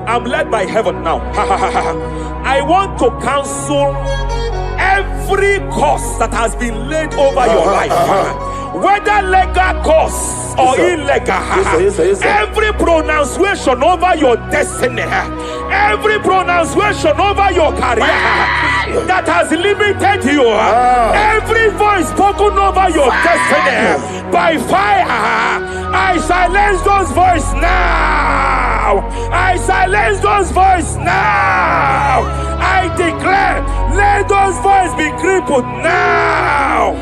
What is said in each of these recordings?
I'm led by heaven now. I want to cancel every curse that has been laid over your life, whether legal curse or illegal. Every pronunciation over your destiny, every pronunciation over your career that has limited you, every voice spoken over your destiny by fire, I silence those voices now. I silence those voices now. I declare, let those voices be crippled now.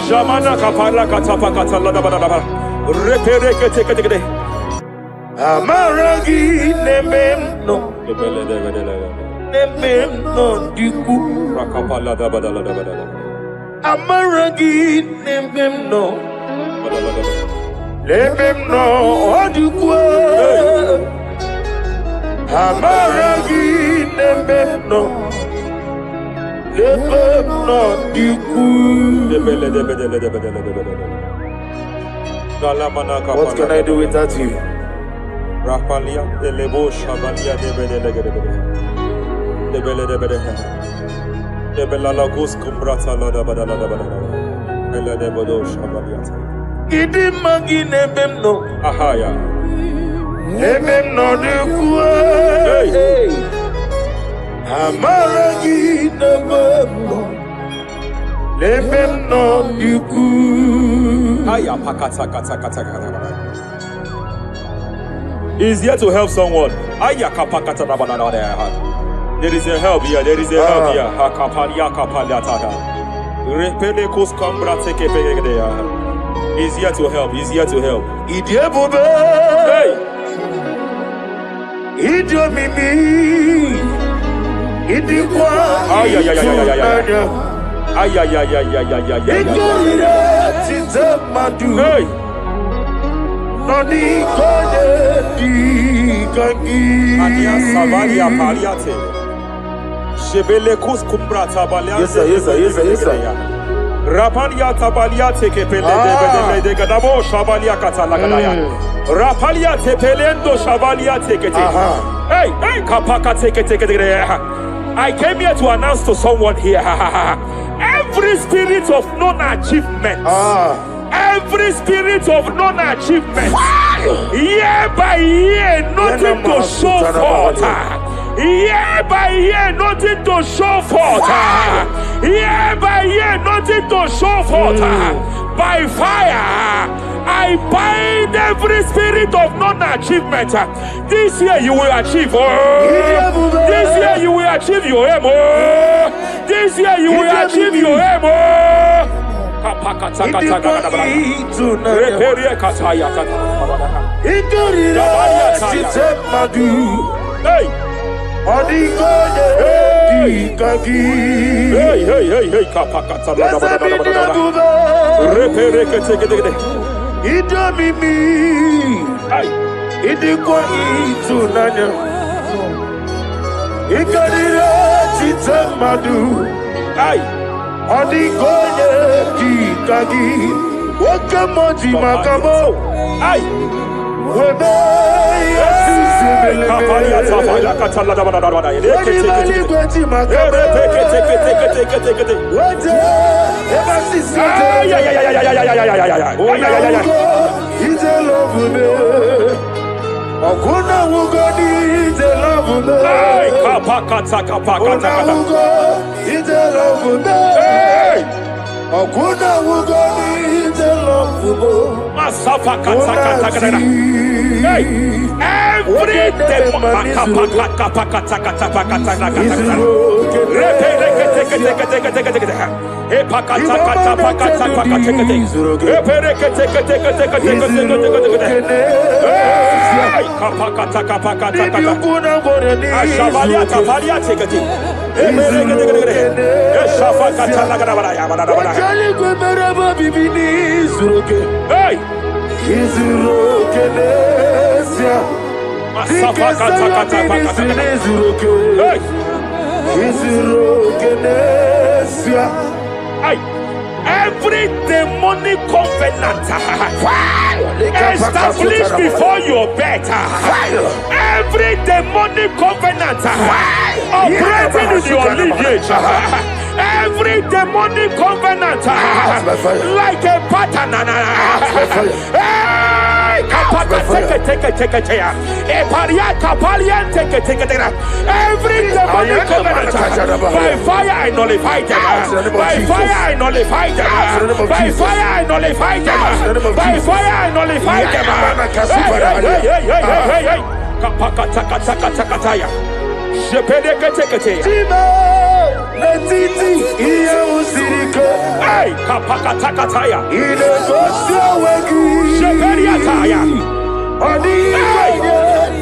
Jamana kapala katapa katala da bada repere kete amaragi nemeno diku rakapala da bada amaragi nemeno diku amaragi nemeno What can I do without you? Is here to help someone. There is a help here. There is a help here. He's here to help. He's here to help. Hey. Rapalia tabalia teke pele de gadabo shabalia katalagadaya. Rapalia tepelendo shabalia teke. Hey, kapaka teke. I came here to announce to someone here. Every spirit of non-achievement, every spirit of non-achievement, year by year, nothing to show forth. Year by year, nothing to show forth. Year by year, nothing to show forth. By fire, I bind every spirit of non-achievement. This year you will achieve. This year you will achieve your aim. This year you will achieve your aim. Hey. Odigoye Kikagi. Hey, kapakata. Repereke tegede. Idomimi. Idikwa itunanya. Ikadira chitamadu. Odigoye Kikagi. Wakamoji makamo. Webe yasisibelebe. Kapalia tafaya katala da. Wete ebasisi. Ize love me. Okuna wugo ni ize love me. Kapakata. Okuna wugo ize love me. Okuna wugo ni ize love me. Masafa kata. Every demon every demonic covenant established before your bed, every demonic covenant operating in your lineage, every demonic covenant like a pattern. Every demonic covenant by fire I nullify them. By fire I nullify them. By fire I nullify them. By fire I nullify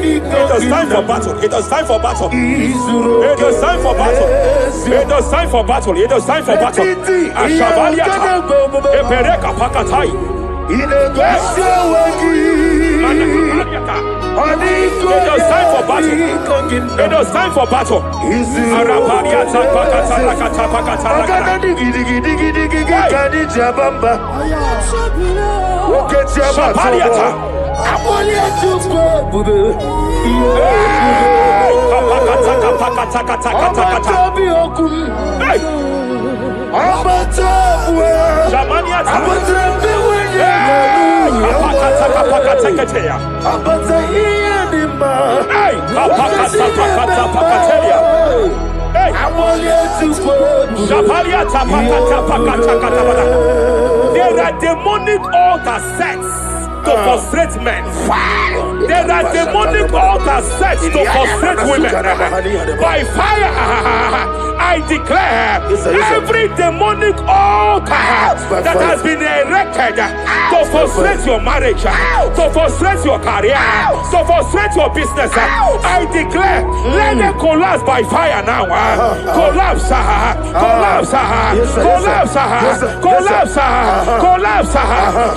It is time for battle. It is time for battle. It is time for battle. It is time for battle. It is time for battle. Ashavaliata. Epereka pakatai. It is time for battle. It is time for battle. Arapariata pakata pakata. Shapariata. There are demonic altar sets to frustrate men. There are demonic altars set to frustrate women. By fire, I declare every demonic altar that has been erected to frustrate your marriage, to frustrate your career, to frustrate your business, I declare, let them collapse by fire now. Collapse, collapse, collapse, collapse, collapse,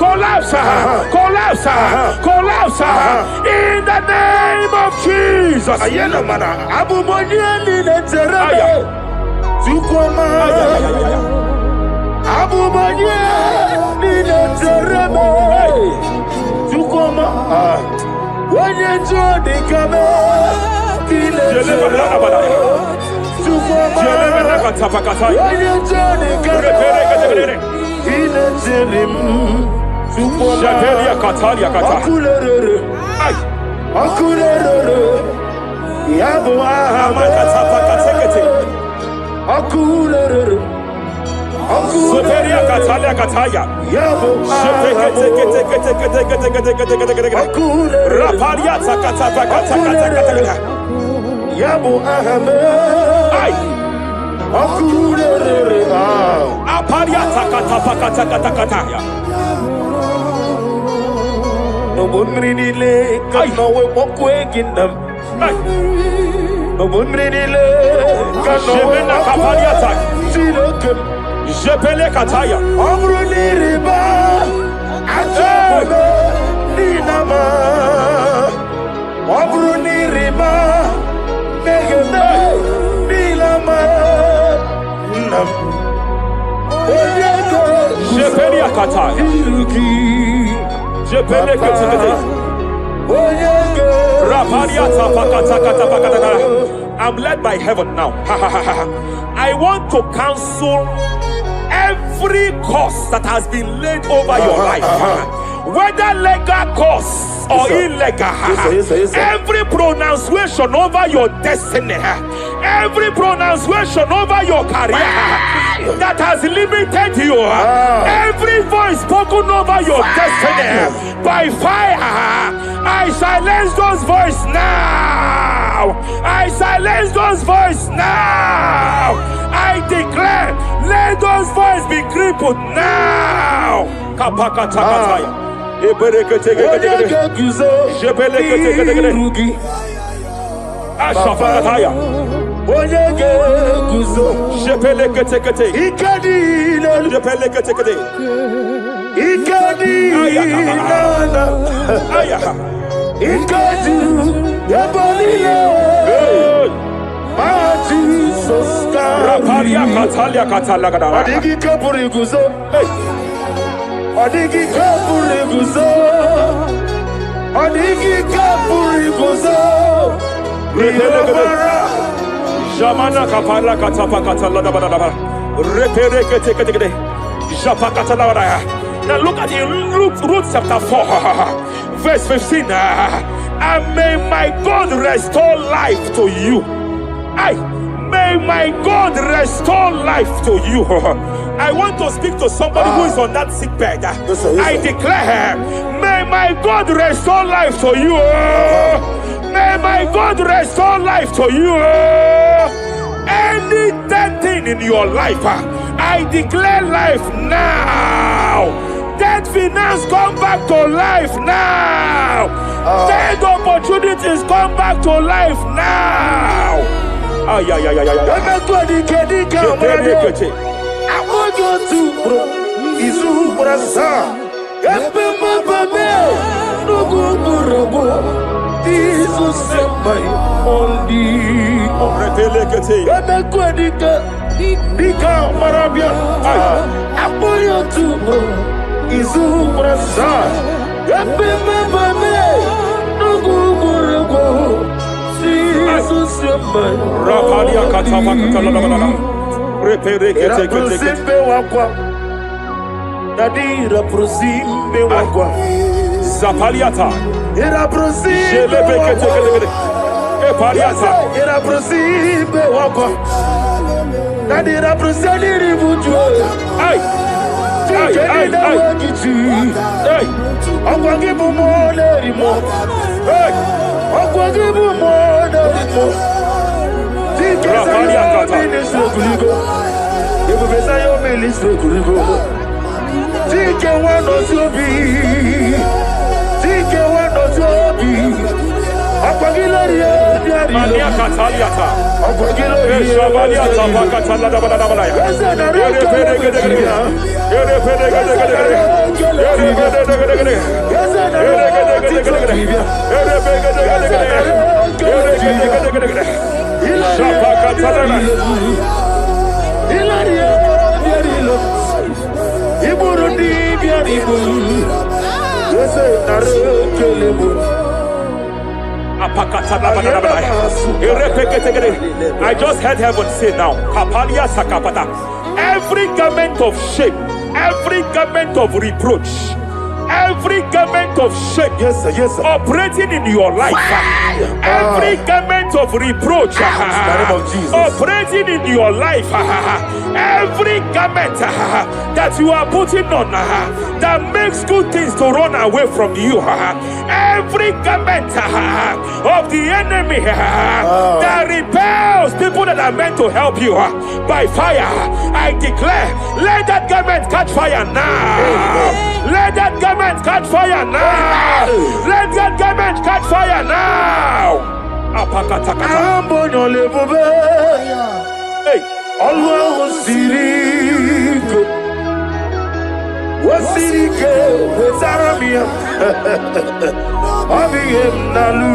collapse, collapse, collapse, in the name of Jesus. Jebena kapaliata. Jebele kataya. Jebele kataya. Jebele kataya. I'm led by heaven now. I want to cancel every curse that has been laid over your life, whether legal curse or illegal. Every pronunciation over your destiny, every pronunciation over your career that has limited you, every voice spoken over your destiny by fire, I silence those voices now. I silence those voices now. I declare, let those voices be crippled now. Jamana kapala katapa katala da da. Repere kete. Japa katala da. Now look at it, Ruth chapter 4, verse 15. And may my God restore life to you. May my God restore life to you. I want to speak to somebody who is on that sick bed. I declare, may my God restore life to you. May my God restore life to you. Any dead thing in your life, I declare life now. Dead finance come back to life now. Dead opportunities come back to life now. I want you Zapaliata. Era prosimbe era prosimbe wako. Nadira prosali buju. Ai. Akwangi bumole rimo. Akwangi bumole rimo. Zapaliata. Ministro kuligo. Ebo besa yo ministro kuligo. Tike wano sobi. Mania Cataliata, Shavaliata, Pacatala, I just heard heaven say now, every garment of shame, every garment of reproach, every garment of shame operating in your life, every garment of reproach operating in your life, every garment that you are putting on that makes good things to run away from you, every garment of the enemy that repels people that are meant to help you by fire, I declare, let that garment catch fire now. Let that garment catch fire now. Let that garment catch fire now. Apakatakata. Ambono lebube. Hey. Alwa osirike. Osirike wezaramia. Abiyem nalu.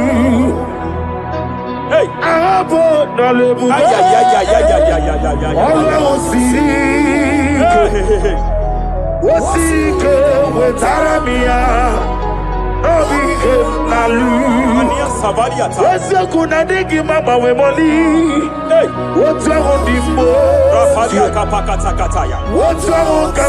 Hey. Ambono lebube. Ay. Alwa osirike. Osirike wezaramia. Abiyem nalu. Ania Savariata. Wese kuna digi mama we moli. Hey. What's wrong with the mo? Rafalia Kapakatakataya. What's wrong with the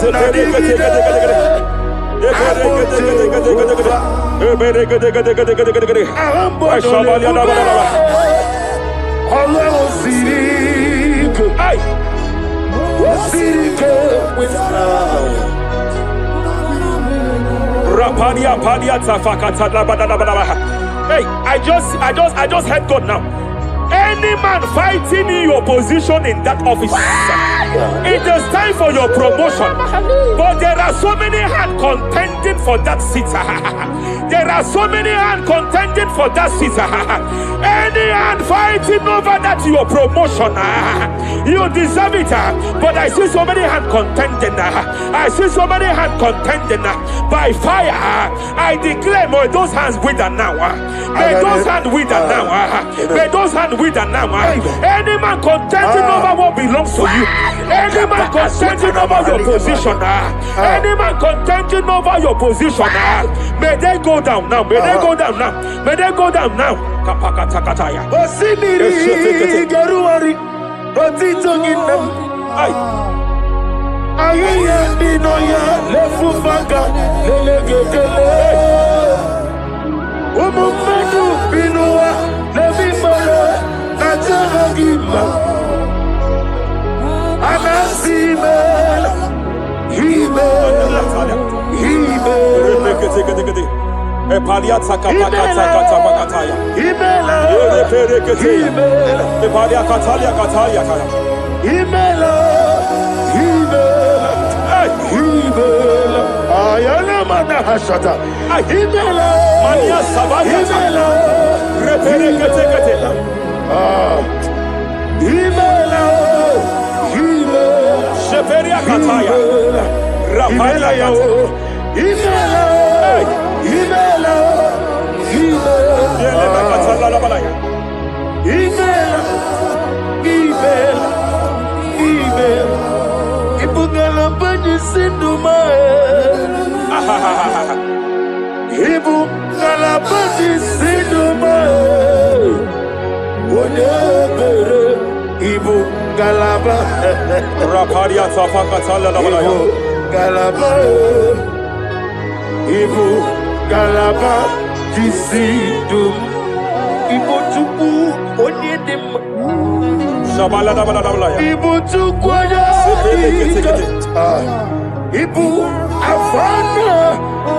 Hey, I just heard God now. Any man fighting in your position in that office, it is time for your promotion. But there are so many hands contending for that seat. There are so many hands contending for that seat. Any hand fighting over that your promotion, you deserve it. But I see so many hands contending. I see so many hands contending by fire. I declare, may those hands wither now. May those hands wither now. May those hands wither now. Any man contending over what belongs to you. Any man contending over your position. Any man contending over your position. May they go down now. May they go down now. May they go down now. Kapakatakataya. Osimiri Garuari Otitongina Ayaya Dinoya Lefufanga Lelegele Umumedu Binua Levimala Najaragima Anasimela Himela Epaliata kapakata pakataya. Himela Epalia katalia katalia kaya. Himela Ayana mana hashata Himela Mania Savaya. Himela Reperekete. Himela Sheperia kataya. Rapalia kataya. Himela Ibugala bani sinduma Ibugala bani sinduma Wonebere Ibugala ba Rapalia tafakatala labalaya. Galaba Ibugala Disidum Ibotuku Onyedim Shabala labalaya. Ibotuku Ibu Afana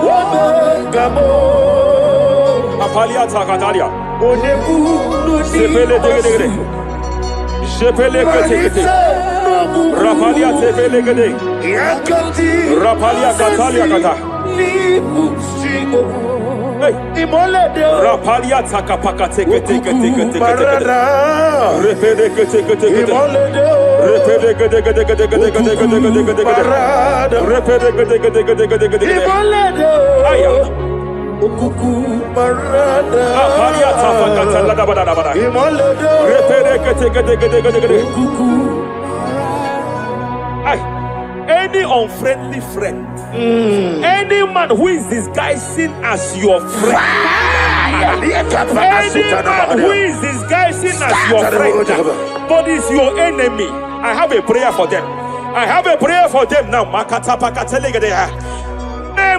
Wabagamo Apalia takatalia. Onebu Sepele degedegede. Sepele kete. Rapalia sepele gede. Yakati Rapalia katalia kata. Libu Sigo Hey. Imolede Rapalia takapakate kete. Repede kete. Imolede Repede kete. Repede kete. Imolede Aya. Ukuku Marada Apalia tafakatala labalaya. Imolede Repede kete. Ukuku Ay. Any unfriendly friend, any man who is disguising as your friend, any man who is disguising as your friend, but is your enemy, I have a prayer for them. I have a prayer for them now. May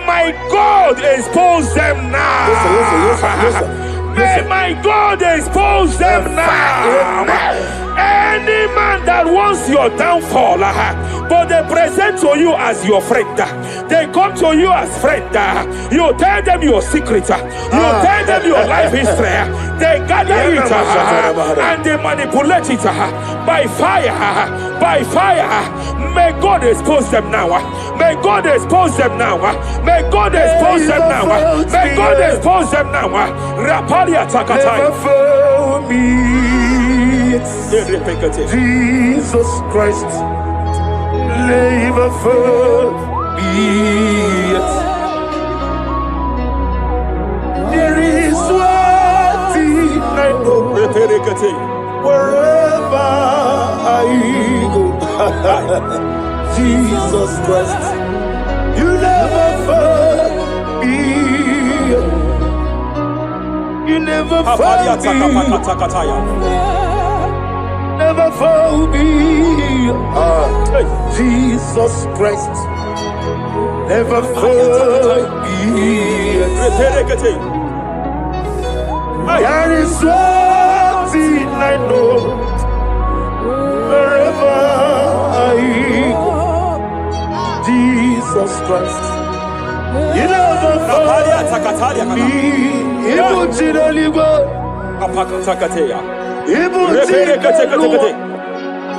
my God expose them now. Listen. May my God expose them now. Any man that wants your downfall, but they present to you as your friend, they come to you as friend, you tell them your secret, you tell them your life history, they gather it and they manipulate it by fire, by fire. May God expose them now. May God expose them now. May God expose them now. May God expose them now. Rapalia takataya. for me. Jesus Christ, never for me. There is one thing I know. Wherever I go, Jesus Christ, you never fail me. You never fail me. Never fail me. Jesus Christ, never fail me. There is one thing I know. Wherever I go, Jesus Christ, you never fail me.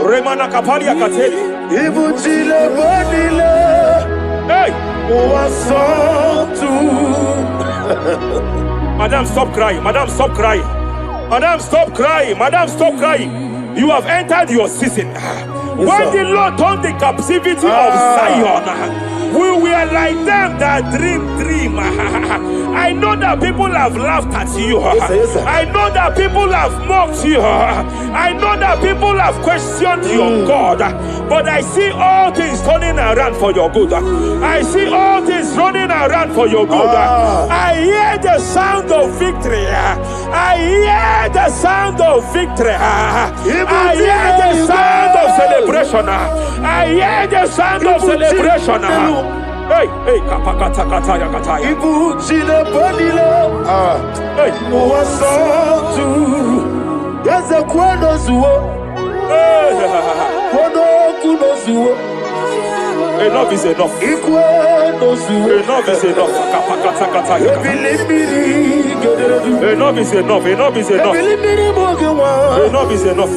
Remana kapalia kateli. Ibutile bonile. Hey! Wasantu. Madam, stop crying. Madam, stop crying. Madam, stop crying. Madam, stop crying. You have entered your season. When the Lord turned the captivity of Zion, we were like them that dream. I know that people have laughed at you. Yes, sir. I know that people have mocked you. I know that people have questioned your God. But I see all things turning around for your good. I see all things running around for your good. I hear the sound of victory. I hear the sound of victory. I hear the sound of celebration. I hear the sound of celebration. Hey, kapakata kataya kataya. Ibu chile bonile. Hey, Wasantu. Yaza kwano zuo. Kwano kuno zuo. enough is enough. Ikwano zuo. Enough is enough. Kapakata kataya. Ebilimiri gederedu. Enough is enough. Enough is enough. Ebilimiri mogewa. Enough is enough.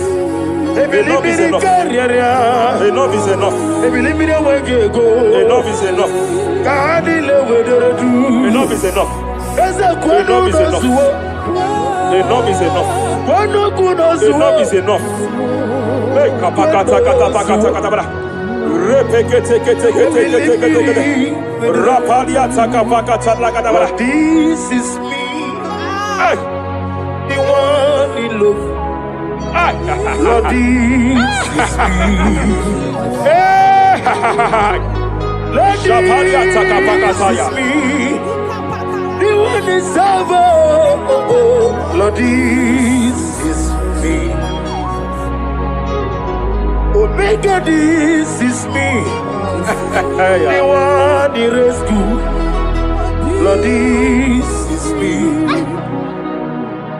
Enough is enough. Enough is enough. Enough is enough. Enough is enough. Enough is enough. Enough is enough. Enough is enough. Hey, kapakata katapakata katabara. Repekete kete kete kete kete kete. Rapalia takapakata lagadabara. This is me. Hey, The one in love. Lord, this is me. Lord, this is me. The one is over. Lord, this is me. Omega, this is me. The one in rescue. Lord, this is me.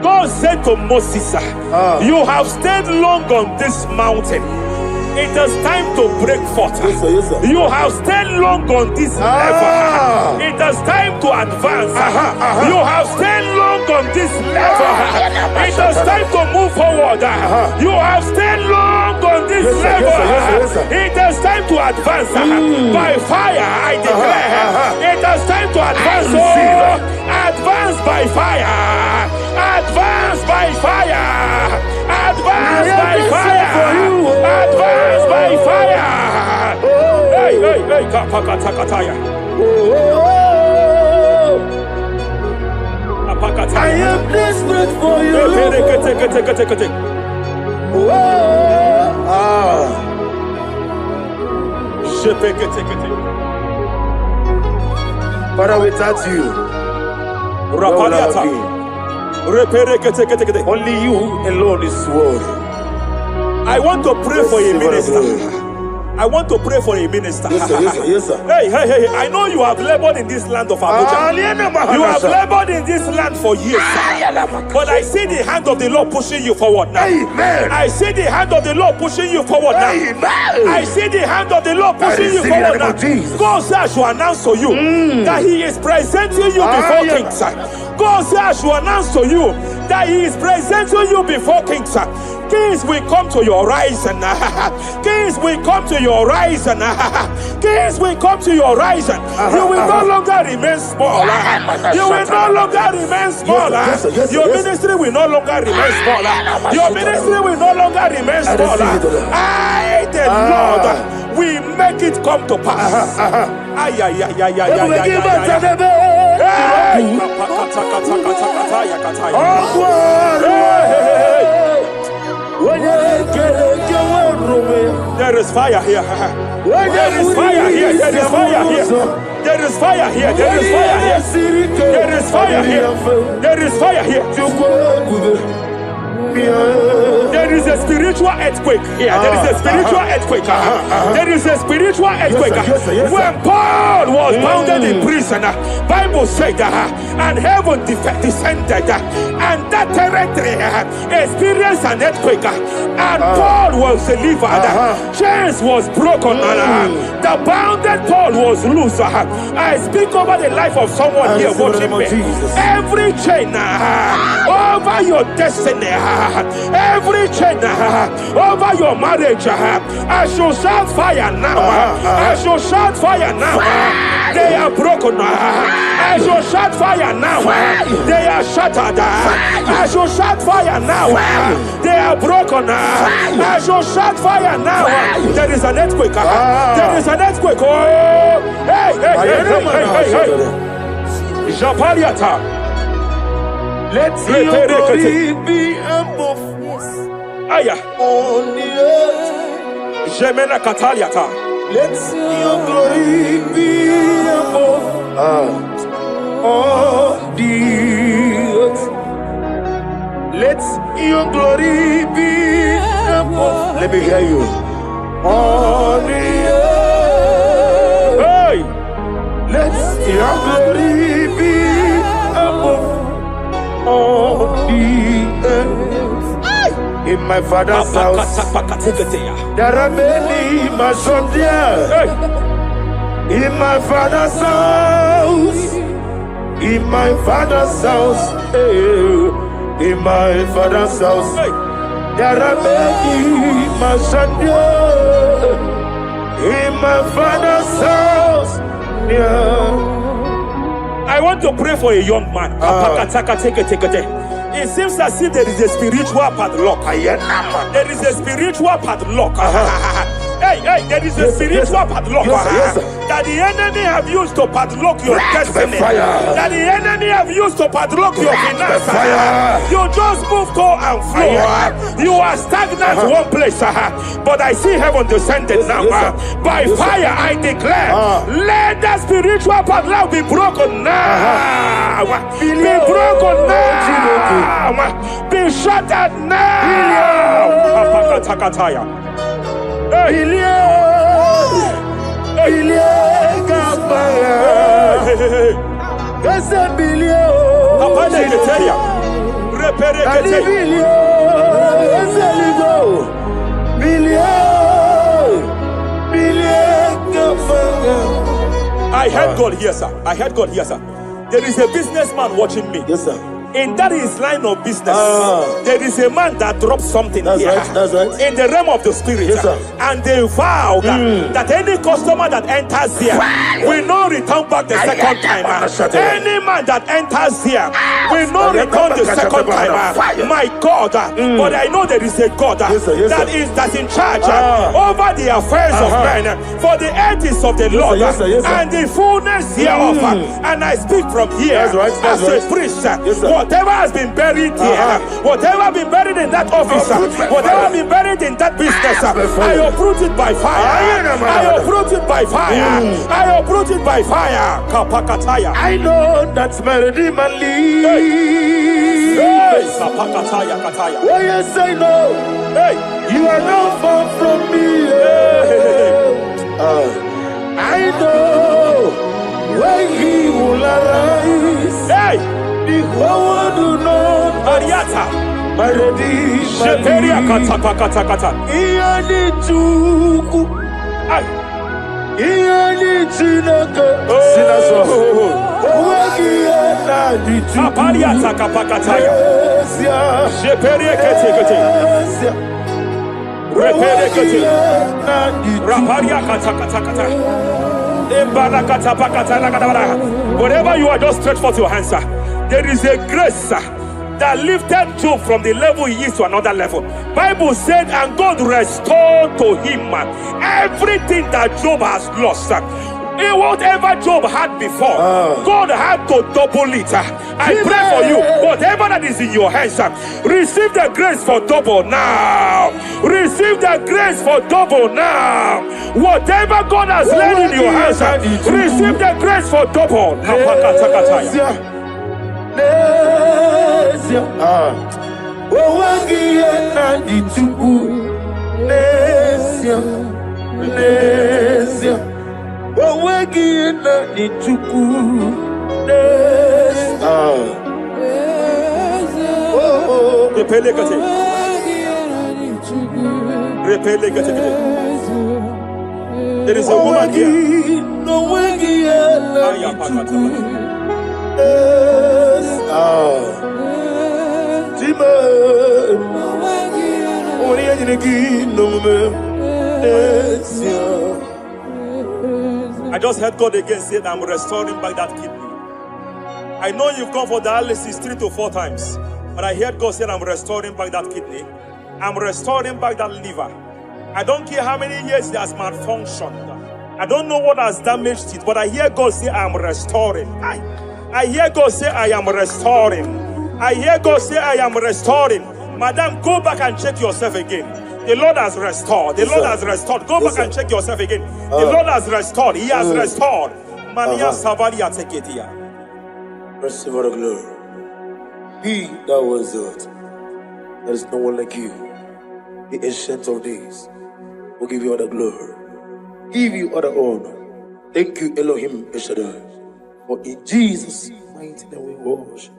God said to Moses, you have stayed long on this mountain. It is time to break forth. Yes, sir, yes, sir. You have stayed long on this level. It is time to advance. You have stayed long on this level. It is time to move forward. You have stayed long on this level. Yes, sir. It is time to advance. By fire, I declare. It is time to advance. Advance by fire. Advance by fire. Advance by fire. Advance by fire. Hey, hey, hey, kapakatakataya. I am desperate for you. Father, without you, only you alone is worthy. I want to pray for a minister. I want to pray for a minister. Yes, sir, yes, sir, yes, sir. Hey, hey, hey, I know you have labored in this land of Abuja. You have labored in this land for years. But I see the hand of the Lord pushing you forward now. Amen. I see the hand of the Lord pushing you forward now. Amen. I see the hand of the Lord pushing you forward now. God says I should announce to you that He is presenting you before kings. God says I should announce to you that He is presenting you before kings. Kings will come to your rising. Kings will come to your rising. Kings will come to your rising. You will no longer remain small. You will no longer remain small. Your ministry will no longer remain small. Your ministry will no longer remain small. I, the Lord, will make it come to pass. Ay, ay, ay, ay, ay, ay, there is fire here. There is fire here. There is fire here. There is fire here. There is fire here. There is fire here. There is fire here. There is a spiritual earthquake here. There is a spiritual earthquake. There is a spiritual earthquake. When Paul was bounded in prison, Bible said, and heaven descended, and that territory experienced an earthquake, and Paul was delivered. Chains was broken. The bounded Paul was loose. I speak over the life of someone here watching me. Every chain over your destiny, every chain over your marriage, I shall shout fire now. I shall shout fire now. They are broken. I shall shout fire now. They are shattered. I shall shout fire now. They are broken. I shall shout fire now. There is an earthquake. There is an earthquake. Oh, hey, hey, hey, hey, hey, hey. Japaliata. Let your glory be above Aya. on the earth. Jemena Kataliata. Let your glory be above on the earth. Let your glory be above. Let me hear you. On the earth. Hey. Let your glory be above on the earth. In my father's house, there are many Masondia. In my father's house, in my father's house, in my father's house, there are many Masondia. In my father's house, I want to pray for a young man. It seems as if there is a spiritual padlock. There is a spiritual padlock. Hey, hey, there is a spiritual padlock that the enemy have used to padlock your destiny. That the enemy have used to padlock your finances. You just move to and fro. You are stagnant one place, but I see heaven descended now. By fire, I declare, let that spiritual padlock be broken now. Be broken now. Be shattered now. I heard God here, sir. I heard God here, sir. There is a businessman watching me. Yes, sir. In that his line of business, there is a man that drops something here. That's right. In the realm of the spirit, yes, sir. And they vow that any customer that enters here will not return back the second time. Any man that enters here will not return the second time. My God, but I know there is a God that's in charge over the affairs of men. For the earth is of the Lord and the fullness hereof. And I speak from here as a priest. Whatever has been buried here, whatever been buried in that office, whatever been buried in that business, I uproot it by fire. I uproot it by fire. I uproot it by fire. Kapakataya. I know that's my Redeemer lives. Kapakataya kataya. Oh yes, I know. Hey, you are not far from me. I know when He will arise. Hey. The whole world do not Mariata. my Redeemer Sheperia kata kata kata. Ianichuku Iyani Chinaka. Sinaso. Apalia takapakataya. Sheperie kete. Repere kete. Raparia katakata. Whatever you are, just stretch forth your hands, sir. There is a grace, sir, that lifted Job from the level he is to another level. Bible said, and God restored to him everything that Job has lost. Whatever Job had before, God had to double it. I pray for you, whatever that is in your hands, receive the grace for double now. Receive the grace for double now. Whatever God has laid in your hands, receive the grace for double. There is a woman here. I just heard God again say that I'm restoring back that kidney. I know you've gone for dialysis 3 to 4 times, but I heard God say I'm restoring back that kidney. I'm restoring back that liver. I don't care how many years it has malfunctioned. I don't know what has damaged it, but I hear God say I'm restoring. I hear God say I am restoring. I hear God say I am restoring. Madam, go back and check yourself again. The Lord has restored. The Lord has restored. Go back and check yourself again. The Lord has restored. He has restored. Mania Savalia Teketia. Receive all the glory. He that was it. There is no one like you. The ancient of days will give you all the glory. Give you all the honor. Thank you, Elohim Eshadai. For in Jesus' mighty name we worship.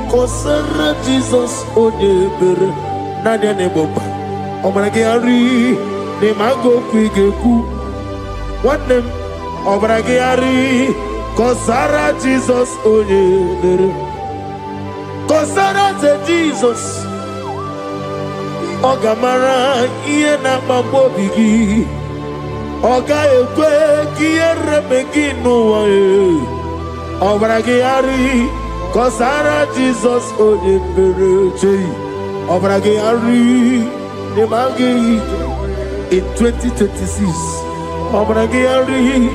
Kosara Jesus Odebere Nadia Neboba Obragiari Nemago Kwigeku What name Obragiari Kosara Jesus Odebere Kosara Jesus Ogamara Iena Mambobigi Oga Ekwe Kiere Megino Obragiari Kosara Jesus Odebere Obragiari Nemagi in 2026 Obragiari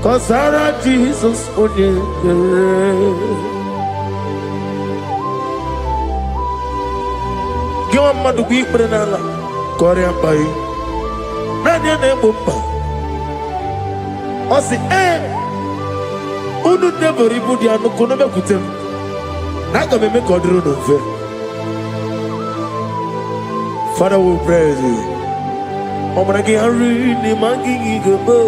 Kosara Jesus Odebere. Give a man to be Brenala Korean Bai Nadia Nebumba Osi Unu never reboot the Anukonobe Kutem. Naga me make order no fair. Father, we praise you. Obragi Hari ni mangi gabo.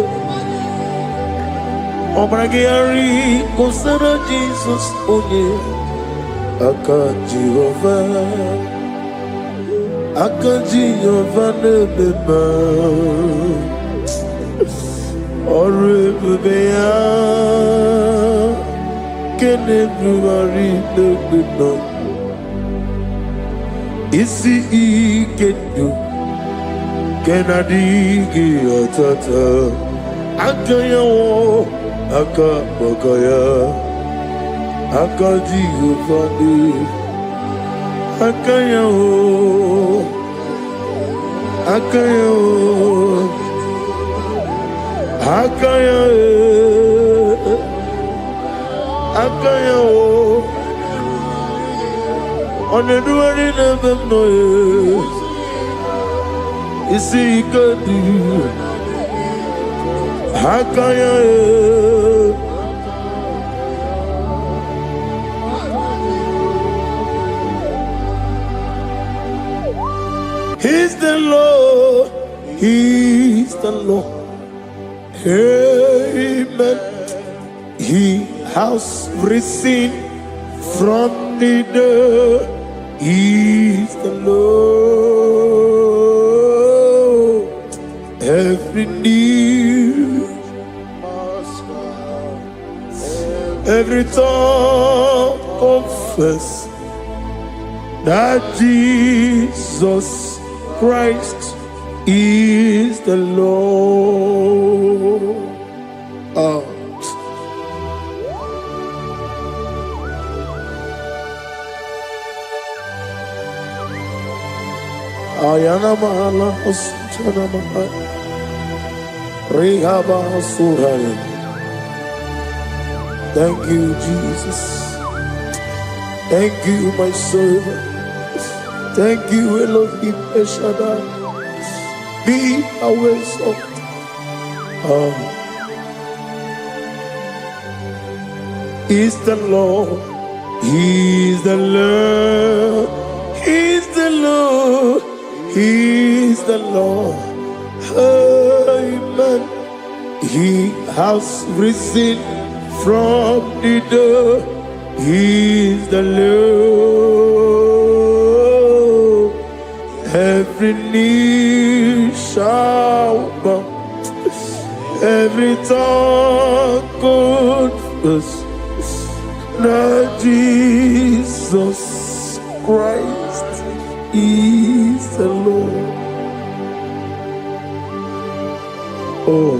Obragi Hari Kosara Jesus Oye. Aka Jehovah nebeba. Ore bebeya. Can everybody know? Isi ikenu Kena digi atata Akaya wo Aka bakaya Aka jihufani Akaya wo Akaya wo Akaya Akaya wo Oneduari never know. Isi ikadu Akaya He's the Lord. He's the Lord. Amen. He has risen from the dead. He is the Lord. Every knee, every tongue confess that Jesus Christ is the Lord. Ayana mahala oschana mahala rehaba suraya. Thank you, Jesus. Thank you, my servant. Thank you, Elohim Eshadai. Be our salt. Is the Lord. He is the Lord. He is the Lord. He is the Lord. Amen. He has risen from the dead. He is the Lord. Every knee shall bow, every tongue confess that Jesus Christ is the Lord. Oh.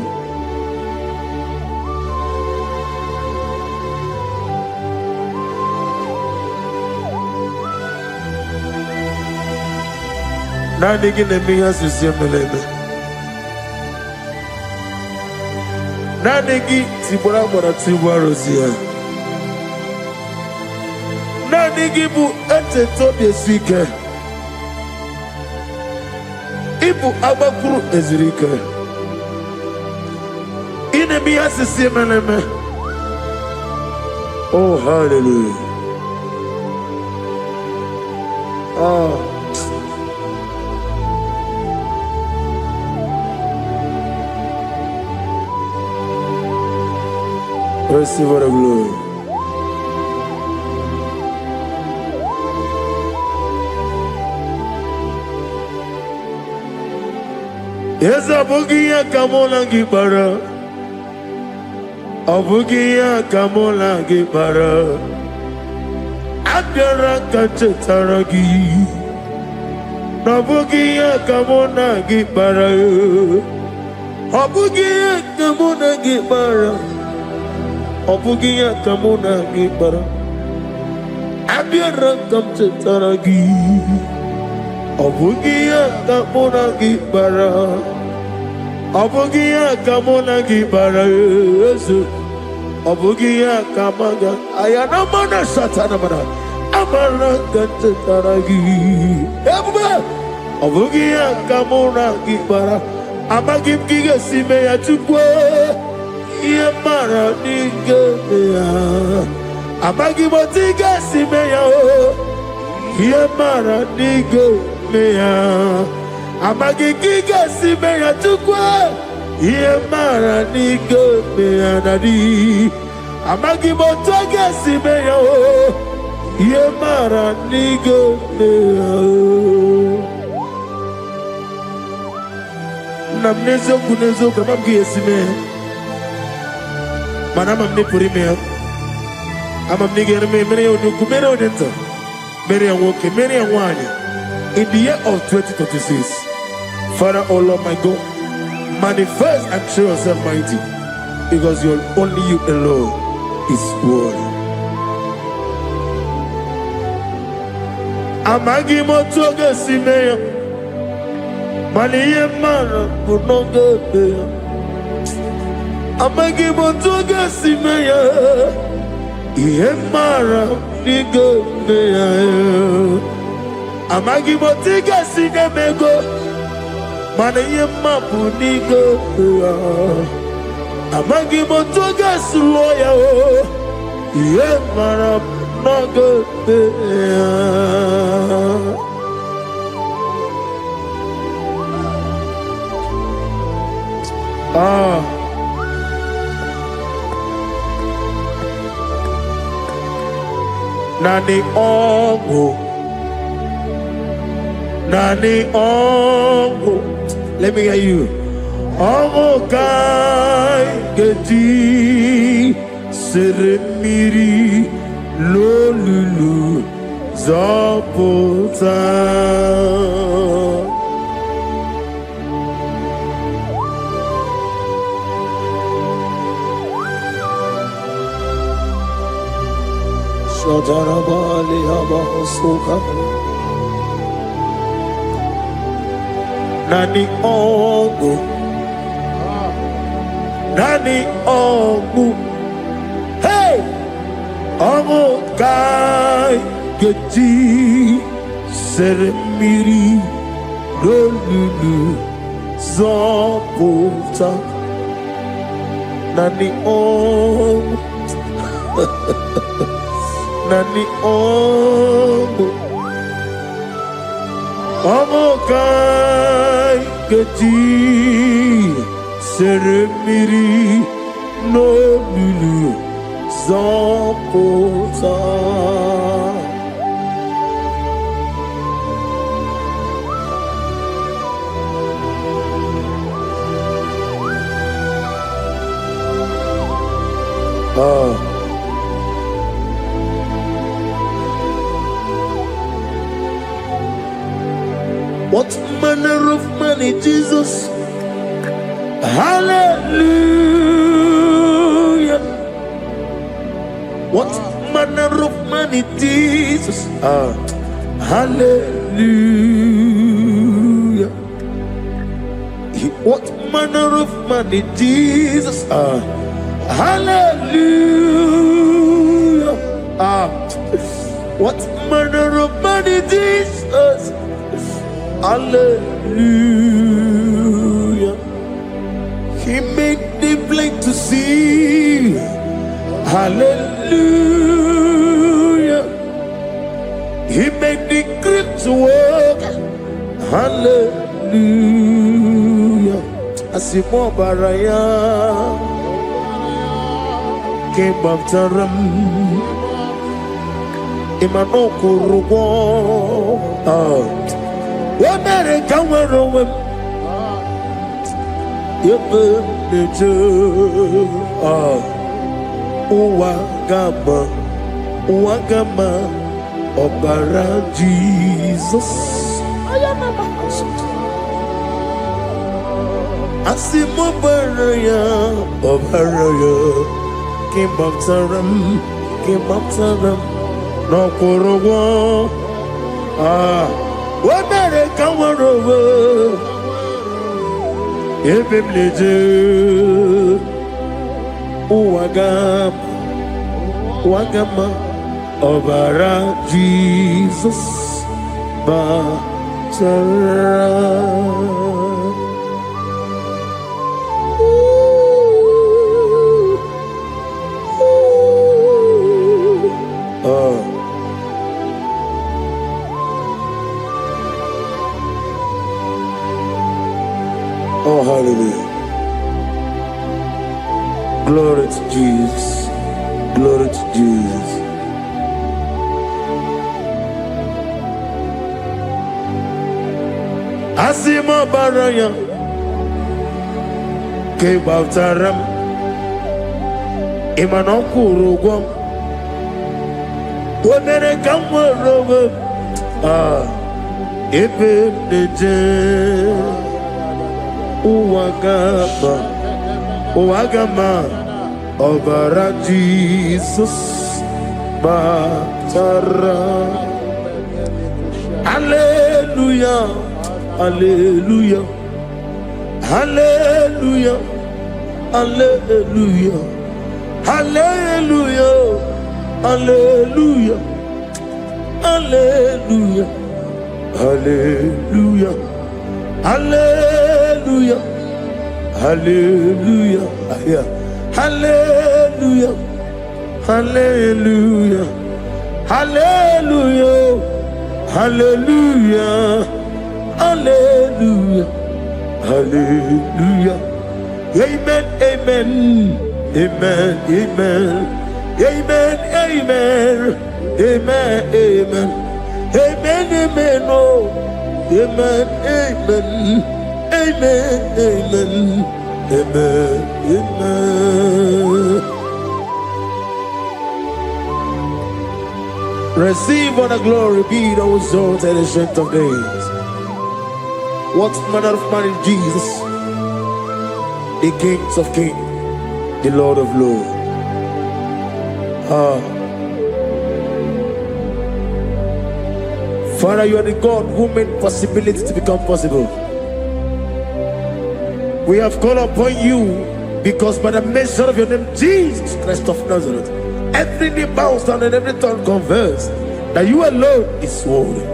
Nadigi nemiya susiyemeleme. Nadigi tibora bora tibora rosia. Nadigi bu eteto besike. Ibu abakuru ezirike. Inemiya susiyemeleme. Oh, hallelujah. Oh. Receive the glory. Yes, Abugia Kamola Gibara. Abugia Kamola Gibara. Agara Kachetaragi. Abugia Kamona Gibara. Abugia Kamona Gibara. Obugia kamuna gibara, abiara kamchetaragi. Obugia kamuna gibara, obugia kamuna gibara. Obugia kamaga, ayana mana satana mana, amara kamchetaragi. Obugia kamuna gibara, amagim giga sime ya chukwe. Yemara nigeya, amagi motiga simeya o. Yemara nigeya, amagi giga simeya tukwa. Yemara nigeya nadi, amagi motiga simeya o. Yemara nigeya. Namnezo kunezo kamamgi simeya. Manama mne purimea, ama mnigere me mene onuku mene odenta, mene awoke mene awanya. In the year of 2026, Father, oh Lord my God, manifest and show yourself mighty, because only you alone is worthy. Amagi motoga simeya, maniye mara kunoga beya. Amagi motoga simeya, Yemara nigo meya. Amagi motiga sinemego, mana yemapu nigo meya. Amagi motoga suloya o, Yemara nago meya. Nani ongo. Nani ongo. Let me hear you. Ongo kai geti seremiri lolulu zapota. Shadarabali abahosuka. Nani ongo. Nani ongo. Hey! Ongo kai geti seremiri lolulu zapota. Nani ongo. Nani ongo. Ongo kai geti seremiri no lulu zapota. What manner of money, Jesus? Hallelujah. What manner of money, Jesus? Hallelujah. What manner of money, Jesus? Hallelujah. What manner of money, Jesus? Hallelujah. He made the blind to see. Hallelujah. He made the crippled to walk. Hallelujah. Asimo baraya came after him. Imano kurugo. America were away. Wagama, Obara Jesus. Asimo Baraya, Obaraya, came after him, no Korogo. America were over. Ebim leje. Wagama, Obara Jesus, Batara. Oh, hallelujah. Glory to Jesus. Glory to Jesus. Asimo baraya ke baftaram imano kurugom wonere kamworobe ebe deje Wagama, Obara Jesus, Batara. Hallelujah, Hallelujah, Hallelujah, Hallelujah, Hallelujah, Hallelujah, Hallelujah, Hallelujah, Hallelujah, Hallelujah, Hallelujah, Hallelujah, Hallelujah, Hallelujah, Hallelujah, Hallelujah. Amen, amen, amen, amen, amen, amen. Amen, amen. Amen, amen, oh. Amen, amen. Amen, amen. Amen, amen. Receive all the glory, be thou exalted and the strength of days. What manner of man is Jesus? The King of kings, the Lord of lords. Father, you are the God who made possibility to become possible. We have called upon you because by the mention of your name, Jesus Christ of Nazareth, every knee bows down and every tongue confess that you alone is worthy.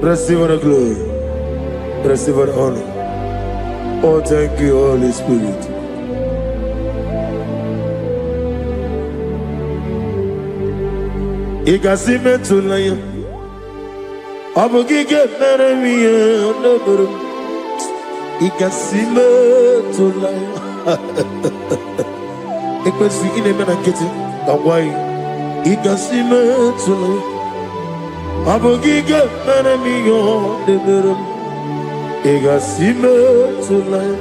Receive all the glory. Receive all the honor. Oh, thank you, Holy Spirit. Ikasime tulaya, abugige meremiya neburu. Ikasime tulaya. Ikasi ine mena kiti kawai. Ikasime tulaya, abugige meremiya neburu. Ikasime tulaya.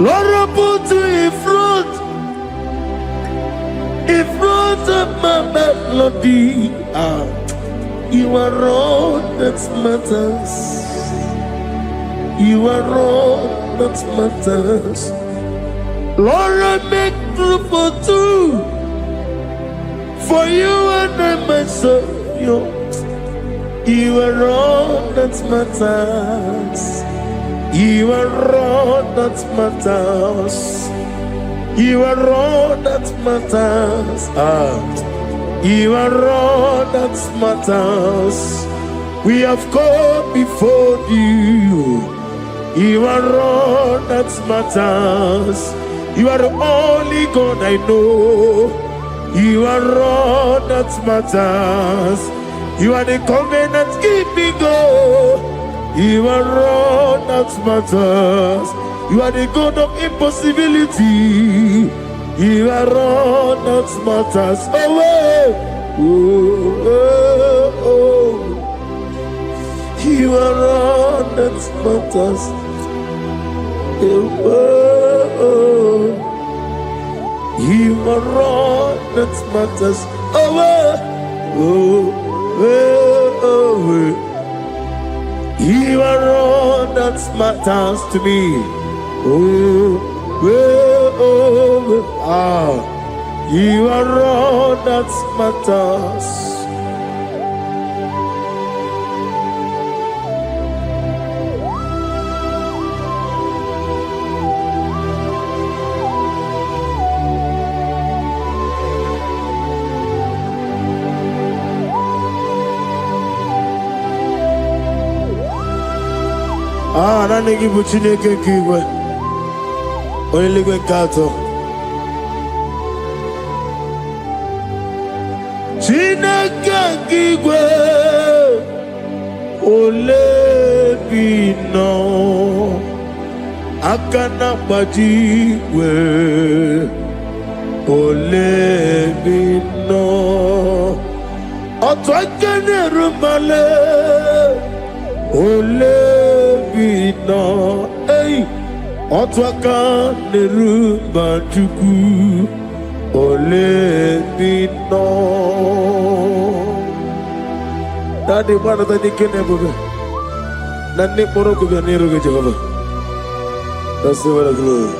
Lord, I put you in front of my melody. You are all that matters. You are all that matters. Lord, I make room for two, for you and I myself. You are all that matters. You are all that matters. You are all that matters. You are all that matters. We have come before you. You are all that matters. You are the only God I know. You are all that matters. You are the covenant keeping God. You are all that matters. You are the God of impossibility. You are all that matters. You are all that matters. You are all that matters. You are all that matters to me. You are all that matters. Nani give Chineke kigwe. Only go kato. Chineke kigwe. Ole bino. Akana bajiwe. Ole bino. Otwakene rumale. Ole bino, hey, otwaka nerumba chuku, ole bino. Daddy, bana tadi kene bobe, nani poro ko bani roge Jehovah. That's the glory.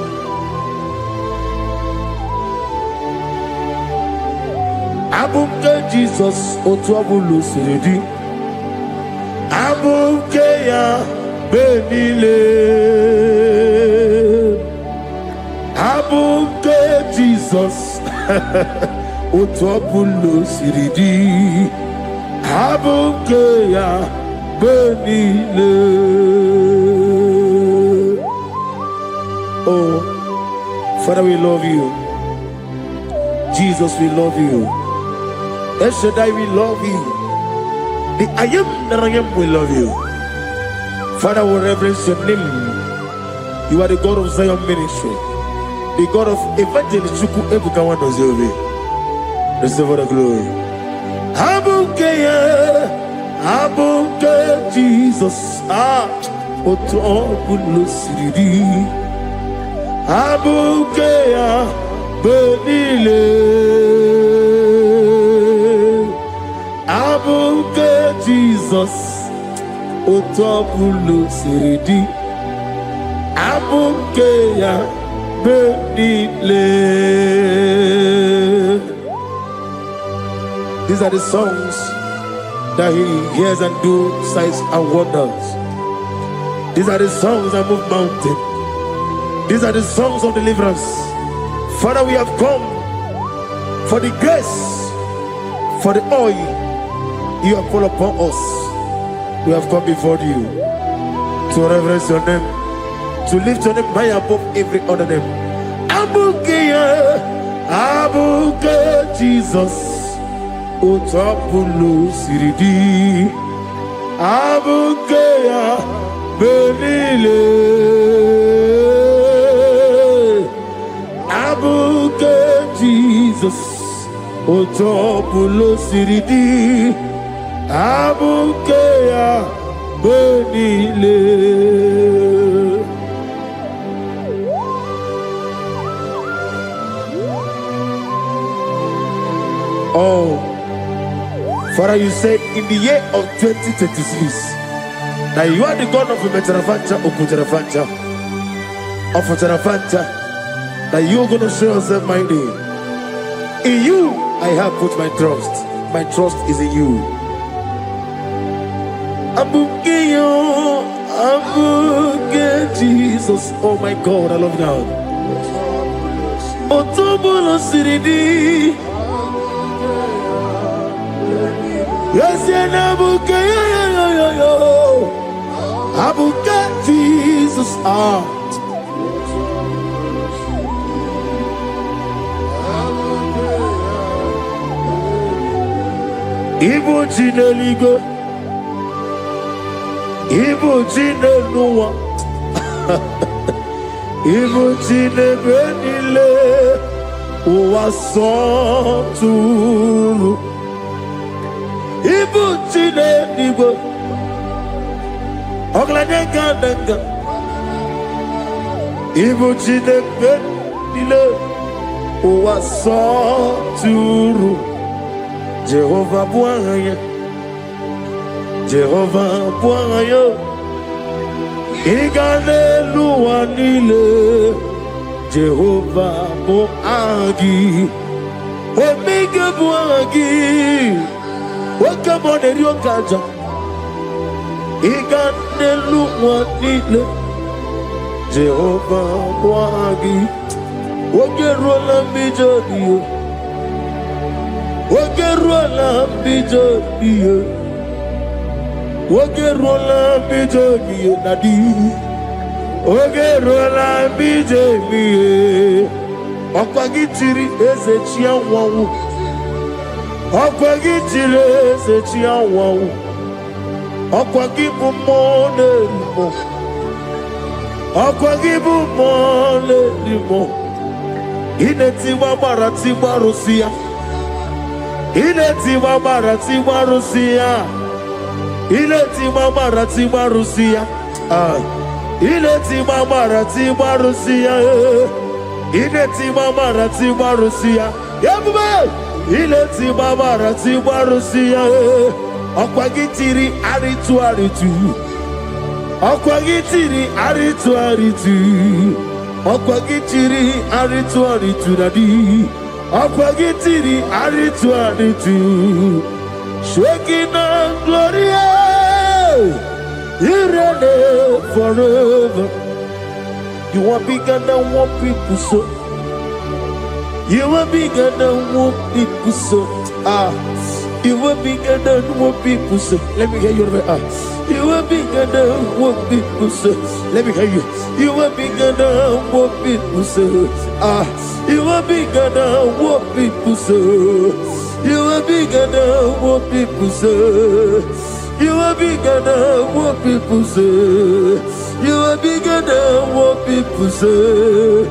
Abumke Jesus, otwabulu siridi. Abumke ya benile. Abumke Jesus. Otwabulu siridi. Abumke ya benile. Oh, Father, we love you. Jesus, we love you. El Shaddai, we love you. The I am that I am will love you. Father, we reverence your name. You are the God of Zion ministry, the God of evangelist Chuku Ebukawan Ozeobi. Receive all the glory. Abuke Jesus. Otobulo siridi. Abuke benile. Abuke Jesus. Otobulo siridi. Abuke benile. These are the songs that he hears and do signs and wonders. These are the songs that move mountain. These are the songs of deliverance. Father, we have come for the grace, for the oil you have poured upon us. We have come before you to reverence your name, to lift your name high above every other name. Abuke Jesus. Otapulo siridi. Abuke benile. Abuke Jesus. Otapulo siridi. Abuke benile. Oh, Father, you said in the year of 2026 that you are the God of Metarafanta, Okutarafanta, of Otarafanta, that you are going to show yourself mighty. In you, I have put my trust. My trust is in you. Abukeyo, Abuke Jesus. Oh my God, I love God. Otobulo siridi. Yes, Abuke, Abuke Jesus. Ibu Jineligo, Ibu Jineluwa, Ibu Jinebenile, Uwasoturu. Ibu Jineligo, Oglanenga, Ibu Jinebenile, Uwasoturu. Jehovah Bwanya, Jehovah Bwanya, Igane Luanile, Jehovah Boagi, Omega Boagi, Wakamone Ryokaja, Igane Luanile, Jehovah Boagi, Wakerola Mijodio. Wakerola bijogiye, Wakerola bijogiye nadi, Wakerola bijogiye. Okwagitiri ezechia wawu, Okwagitiri ezechia wawu, Okwagibu mone limo, Okwagibu mone limo. Ineti wabarati warusia. Ileti mamarati marusia, Ileti mamarati marusia, Ileti mamarati marusia, Ileti mamarati marusia, Yabume, Ileti mamarati marusia, Okwagitiri aritu aritu, Okwagitiri aritu aritu, Okwagitiri aritu aritu nadi. Akwagitiri aritu aritu, Shekina Gloria, you reign forever. You are bigger than what people say. You are bigger than what people say. You are bigger than what people say. Let me hear you. You are bigger than what people say. Let me hear you. You are bigger than what people say. You are bigger than what people say. You are bigger than what people say. You are bigger than what people say. You are bigger than what people say.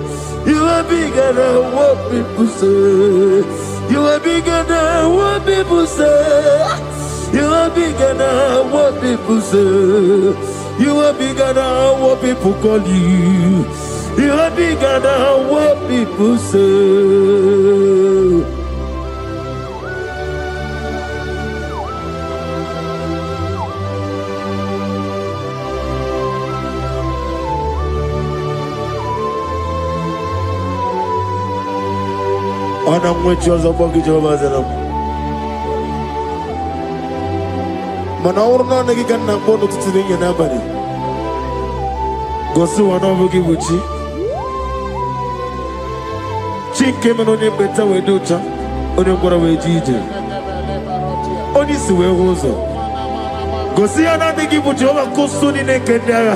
You are bigger than what people say. You are bigger than what people say. You are bigger than what people say. You are bigger than what people call you. You are bigger than what people say. And I'm with you as a bucket of us. Manaurna Nagikan Nambono to the Yanabari. Gosu Anobuki Wuchi. Chink came on him better with Ducha. On your Goraway Gigi. Only Sue Rosa. Gosiana Nigi Bujova Kosuni Nekendara.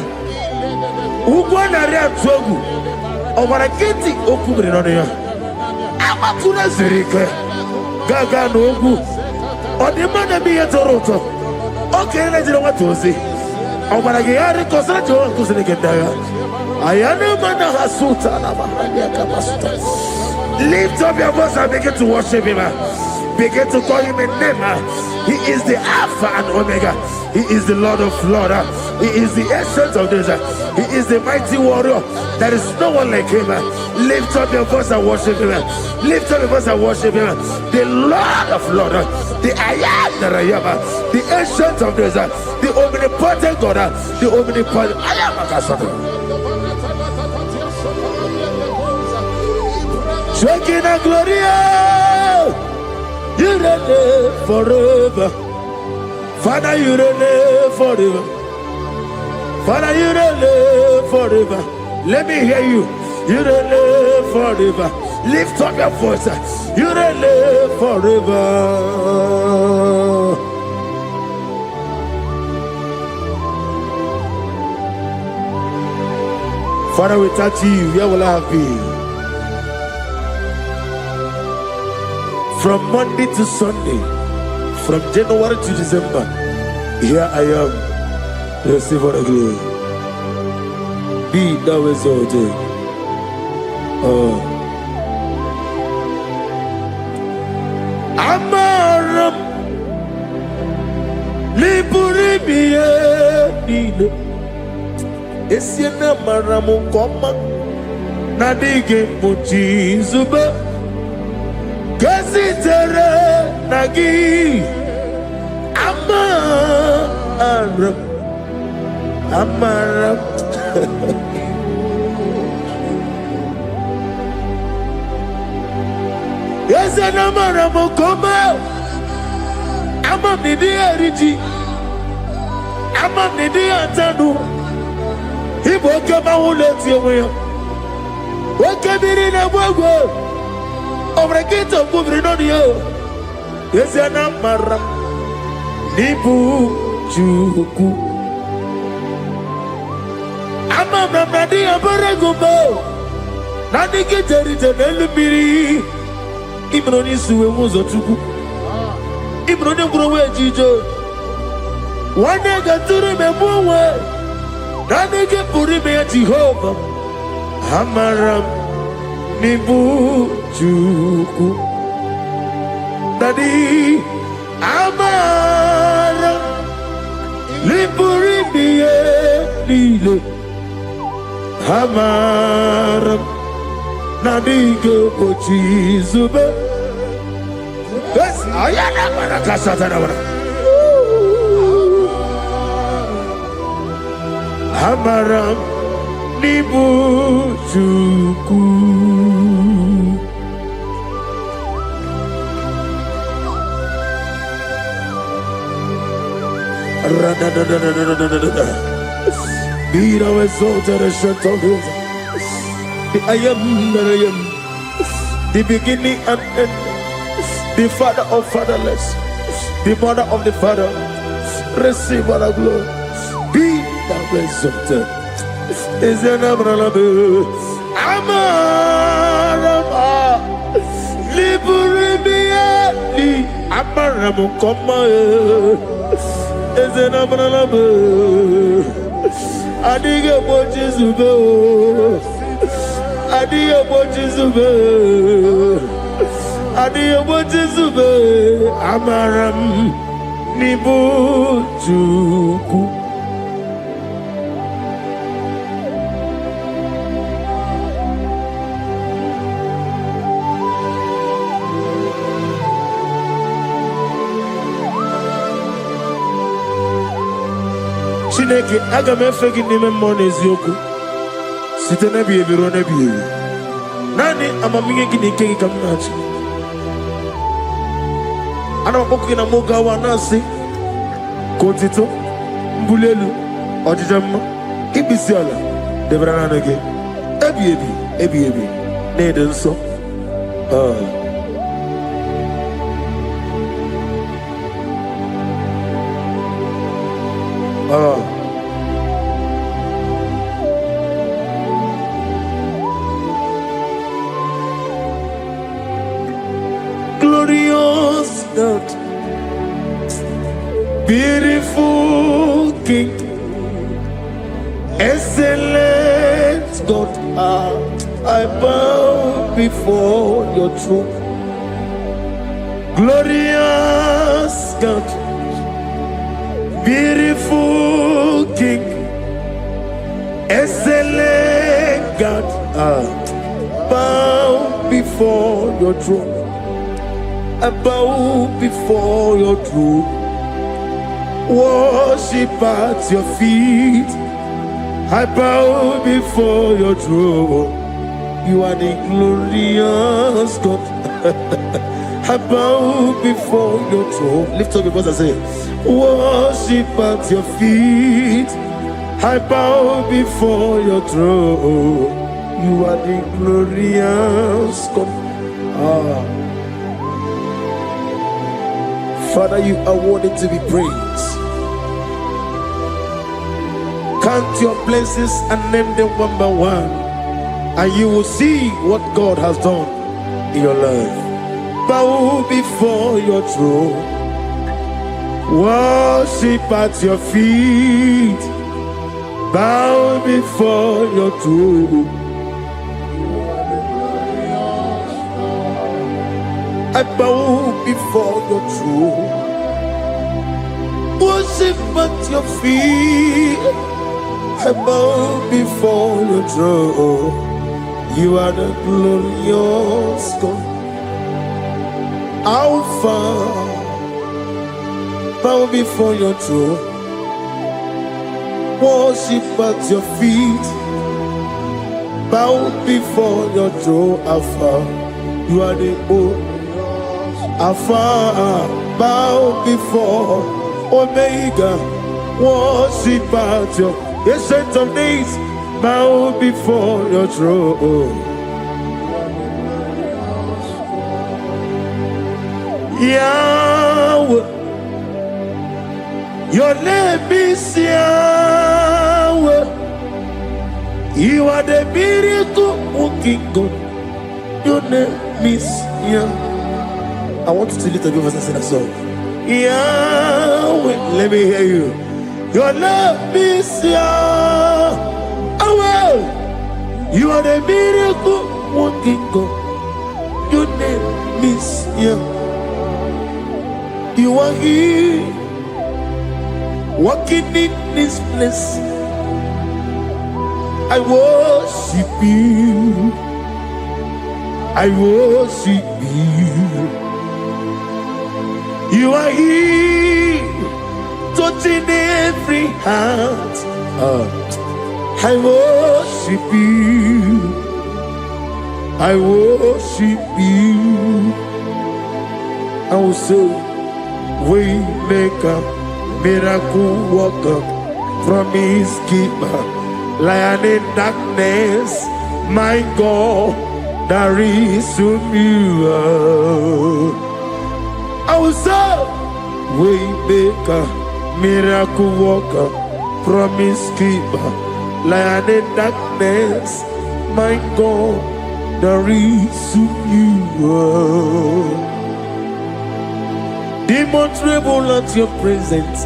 Ugwana Ria Togu. Omaraketi Okubri on here. Amatuna Zerike. Gaga Nogu. On the man of me at Toronto. Okay, let's know what to say. Oh, but I get it because I don't go to the Gendaya. I am a man of Hasuta. Lift up your voice and begin to worship him. Begin to call him a name. He is the Alpha and Omega. He is the Lord of Lords. He is the Ancient of Days. He is the mighty warrior. There is no one like him. Lift up your voice and worship him. Lift up your voice and worship him. The Lord of Lords. The I am that I am. The Ancient of Days. The omnipotent God. The omnipotent I am. Shekinah Gloria. You reign forever. Father, you reign forever. Father, you reign forever. Let me hear you. You reign forever. Lift up your voice. You reign forever. Father, we touch you. Where will I have been? From Monday to Sunday, from January to December, here I am. Receive all the glory. Be thou exalted. Amaram Liburibie Nino Esiena Maramu Koma Nadige Muchi Zuba Gazitere Nagi Amaram Yes, and Amaram Koma Amam Nidi Ariji Amam Nidi Antanu He woke up my whole let you away. Woke up in a wogo over a gate of moving on you. Yes, and Amaram Nibu Juku Amam Nadi Abaragubo Nadi Kitari Elubiri Ibroni Sue was a tuku Ibroni Growe Jijo. One day got to remember where Nadi get Purime Jehovah Amaram Nibu Juku Nadi Amaram Liburibie Lile Amaram Nadigo Pochizube. Yes, I am a Casatana. Amaram Nibu Juku. Be thou exalted, Ancient of Days. The I am that I am, the beginning and end, the father of fatherless, the mother of the father. Receive all the glory. Be thou exalted. Is an Abraham. Amarama Liburibia. Aramukoma, Ezenabranaba, Adiga Bojizuba, Adia Bojizuba, Adia Bojizuba, Amaram Nibujuku. Chineke aga m efe gị n'ime mmụọ na eziokwu site n'ebi ebi ruo n'ebi ebi. Naanị amamihe gị na ike gị ka m na-achị. Ana m akpọkụ gị na mụ gawa na-asị ka otito, mbuli elu, ọjịja mma, ikpisi ala debere naanị gị ebi ebi ebi ebi na-ede nsọ. Glorious God, beautiful King, excellent God, I bow before your throne. Glorious God, beautiful King, excellent God, bow before your throne. I bow before your throne, worship at your feet. I bow before your throne. You are the glorious God. I bow before your throne. Lift up your voice and say, worship at your feet. I bow before your throne. You are the glorious God. Father, you are worthy to be praised. Count your blessings and name them one by one, and you will see what God has done in your life. Bow before your throne, worship at your feet. Bow before your throne. I bow before your throne, worship at your feet. I bow before your throne. You are the glorious God, Alpha. Bow before your throne, worship at your feet. Bow before your throne, Alpha. You are the old Alpha. Bow before Omega, worship at your Ancient of Days. Bow before your throne. Yahweh, your name is Yahweh. You are the miracle working God. Your name is Yahweh. I want you to lift up your voice and sing a song. Yahweh, let me hear you. Your name is Yahweh. You are the miracle working God. Your name is Yahweh. You are here, walking in this place. I worship you. I worship you. You are here, touching every heart. I worship you. I worship you. I will say, Waymaker, miracle worker, promise keeper, lion in darkness, my God, there is whom you are. I will say, Waymaker, miracle worker, promise keeper, lion in darkness, my God, there is whom you are. Demons tremble at your presence.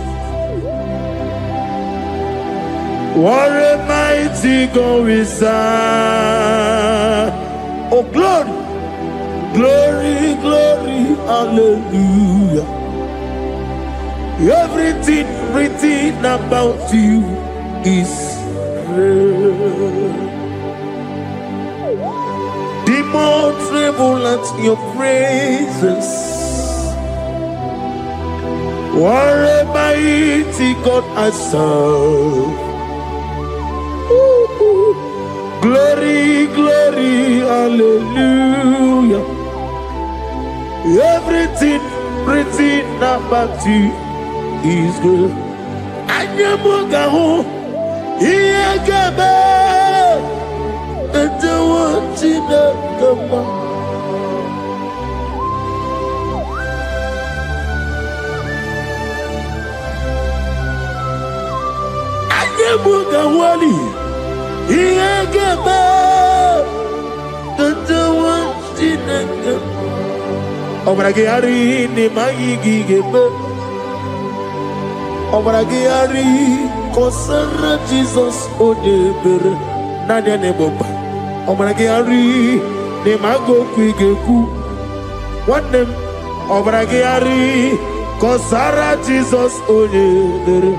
What a mighty God we serve. Oh, glory, glory, glory, hallelujah. Everything written about you is real. Demons tremble at your presence. What a mighty God I serve. Glory, glory, hallelujah. Everything written about you is good. Anyamugaho, Iyagaba, and the one Chinagama. Anyamugawali, Iyagaba, and the one Chinagama. Obragari ni magigi gebe. Obragari kosara Jesus odebere nadia neboba. Obragari ni mago kwigeku. Wanem obragari kosara Jesus odebere.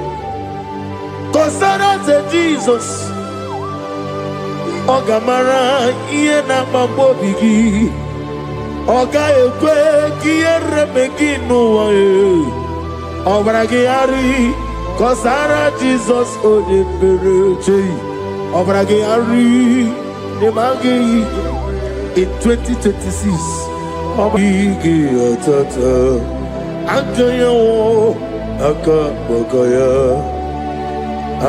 Kosara te Jesus. Ogamara iye na mambo bigi. Oga ekwe kiere meginu wae. Obragari kosara Jesus odebereche. Obragari nemagi in 2026. Obragi atata akaya wo akabakaya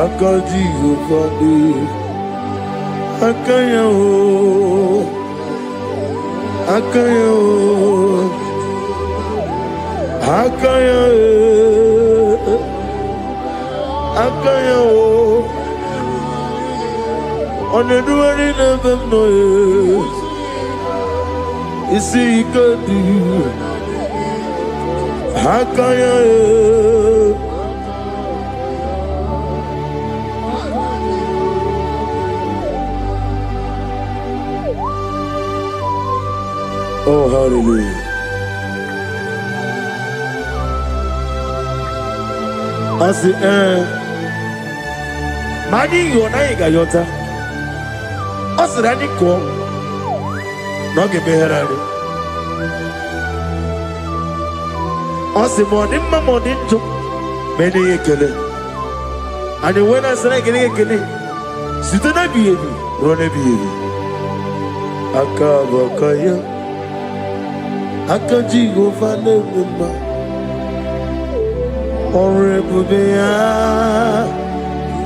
akaji ufadi akaya wo Akayo, Akayo, Akayo. On the doing of them noise, you see, you could do Akayo. Oh, hallelujah. I say, Mani Yonaiga Yota. I said, I need to go. No, give me her. I said, morning, my morning to many a killer. And when I said, I get a killer, sit on a baby, run a baby. Akabakaya. Akaji go fane mama Honorable Bea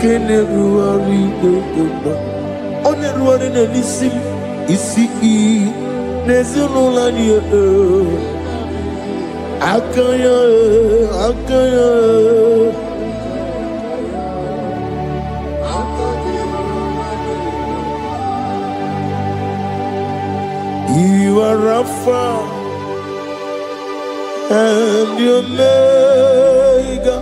Kene ruari mama One ruari na nisim Isi Nezuno lani Akaya Akaya You are Rafa and your Omega,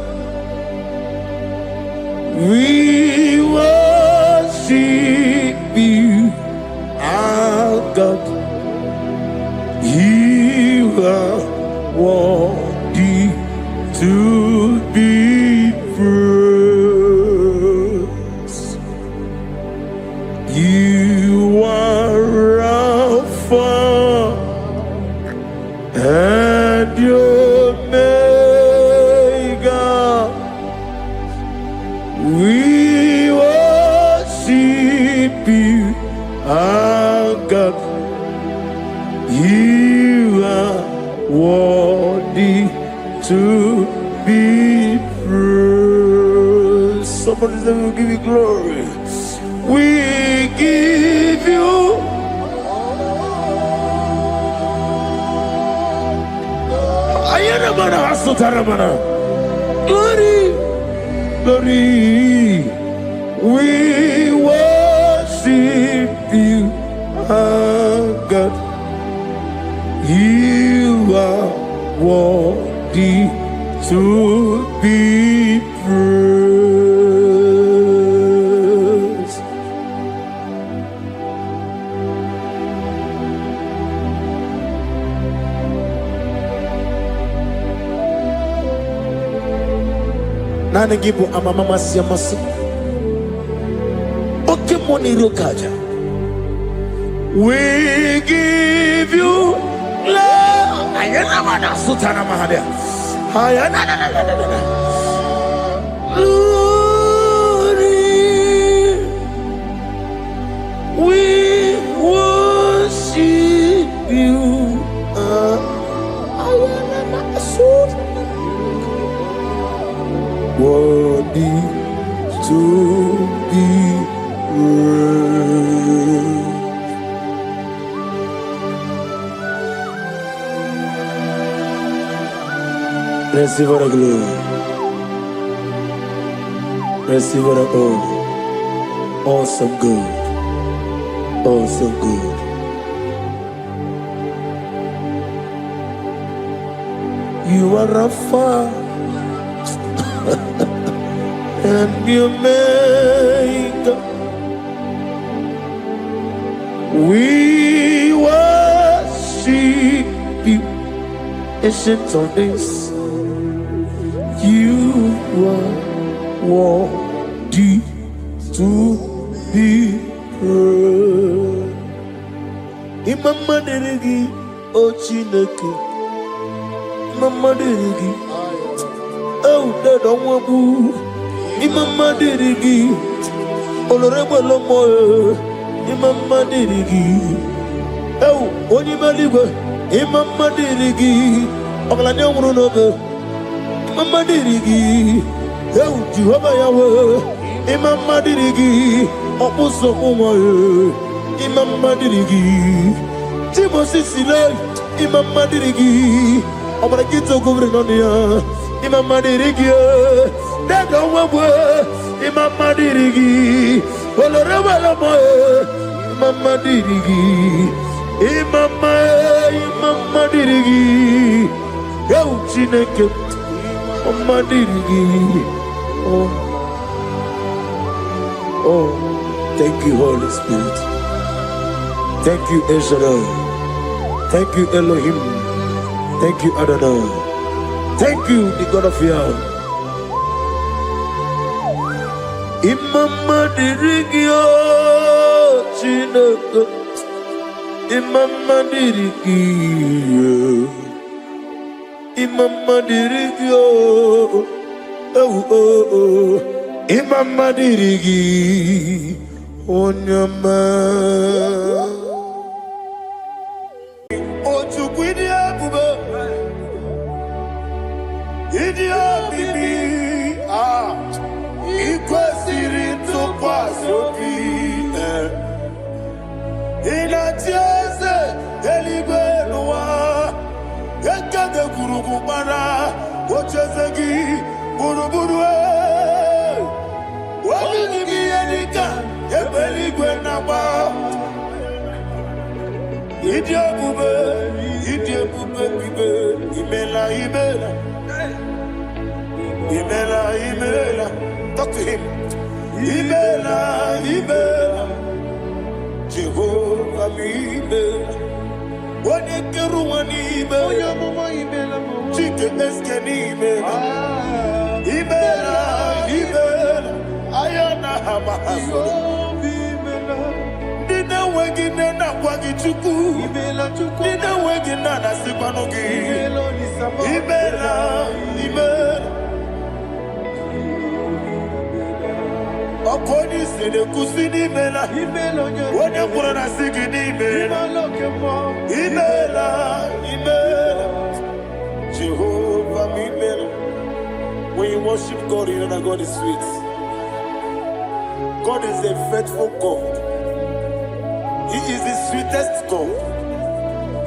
we worship you, our God. You are worthy to be praised. You are Alpha and your Omega, we worship you, our God. You are worthy to be praised. Somebody say, we'll give you glory. We give you glory, glory. We worship you, our God. You are worthy worthy to be praised. Nani gibu amamama siyamasi oke moni rokaja. We give you love. Ayana mana sutana mahadya. Ayana na na na na na. Glory. We worship you. Ayana mana sutana. Worthy to be praised. Receive the glory. Receive the honor. Awesome God. Awesome God. You are Rapha and you make. We worship you, ancient of days. You are worthy to be praised. Imama deregi o Chineke. Imama deregi o Dadonwabu. Imama deregi Olorebo Lomo. Imama deregi o Onimaligwe. Imama deregi Oglanya Wurunobe. Imama dirigi, eu Jehovah Yahweh. Imama dirigi, opuso umoye. Imama dirigi, Timosi Silai. Imama dirigi, obrakito governonia. Imama dirigi, Dada Wabwe. Imama dirigi, Oloreba Lamoye. Imama dirigi, Imama dirigi, eu Chineke. Oh, thank you, Holy Spirit. Thank you, El Shaddai. Thank you, Elohim. Thank you, Adonai. Thank you, the God of Yahweh. Imama dirigi o Chineke. Imama dirigi. Imama dirigi oh, oh. Imama dirigi onyama. Ochukwidi abube, idia bibi ikwesiri ntụkwasị obi. Inatieze eligwe n'ụwa. Ekade kurugu bara, ochezegi buruburu. Wali ni edika, ebeli gwenaba. Idiabube bibe, imela. Talk to him. Imela. Jehovah imela. Wani keru wani imela, chike eske ni imela, ayana hama haso. Dina wegi na kwagi chuku, dina wegi na nasibanogi, imela. Oponi se de kusini imela, wani kura na sigi ni imela. Imela. Jehovah Imela. When you worship God, you know that God is sweet. God is a faithful God. He is the sweetest God.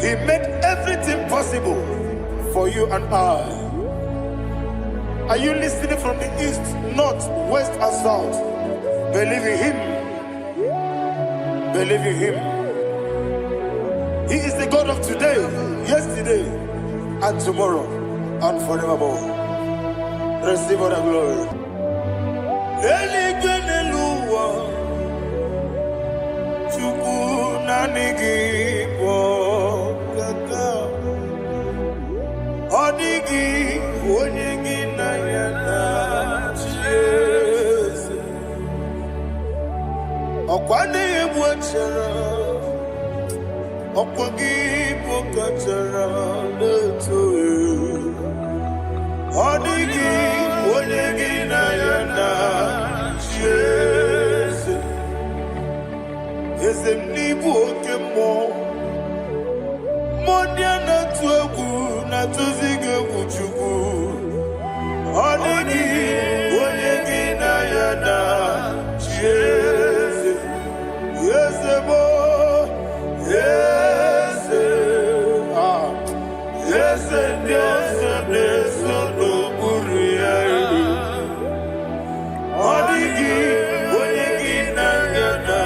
He made everything possible for you and I. Are you listening from the east, north, west, and south? Believe in Him. Believe in Him. He is the God of today, yesterday, and tomorrow. and forevermore. Receive all the glory. Eligwenelua, Chukwu nanigi bokaka, Odigi onyegi na yana Jesu. Okwani ebwachara, Okwagi bokachara leto. Odigi onyegi na yana Jesu. Ezemnibu okemo Modia na tuegu na tuzige kuchugu. Odigi onyegi na yana Jesu. Yesemo Yese Yese Yese Yese no Buria. Odigi onyegi na yana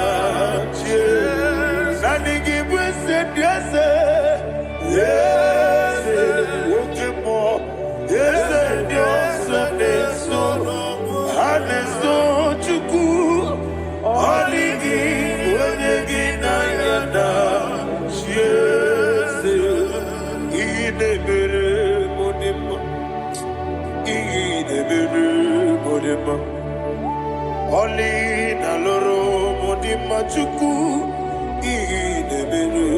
Jesu. Nanigi bwese Yese Yese Okemo Yese Yese Yese no Haneso Chuku. Odigi onyegi na yana Jesu. Idebere modima, idebere modima. Oli na loro modima chuku. Idebere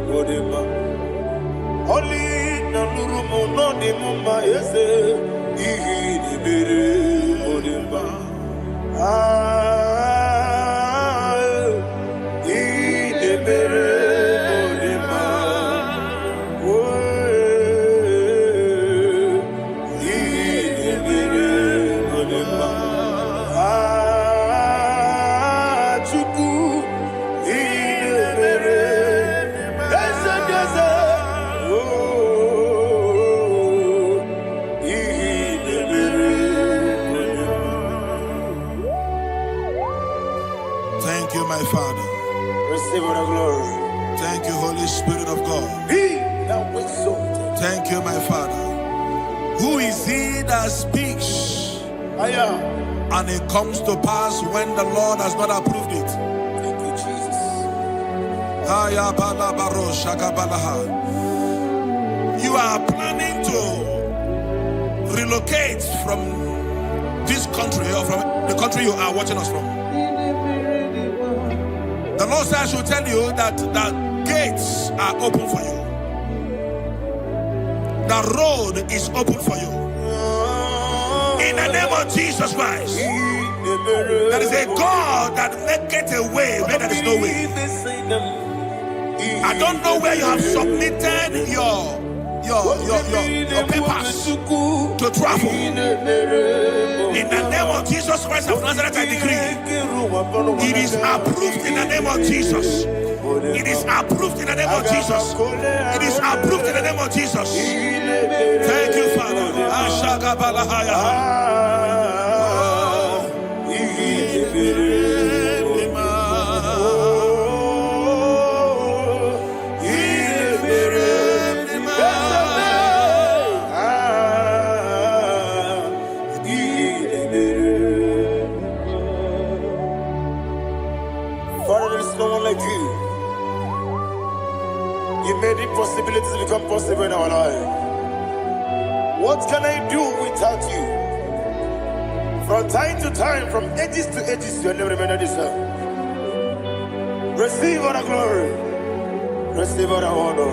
modima. Oli na loro monodima yese. Idebere modima. Idebere modima. Thank you, my Father. Receive all the glory. Thank you, Holy Spirit of God. He that exalted. Thank you, my Father. Who is he that speaks and it comes to pass when the Lord has not approved it? Thank you, Jesus. You are planning to relocate from this country or from the country you are watching us from. The Lord says I should tell you that the gates are open for you. The road is open for you. In the name of Jesus Christ. There is a God that maketh a way where there is no way. I don't know where you have submitted your papers to travel. In the name of Jesus Christ of Nazareth, I decree it is approved in the name of Jesus. It is approved in the name of Jesus. It is approved in the name of Jesus. Thank you, Father. Father, there is no one like you. You made impossibilities become possible in our life. What can I do without you? From time to time, from ages to ages, you never remain the same. Receive all the glory. Receive all the honor.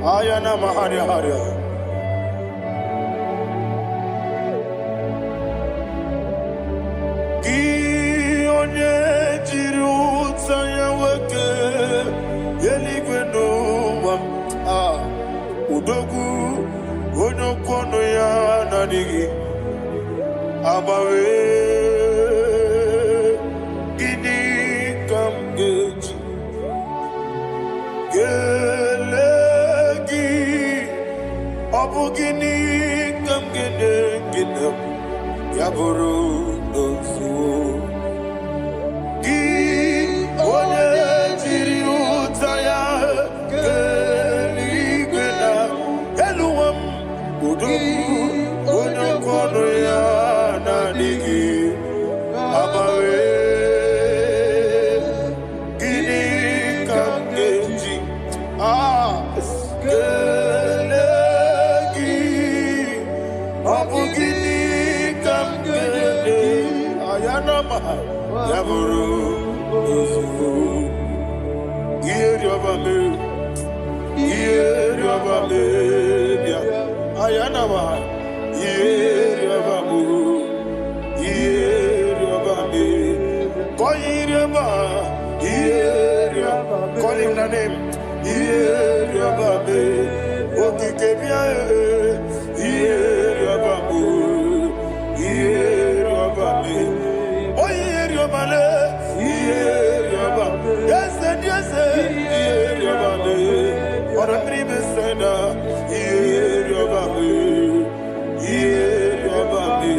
Ayana Maharia Haria. Udogu onokono ya nadigi abawe ini kamgeji gelegi abugini kamgene gina yaburu dosu gi onye jiri utaya Gelegi, Abugini kam gelegi, Ayanama, Yaburu, Isu, Yeriobame, Yeriobame, Ayanama, Yeriobame, Yeriobame, Koyireba, Yeriobame, call him the name. Yeriobame, Okikebia, Yeriobame, Yeriobame, oh Yeriobame, Yeriobame, yes, Yeriobame, or a dream sender, Yeriobame, Yeriobame,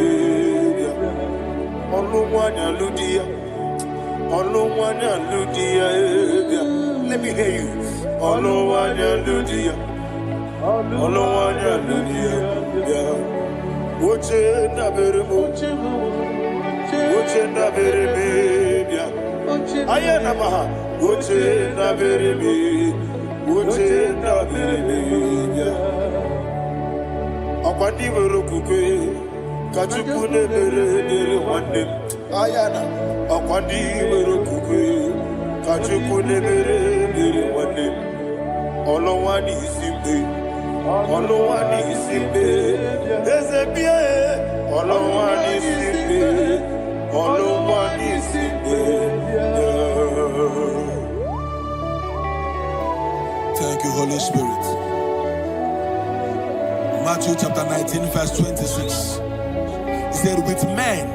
Oluwanya Ludia, Oluwanya Ludia, let me hear you. Oluwanya Ludia, Oluwanya Ludia, Uche na beremo, Uche na bereme, Ayana maha, Uche na bereme, Uche na bereme, Akwandi berokukwe, Kachukune bere wande, Ayana, Akwandi berokukwe, Kachukune bere wande. Olowani isimbe, Olowani isimbe, Ezebie, Olowani isimbe, Olowani isimbe. Thank you, Holy Spirit. Matthew chapter 19, verse 26. He said, with men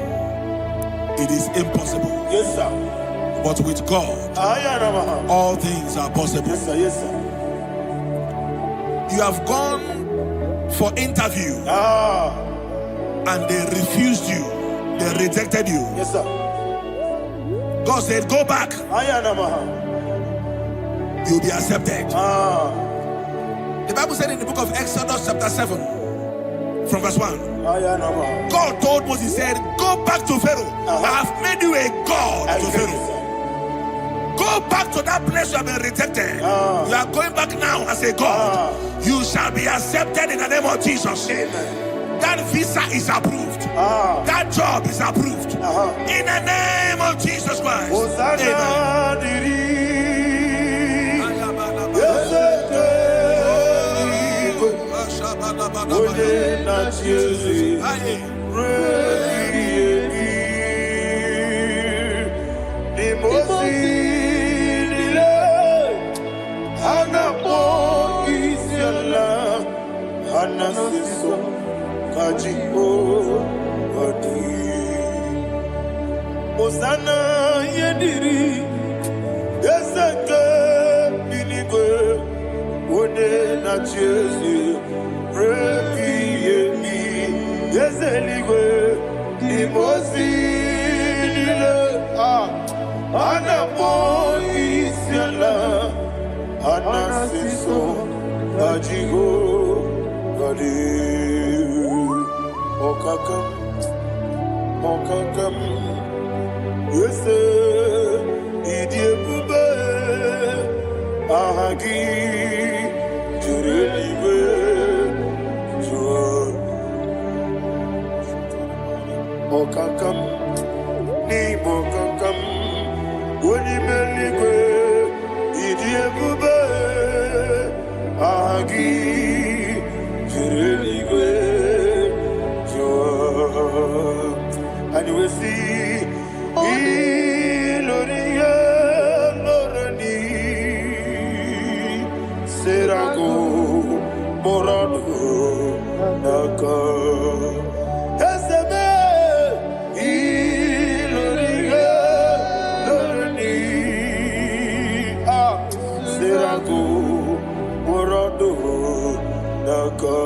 it is impossible. Yes, sir. But with God, all things are possible. Yes, sir. Yes, sir. You have gone for interview and they refused you. They rejected you. Yes, sir. God said, go back. You'll be accepted. The Bible said in the book of Exodus chapter 7 from verse 1. God told Moses, he said, go back to Pharaoh. I have made you a God to Pharaoh. Go back to that place you have been rejected. You are going back now as a God. You shall be accepted in the name of Jesus. Amen. That visa is approved. That job is approved. In the name of Jesus Christ. Osana yediri Ezeke binigwe Ode na Jezi Repi yemi Yezeligwe Imosi nile Anapo isyala Anasiso Ajigo Gadi Okakam Okakam Yes, Idiabube, Ahagi, Jureliwe, Jua, Okakam, Ni Bokakam, Unimeligwe, Idiabube, Ahagi, Jureliwe, Jua, and you will see. Iloria Lorani Serago Morado Naka Esebe Iloria Lorani Serago Morado Naka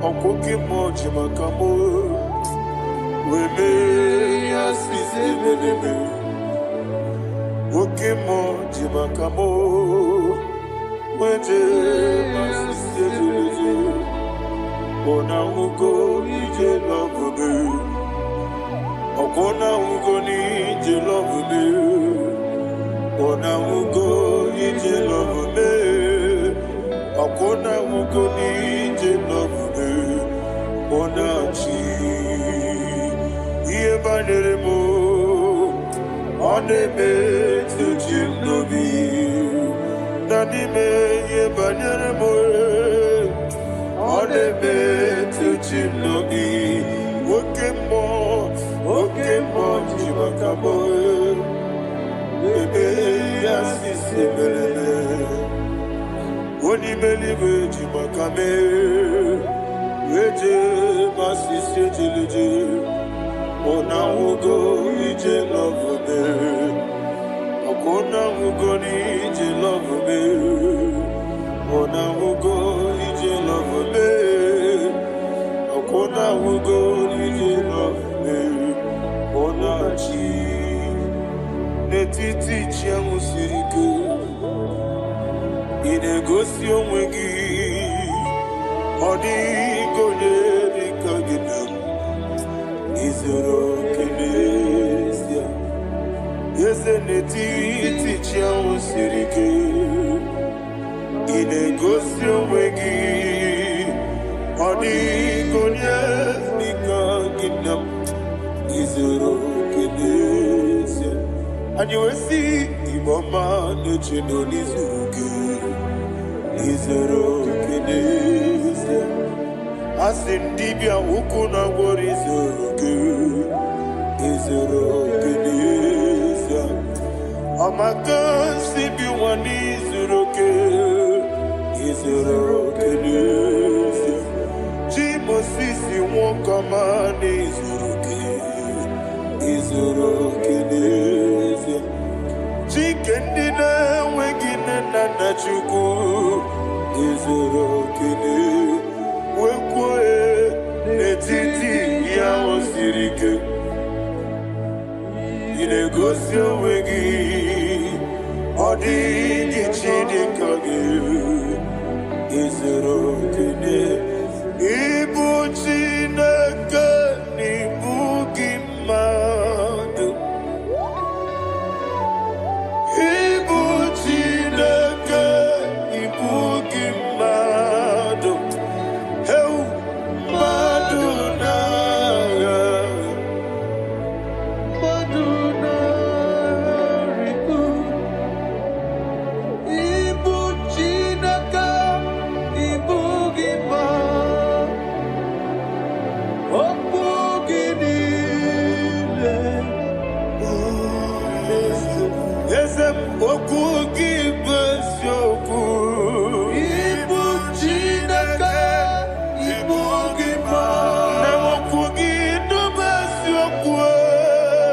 Okoke moji makamo Weme yasisi meneme Oke moji makamo Wete masisiteleje. Ona ugo ije love me. Okona ugo ni ije love me. Ona ugo ije love me. Okona ugo ni ije love me. Ona chi iye banere mo. One me to chimnobi. Nani me ye banere mo. One me to chimnobi. Woke mo chibakabo. Bebe asisi belele. Woni believe chibakame. Weje masisi chilije. Ona ugo ije love me. Akona ugo ni ije love me. Ona ugo ije love me. Akona ugo ije love me. Ona chi netiti chiamu sirike. Inegosi onwegi. Odi gonye dikagidam. Izoro kenesia. Yese netiti chiamu sirike. Inegosi onwegi. Odi gonye dikagidam. Izoro kenesia. And you will see Iboma Nechino Nizuruke. Izoro kenesia. Asindibia ukuna wori Izuruke. Izoro kenesia. Amaka sibi wani Izuruke. Izoro kenesia. Jimo sisi wokama Izuruke. Izoro kenesia. Chikendina wegina nana chuku. Izoro kenesia. Wekwe netiti ya osirike. Inegosi wegi. Odi gichidi kage. Izoro kenesia. Ibu chineke nibu gimadu. Ibu chineke nibu gimadu. Heu maduna. Maduna ribu. Ibu chineke nibu gimadu. Yesem okugi besyoku. Ibu chineke ibu gima. Ne okugi do besyoku.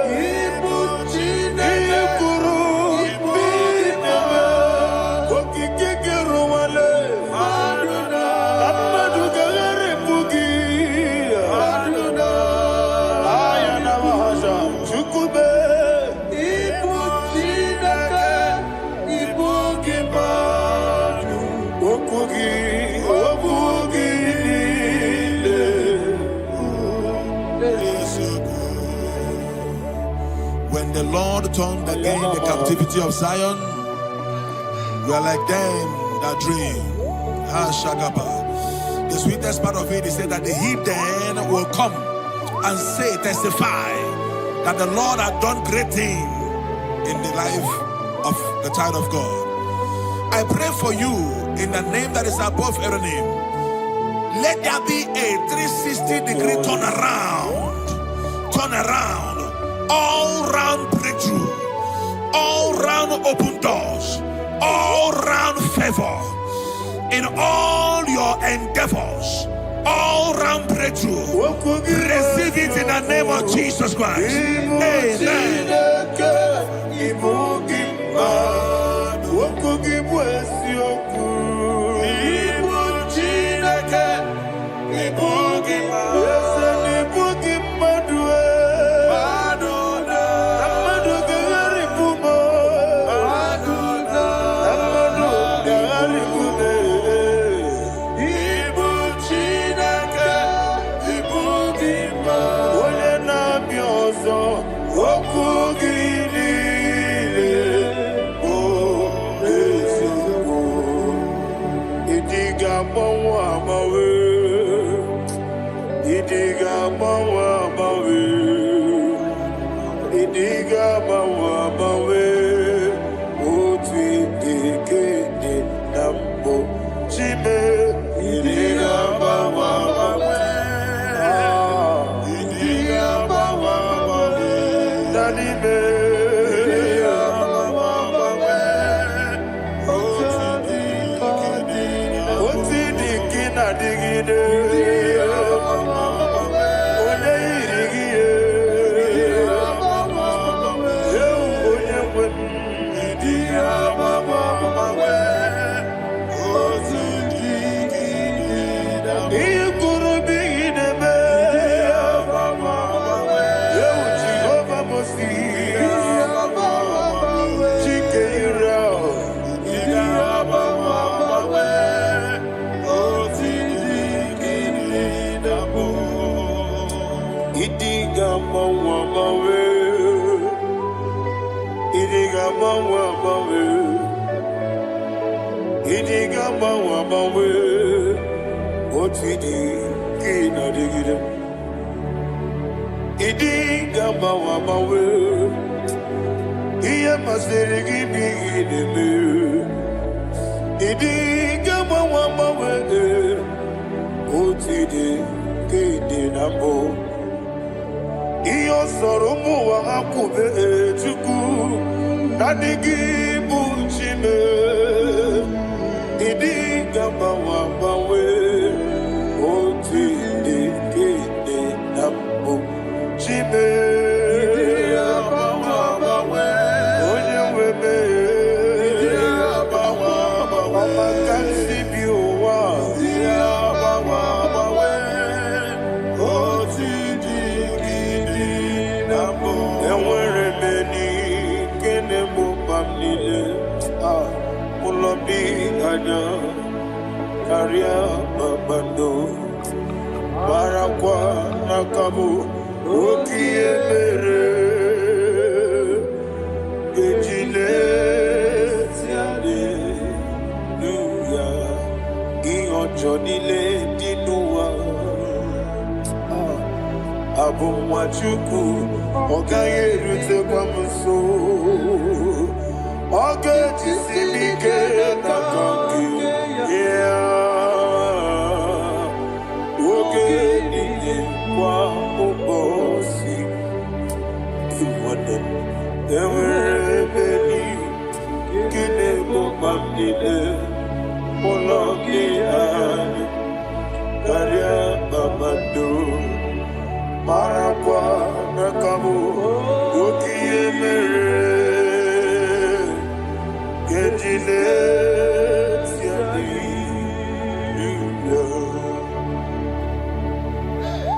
Ibu chineke ikuru ibu gima. Okiki kiruwale. Aduna. Amadu gagare bugi. Aduna. Ayana mahasha chukube. When the Lord turned again the captivity of Zion, we are like them that dream. The sweetest part of it is said that the heathen will come and say, testify, that the Lord had done great things in the life of the child of God. I pray for you in the name that is above every name. Let there be a 360-degree turn around, all round breakthrough, all round open doors, all round favor in all your endeavors, all round breakthrough. Receive it in the name of Jesus Christ. Amen. Hallelujah.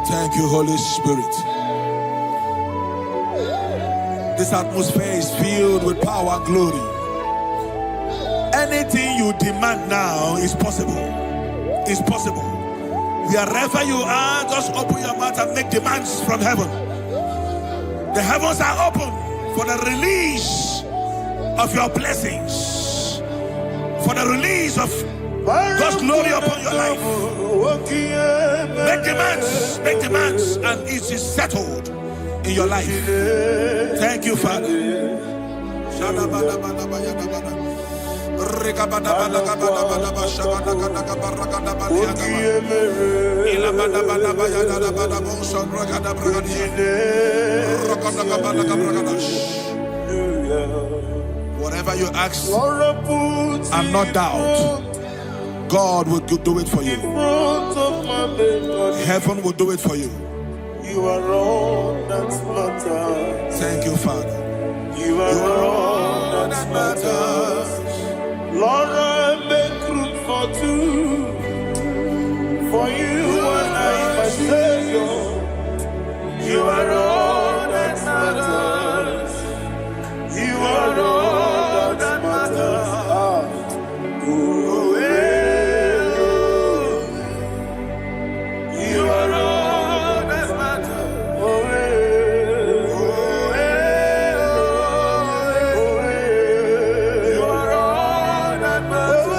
Thank you, Holy Spirit. This atmosphere is filled with power and glory. Anything you demand now is possible. It's possible. Wherever you are, just open your mouth and make demands from heaven. The heavens are open for the release of your blessings, for the release of God's glory upon your life. Make demands, and it is settled in your life. Thank you, Father. Whatever you ask and not doubt, God will do it for you. Heaven will do it for you. You are all that matters. Thank you, Father. You are all that matters. Lord, I make room for two. For you and I, my Savior. You are all that matters. You are all that matters. You are all that matters. You are all that matters.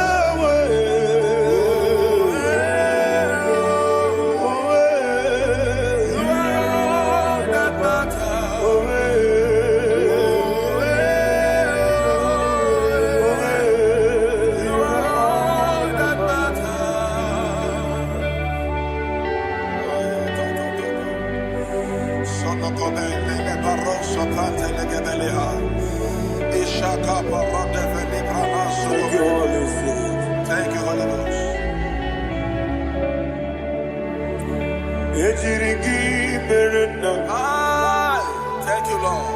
Thank you, Holy Ghost. Thank you, Lord.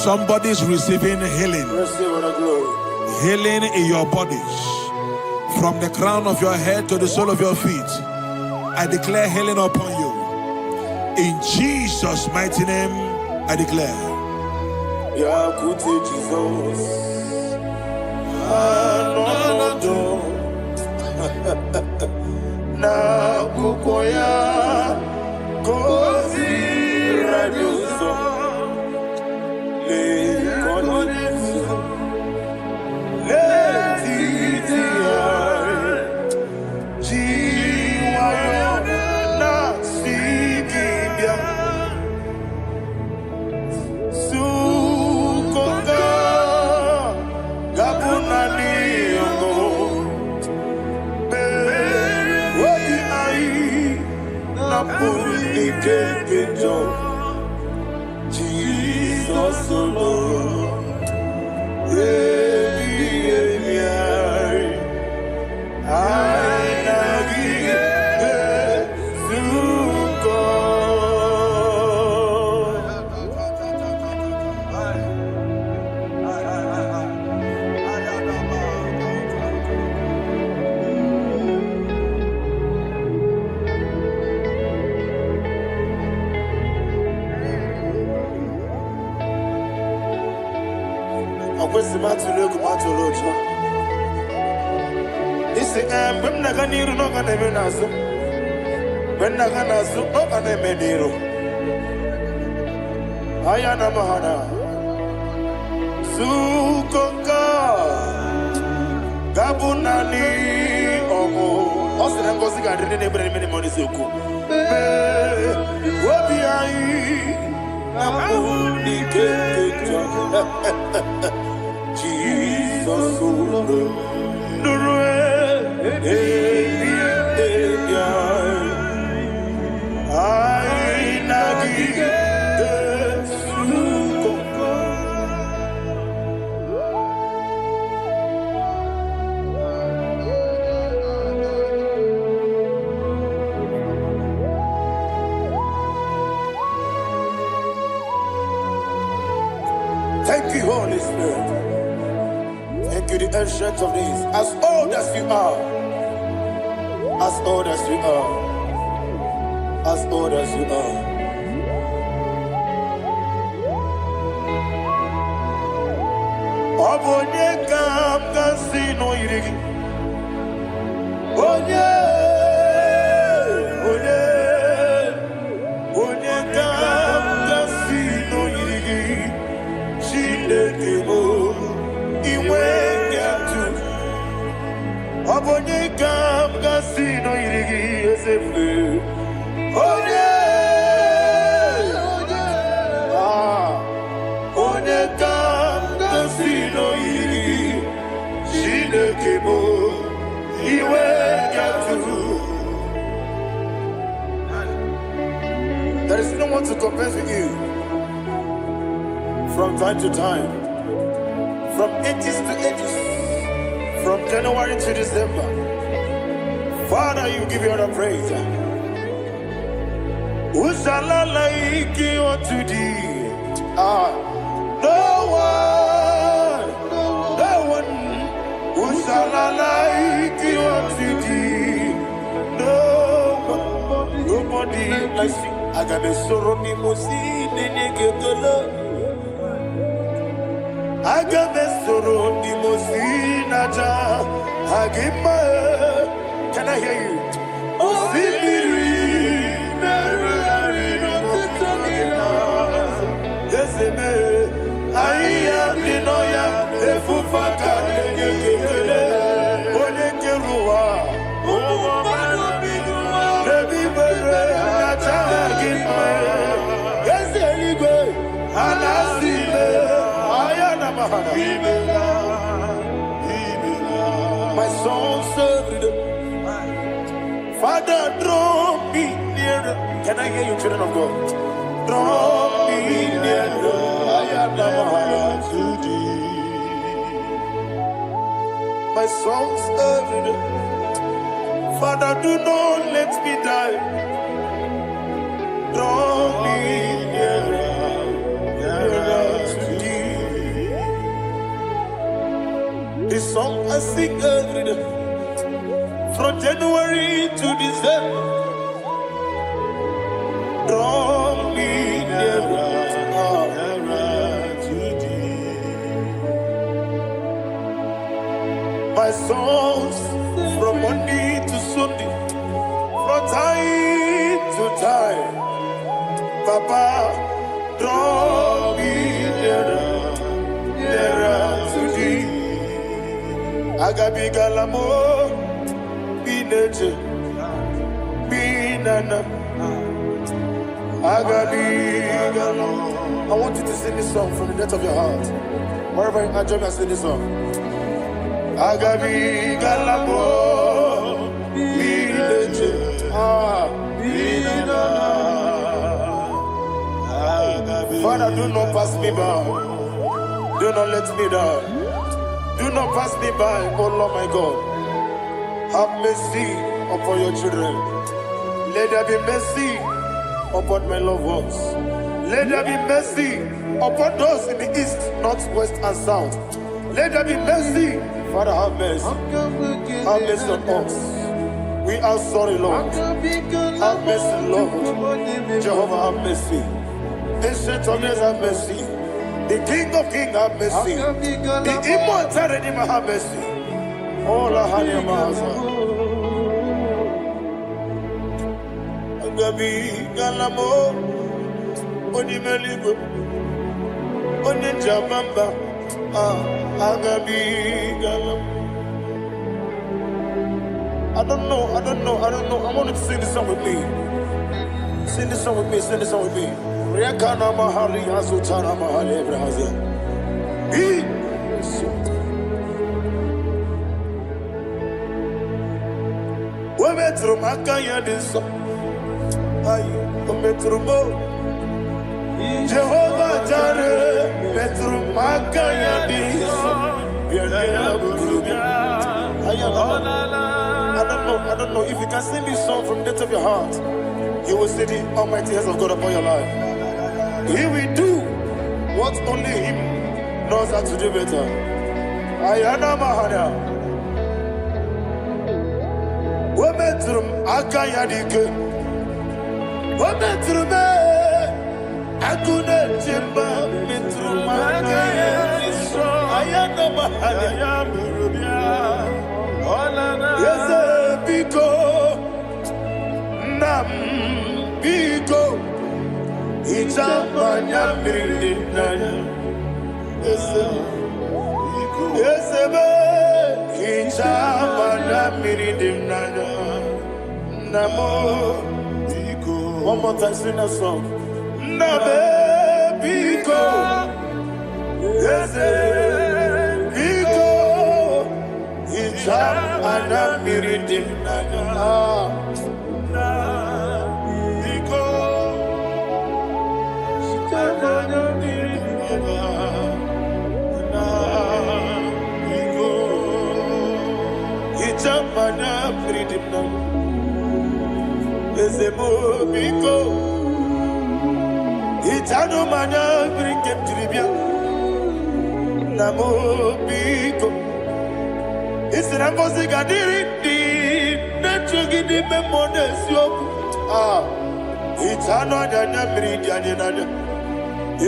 Somebody's receiving healing. Healing in your bodies. From the crown of your head to the sole of your feet. I declare healing upon you. In Jesus' mighty name, I declare. Jesus. Thank you, Holy Spirit. Thank you, the ancient of days. As old as you are, as old as you are, as old as you are. Obonye kam kasino yirigi. Onye kam kasino yirigi. Shindekimo iwe yatu. Obonye kam kasino yirigi esefu. want to confess with you. From time to time, from ages to ages, from January to December, Father, you give you all the praise. Who shall I like you unto thee? No one. Who shall I like you unto thee? No one. Nobody like you. I got a sorrow ni mosi nene gekolo. I got a sorrow ni mosi naja. Agima. Can I hear you? Osibiri. My soul served. Father, draw me nearer. Can I hear you, children of God? Draw me nearer. I am now to thee. My songs every day. Father, do not let me die. Draw me nearer, nearer to thee. This song I sing every day. From January to December, draw me nearer, nearer to thee. My songs from Monday to Sunday, from time to time, Papa, draw me nearer, nearer to thee. Agabi galamo. I want you to sing this song from the depth of your heart. Wherever you are, join me and sing this song. Agabi galamo, Father, do not pass me by. Do not let me die. Do not pass me by, oh Lord my God. Have mercy upon your children. Let there be mercy upon my loved ones. Let there be mercy upon those in the east, north, west, and south. Let there be mercy. Father, have mercy. Have mercy on us. We are sorry, Lord. Have mercy, Lord. Jehovah, have mercy. Ancient of days, have mercy. The King of Kings, have mercy. The immortal Redeemer, have mercy. Oh, la hania maza. Agabi galamo, oni meligo, oni jabamba. Agabi galamo. I don't know. I want you to sing this song with me. Sing this song with me. Sing this song with me. Riakana mahali azutana mahali brazil. Metro Makaya this Metro Jehovah Jare Metro Makaya this I don't know if you can sing this song from the depth of your heart, you will see the almighty hands of God upon your life. He will do what only Him knows how to do better. Ayana Mahana. Wometrum akayadike. Wometrum akune jemba metrum akayadike. Ayana mahana burubia. Yes, biko nam biko. Ichamanya mirinaya. Yes, be. One more time, sing that song. Nabe Biko, yes, Biko, Hijab Anamiridim Naga, Biko, Ezemo biko. Itano mana brinkem tribia. Namo biko. Isra ngozi gadiri di. Nechugi di memodesio. Itano danya bridi anyenanya.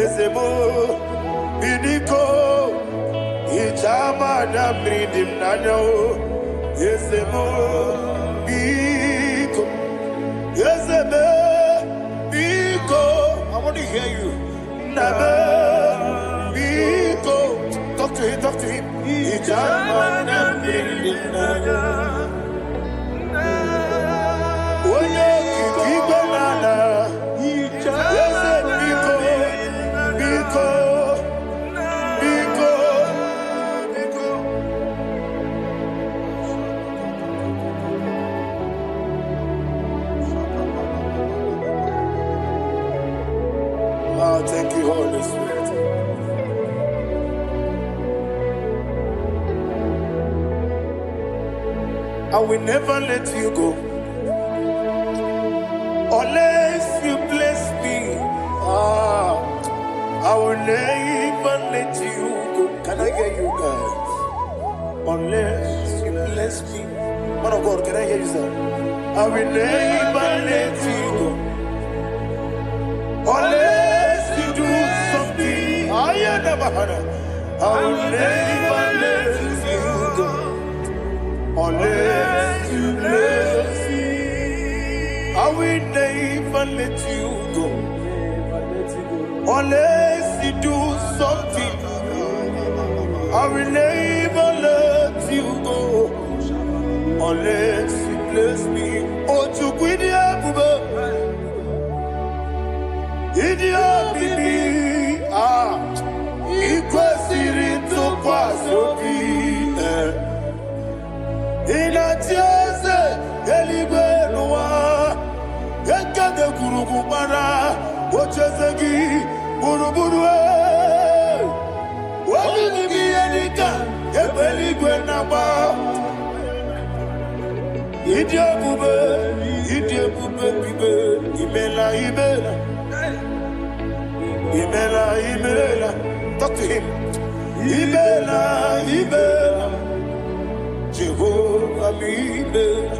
Ezemo biko. Itama na bridi mnanya. Ezemo biko. Ezemo biko. I want to hear you. Nabe biko. Talk to him, talk to him. Itama na bridi mnanya. Oye kiki banana. Ezemo biko. Biko. Biko. Oh, thank you, Holy Spirit. I will never let you go unless you bless me. I will never let you go. Can I hear you guys? Unless you bless me. Man of God, can I hear you, sir? I will never let you go. Unless you do something. I will never let you go. Unless you bless me. I will never let you go. Unless you do something. I will never let you go. Unless you bless me. Oh, to quit the Idia bibi, ikwesiri tukwasobi. Inatieze eligwe nuwa, ekade kurugubara, ochezegi buruburu. Wabini enika, ebeligwe naba. Idia bube bibe, imela. Imela, talk to him. Imela, Jehovah Imela.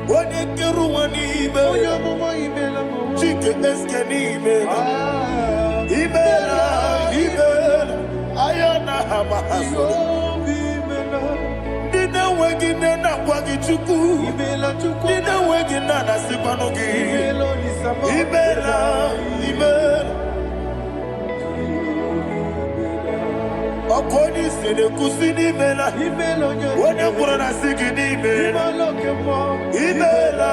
Wone keruani Imela, Chike eskeni Imela, Ayana hamahaso. Dina wegine na kwagi chuku, Dina wegine na sipanogi. Imela. Akoni sene kusini mela. Wone kurana sigini mela. Imela.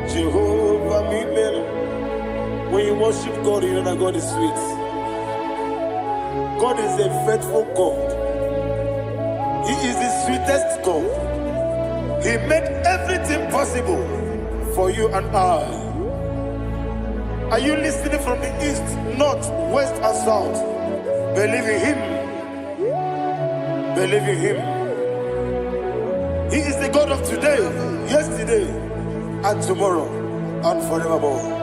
Jehovah Imela. When you worship God, you know that God is sweet. God is a faithful God. He is the sweetest God. He made everything possible for you and I. Are you listening from the east, north, west, and south? Believe in him. Believe in him. He is the God of today, yesterday, and tomorrow, and forevermore.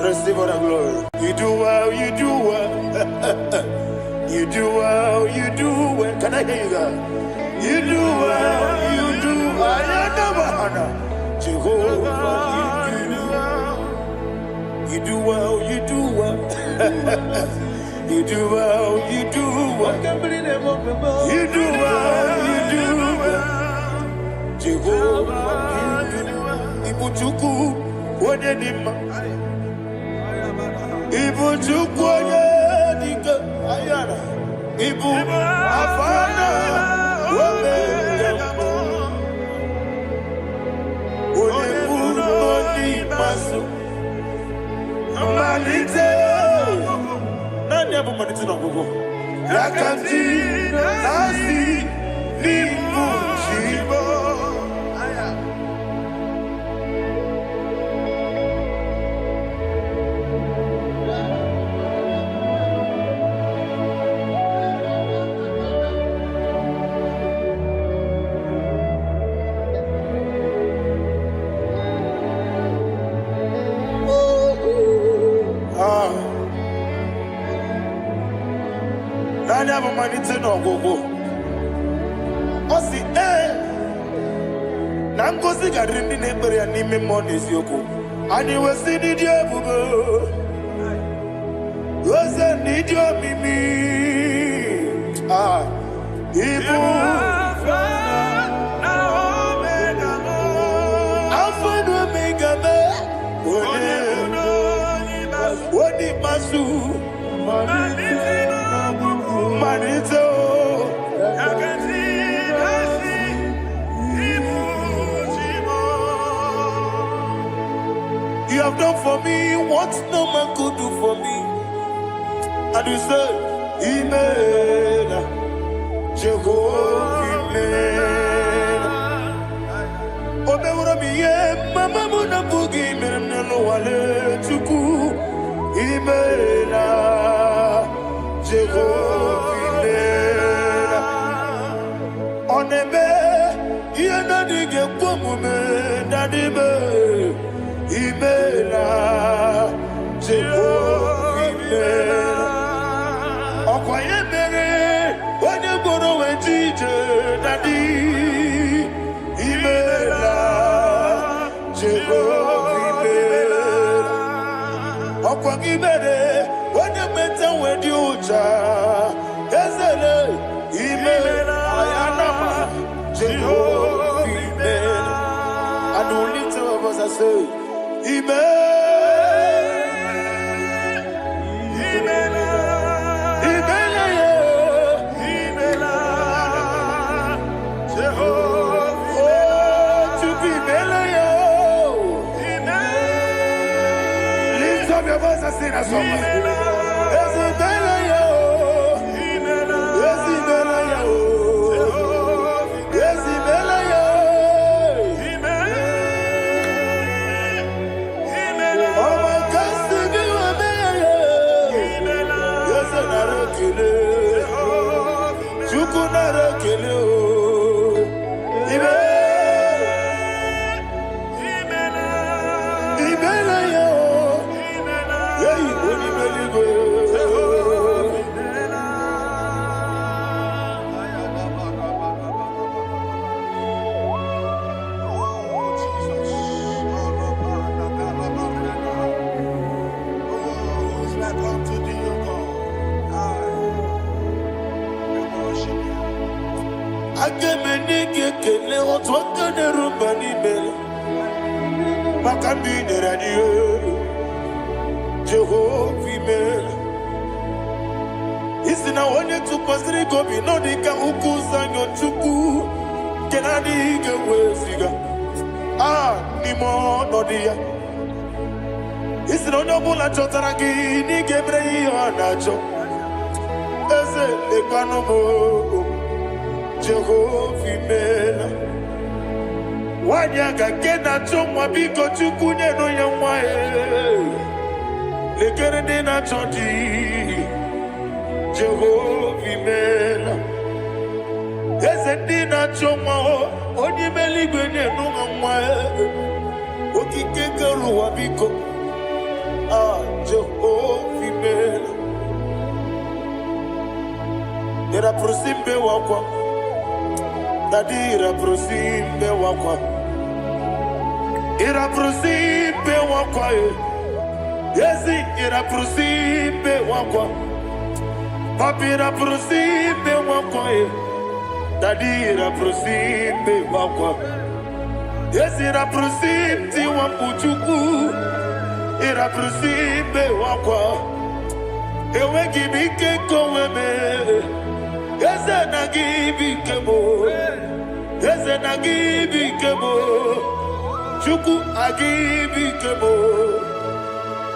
Receive all the glory. You do well, you do well. You do well, you do well. Can I hear you guys? You do well, you do well. Jehovah, you do well, you do well. You do well, you do well. You do well, you do well. Jehovah, Ibuchuku, Wadenima. Ibuchuku, Wadenima. Ayana. Ibu, Afana, Wameyama. Onebu, Noni, Masu. Malite. Never managed to know. Yakanti, Nasi, Nibu, Shibo. bụ malite n'ọgwụgwụ. Ọ sị na ngozi ga-adịrị ndị na-ekpere ya n'ime mmụọ na eziokwu. Anyị wesi n'ịdị ebube, oze n'ịdị omimi. Ibu Alpha and Omega, Odi Masu, Manito. You have done for me what no man could do for me. And you say, Amen, Jehovah, Amen. Omeura miye, mama muna bugi, meremnelo wale chuku. Amen, Jehovah, Amen. Onebe, yena dige kumume, nadibe. Imela, Jehovah, Imela. Okoye mere, onye gboro wejije nadi. Imela, Jehovah, Imela. Okoye mere, onye meta wedi uja. Ezele, Imela, ayanama, Jehovah, Imela. And only two of us are saved. Lift up your voice and sing a song. Jehovah, Amen. Isina onye tụkwasịrị gobi n'ọdịka ukwu zanyo chukwu nke na-adịghị eweziga n'ime ọnọdụ ya. Isina onye ọbụla chọtara gị n'ịga emere ihe ọ na-achọ. Eze lekwanụ m, Jehovah, Amen. Nwanyị aga nke na-achọ nwa, biko chukwu nyenụ ya nwa ya. Lekere ndị na-achọ di, Jehovah, Amen. Eze ndị na-achọ nwa, onye ime eluigwe nyenụ ha nwa ya. Okike kere ụwa biko, Jehovah, Amen. Ira prosimbe wakwa, dadi ira prosimbe wakwa. Ira prosimbe wakwa, Yesi ira prosimbe wakwa. Papi ira prosimbe wakwa. Dadi ira prosimbe wakwa. Yesi ira prosimbe wakuchuku. Ira prosimbe wakwa. Ewe gibike koweme. Yese na gibike mo. Yese na gibike mo. Chuku agibike mo.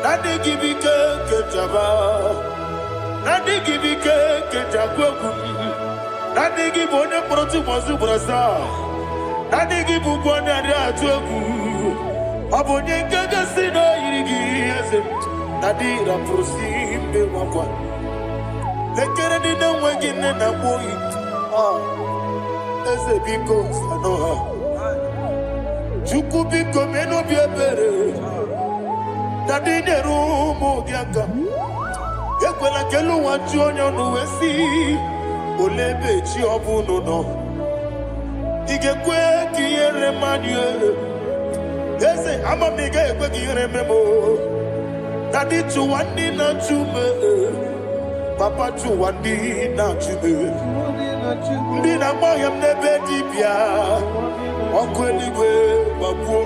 Nadi gibike ketaba, nadi gibike ketakweku, nadi gibone proti wazu brasa, nadi gibukwane adi atweku, abonye kege sino irigi eze, nadi ra prosimbe wakwa, lekere di na wegine na boyi, eze biko sanoha, chuku biko meno biebere. Dadi neru mo biaka, ekwela kelu wachu onyo nuwesi, olebe chi obuno no igekwe kiyere manye eze amamiga ekwe kiyere memo dadi chuwandi na chume papa chuwandi na chume ndi na moyam nebe dibia okweligwe babuo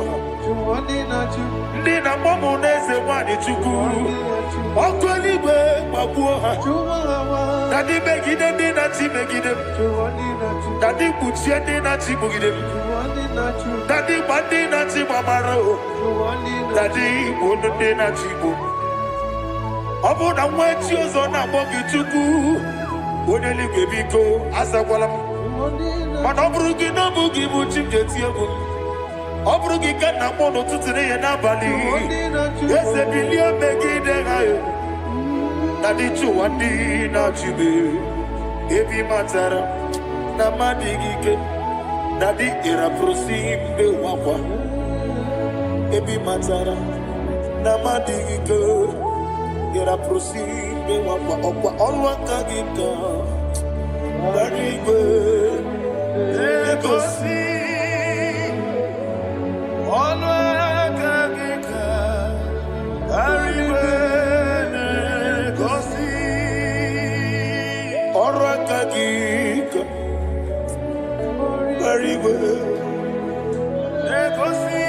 ndi na momo neze wani chukwu okweligwe babuo ha dadi megide ndi na chi megide dadi kuchie ndi na chi bugide dadi bandi na chi mamaro dadi bunu ndi na chi bu obu na mwechi ozo na mogi chukwu oneligwe biko azakwala mana oburu gị na bụ gị bụ chi m ga-eti egwu ọ bụrụ gị ka nna mụ n'ụtụtụ n'ihe n'abalị eze bilie megide ha na dị chụwa ndị na-achịbe ebe matara na mmadụ gị ike na dị ịrapụrụsi mbe wakwa ebe matara na mmadụ gị ike ịrapụrụsi mbe wakwa ọkwa ọrụ aka gị ka Barigwe Egosi Olwakagika Barigwe Egosi Olwakagika Barigwe Egosi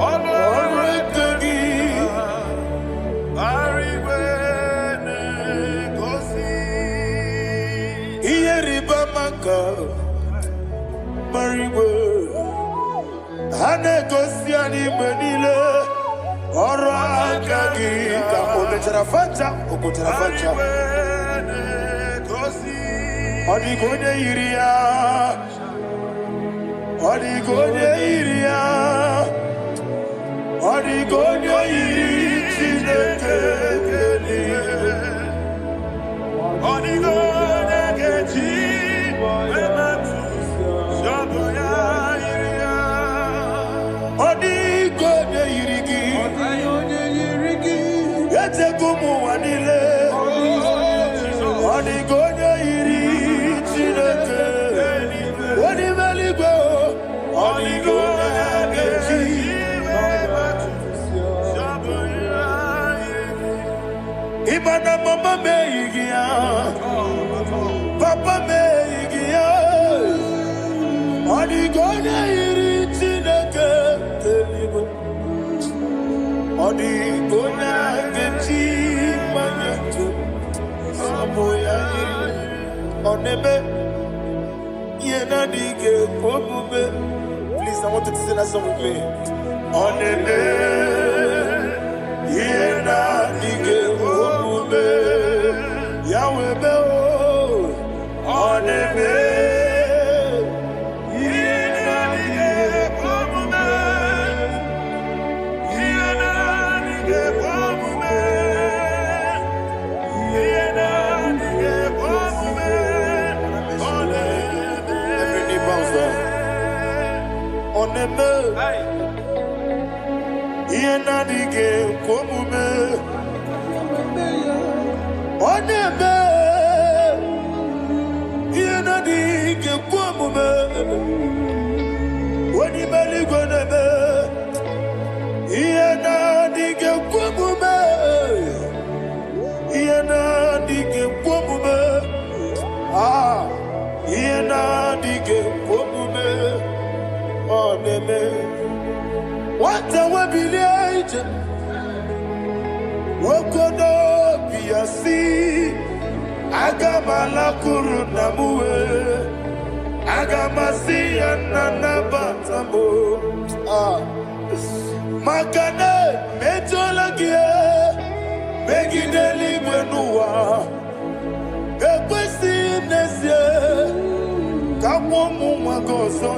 Olwakagika Barigwe Mariwe Hanegosi animenile Oro akagi Ka omechara facha Okotara facha Odigonye iria Odigonye iria Odigonye iri Chineke Odigonye geji Odigonye yirigi Yetekumu wanile Odigonye yiri Chineke Odimeligwe Odigonye geji Imana mama meyigia Papa meyigia Odigonye yiri Chineke Telibo Odigonye geji manyeto Saboya yiri Oneme Yena dige komume Please, I want you to sing that song with me. Oneme Yena dige komume Yahweh Beo Oneme Oneme Yena dige komume Oneme Yena dige komume Wani meligwe neme Yena dige komume Yena dige komume Yena dige komume Oneme Wata wabiliaje Wokodo biasi Agamala kuruna muwe Agamasi yanana batamo Makane metolagie Begideli mwenuwa Ekwesi mnesie Kamwomu mwagoso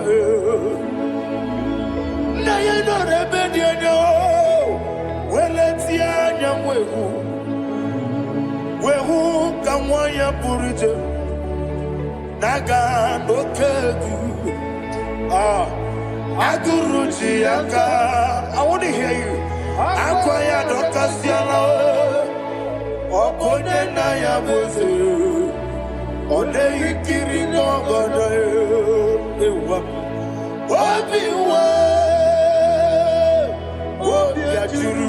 Na yeno rebedi enyo Weleti anya mwehu Wehu kamwaya purije Naga nokegu Aguruji yaka I want to hear you Akwaya dokasiana Okonye na ya boze Ode ikiri ngogana ewa. Obiwa. Obiajuru.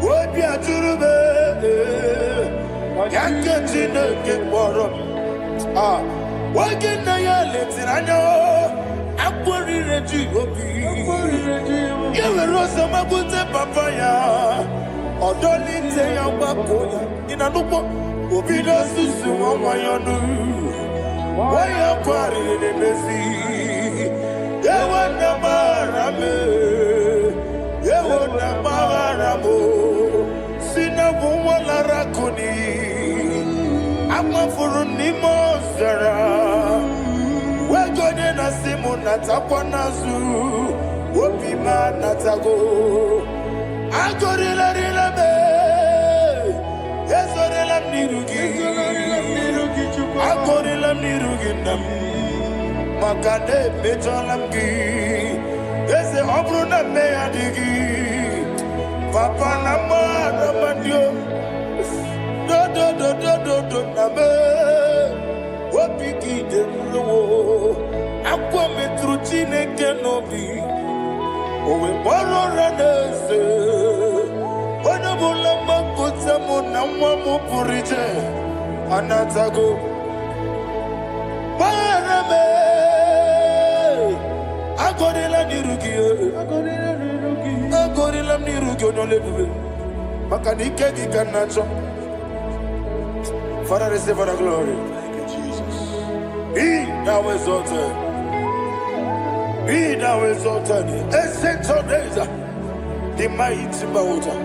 Obiajuru be. Yankachine kekboro. Wagina ya letirano. Akwari reji obi. Yewe rosa mabute papaya. Odoli te ya wakoya. Inanupo. Obi no susu wamayanu. Waya kwari nemezi. Yewa namarame. Yewa namaramo. Sina wala rakuni. Ama furuni mozara. Wegode na simu natakwa nazu. Wopima natago. Agorila rila me. Yesorila nirugi. Agorila nirugi nam. Makane mejolamgi. Ese obruna me adigi. Papa nama namandio. Do name. Wapiki de mlo. Aqua metruchine kenobi. Owe boro ranese. Wana bulamba kutamo namwa mupurije. Anatago. Barame. Agorila nirugi. Agorila nirugi onolebube. Makanike gikanacho. Father, receive the glory. Thank you, Jesus. Be thou exalted. Be thou exalted. Ancient of days, the mighty mountain.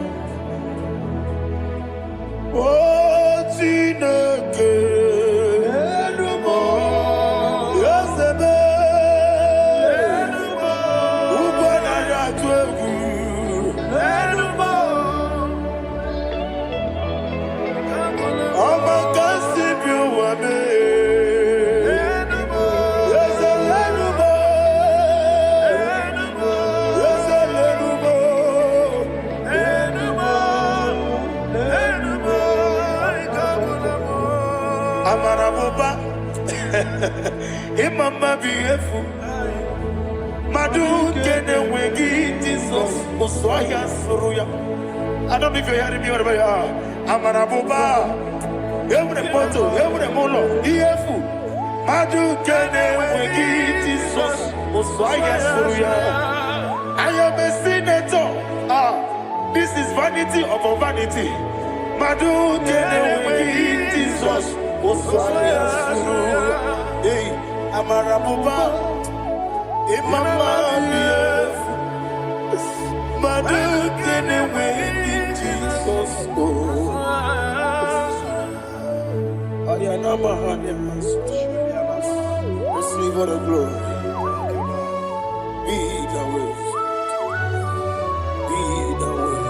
Oh, Tineke. Yosebe. Ubanaya twegu. Amarabuba, Imama beautiful. Madu kene wengi Jesus, Uswaya Suruya. I don't know if you're hearing me wherever you are. Amarabuba, every photo, every molo, EFU. Madu kene wengi Jesus, Uswaya Suruya. I am a senator. This is vanity of a vanity. Madu kene wengi Jesus. Hey, Amarabuba, Imama, Madu kene wengi Jesus. Ayanama, receive all the glory. Be the way. Be the way.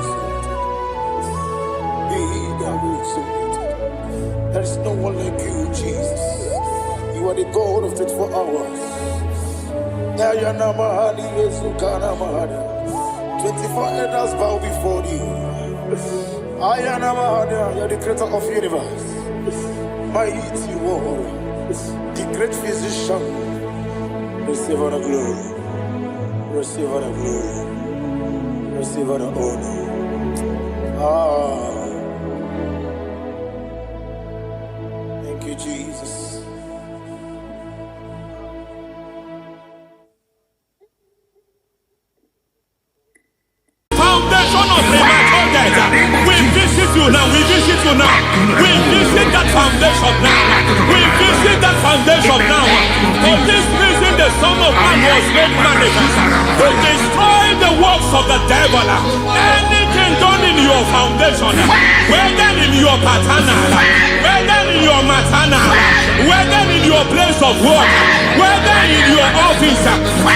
Be the way. There is no one like you, Jesus. You are the God of 24 hours. 24 elders bow before you. You are the creator of the universe. Mighty warrior, the great physician. Receive all the glory. Receive all the glory. Receive all the honor. Thank you, Jesus. Foundation of premature death. We visit you now. We visit you now. We visit that foundation now. We visit that foundation now. For this reason, the Son of Man was made manifest to destroy the works of the devil. Anything done in your foundation, whether in your paternal, whether in your maternal, whether in your place of work, whether in your office,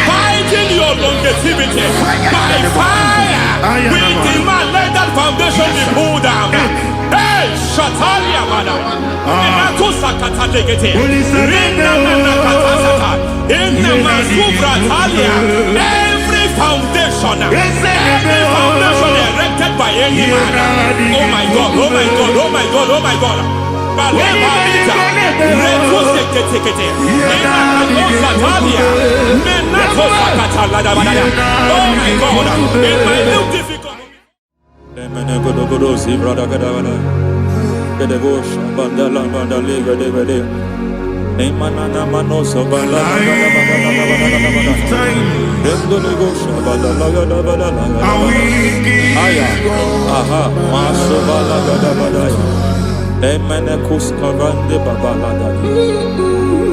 fighting your longevity by fire, we demand let that foundation be pulled down. Hey, Shatalia Bada, every foundation erected by any man. Oh my God, oh my God, oh my God, oh my God. Balita, Rekosekete, Menakatosatalia, Menakosakataladabanaya. Oh my God, in my new difficulty. Emenegodogodosi, brother Gadavana, Gedevosh, Bandala, Bandaliga, Devede, Emanana Manoso, Bandala, Rendogosha, Bandala, Aya, aha, Maso Balagadabadaya. Emenekus Kavande Babalagadi.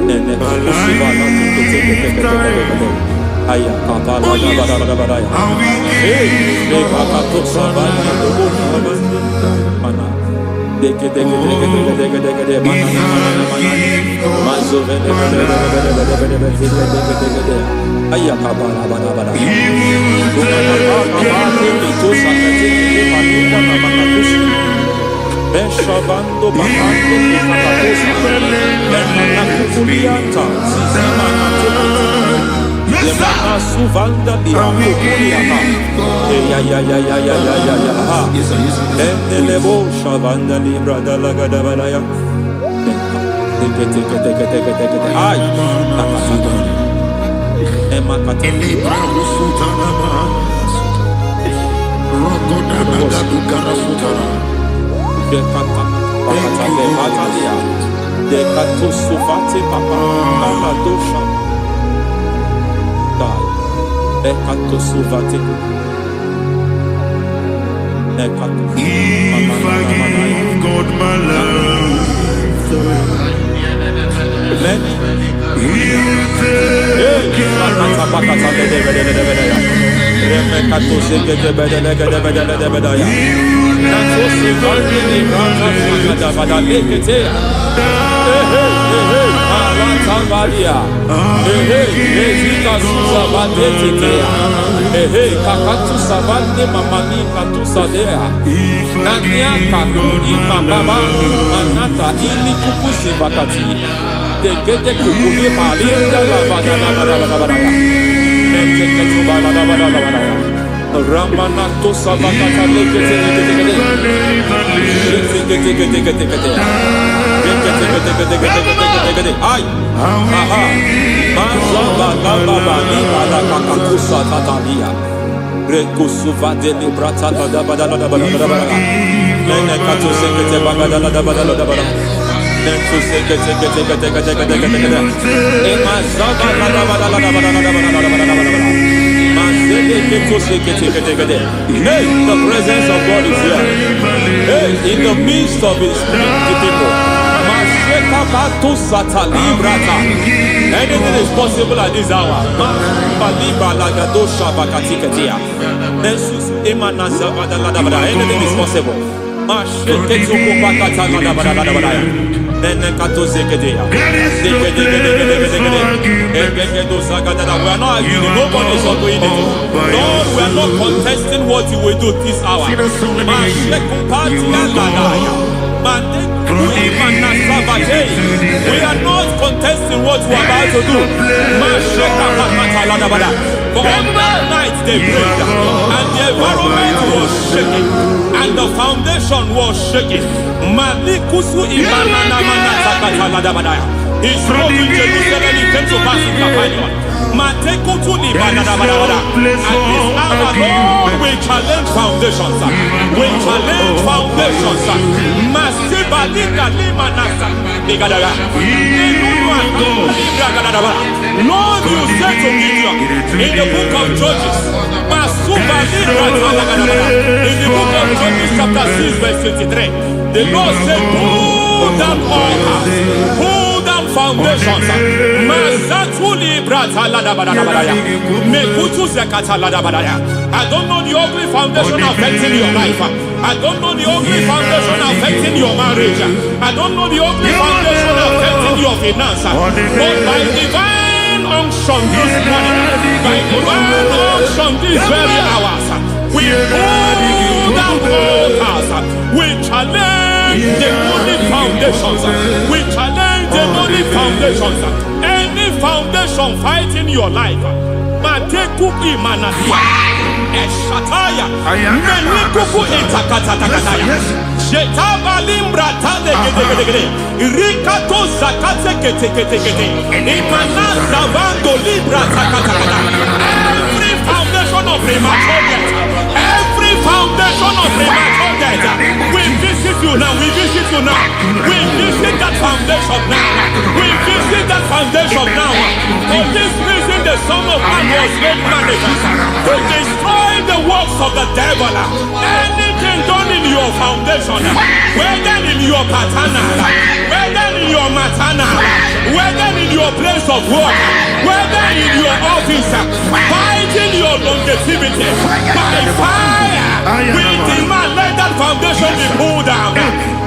Enekusibala Aya Kapala. Hey, Bakato Savani, the Bush, Mana. Deke, Aya Kapala. Beshavando bakando kakakosa Enana kukulianta Zizimana tekutu Zemana suvanda bihakukuliaka Ya Enelebo shavanda libra dalagadabalaya Teke Ay Nakasaka Emakata Libra Rusutanama Rogodana Dukarasutana. Dekata Batalia Dekatu Suvati Papa Aladosha Dai Dekatu Suvati Dekatu If I give God my love, Many He'll take care of Ramanato Sabakata Ay, aha, Mazaba Baba Nibala Kakakusa Tatalia, Rekusuva de Librata da Badala, Nenekato Sekete Bagadala da Badala, Nentu Sekete, Emazaba Hey, the presence of God is here. Hey, in the midst of His people. Anything is possible at this hour. Anything is possible. We are not arguing, nobody is doing it. Lord, we are not contesting what you will do this hour. We are not contesting what you are about to do. For all night they prayed, and the environment was shaking, and the foundation was shaking. He spoke in Jerusalem, he came to pass in Capernaum. And this hour, Lord, we challenge foundations. We challenge foundations. Lord, you said to Gideon in the book of Judges, in the book of Judges chapter 6 verse 23, the Lord said, pull down altars, pull down foundations. I don't know the ugly foundation affecting your life. I don't know the ugly foundation affecting your marriage. I don't know the ugly foundation affecting your finance. But by divine unction this morning, by divine unction these very hours, we pull down altars. We challenge demonic foundations. We challenge demonic foundations. Any foundation fighting your life, Mateku imanadia. Eshataya. Menikuku itakatatakataya. Jetaba limbra tade gede. Rikato zakate kete. Imana zavando libra takata. Every foundation of premature death. Every foundation of premature death. We visit you now. We visit you now. We visit that foundation now. We visit that foundation now. For this reason, the Son of Man was made manifest to destroy the works of the devil. Anything done in your foundation, whether in your paternal, whether in your maternal, whether in your place of work, whether in your office, fighting your longevity by fire, we demand let that foundation be pulled down.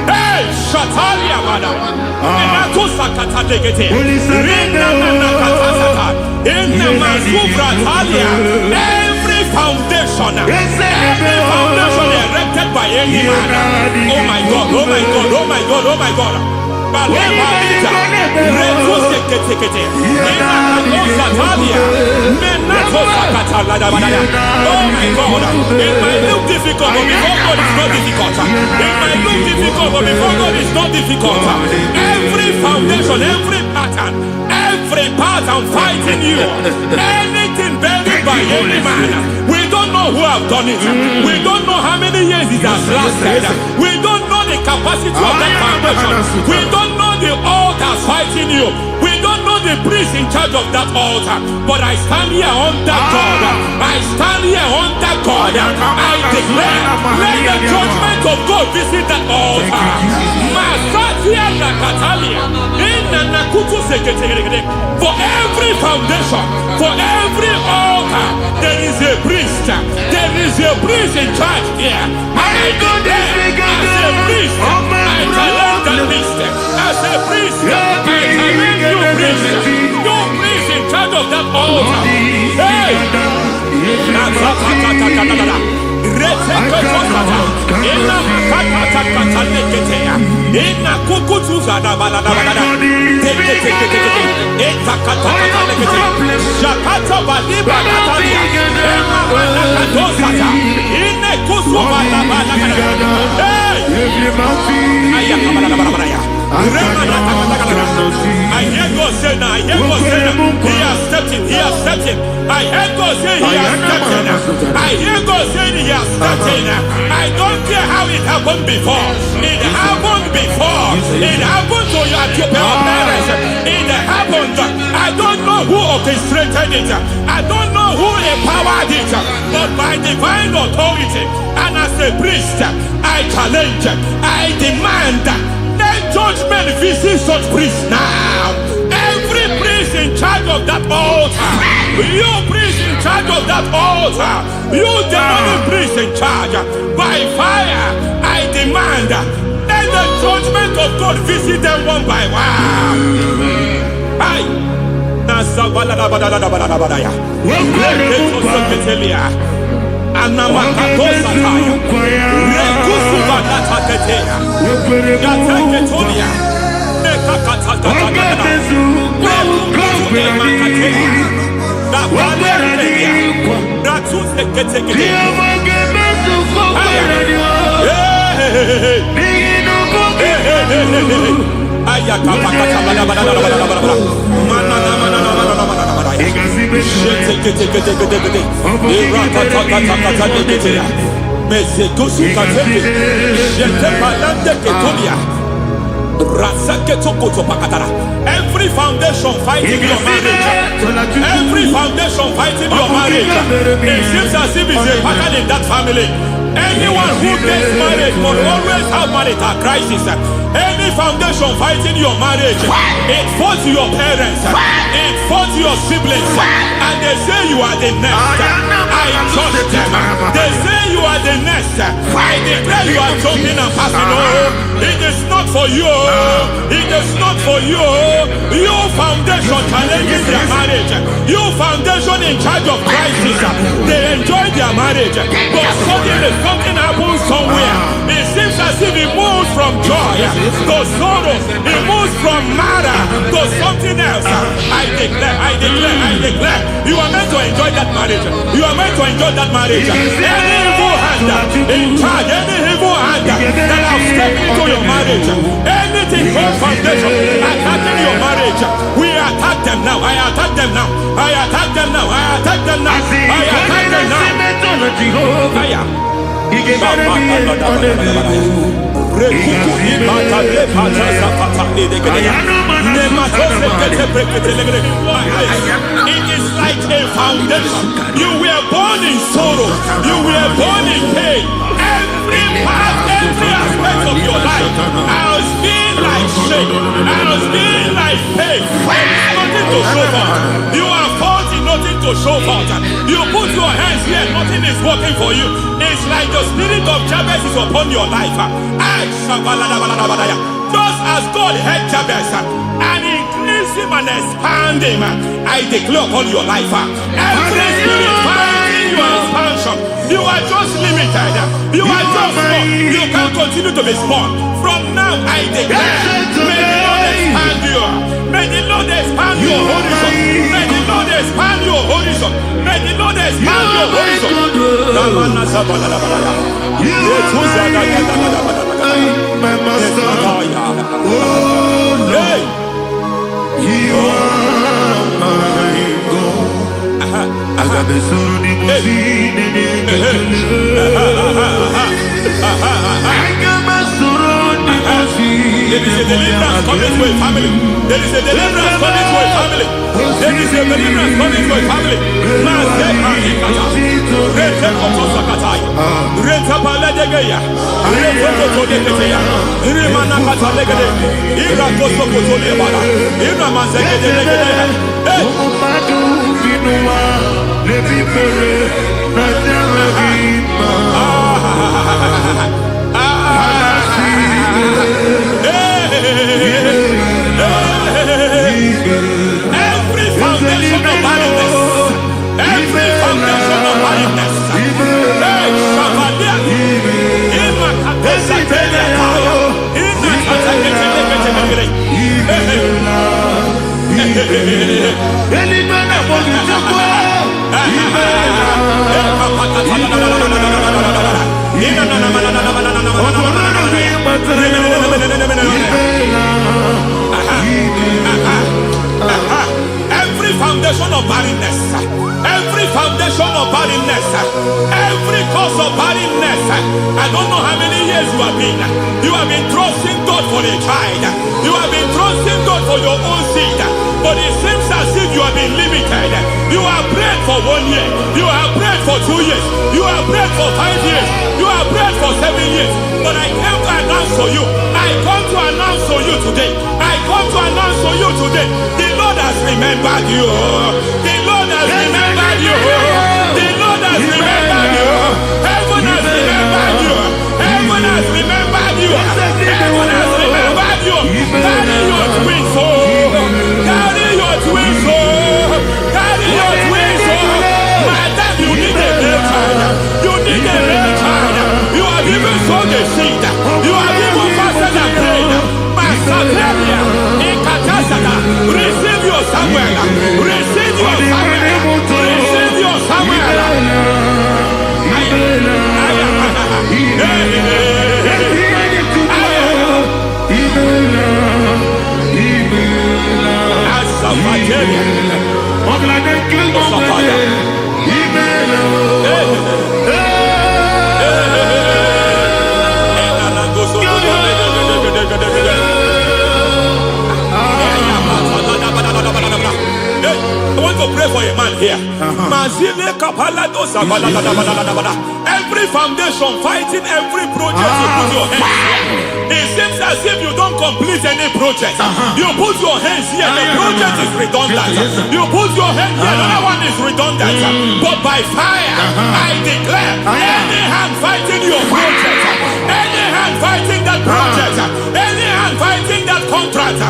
Hey, Shatalia, madam. Every foundation erected by any man. Oh my God, oh my God, oh my God, oh my God. Oh my God, it might look difficult, but before God it's not difficult. It might look difficult, but before God it's not difficult. Every foundation, every pattern fighting you, anything buried by any man. We don't know who have done it. We don't know how many years it has lasted. We don't know the capacity of that foundation. We don't know the altars fighting you. We don't know the priest in charge of that altar. But I stand here under God. I stand here under God. I declare, let the judgment of God visit that altar. Masatia Nakatalia. For every foundation, for every altar, there is a priest. There is a priest in charge here. I declare, as a priest, I challenge that priest. As a priest, I challenge you priest. You priest in charge of that altar. Hey! I hear God say now, he has stepped in, he has stepped in. I hear God say he has stepped in. I hear God say he has stepped in. I don't care how it happened before. It happened before. It happened to your parents. It happened. I don't know who orchestrated it. I don't know who empowered it. But by divine authority and as a priest, I challenge, I demand, let judgment visit such priests now. Every priest in charge of that altar, you priest in charge of that altar, you demonic priest in charge, by fire, I demand, let the judgment of God visit them one by one. Every foundation fighting your marriage, every foundation fighting your marriage, it seems as if it's a pattern in that family. Anyone who gets married will always have marital crisis. Any foundation fighting your marriage, it fought your parents, it fought your siblings, and they say you are the next. I judge them. They say you are the next. I declare you are jumping and passing. Oh, it is not for you. It is not for you. You foundation challenges their marriage. You foundation in charge of crisis. They enjoy their marriage, but suddenly something happens somewhere. It seems as if it moves from joy to sorrow. It moves from matter to something else. I declare, you are meant to enjoy that marriage. You are meant to enjoy that marriage. Any evil hand in charge, any evil hand that have stepped into your marriage, anything called foundation attacking your marriage, we attack them now. I attack them now. I attack them now. I attack them now. I attack them now. It is like a foundation. You were born in sorrow. You were born in pain. Every part, every aspect of your life has been like shame. Has been like pain. Nothing to show for. You are faulty, nothing to show for. You put your hands here, nothing is working for you. It's like the spirit of Jabez is upon your life. Just as God had Jabez and increased him and expand him, I declare upon your life. Every spirit fighting your expansion, you are just limited. You are just small. You can't continue to be small. From now, I declare, may the Lord expand you. May the Lord expand your horizon. May the Lord expand your horizon. May the Lord expand your horizon. My master, oh Lord, you are my God. Agabe suru ni musini ni Agabe suru ni musini. There is a deliverance coming to a family. There is a deliverance coming to a family. There is a deliverance coming to a family. Every foundation of barrenness, every foundation of barrenness, every foundation of barrenness, every foundation of barrenness, every cause of barrenness. I don't know how many years you have been trusting God for a child. You have been trusting God for your own seed, but it seems as if you have been limited. You have prayed for 1 year, you have prayed for 2 years, you have prayed for 5 years, you have prayed for 7 years. But I came to announce for you, I come to announce for you today, I come to announce for you today, the Lord has remembered you. The Lord has remembered you. The Lord has remembered you. Heaven has remembered you. Heaven has remembered you. Heaven has remembered you. Carry your twins, oh. Carry your twins, oh. Carry your twins, oh. Madam, you need a real child. You need a real child. You have even sown the seed. You have even fasted and prayed. Masaperia, Ekatasada, receive your Samuel. Receive your Samuel. Receive your Samuel. I want to pray for a man here. Every foundation fighting every project you put your hands here. It seems as if you don't complete any project. You put your hands here, the project is redundant. You put your hand here, another one is redundant. But by fire, I declare, any hand fighting your project, any hand fighting that project, any hand fighting that contract,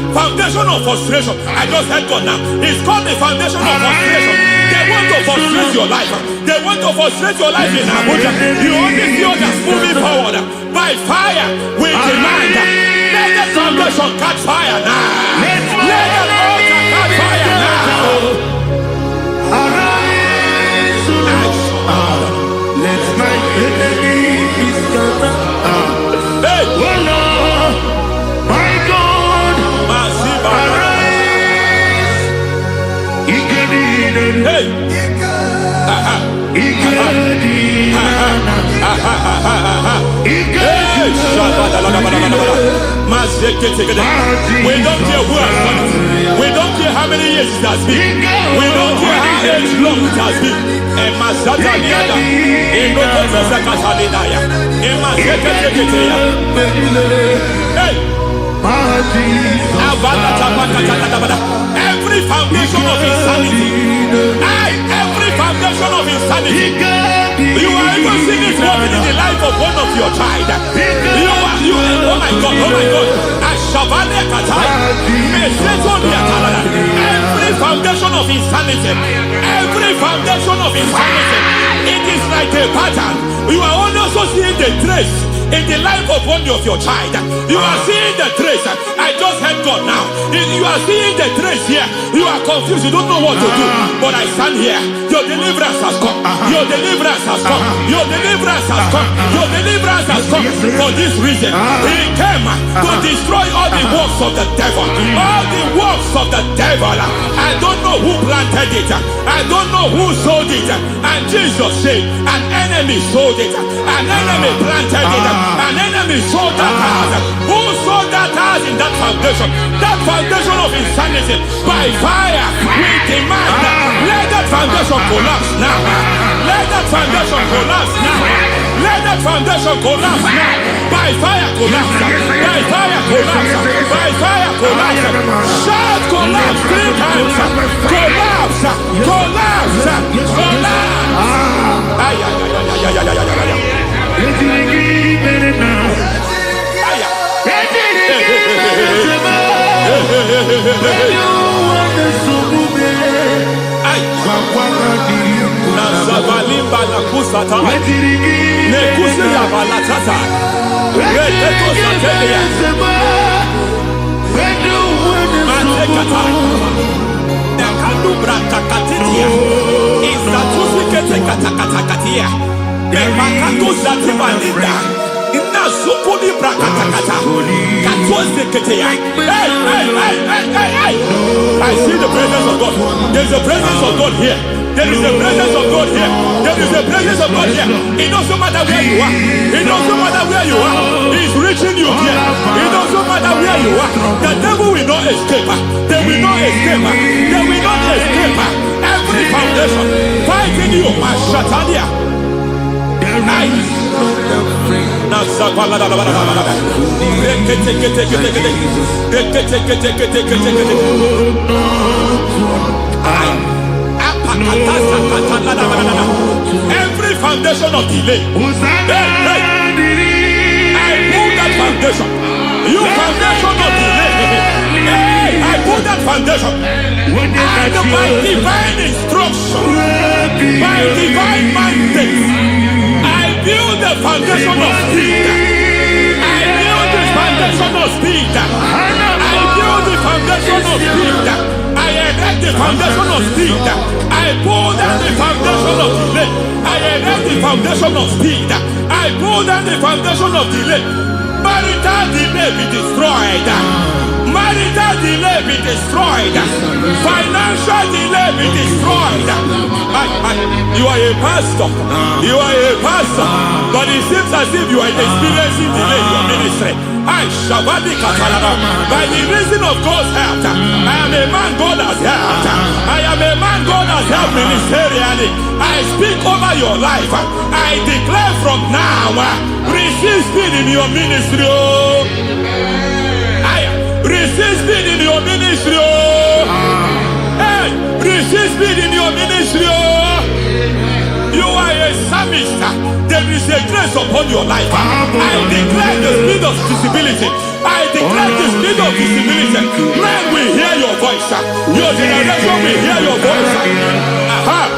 foundation of frustration. I just heard God now. It's called the foundation of frustration. They want to frustrate your life. They want to frustrate your life in Abuja. You only see others moving forward. By fire, we demand. Let the foundation catch fire now. Let the altar catch fire now. Arise, let my enemy be scattered. Hey, Oh Lord, my God, arise. hey. We don't care who has done it. We don't care how many years it has been. We don't care how age long it has been. Every foundation of insanity, every foundation of insanity, you are even seeing it working in the life of one of your child. Oh my God, oh my God. Every foundation of insanity, every foundation of insanity, it is like a pattern. You are only also seeing the trace in the life of one of your child. You are seeing the trace. I just heard God now. You are seeing the trace here. You are confused. You don't know what to do. But I stand here. Your deliverance has come. Your deliverance has come. Your deliverance has come. Your deliverance has come. For this reason, He came to destroy all the works of the devil. All the works of the devil. I don't know who planted it. I don't know who sold it. And Jesus said, an enemy sold it. An enemy planted it. An enemy sold that house. Who sold that house in that foundation? That foundation of insanity. By fire, we demand. Let that foundation collapse now. Let that foundation collapse now. Let that foundation collapse now. By fire, collapse. By fire, collapse. By fire, collapse. Shout collapse 3 times. Collapse. Collapse. Collapse. Ay, ay, ay, ay, ay, ay, ay, ay. Nazabalimba na kusata nekusi ya balatata reteto satelia matekata nekadu brakakatitia izatusi kete katakatakatia nepakatu zatibalinda inazukuni brakatakata katuose ketea. Hey. I see the presence of God. There's a presence of God here. There is a presence of God here. There is a presence of God here. It doesn't matter where you are. It doesn't matter where you are. He's reaching you here. It doesn't matter where you are. The devil will not escape. They will not escape. They will not escape. Every foundation fighting you. Mashatalia. Every foundation of delay, I pull that foundation. You foundation of delay, I pull that foundation. And by divine instruction, by divine mandate, I build the foundation of speed. I build the foundation of speed. I build the foundation of speed. I erect the foundation of speed. I pull down the foundation of delay. I erect the foundation of speed. I pull down the foundation of delay. Marital delay be destroyed. Marital delay be destroyed. Financial delay be destroyed. You are a pastor. You are a pastor. But it seems as if you are experiencing delay in your ministry. By the reason of God's help, I am a man God has helped. I am a man God has helped ministerially. I speak over your life. I declare from now, receive speed in your ministry. Receive speed in your ministry. Hey, receive speed in your ministry. You are a psalmist. There is a grace upon your life. I declare the speed of visibility. I declare the speed of visibility. Men will hear your voice. Your generation will hear your voice. Aha.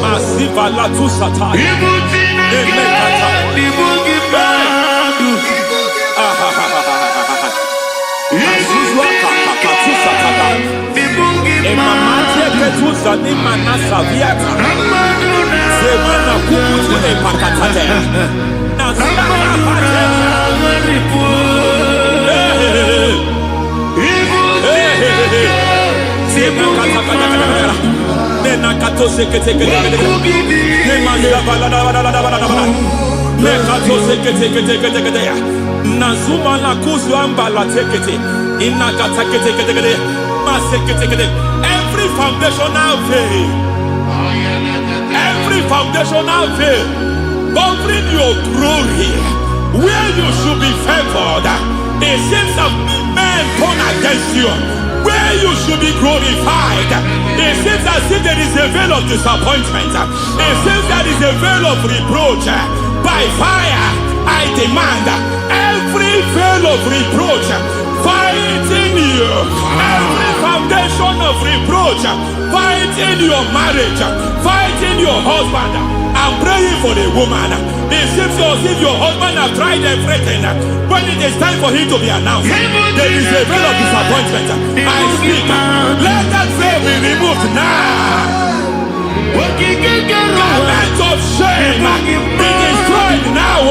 Masiva la tu sata. Nazuma la kuzwamba la tekete inakata kete masekete. Every foundational veil, every foundational veil covering your glory, where you should be favored, it seems that men turn against you. Where you should be glorified, it seems as if there is a veil of disappointment. It seems there is a veil of reproach. By fire, I demand every veil of reproach fighting you, every foundation of reproach fighting your marriage, fighting your husband. I'm praying for the woman. It seems as if your husband has tried everything. When it is time for him to be announced, there is a veil of disappointment. I speak. Let that veil be removed now. Garment of shame be destroyed now.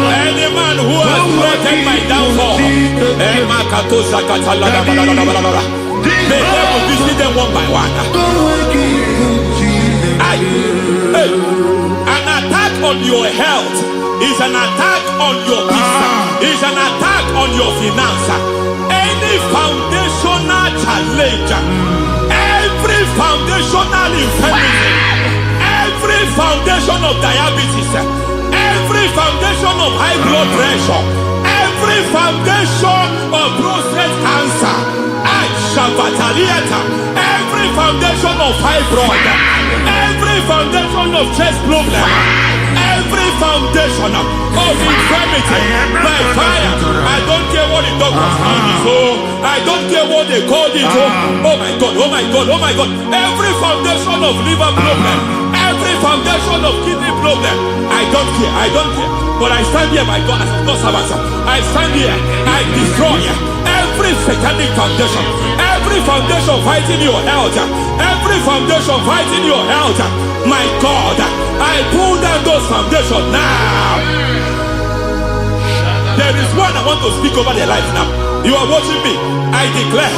Any man who has threatened my downfall, may devil visit them one by one. An attack on your health is an attack on your business, is an attack on your finance. Any foundational challenge, every foundational infirmity, every foundation of diabetes, every foundation of high blood pressure, every foundation of prostate cancer, every foundation of fibroid, every foundation of chest problem, every foundation of infirmity, by fire. I don't care what the doctors call it, so I don't care what they call it. Oh my God, oh my God, oh my God. Every foundation of liver problem, every foundation of kidney problem, I don't care, I don't care. But I stand here, my God, as God's servant. I stand here, I destroy every satanic foundation, every foundation fighting your health, every foundation fighting your health. My God, I pull down those foundations now. There is one I want to speak over their life now. You are watching me. I declare,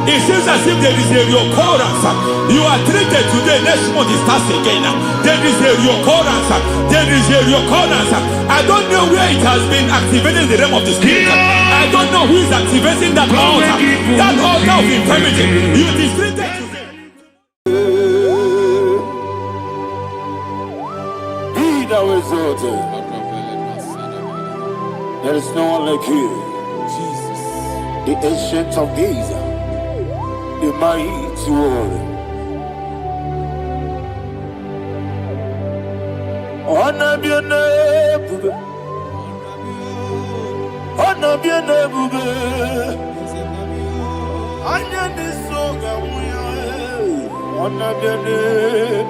it seems as if there is a reoccurrence. You are treated today, next month it starts again. There is a reoccurrence. There is a reoccurrence. I don't know where it has been activated in the realm of the spirit. I don't know who is activating that altar of infirmity. You are treated today. Be thou exalted. There is no one like you. The ancient of days, the mighty warrior. Honor be your name, honor be your name, honor be your name, honor be your name, honor be your name,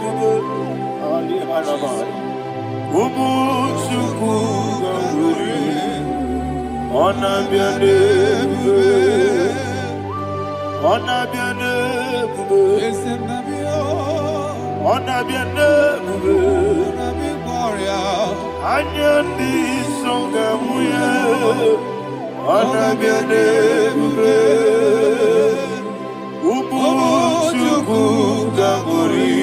honor be your name, honor be Anabiane bube Ubuchuku Gaburi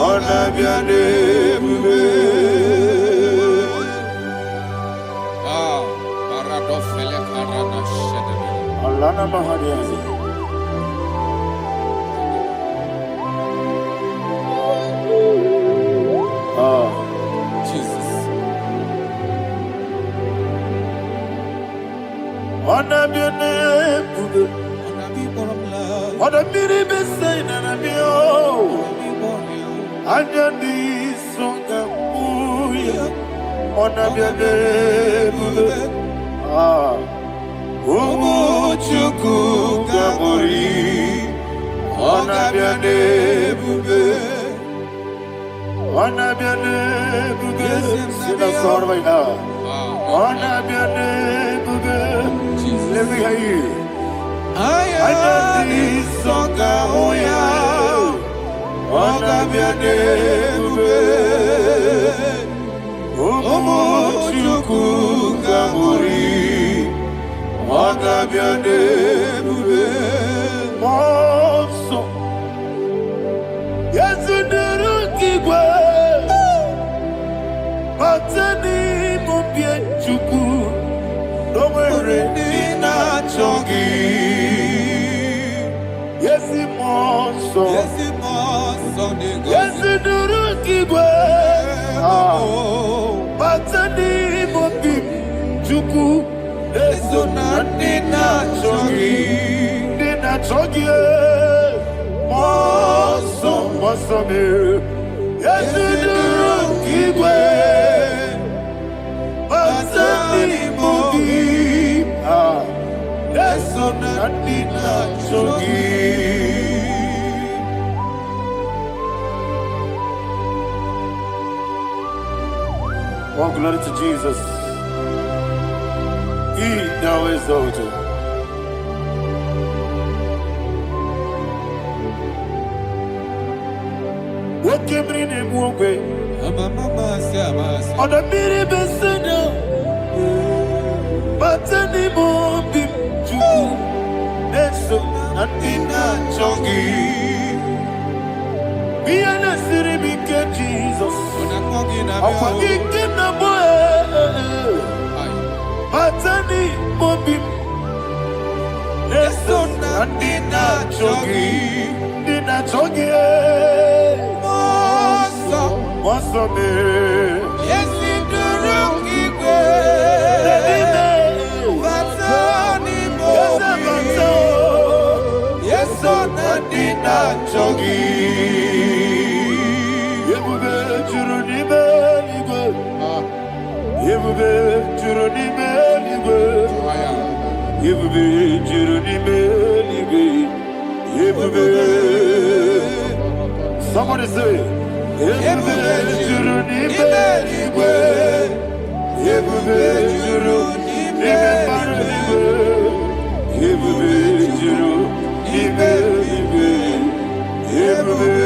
Anabiane bube Paradofele Karana Shedebe. Alana Mahadiazi Jesus. Anabiane bube Anabiri besai nanabio Anyandi songa uya Anabiane bube Umuchuku Gaburi Anabiane bube Anabiane bube Sina sorvaina Anabiane bube Let me hear you Anyandi songa uya Anabiane bube Umuchuku Gaburi Anabiane bube Monso Yazunduru kigwe Matani mubye chuku Nomere nina chongi Yesi monso Yazunduru kigwe Matani mubye chuku Eso na nina chogi Moso me Yesu duru kigwe Masani mobi Eso na nina chogi Oh, glory to Jesus. He now exalted. What came in him one way? On the mini besena, but any more bim to Neso, and in a chongi. Be an city became Jesus. I'm forgetting the boy. Matani mobim Neso nandina chogi Moso me Yesi duruki kwe Matani mobim Yeso nandina chogi Yebube churuni beligwe Yebube churuni beligwe Yebube churuni beligwe Yebube Somebody say Yebube churuni beligwe Yebube churuni beligwe Yebube churuni beligwe Yebube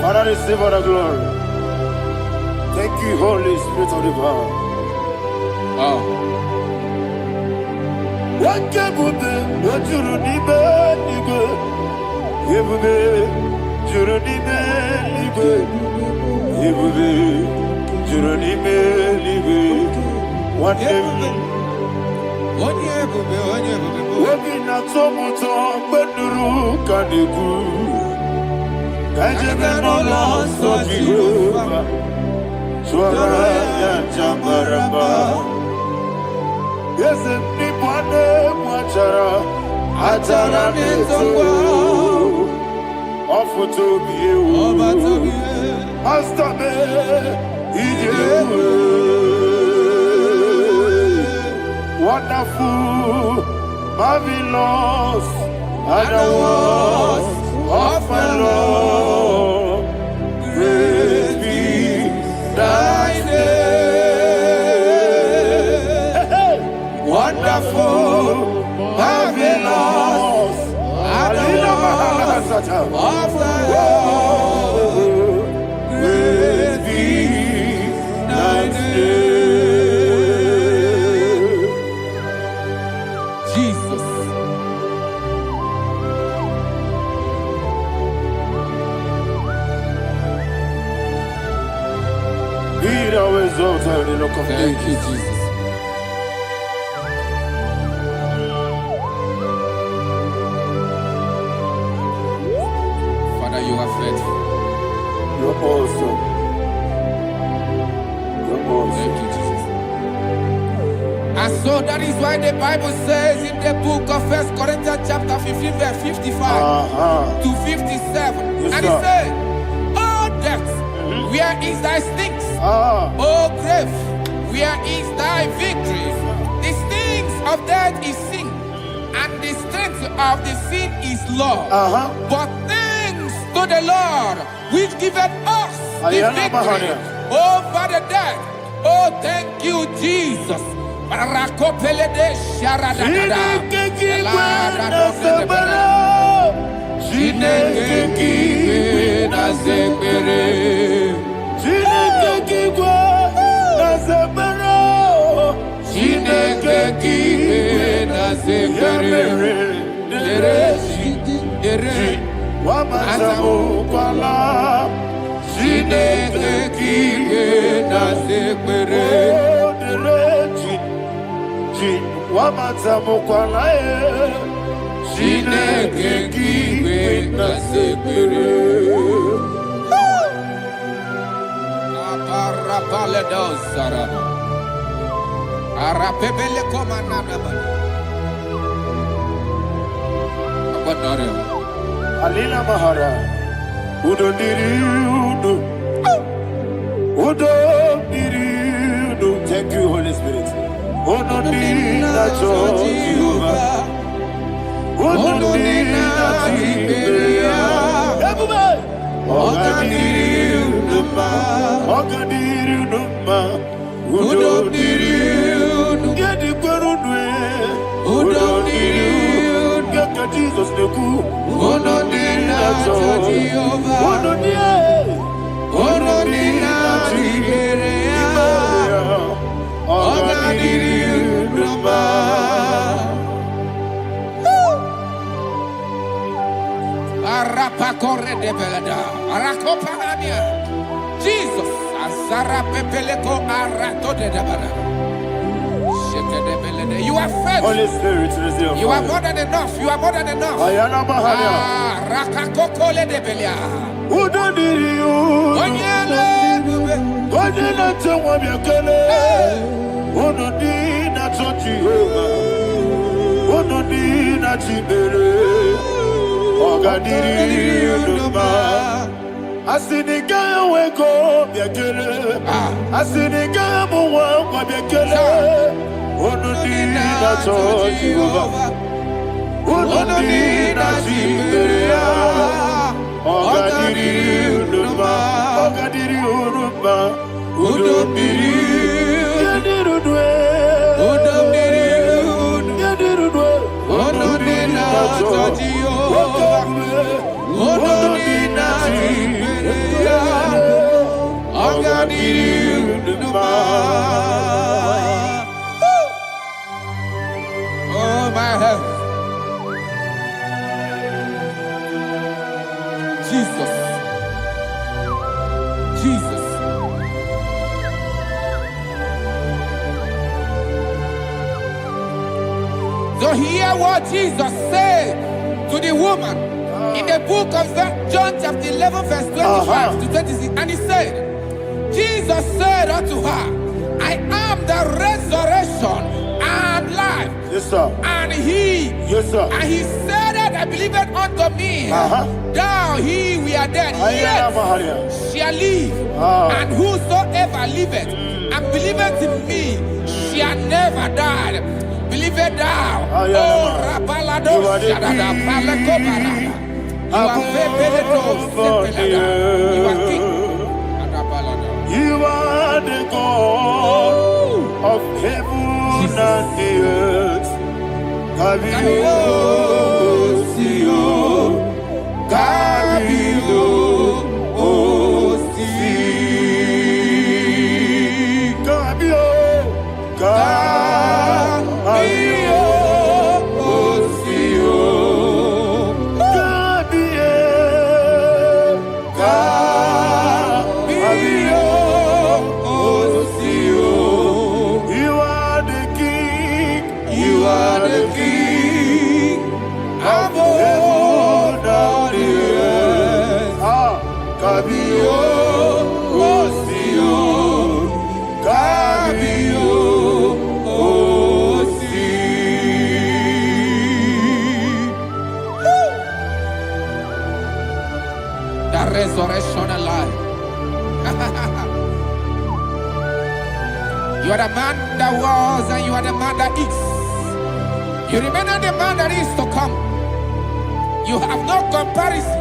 Father, receive all the glory. Thank you, Holy Spirit of the Father. What can we do? What you do? Yes, nipane mwachara achara nezo ofuto biyewu master me ijewu wonderful marvelous and the words of my Lord great be thy name. Wonderful, marvelous, and the of the great things thy name. Jesus. Be thou exalted in the rock of Thank you, ages. Jesus. Father, you are faithful. You're awesome. You're awesome. Thank you, Jesus. And so that is why the Bible says in the book of 1 Corinthians chapter 15, verse 55 to 57. Yes, And sir. it said, "Oh death, where is thy stings? Oh grave, where is thy victory? The stings of death is sin, and the strength of the sin is law. But thanks to the Lord, which giveth us the victory over the death. Oh, thank you, Jesus." Rakopele de sharadada. Arapebele komanana bana. Abadare. Alila Mahara. Udo diriudo. Udo diriudo. Thank you, Holy Spirit. Udo dinacho Jehovah. Udo dinachiberia. Everybody. Ogadiru numa. Udo diriudo. Gedi kwerudwe. Udo diriudo. Geka Jesus neku. Udo dinacho Jehovah. Udo dinachiberia. Ogadiru numa. Arapa corre de belada. Arakopanania. Jesus. Azara pepeleko arato de dabara. Sheke de belede. You are faithful. Holy Spirit, receive You are more than enough. You are more than enough. Ayana Mahara. Rakakokole de belia. Udo diriudo. Onyele bube. Godina chwa byakele. Udo dinacho Jehovah. Udo dinachibere. Ogadiru numa. Asiniga weko byakele. Asiniga muwa kwa byakele. Udo dinacho Jehovah. Udo dinachibere. Ogadiru numa. Ogadiru numa. Udo diriudo. Udo diriudo. Udo dinacho Jehovah. Udo dinachiberia. Ogadiru numa. Oh my heaven. Jesus. Jesus. So hear what Jesus said to the woman in the book of John chapter 11 verse 25 to 26. And he said, Jesus said unto her, I am the resurrection and life. Yes, sir. And he, Yes, sir. and he said that I believed unto me, thou he we are dead, Ayana yet Mahara. shall live, and whosoever liveth and believeth in me shall never die. Believe it thou. Oh, Rabalado, You are the Shadada, Palakobara. You are Febeledo, Sepelada. You are king. Adabalada. You are the God of heaven and the earth. Have you resurrection and life. You are the man that was and you are the man that is. You remember the man that is to come. You have no comparison.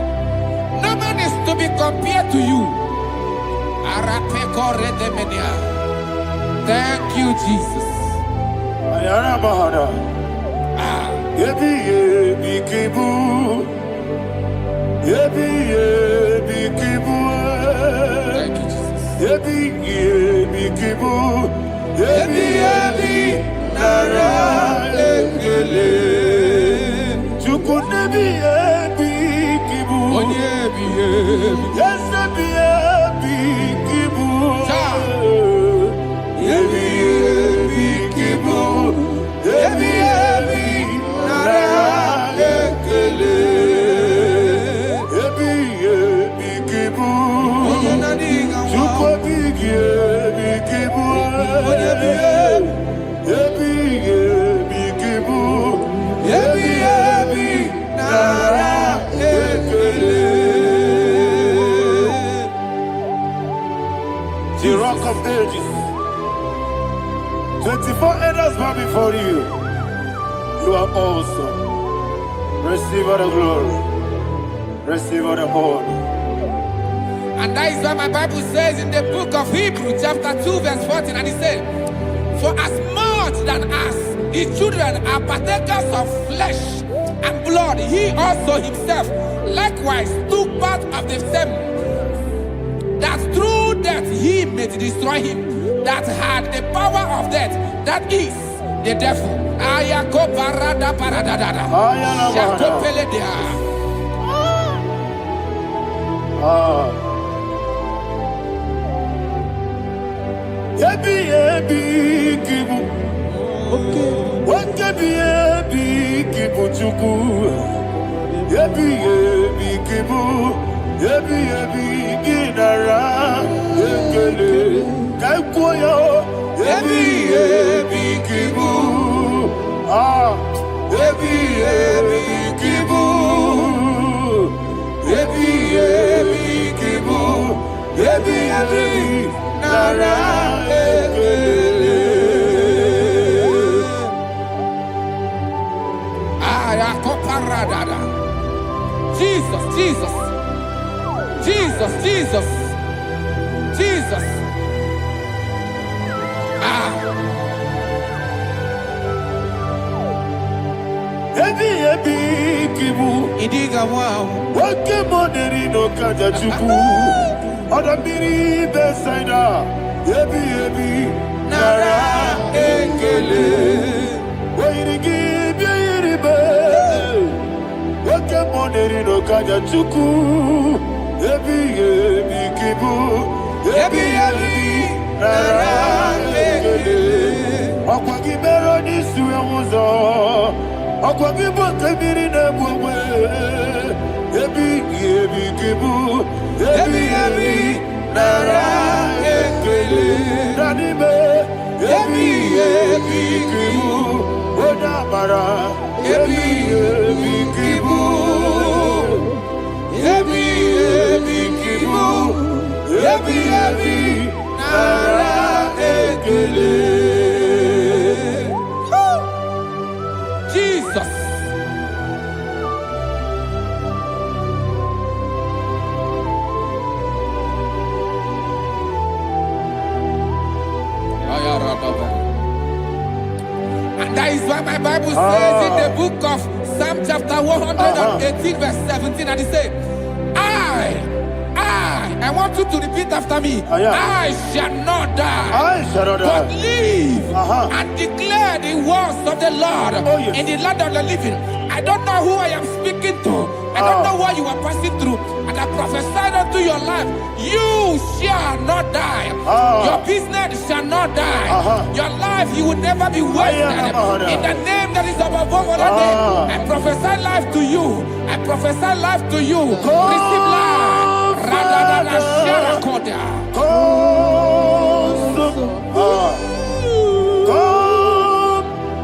No man is to be compared to you. Thank you, Jesus. Thank the rock of ages. 24 elders bow before you. You are awesome. Receive all the glory. Receive all the honor. And that is what my Bible says in the book of Hebrews chapter 2 verse 14. And it says, for as much than us, his children are partakers of flesh and blood, he also himself likewise took part of the same, that through death he may destroy him that had the power of death, that is the devil. Jesus, Jesus, Jesus, Jesus, Jesus. Idiga wow. Wake money no kaja chuku. Oda miri besaida. Ebi nara ekele. Wairigi biiribe. Wake money no kaja chuku. Ebi kibu. Ebi nara ekele. Akwagi bero ni suwe muzo. Akwagi bote biri ne bwe. Ebi kibu. Ebi nara ekele. Nanibe. Ebi kibu. Oda mara. Ebi kibu. Ebi kibu. Ebi nara ekele. Jesus. And that is why my Bible says in the book of Psalm chapter 118 verse 17, and it says, I want you to repeat after me. I shall not die, but live and declare the words of the Lord in the land of the living. I don't know who I am speaking to. I don't know what you are passing through. And I prophesy unto your life, you shall not die. Your business shall not die. Your life, you will never be wasted. In the name that is above all other name, I prophesy life to you. I prophesy life to you. Receive life.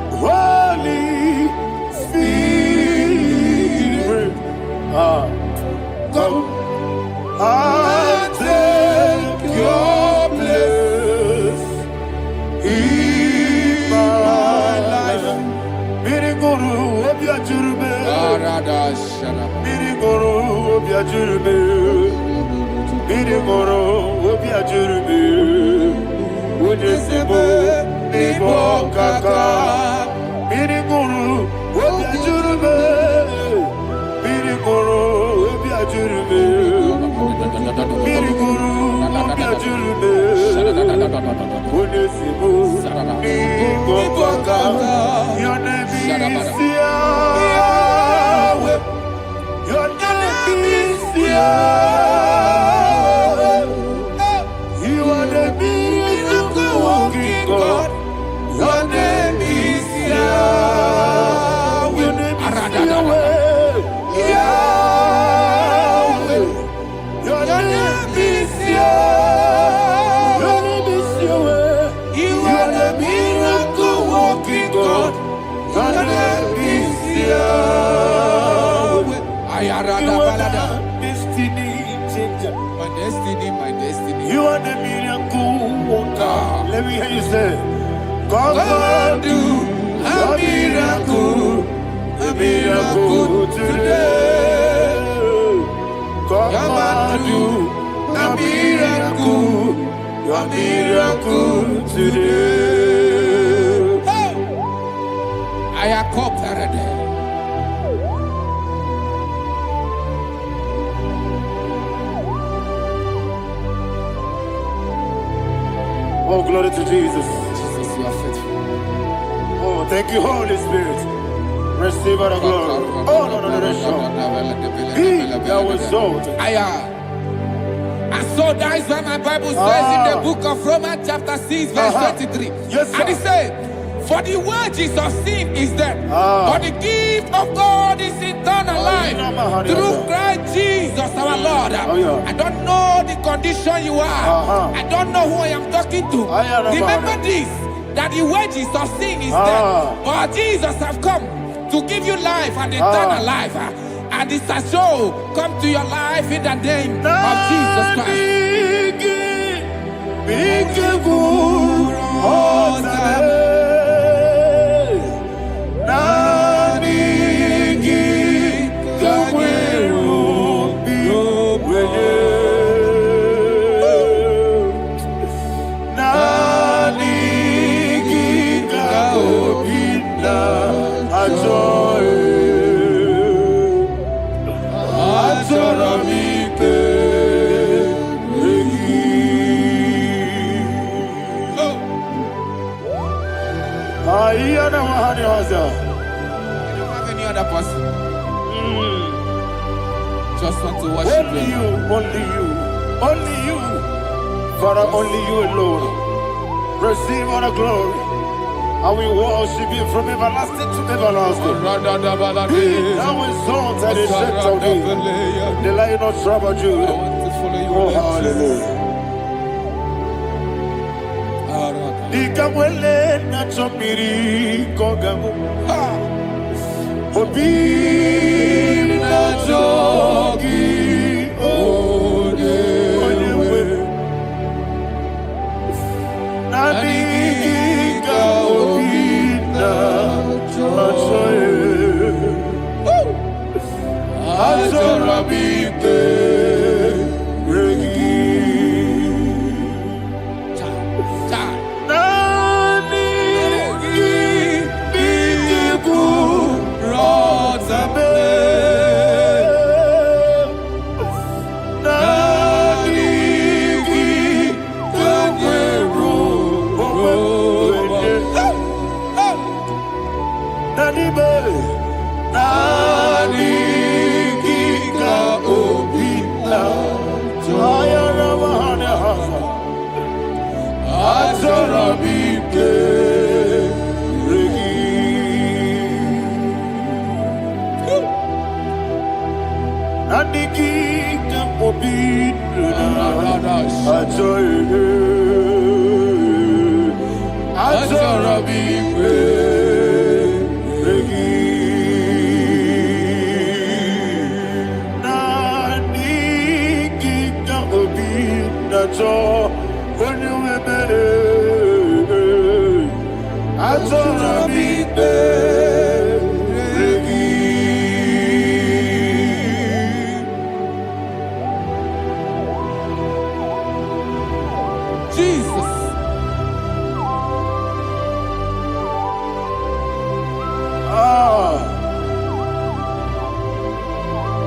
Holy Spirit, come. Miriguru, Obia Jurube. Miriguru, Obia Jurube. Miriguru, Obia Jurube. Udesibo, Nibo Kaka. Miriguru, Obia Jurube. Miriguru, Obia Jurube. Miriguru, Obia Jurube. Udesibo, Nibo Kaka. Your name is Yahweh. Your name is Yahweh. You are the miracle working God. Your name is Yahweh. Your name is Yahweh. Yahweh. Your name is Yahweh. Your name is Yahweh. You are the miracle working God. Your name is Yahweh. You are the destiny changer. My destiny, my destiny. You are the miracle worker. Let me hear you say, God do a miracle today. God do a miracle today. I am cooperative. Oh, glory to Jesus. Jesus, you are faithful. Oh, thank you, Holy Spirit. Receive our glory. Oh, no, He that was exalted. So that is why my Bible says in the book of Romans chapter 6 verse 23. Yes, sir. And it says, for the wages of sin is death, but the gift of God is eternal life through Christ Jesus our Lord. I don't know the condition you are. I don't know who I am talking to. Remember this, that the wages of sin is death, but Jesus have come to give you life and eternal life. And this shall show come to your life in the name of Jesus Christ. You don't have any other person. Just want to worship only you, only you, only you. Father, only you alone. Receive all the glory. And we worship you from everlasting to everlasting. He now exalted the set of thee, the Lion of tribe of Judah. Oh, hallelujah. Nikamwele na chomiri kogamu. Obi na jogi odewe. Naniga obi na jogi. Azorabite regi.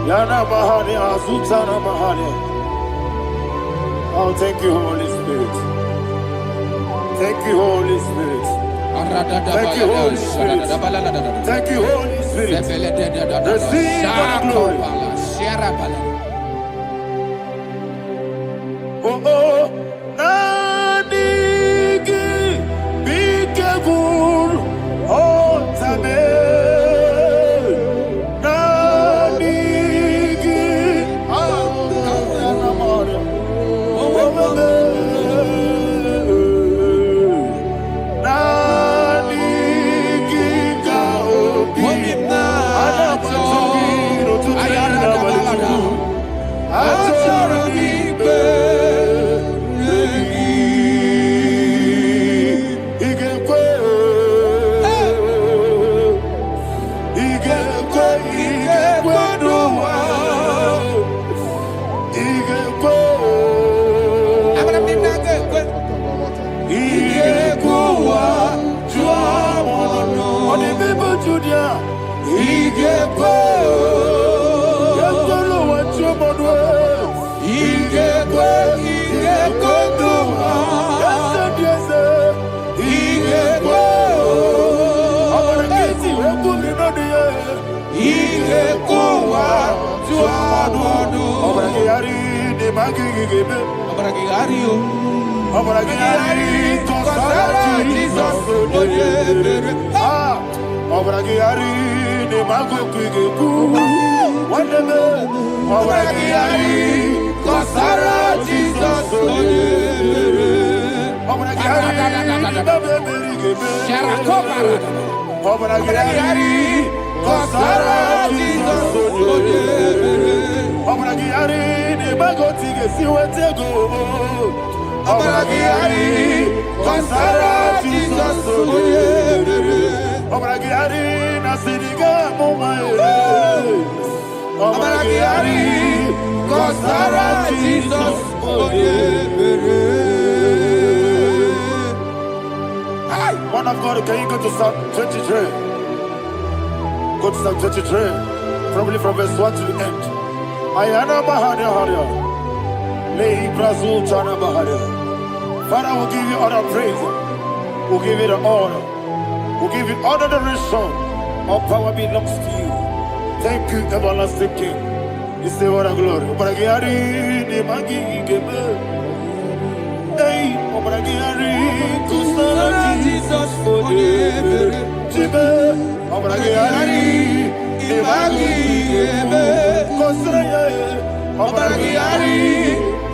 Yana Mahani Azutana Mahani. Oh, thank you, Holy Spirit. Thank you, Holy Spirit. Thank you, Holy Spirit. Thank you, Holy Spirit. Receive the glory. Oh, oh, Nanigi, be careful. Oh, Tame, Nanigi, Man of God, can you go to Psalm 23? Go to Psalm 23, probably from verse 1 to the end. Ayana Bahania Haria. Lei Brazil Chana Bahania. Father, we'll give you all the praise. We'll give you the honor. We'll give you all the adoration. All power belongs to you. Thank you, everlasting King. You say what a glory. Obragiari, the Magi, Gebe. Hey, Obragiari, Kusara, Jesus, for you. Jibe, Obragiari, the Magi, Gebe. Kosara, Obragiari,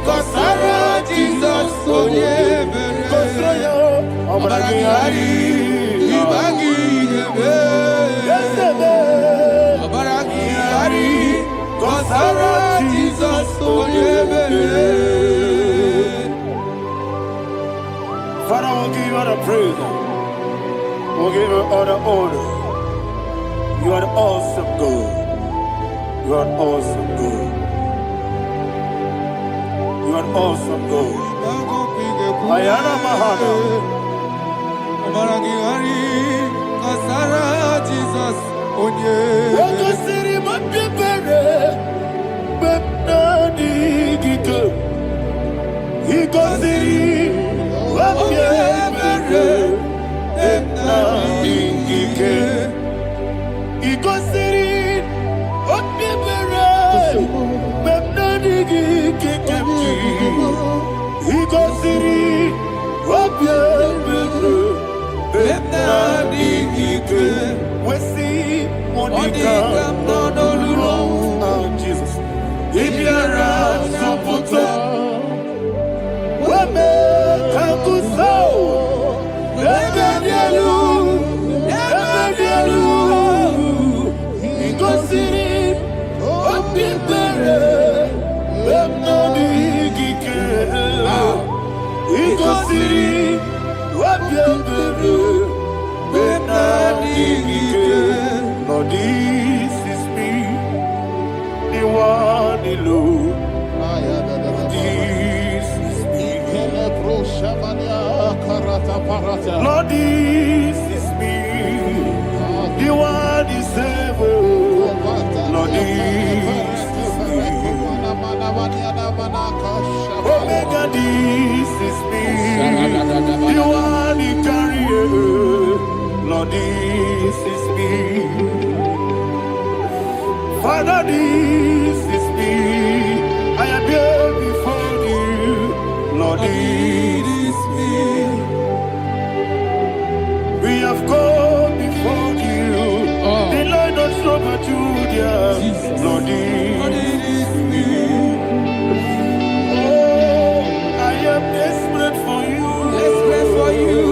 Kosara, Jesus, for you. Kosara, Obragiari, the Magi, Gebe. Obragiari, Kosara, Jesus, for you. Father, we'll give you all the praise. We'll give you all the honor. You are the awesome God. You are an awesome God. You are an awesome God. Ayana Mahana. Jesus, on you. He goes in, Jesus. If you're Lord, this is me, the one alone. This is me. Lord, this is me, the one is able. Lord, this Father, this is me. You are the carrier. Lord, this is me. Father, this is me. I am here before you. Lord, this is me. We have come before you. The Lord of Strong Judah. Lord, this is me. Oh, I am desperate for you. Desperate for you.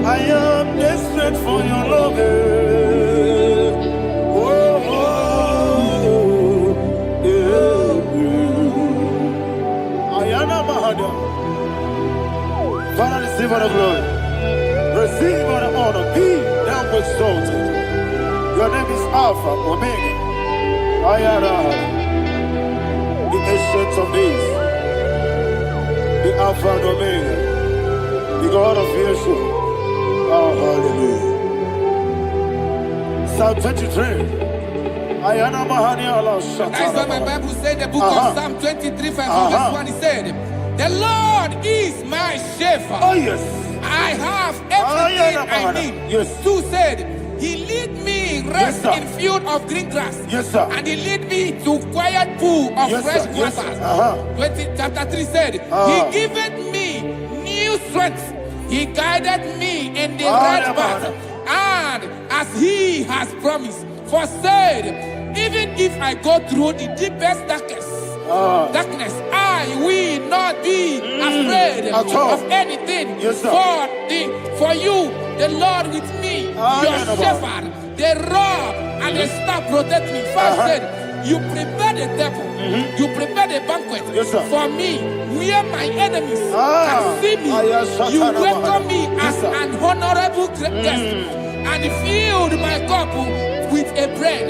I am desperate for your love. Father, receive all the glory. Receive all the honor. Be thou exalted. Your name is Alpha, Omega. The ancient of days. The Alpha and Omega. The God of Yeshua. Oh, hallelujah. Psalm 23. That's what my Bible said, the book of Psalm 23, verse 1, it said, the Lord is my shepherd. Oh, yes. I have everything I need. Yes. 2 said, he lead me rest in field of green grass. Yes, sir. And he lead me to quiet pool of fresh waters. Chapter 3 said, he giveth me new strength. He guided me in the right path. And as he has promised, for said, even if I go through the deepest darkness, I will not be afraid of anything. Yes, sir. For you, the Lord with me, your shepherd, the rod and the staff protect me. First said, you prepare the table, you prepare the banquet for me, where my enemies can see me. You welcome me as an honorable guest, and filled my cup with a bread.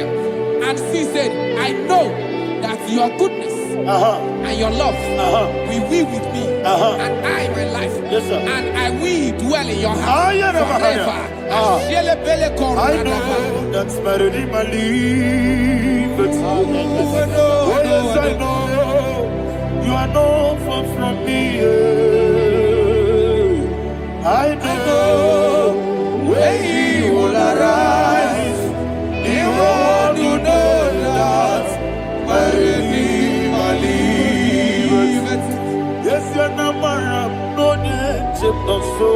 And she said, I know that your goodness and your love will be with me, and I, my life, and I will dwell in your house forever. I know that's better than my life. I know you are not far from me. I know when he will arise, the world will know that my Redeemer liveth. Yes, you're not married, no need to so.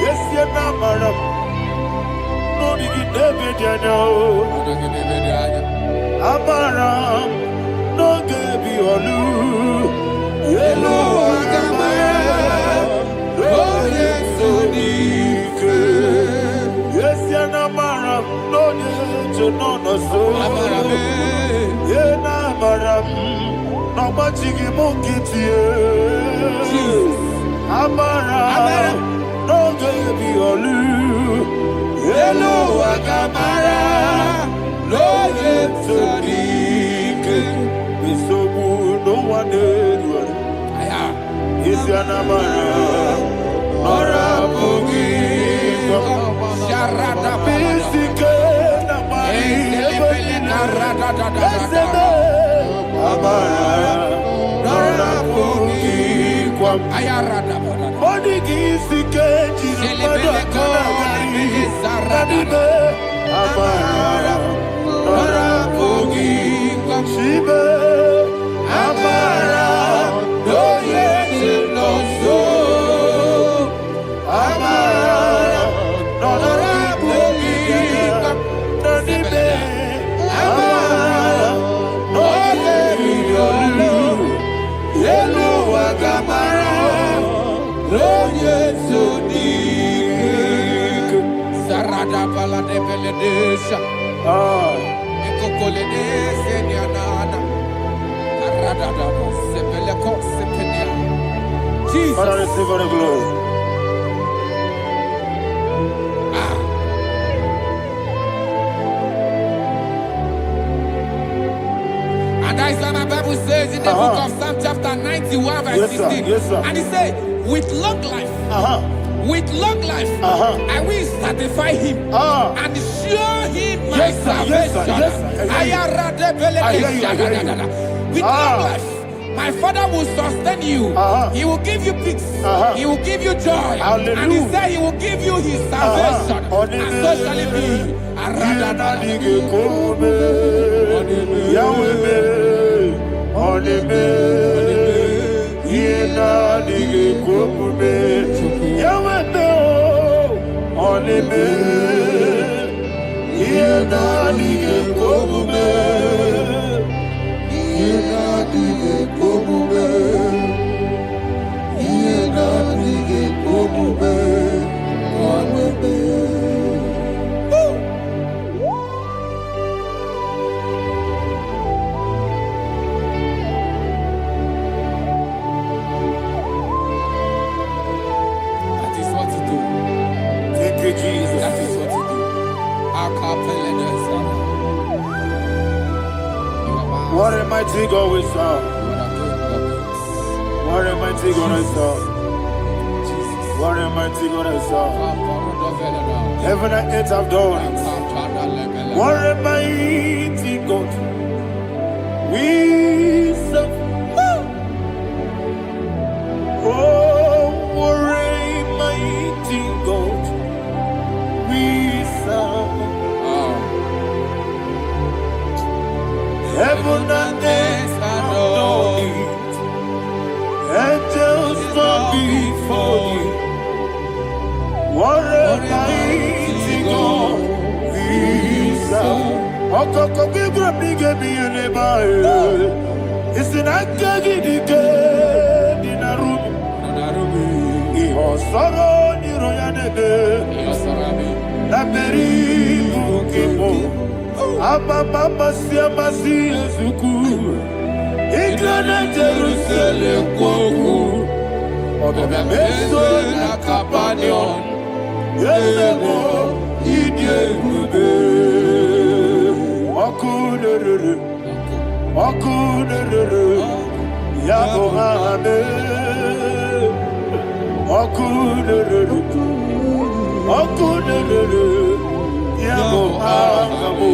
Yes, you're not married, no need to be Amaram, no gebi olu, yelo agamara, no yesodike. Yes, yana maram, no yeso no so. Yena maram, no machigi mukiti. Amaram, no gebi olu, yelo agamara. No yesodike, bisobu no one did. Is your namara, nora bugi, Sharada bisike namari, amara, nora bugi, Ayarada body gisike, amara. Shibe, Amara, no yes, no so. Amara, no rabugi, no dibe. Amara, no yelu, yelu agamara, no yes, dik. Sarada bala de beledesha. Jesus. Father, receive all the glory. And that is what my Bible says in the book of Psalm chapter 91 verse 16. Yes, sir. And it says, with long life With long life, I will satisfy him and show him my salvation. With long life, my Father will sustain you. He will give you peace. He will give you joy. And he said he will give you his salvation. And so shall it be. What a mighty God we serve. What a mighty God I serve. What a mighty God I serve. Heaven and earth have done it. What a mighty God we serve. Oh, what a mighty God we serve. Heaven and earth adore it. Angels bow before you. What a mighty God we serve. Okoko bibra bige bi eneba. Isina kagi dike dinaru. Iho soro ni royanebe. La beri bukimo. Ababa siama si ezuku. Igrana Jerusalem koku. Obe meso na kapanion. Yelemo idye gube. Okunere. Okunere. Yabo hame. Okunere. Okunere. Yabo hame.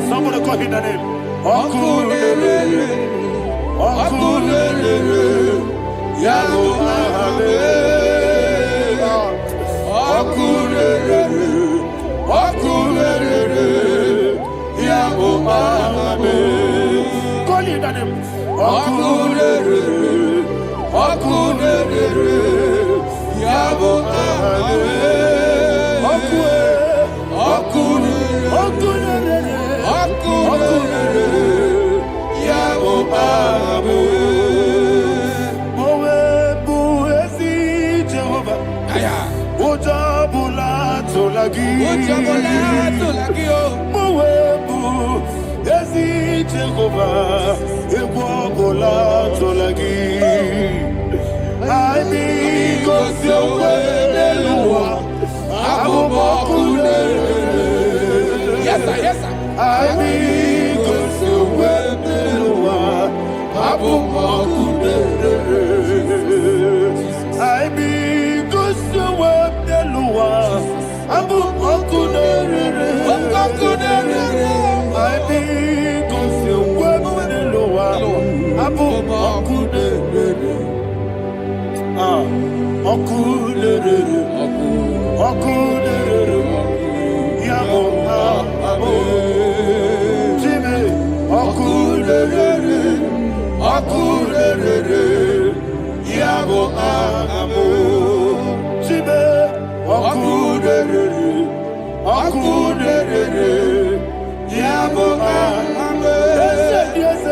Somebody call him the name. Okunere. Okunere. Yabo hame. Okunere. Okunere. Yabo hame. Call him the name. Okunere. Okunere. Yabo hame. Yes, sir. Yes, sir.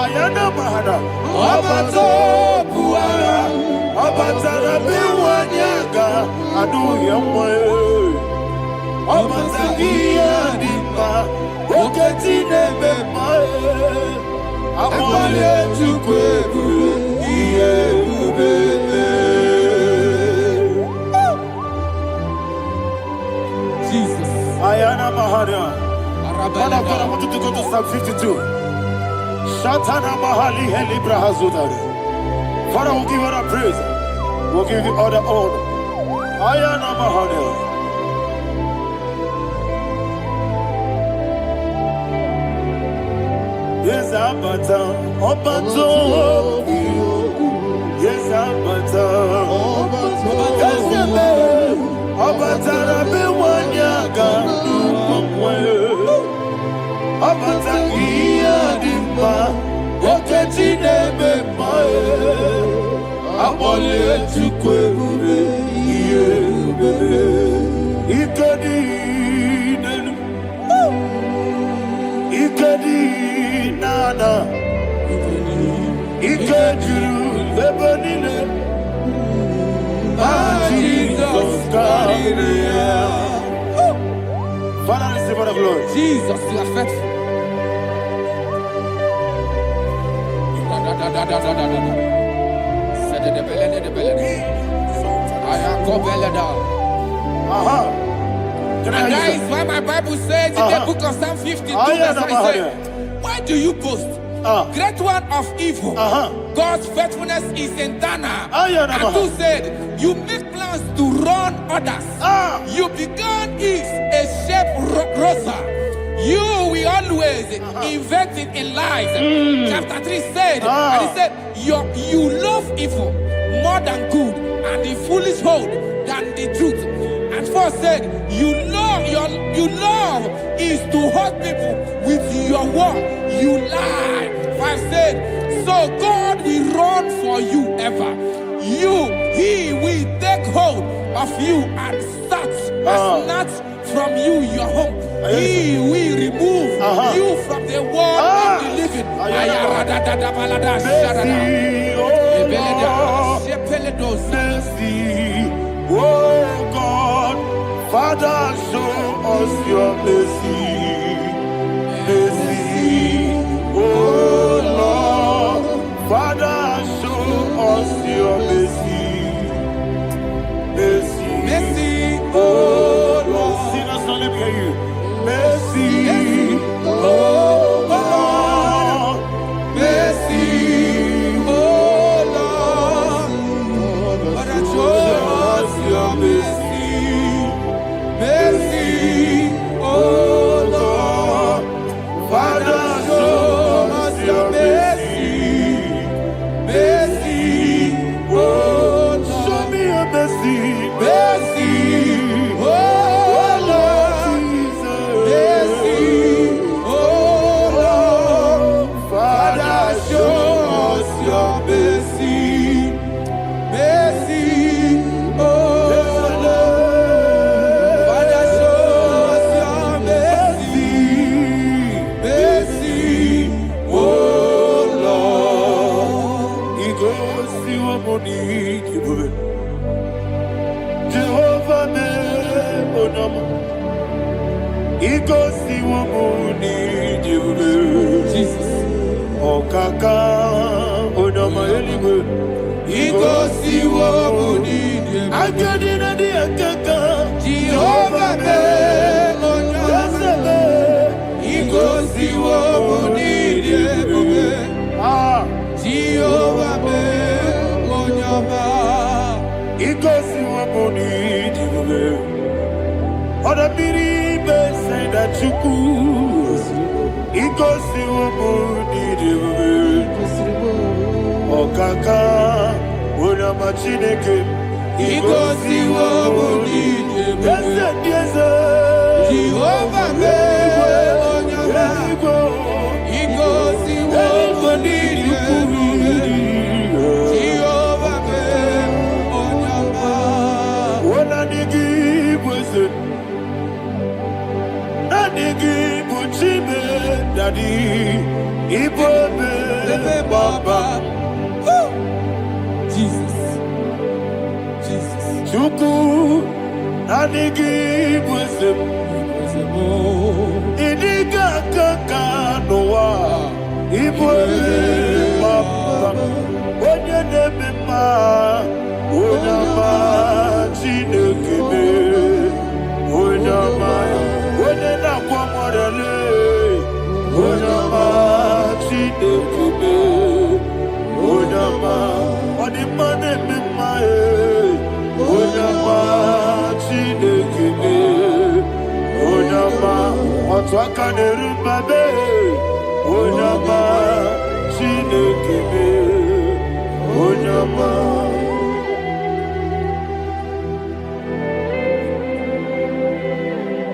Ayana mahana Obato Buara, Obatara Biwanyaga, Adu Yamwe, Obatagia Dipa, Oketine Bepae, Amale Tukwebu, Iye. Jesus. Ayana Mahara. Man of God, I want you to go to Psalm 52. Shatana Mahali Helibra Hazudari. Father, we'll give you all the praise. We'll give you all the honor. Ayana Mahara. Yes, Abata. Obato. Yes, Abata. Yes, Abata. Biwanyaga. Abata iya dimba, oketine bemae, abole tukwebube iye bebe, ikadi nana, ikadiru lebanile, Jesus God. Father, receive all the glory. Jesus, you are faithful. And that is why my Bible says in the book of Psalm 52, verse 9, why do you boast? Great one of evil. God's faithfulness is eternal. And who said, you make plans to run others. You began is a shape rosa. You will always invent it in lies. Chapter 3 said, and he said, you love evil more than good, and the foolish hold than the truth. And 4 said, you love is to hurt people with your word. You lie. 5 said, so God will run for you ever. He will take hold of you and snatch from you your home. He will remove you from the world of the living. Oh God, Father, show us your mercy. Mercy, oh Lord, Father, show us your mercy. Mercy, mercy, oh Lord. Sinners, don't let me hear you. Mercy, oh Lord. Mercy, oh Lord. Father, show us your mercy. Mercy, oh Lord. Father, show us your mercy. Mercy, oh Lord. Show me your mercy. Mercy, oh Lord. Mercy, oh Lord. Father, show us your mercy. Mercy, oh Lord. Father, show us your mercy. Mercy, oh Lord. He goes to a money. Jehovah me onama. He goes to a money. Jesus. Oh kaka onama eligwe. He goes to a money. I get in the akaka. Jehovah me onama. He goes to a money. Jehovah me onama. He goes to a money. Other people say that you could. He goes to a money. Oh kaka, una machineke. He goes to a money. Yes, Jehovah me onama. He goes to a money. Jehovah me onama. When I give was it. Daddy, Ibobe, Baba, Chuku, Nanigi Wisdom, Iniga Kakanoa, Ibu Papa, Onya Nebima, Onama, Chinekebe, Onama, Onena Kwamorele, Onama, Chinekebe, Onama, Onimane Mimae, Onama, Chinekebe, Onama, Otwakane Rumbabe, Onama, Chinekebe, Onama.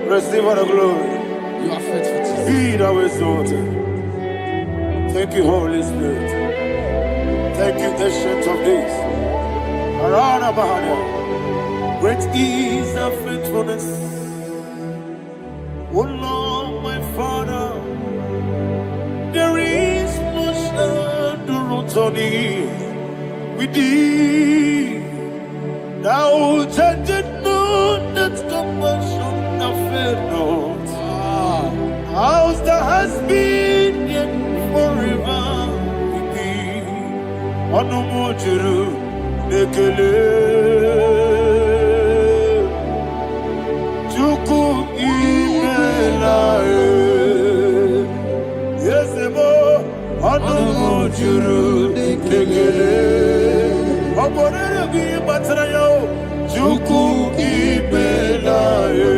Receive all the glory. You are faithful, Jesus. Be thou exalted. Thank you, Holy Spirit. Thank you, Ancient of Days. Arana Bahana. Great is thy faithfulness. O Lord, my Father, there is much endurance on thee. With thee, thou changest not that compassion of faith not. Ours that has been yet forever with thee. Onomojuru nekele. Chuku imelae. Yesemo onomojuru nekele. Oborere bi batrayo. Chuku imelae.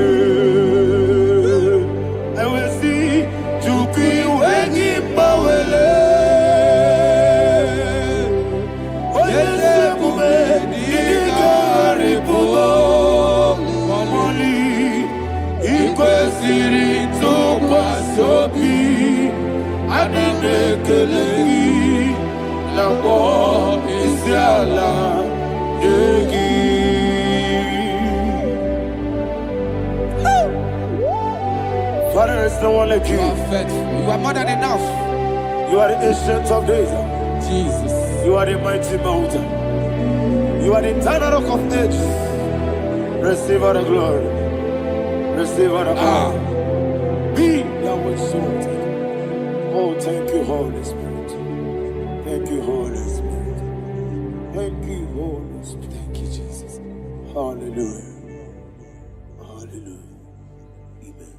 Father, there is no one like you. You are faithful. You are more than enough. You are the ancient of days. Jesus. You are the mighty mountain. You are the eternal rock of ages. Receive all the glory. Receive all the honor. Be thou exalted. Oh, thank you, Holy Spirit. Thank you, Holy Spirit. Thank you, Holy Spirit. Thank you, Jesus. Hallelujah. Hallelujah. Amen.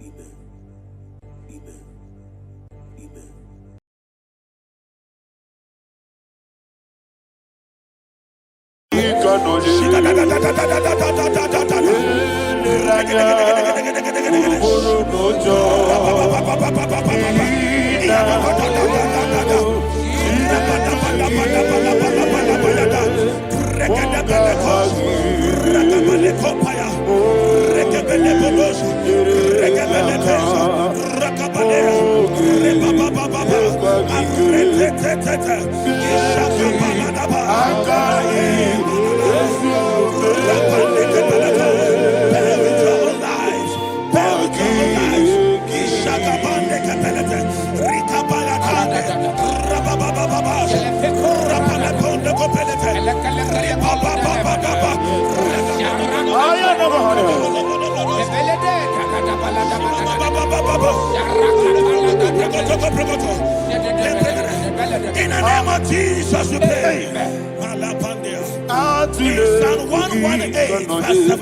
Amen. Amen. Amen. In the name of Jesus, we pray. In Psalm 118, verse 17,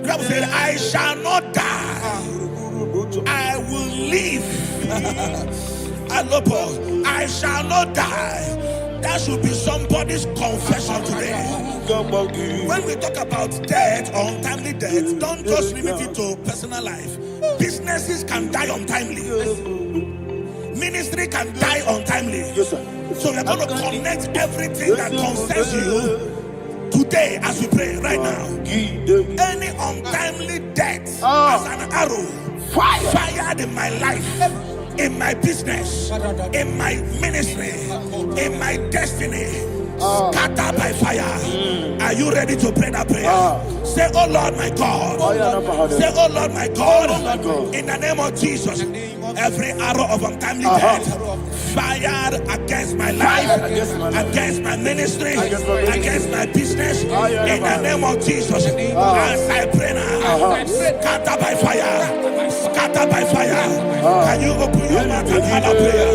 the Bible said, I shall not die, I will live. I shall not die. That should be somebody's confession today. When we talk about death or untimely death, don't just limit it to personal life. Businesses can die untimely. Ministry can die untimely. Yes, sir. So we're going to connect everything that concerns you today as we pray right now. Any untimely death as an arrow fired in my life, in my business, in my ministry, in my destiny, scattered by fire. Are you ready to pray that prayer? Say, oh Lord my God. Say, oh Lord my God. In the name of Jesus, every arrow of untimely death fired against my life, against my ministry, against my business. In the name of Jesus, as I pray now, scatter by fire, scatter by fire. Can you open your mouth and have a prayer?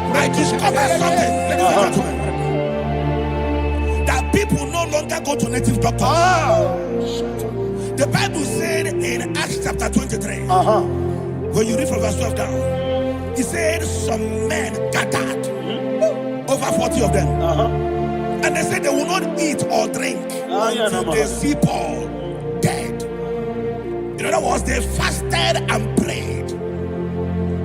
I discovered something, ladies and gentlemen, that people no longer go to native doctors. The Bible said in Acts chapter 23, when you read from verse 12 down, it said some men gathered, over 40 of them, and they said they will not eat or drink until they see Paul dead. In other words, they fasted and prayed.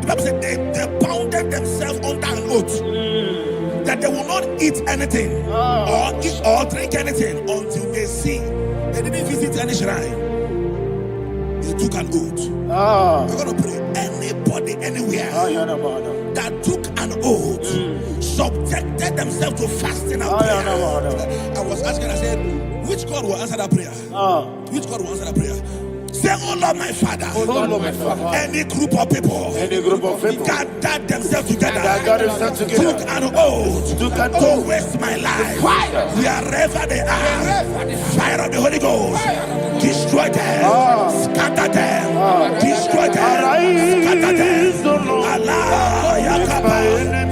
The Bible said they bounded themselves under an oath that they will not eat anything or eat or drink anything until they see. They didn't visit any shrine. They took an oath. We're going to pray. Anybody, anywhere that took an oath, subjected themselves to fasting and prayer. I was asking, I said, which God will answer that prayer? Which God will answer that prayer? Say, oh Lord, my Father, any group of people, gathered themselves together, took an oath to waste my life. Wherever they are, fire of the Holy Ghost, destroy them, scatter them, destroy them, scatter them. Allah, Yakaba,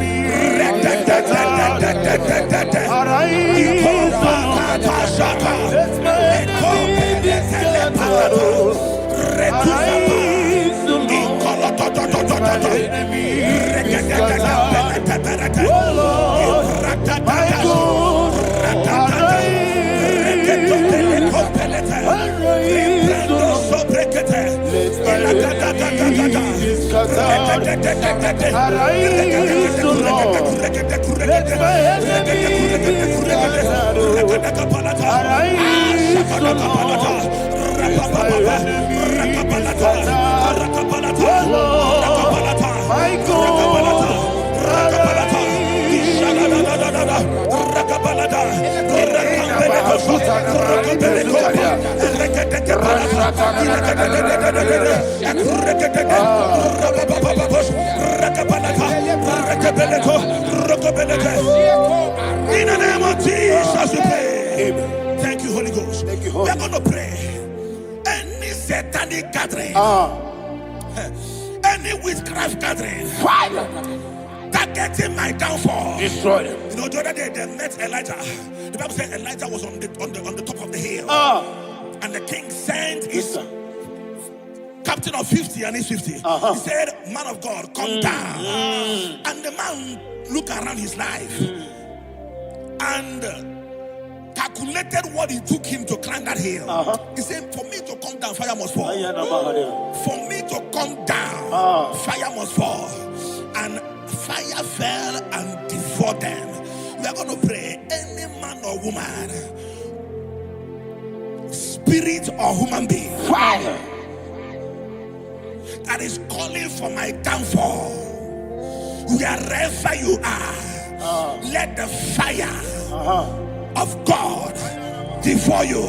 In the name of Jesus, we pray. Thank you, Holy Ghost. We are going to pray. Any satanic gathering, any witchcraft gathering, targeting my downfall, destroy them. You know, the other day they met Elijah. The Bible said Elijah was on the top of the hill, and the king sent his captain of 50 and his 50. He said, man of God, come down. And the man looked around his life and calculated what it took him to climb that hill. He said, for me to come down, fire must fall. For me to come down, fire must fall. And fire fell and devoured them. We are going to pray. Any man or woman, spirit or human being, that is calling for my downfall, wherever you are, let the fire of God devour you.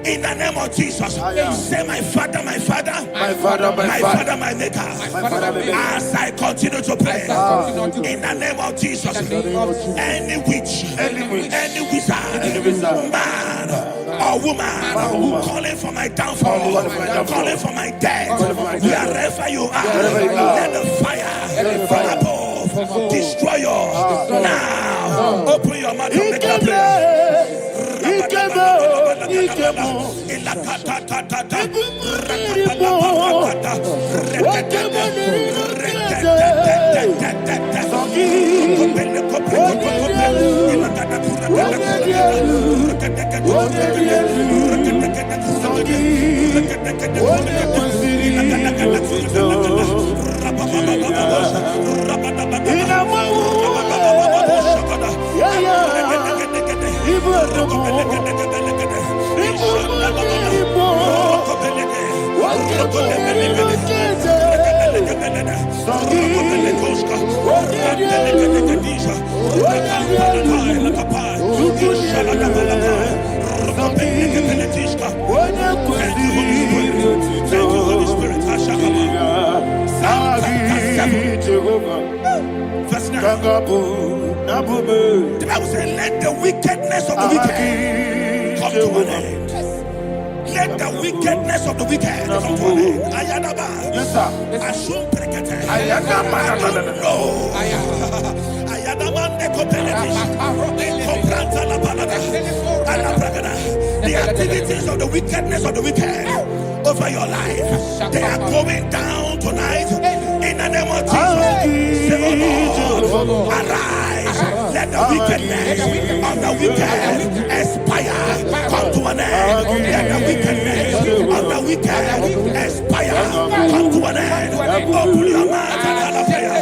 In the name of Jesus, say, my Father, my Father, my Father, my Father, my Maker. As I continue to pray, in the name of Jesus, any witch, any wizard, man or woman calling for my downfall, calling for my death, wherever you are, let the fire from above destroy you now. Open your mouth and make a prayer. The Bible says, let the wickedness of the wicked come to an end. Let the wickedness of the wicked come to an end. Ayadaba. Yes, sir. Assume prekete. Ayadaba. No. Ayadaba nekopeletis. Kompranta la balada. Alabragada. The activities of the wickedness of the wicked over your life, they are going down tonight in the name of Jesus. Say, oh Lord, arise. Let the wickedness of the wicked expire. Come to an end. Let the wickedness of the wicked expire. Come to an end. Open your mouth and hallelujah.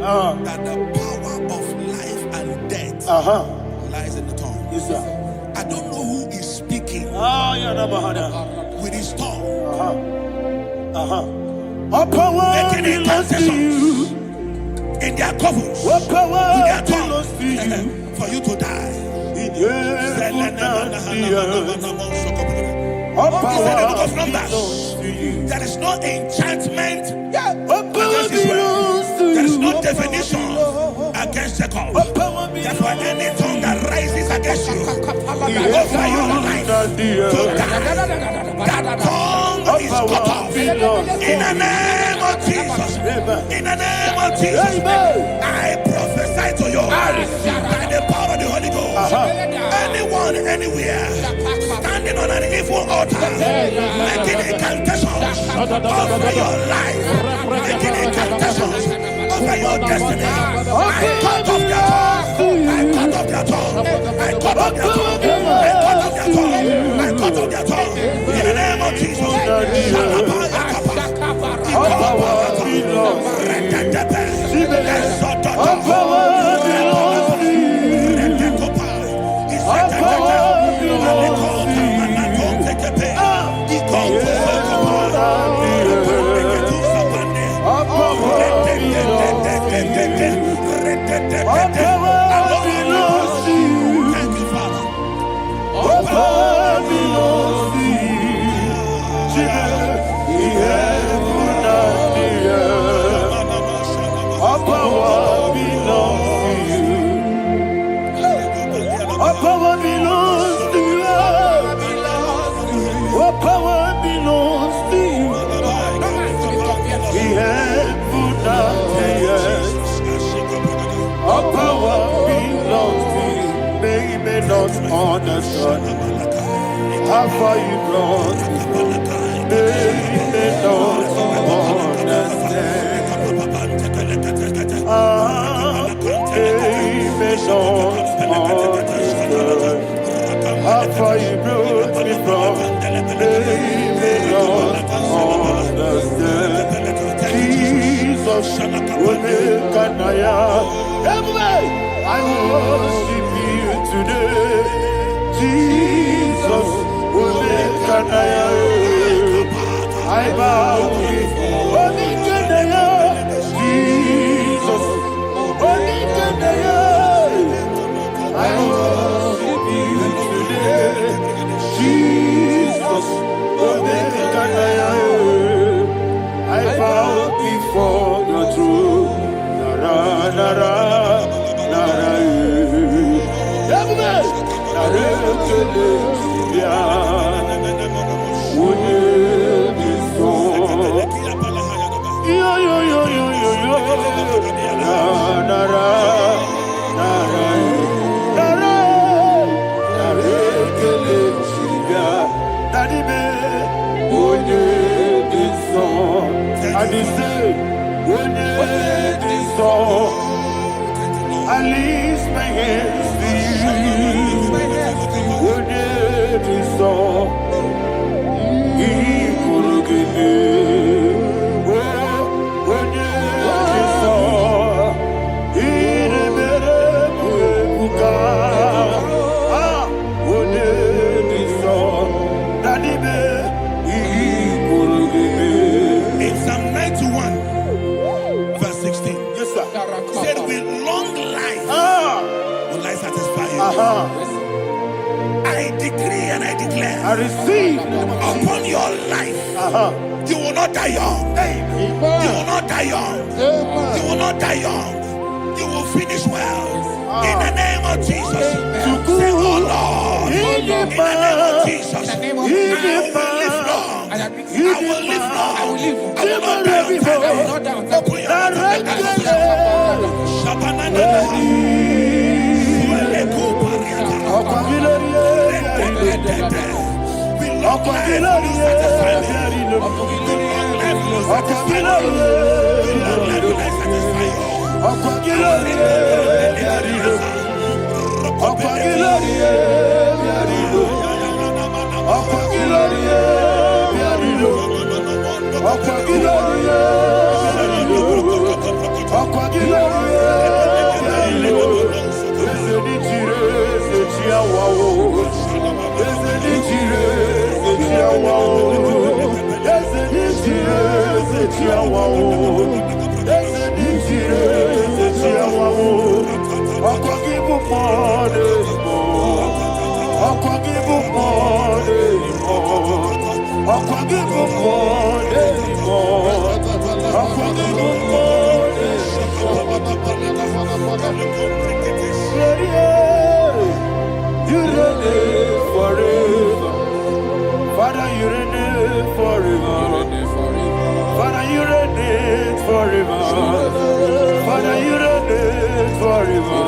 That the power of life and death lies in the tongue. Yes, sir. I don't know who is speaking with his tongue. Making incantations in their couples with their tongue for you to die. He said in the book of Numbers, there is no enchantment against Israel. There is no definition against Jacob. Therefore, any tongue that rises against you over your life to die, that tongue is cut off. In the name of Jesus. In the name of Jesus. I prophesy to you by the power of the Holy Ghost. Anyone, anywhere, standing on an evil altar, making incantations over your life, making incantations over your destiny, I cut off their tongue. I cut off their tongue. I cut off their tongue. I cut off their tongue. I cut off their tongue. In the name of Jesus. All power belongs to you. All power belongs to you. The heaven and the earth. All power belongs to you. They may not understand how far you brought me. They may not understand. They may not understand how far you brought me from. They may not understand. Jesus, will make an I worship you today. Jesus, will make an I bow before Jesus, I worship you today. Jesus, I bow before your throne. Nara, nara, nara, I lift my hands to In Psalm 91, verse 16, yes, sir. Said, with long life will I satisfy you. I decree and I declare, I receive upon your life, you will not die young. You will not die young. You will not die young. You will finish well. In the name of Jesus. Say, oh Lord, in the name of Jesus, I will live long. I will live long. I will not die on time. Open your mouth. We long life will satisfy me. We long life will satisfy you. We long life will satisfy you. You reign forever. Father, you reign forever. Father, you reign forever. Father, you reign forever.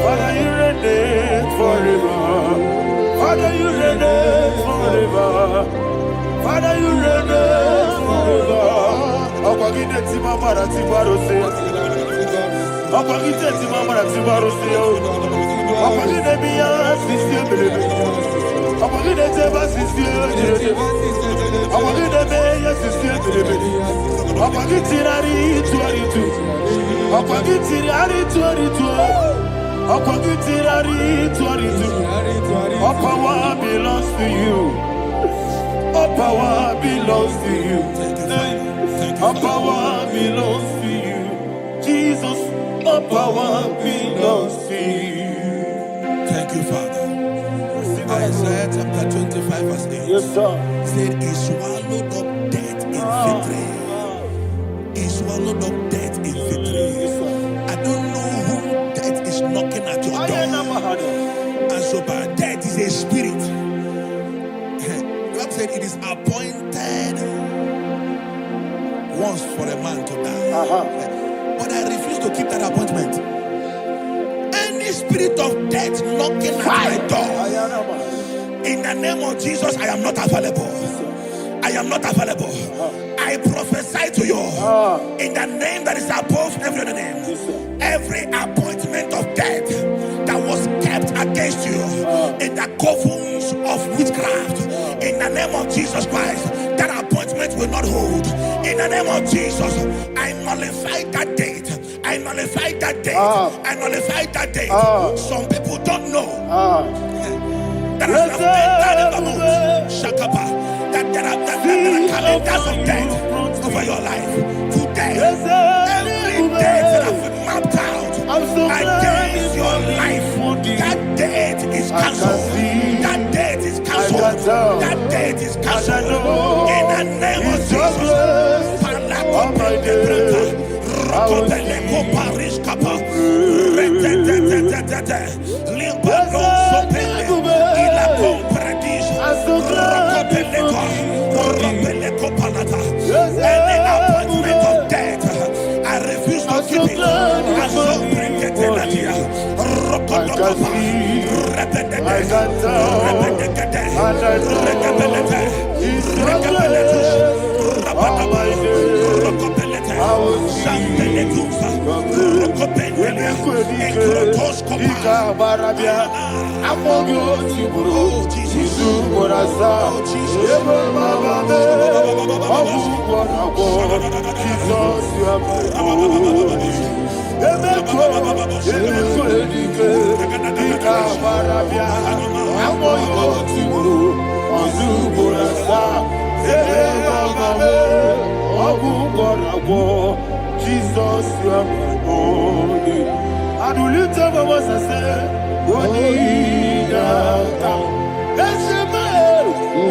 Father, you reign forever. Father, you reign forever. Father, you reign forever. Akwagide timamara tibarose. Akwagide timamara tibarose. Akwagide biya sisiye. Akwagide teba sisiye. Akwagide beya sisiye. Akwagide tirari tuaritu. Akwagide tirari tuaritu. Akwagide tirari tuaritu. All power belongs to you. All power belongs to you. All power belongs to you. Jesus, all power belongs to you. Thank you, Father. Isaiah chapter 25 verse 8. Yes, sir. Said he swallowed up death in victory. He swallowed up death in victory. Yes, sir. I don't know who death is knocking at your door. so bad. Death is a spirit. God said it is appointed once for a man to die. But I refuse to keep that appointment. Any spirit of death knocking at my door, in the name of Jesus, I am not available. I am not available. I prophesy to you in the name that is above every other name. Every appointment of death that was kept against you in the covens of witchcraft, in the name of Jesus Christ, that appointment will not hold. In the name of Jesus, I nullify that date. I nullify that date. I nullify that date. Some people don't know that as I've entered in the mood, Shakapa, that there are calendars of death over your life. Today, every date that I've mapped out against your life, that date is cancelled. That date is cancelled. That date is cancelled. In the name of Jesus. Any appointment of death, I refuse to keep it. Jesus, you are my holy. And we lift up our voice and say, Wodida come. Let's say,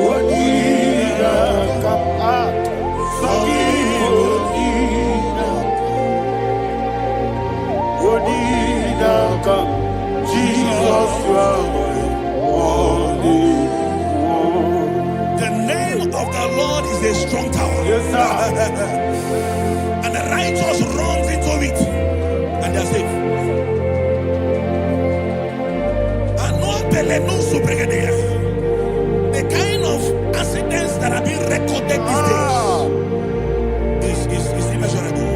Wodida come. Wodida come. Jesus, you are my holy. The name of the Lord is a strong tower. Yes, sir. And the righteous runs into it and they're safe. The kind of accidents that are being recorded these days is immeasurable.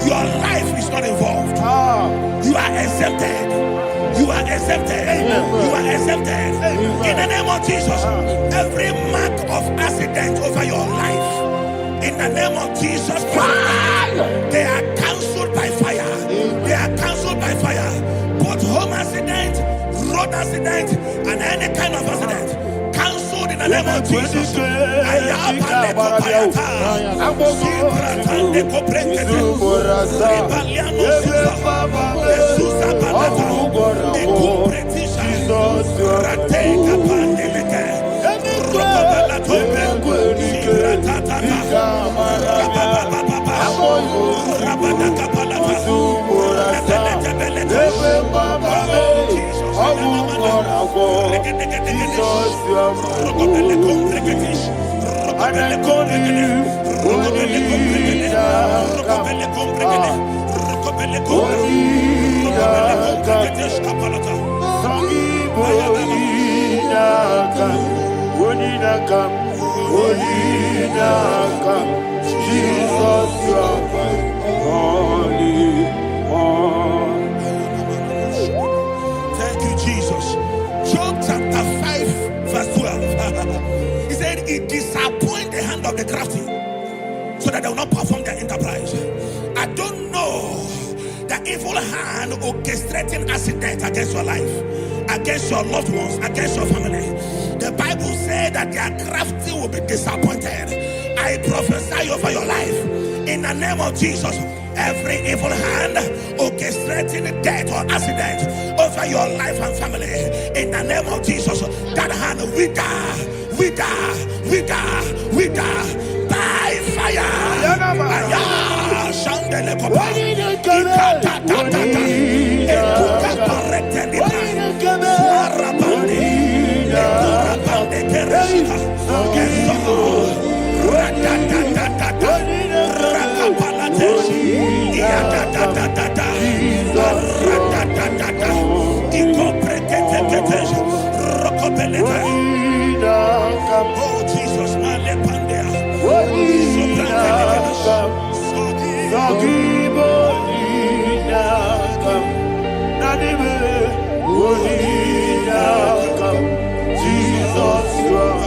Your life is not involved. You are exempted. You are exempted. You are exempted. In the name of Jesus, every mark of accident over your life, in the name of Jesus Christ, they are cancelled by fire. They are cancelled by fire. Both home accident, road accident, and any kind of accident, cancelled in the name of Jesus. Thank you, Jesus. Job chapter 5, verse 12. He said, it disappoints the hand of the crafty, so that they will not perform their enterprise. I don't know the evil hand orchestrating accident against your life, against your loved ones, against your family. The Bible said that their crafty will be disappointed. I prophesy over your life in the name of Jesus. Every evil hand orchestrating death or accident over your life and family, in the name of Jesus, that hand wither by fire. Oh Jesus, Jesus, you are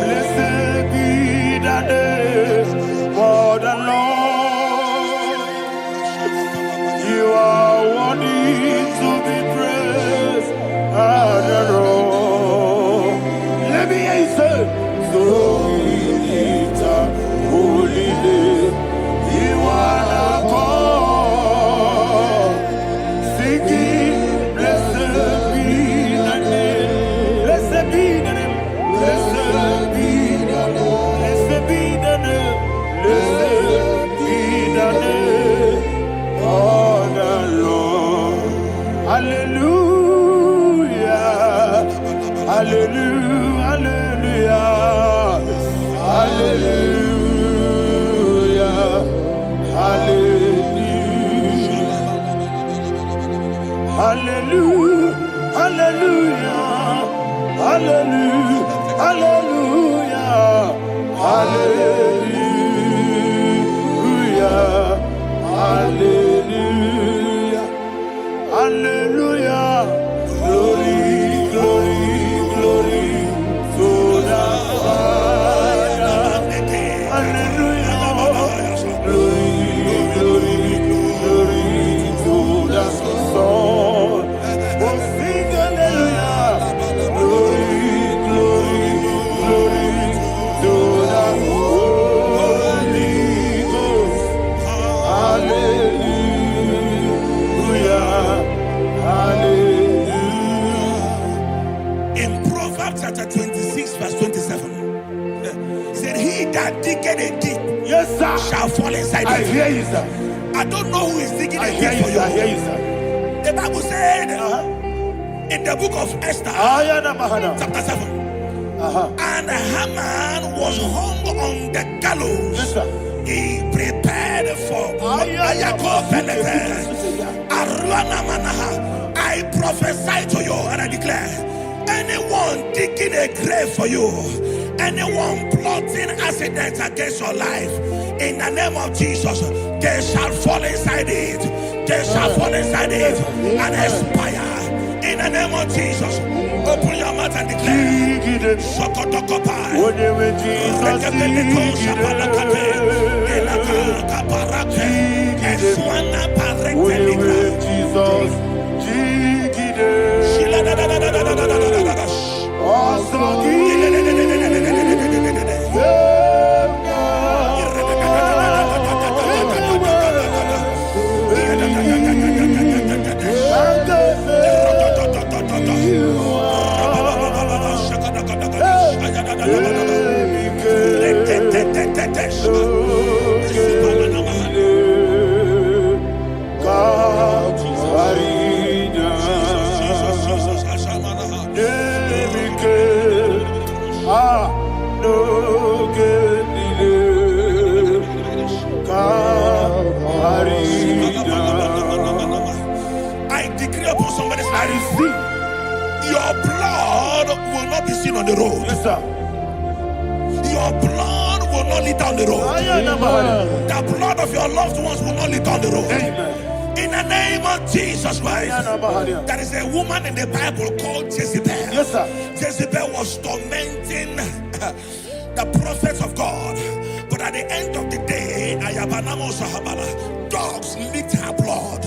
blessed be the name of the Lord. You are worthy to be praised and adored. Let me hear you say, so we lift up holy name. You are the God. Singing, blessed be the name. Blessed be the name. Blessed be the name. Blessed be the name. Blessed be the name of the Lord. Hallelujah. Hallelujah. Hallelujah. Hallelujah. Hallelujah. Hallelujah. Hallelujah. Hallelujah. Hallelujah. Hallelujah. Glory, glory, glory to the Father. Hallelujah. Glory, glory, glory to the Son. Oh, sing hallelujah. Glory, glory, glory to the Holy Ghost. Hallelujah. Hallelujah. In Proverbs chapter 26, verse 27, he said, he that diggeth a deep, Yes, sir. shall fall inside I it. hear you, sir. I don't know who is digging I a hear deep you, for sir. I hear you. you, sir. The Bible said in the book of Esther, Ayana Mahana. chapter 7, and Haman was hung on the gallows. Yes, sir. He prepared for I prophesy to you and I declare, anyone digging a grave for you, anyone plotting accidents against your life, in the name of Jesus, they shall fall inside it. They shall fall inside it and expire. In the name of Jesus, open your mouth and declare. Sokotokopai. I decree upon somebody's life, your blood will not be seen on the road. Yes, sir. Your blood will not lead down the road. The blood of your loved ones will not lead down the road. Amen. In the name of Jesus Christ. There is a woman in the Bible called Jezebel. Yes, sir. Jezebel was tormenting the prophets of God. But at the end of the day, dogs licked her blood.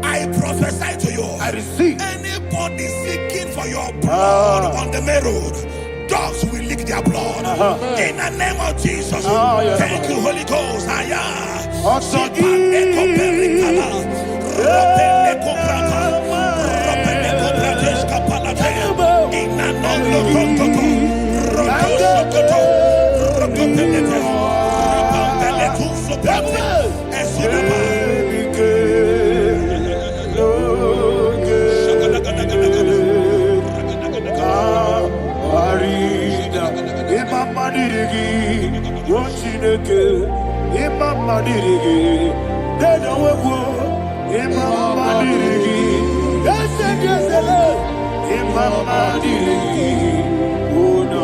I prophesy to you, I receive. anybody seeking for your blood on the main road, dogs will lick their blood. In the name of Jesus. Thank you, Holy Ghost. dirigi. They don't work. Imama dirigi. Yes, Imama dirigi. Oh no.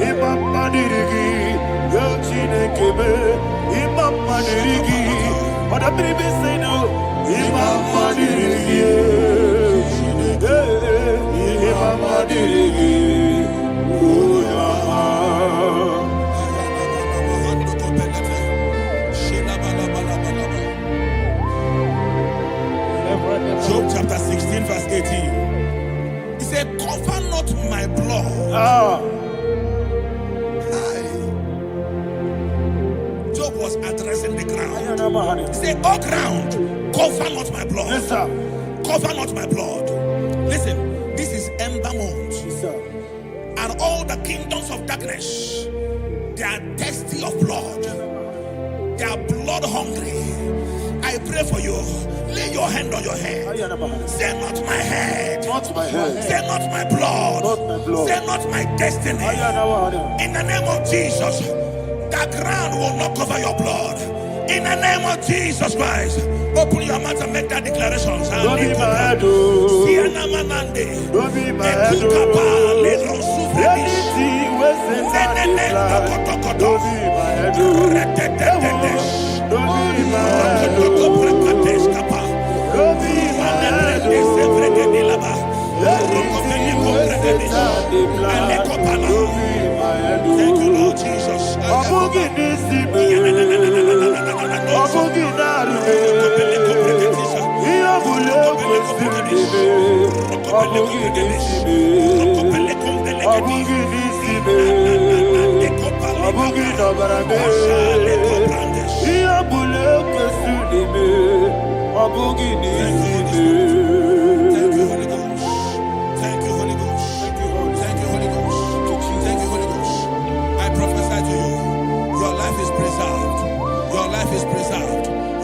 Imama dirigi. Yochine kebe. Imama dirigi. But the baby say no. Imama dirigi. Imama dirigi. Oh no. Job chapter 16 verse 18. He said, cover not my blood. Job was addressing the ground. He said, oh ground, cover not my blood. Yes, sir. Cover not my blood. Listen, this is ember month. Yes, sir. And all the kingdoms of darkness, they are thirsty of blood. They are blood hungry. I pray for you. Lay your hand on your head. Say not my head. Not my head. Say not my blood. Not my blood. Say not my destiny. In the name of Jesus, the ground will not cover your blood. In the name of Jesus Christ, open your mouth and make that declaration. Don't be my head. Don't be my head. Don't be my head. Thank you, Lord Jesus.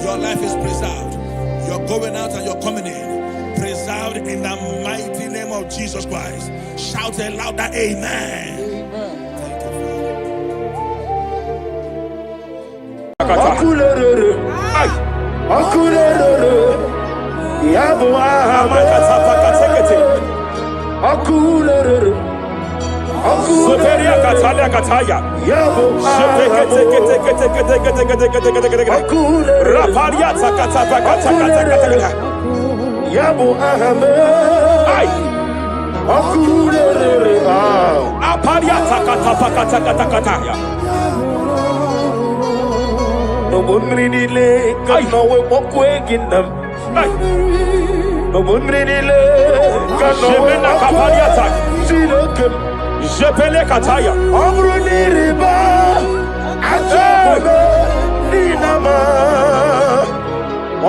Your life is preserved. You're going out and you're coming in. Preserved in the mighty name of Jesus Christ. Shout a louder amen. Thank you. Soteria Katalia Kataya. Raparia Takata Kata. Yabu Ahame. Aparia Takata Kataya. No one really lay, cause no way walk away in them. No one really lay, cause no way walk away. Jepele Kataya. Amruni riba, Ajabe, Ninama.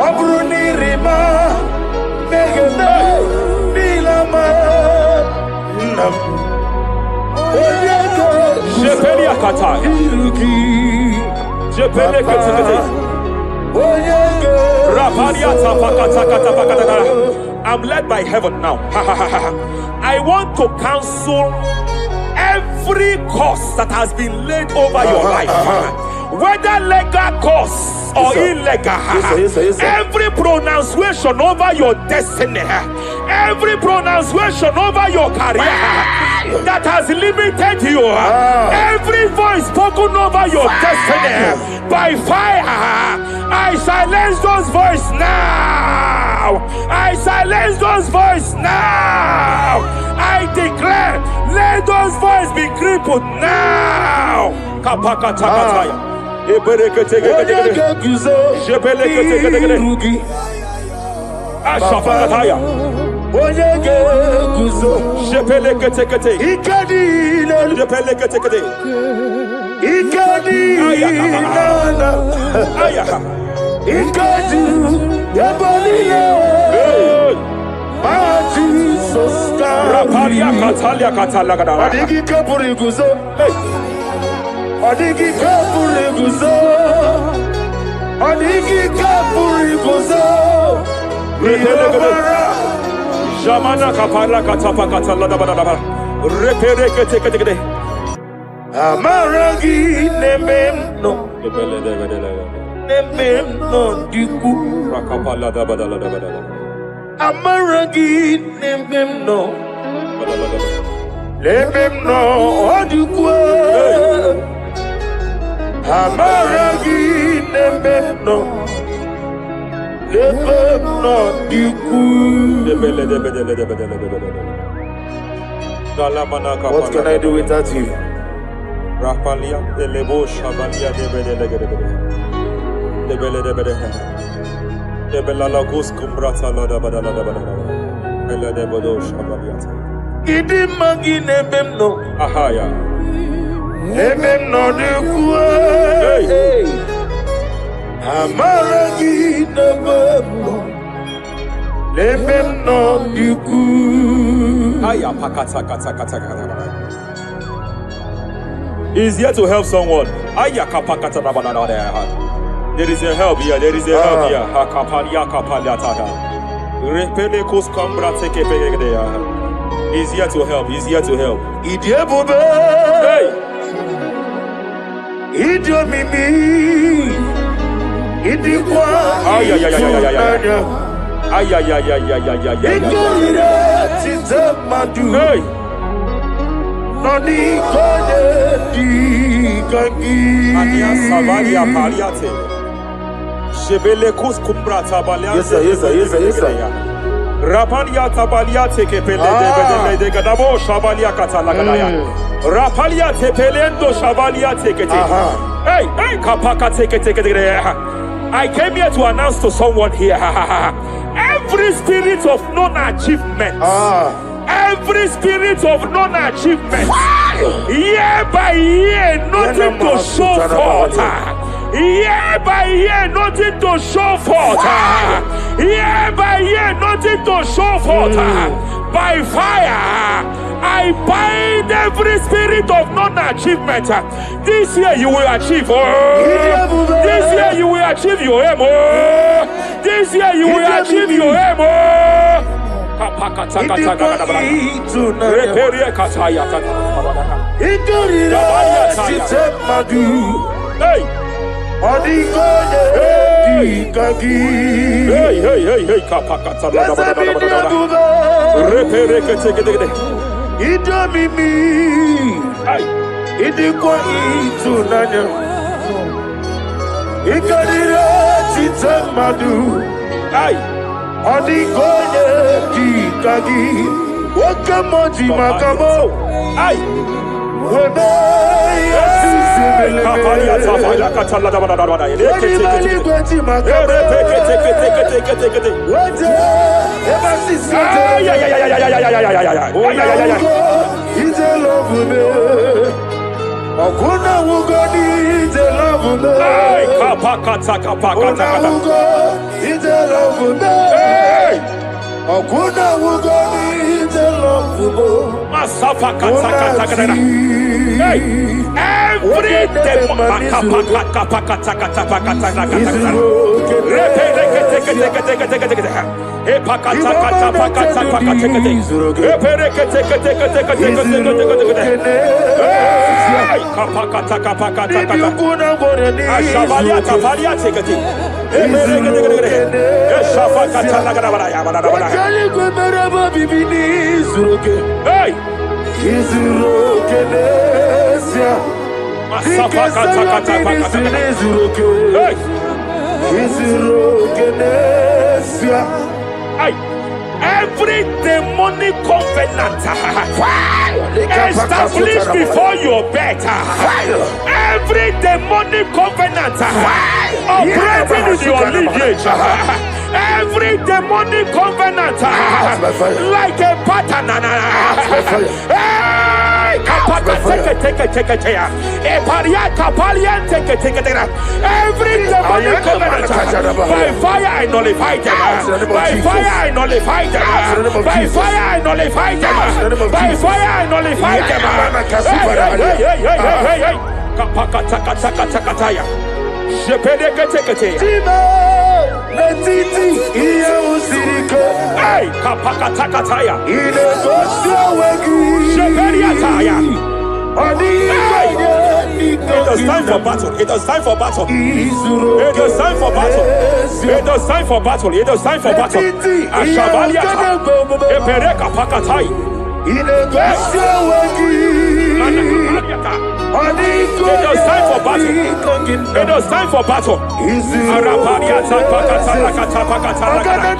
Amruni riba, Megane, Nilama. Nam. Jepele Kataya. Jepele Kataya. I'm led by heaven now. I want to cancel every curse that has been laid over your life, whether legal curse or illegal. Yes, sir. Every pronunciation over your destiny, every pronunciation over your career that has limited you, every voice spoken over your destiny by fire, I silence those voices now. I silence those voices now. I declare, let those voices be crippled now. Kapakatakataya. Ashafakataya. Jepeleketekete. Jepeleketekete. Rapalia Katalia Katalaga. Adigi Kapuriguzo. Adigi Kapuriguzo. Adigi Kapuriguzo. Jamana Kapala Katapa Katalada. Reperekete. Amaragi Nemem. No. Nemem no diku. Rakapala da badala da badala. Amaragi nemem no. Nemem no diku. Amaragi nemem no. Nemem no diku. What can I do without you? Rapalia de lebo shavalia de bede de bela lagos kumbrata la da badala da badala bela de bodo shavalia Idi magi nemem no. ahaya Nemem no diku. hey Amaragi nemem no. Nemem no diku. aya pakata kata kata kata. He's here to help someone. Aya kapakata da badala da. There is a help here. There is a help here. Hakapalia kapalia tada. Repele kos kambra teke pegedea. He's here to help. He's here to help. Idiebobe. Hey. Idiomimi. Idikwa. Ay ay ay ay ay ay ay. Ay ay ay ay ay ay ay. Ikorira tizamadu. Hey. Noni kone di kangi. Ania savalia paliate. Shebele kus kumbra tabalia. Yes sir, yes sir, yes sir, yes sir. Rapalia tabalia teke pele de gadabo shavalia katala gadaya. Rapalia tepelendo shavalia teke te. Hey, hey, kapaka teke teke teke. I came here to announce to someone here. Every spirit of non-achievement. Every spirit of non-achievement. Year by year, nothing to show forth. Year by year, nothing to show forth. Year by year, nothing to show forth. By fire, I bind every spirit of non-achievement. This year you will achieve. This year you will achieve your aim. This year you will achieve your aim. Hey. Hey, hey, hey, hey, kapakata. Idomimi. Ay. Idikwa itunanya. Ikarira titemadu. Ay. Odikonye dikagi. Wakamoji makamo. Ay. Webe Kapalia tafaya katala da bada bada. Every demonic covenant established before your bed, every demonic covenant operating in your lineage, every demonic covenant like a pattern. Every demonic covenant, by fire I nullify them. By fire I nullify them. By fire I nullify them. By fire I nullify them. It is time for battle. It is time for battle. It is time for battle. It is time for battle. It is time for battle. Ashabaliata. Epereka pakatai. It is time for battle. It is time for battle. Arapariata pakata lakata pakata lakata.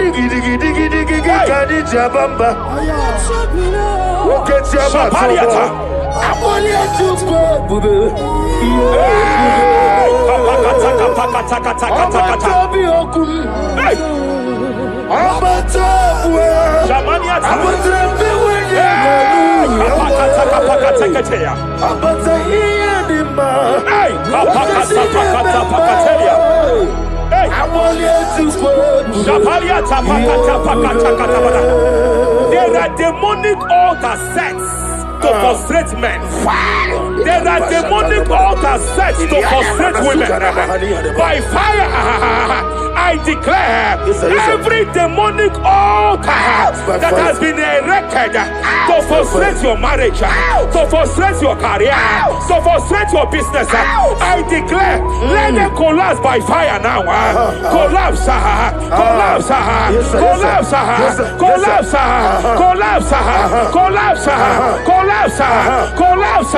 Shabaliata. There are demonic altar sets to frustrate men. There are demonic altars set to frustrate women. By fire, I declare every demonic altar that has been erected to frustrate your marriage, to frustrate your career, to frustrate your business, I declare, let them collapse by fire now. Collapse, collapse, collapse, collapse, collapse, collapse, collapse, collapse,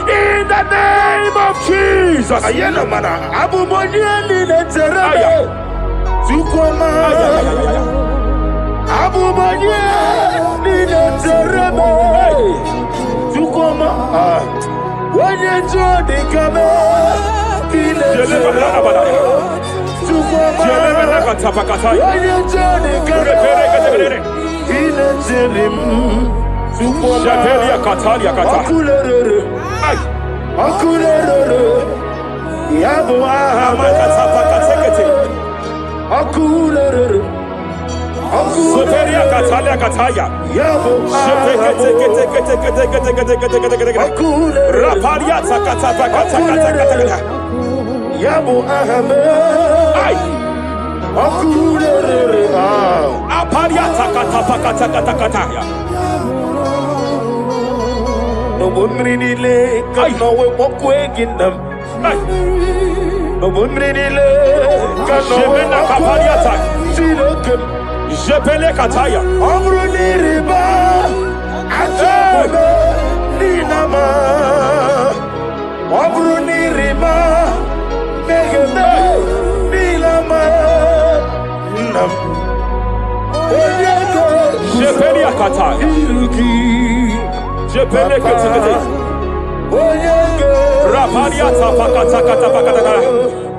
in the name of Jesus.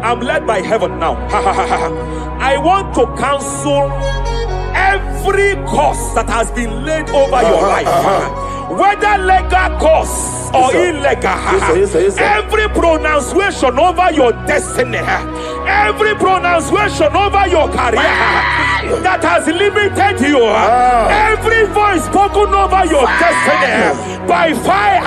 I'm led by heaven now. I want to cancel every curse that has been laid over your life, whether legal curse or illegal. Every pronunciation over your destiny, every pronunciation over your career that has limited you, every voice spoken over your destiny, by fire,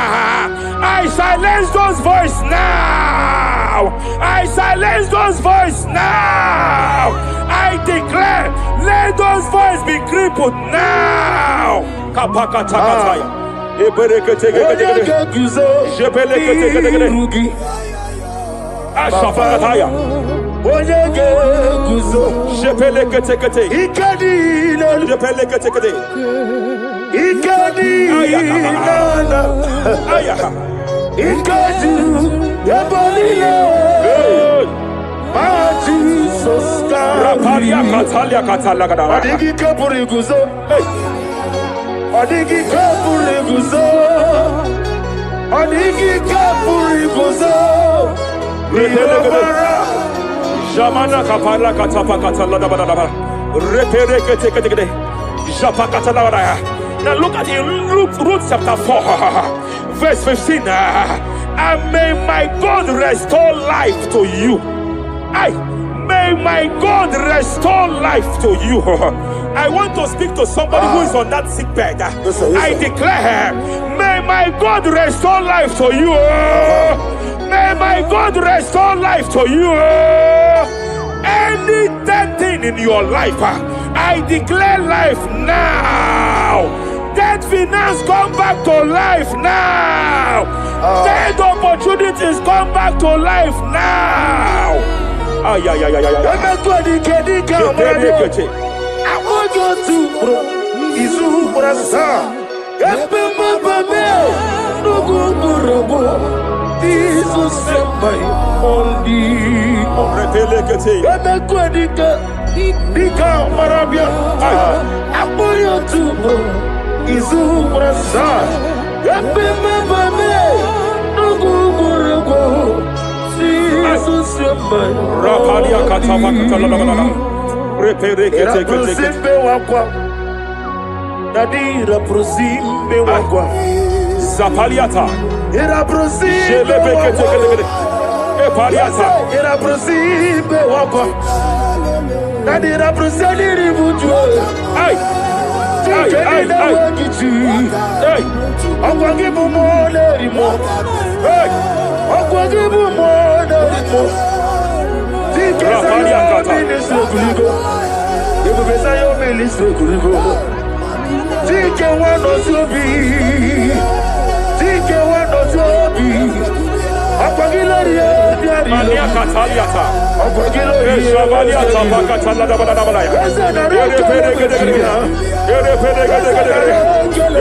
I silence those voices now. I silence those voices now. I declare, let those voices be crippled now. Jamana kapala katapa katala da da da. Repere kete kete kete. Japa katala da. Now look at Ruth chapter 4, verse 15. And may my God restore life to you. May my God restore life to you. I want to speak to somebody who is on that sick bed. I declare, may my God restore life to you. May my God restore life to you. Any dead thing in your life, I declare life now. Dead finance come back to life now. Dead opportunities come back to life now. Ay, ay, ay, ay, ay, ay. Rapalia katava katalala. Repere kete kete. Nadira prosimbe wakwa. Zapaliata. Era prosimbe. Jelebe kete kete. Epaliata. Era prosimbe wakwa. Nadira prosimbe buju. Ay. Ay, ay, ay. Hey. Akwagibu mole rimo. Hey. Akwagibu mole rimo. Rapalia kata. Ibu besa yo ministre kuligo. Tike wano sobi. Tike wano sobi. Akwagilo rie diari. Mania kataliata. Akwagilo rie. Shavaliata bakatala da bada bada ya. Ere pere gede gede. Ere pere gede gede.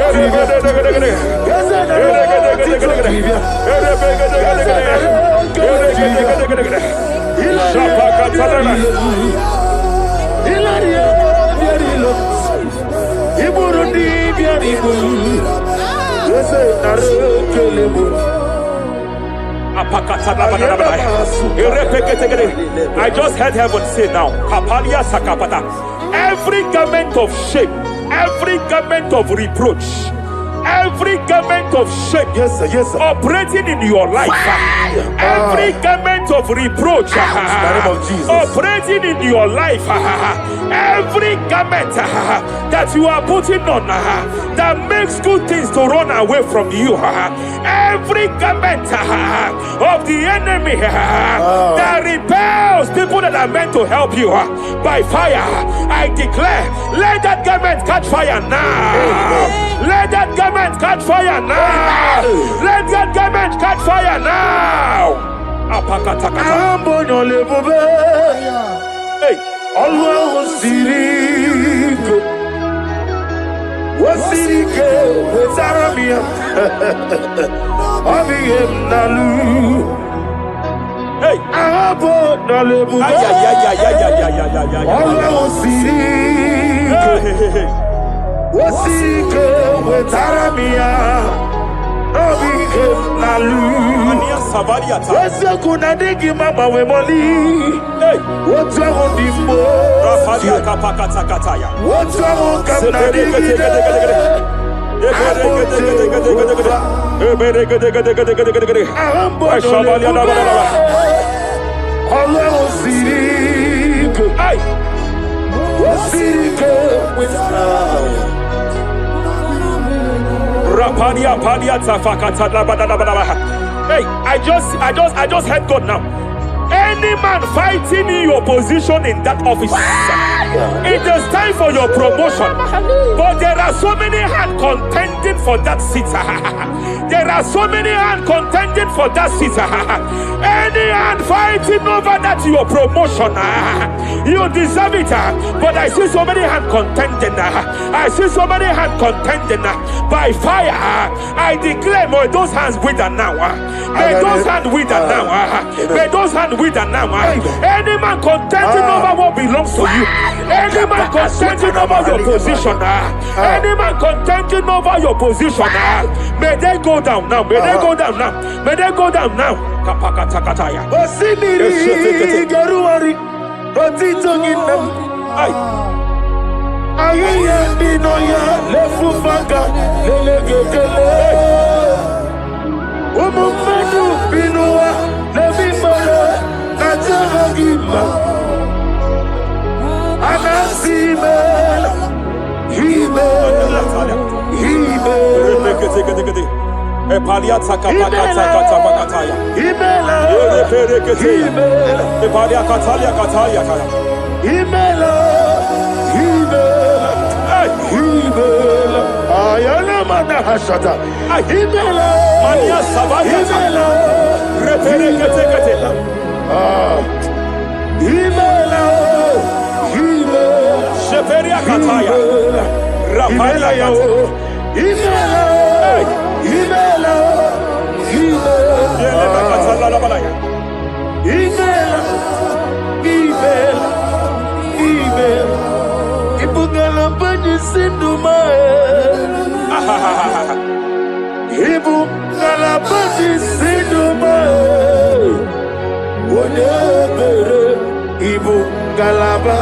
Ere gede gede gede. Ere gede gede gede. Ere pere gede gede gede. Ere gede gede gede. Shapa katala. Ilaria diari lo. Iburundi diari lo. Yese narekelebo. I just heard heaven say now, Kapalia Sakapata. Every garment of shame, every garment of reproach, every garment of shame, Yes, sir. Yes, sir. operating in your life, every garment of reproach, In the name of Jesus. operating in your life, every garment that you are putting on that makes good things to run away from you, every garment of the enemy that repels people that are meant to help you by fire, I declare, let that garment catch fire now. Let that garment catch fire now. Let that garment catch fire now. Apakatakata. Ambono lebobe. Hey. Allah wasirike. Wasirike wezaramia. Abiyem nalu. Hey. Ambono lebobe. Ay, ay, ay, ay, ay, ay, ay, ay, ay, ay. Allah wasirike. Hey, hey, hey, hey. Wasirike wezaramia. Abiyem nalu. Mania Savaliata. Wese kuna digi mama we moli. Hey. What's wrong with you? Rafalia kapakatakataya. What's wrong with Hey, I just heard God now. Any man fighting in your position in that office, it is time for your promotion. But there are so many hands contending for that seat. There are so many hands contending for that seat. Any hand fighting over that your promotion, you deserve it. But I see so many hands contending. I see so many hands contending by fire. I declare, may those hands wither now. May those hands wither now. May those hands wither now. Any man contending over what belongs to you. Any man contending over your position. Any man contending over your position. May they go down now. May they go down now. May they go down now. Kapakatakataya. Osimiri Garuari Otitonginem Ayaya Dinoya Lefufaga Lelegele Umumadu Binua Levimala Najaragima Anasimela Himela Epaliata kapakata pakataya. Himela Epalia katalia katalia kaya. Himela Himela Ayana Imana hashata. Imela. Mania Savaya. Imela. Repere. Imela. Imela. Sheperia Kataya. Rapalia Imela. Imela. Yelena Katala Balaya. Imela. Ibugala bani sinduma. Ibugala bani sinduma. Wonebere Ibugalaba.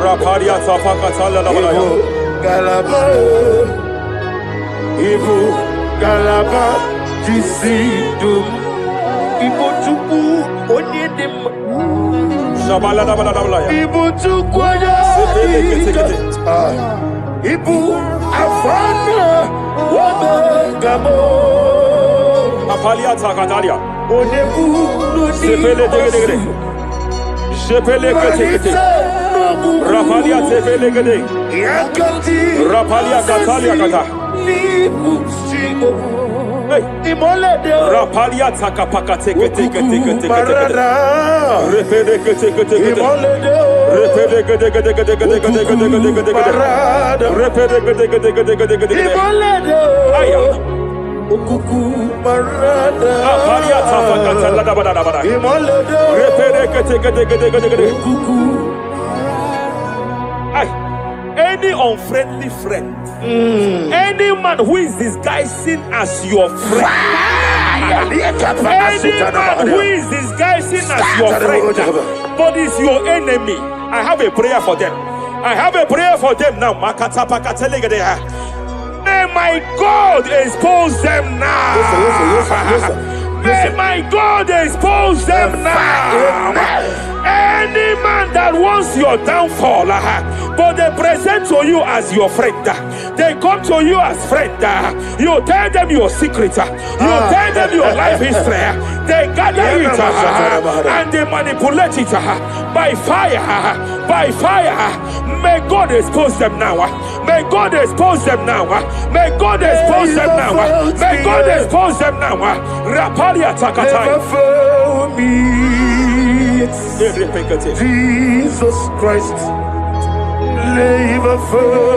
Rapalia Tafaka Tala Balaya. Ibugalaba. Ibugalaba jisidum. Ibutuku onyedim. Shabala Balaya. Ibu tukwaya Ibu afana wabagamo Apalia Takataria. Onebu Sepele Degede. Sepele Kete. Rapalia Sepele Gede. Yakati Rapalia Katalia Kata. Nibu Sigo Hey. Imolede Rapalia Takapaka Teke. Barada Repede Kete. Imolede Repede Gede. Barada Repede Gede. Imolede Aya. Ukuku Barada Apalia Tafaka Tala Balaya. Imolede Repede Gede. Ukuku Aye. Any unfriendly friend, any man who is disguising as your friend, any man who is disguising as your friend, but is your enemy, I have a prayer for them. I have a prayer for them now. May my God expose them now. May my God expose them now. Any man that wants your downfall, but they present to you as your friend, they come to you as friend, you tell them your secret, you tell them your life history, they gather it and they manipulate it by fire. May God expose them now. May God expose them now. May God expose them now. May God expose them now. Rapalia Takatai. Jesus Christ, never forget.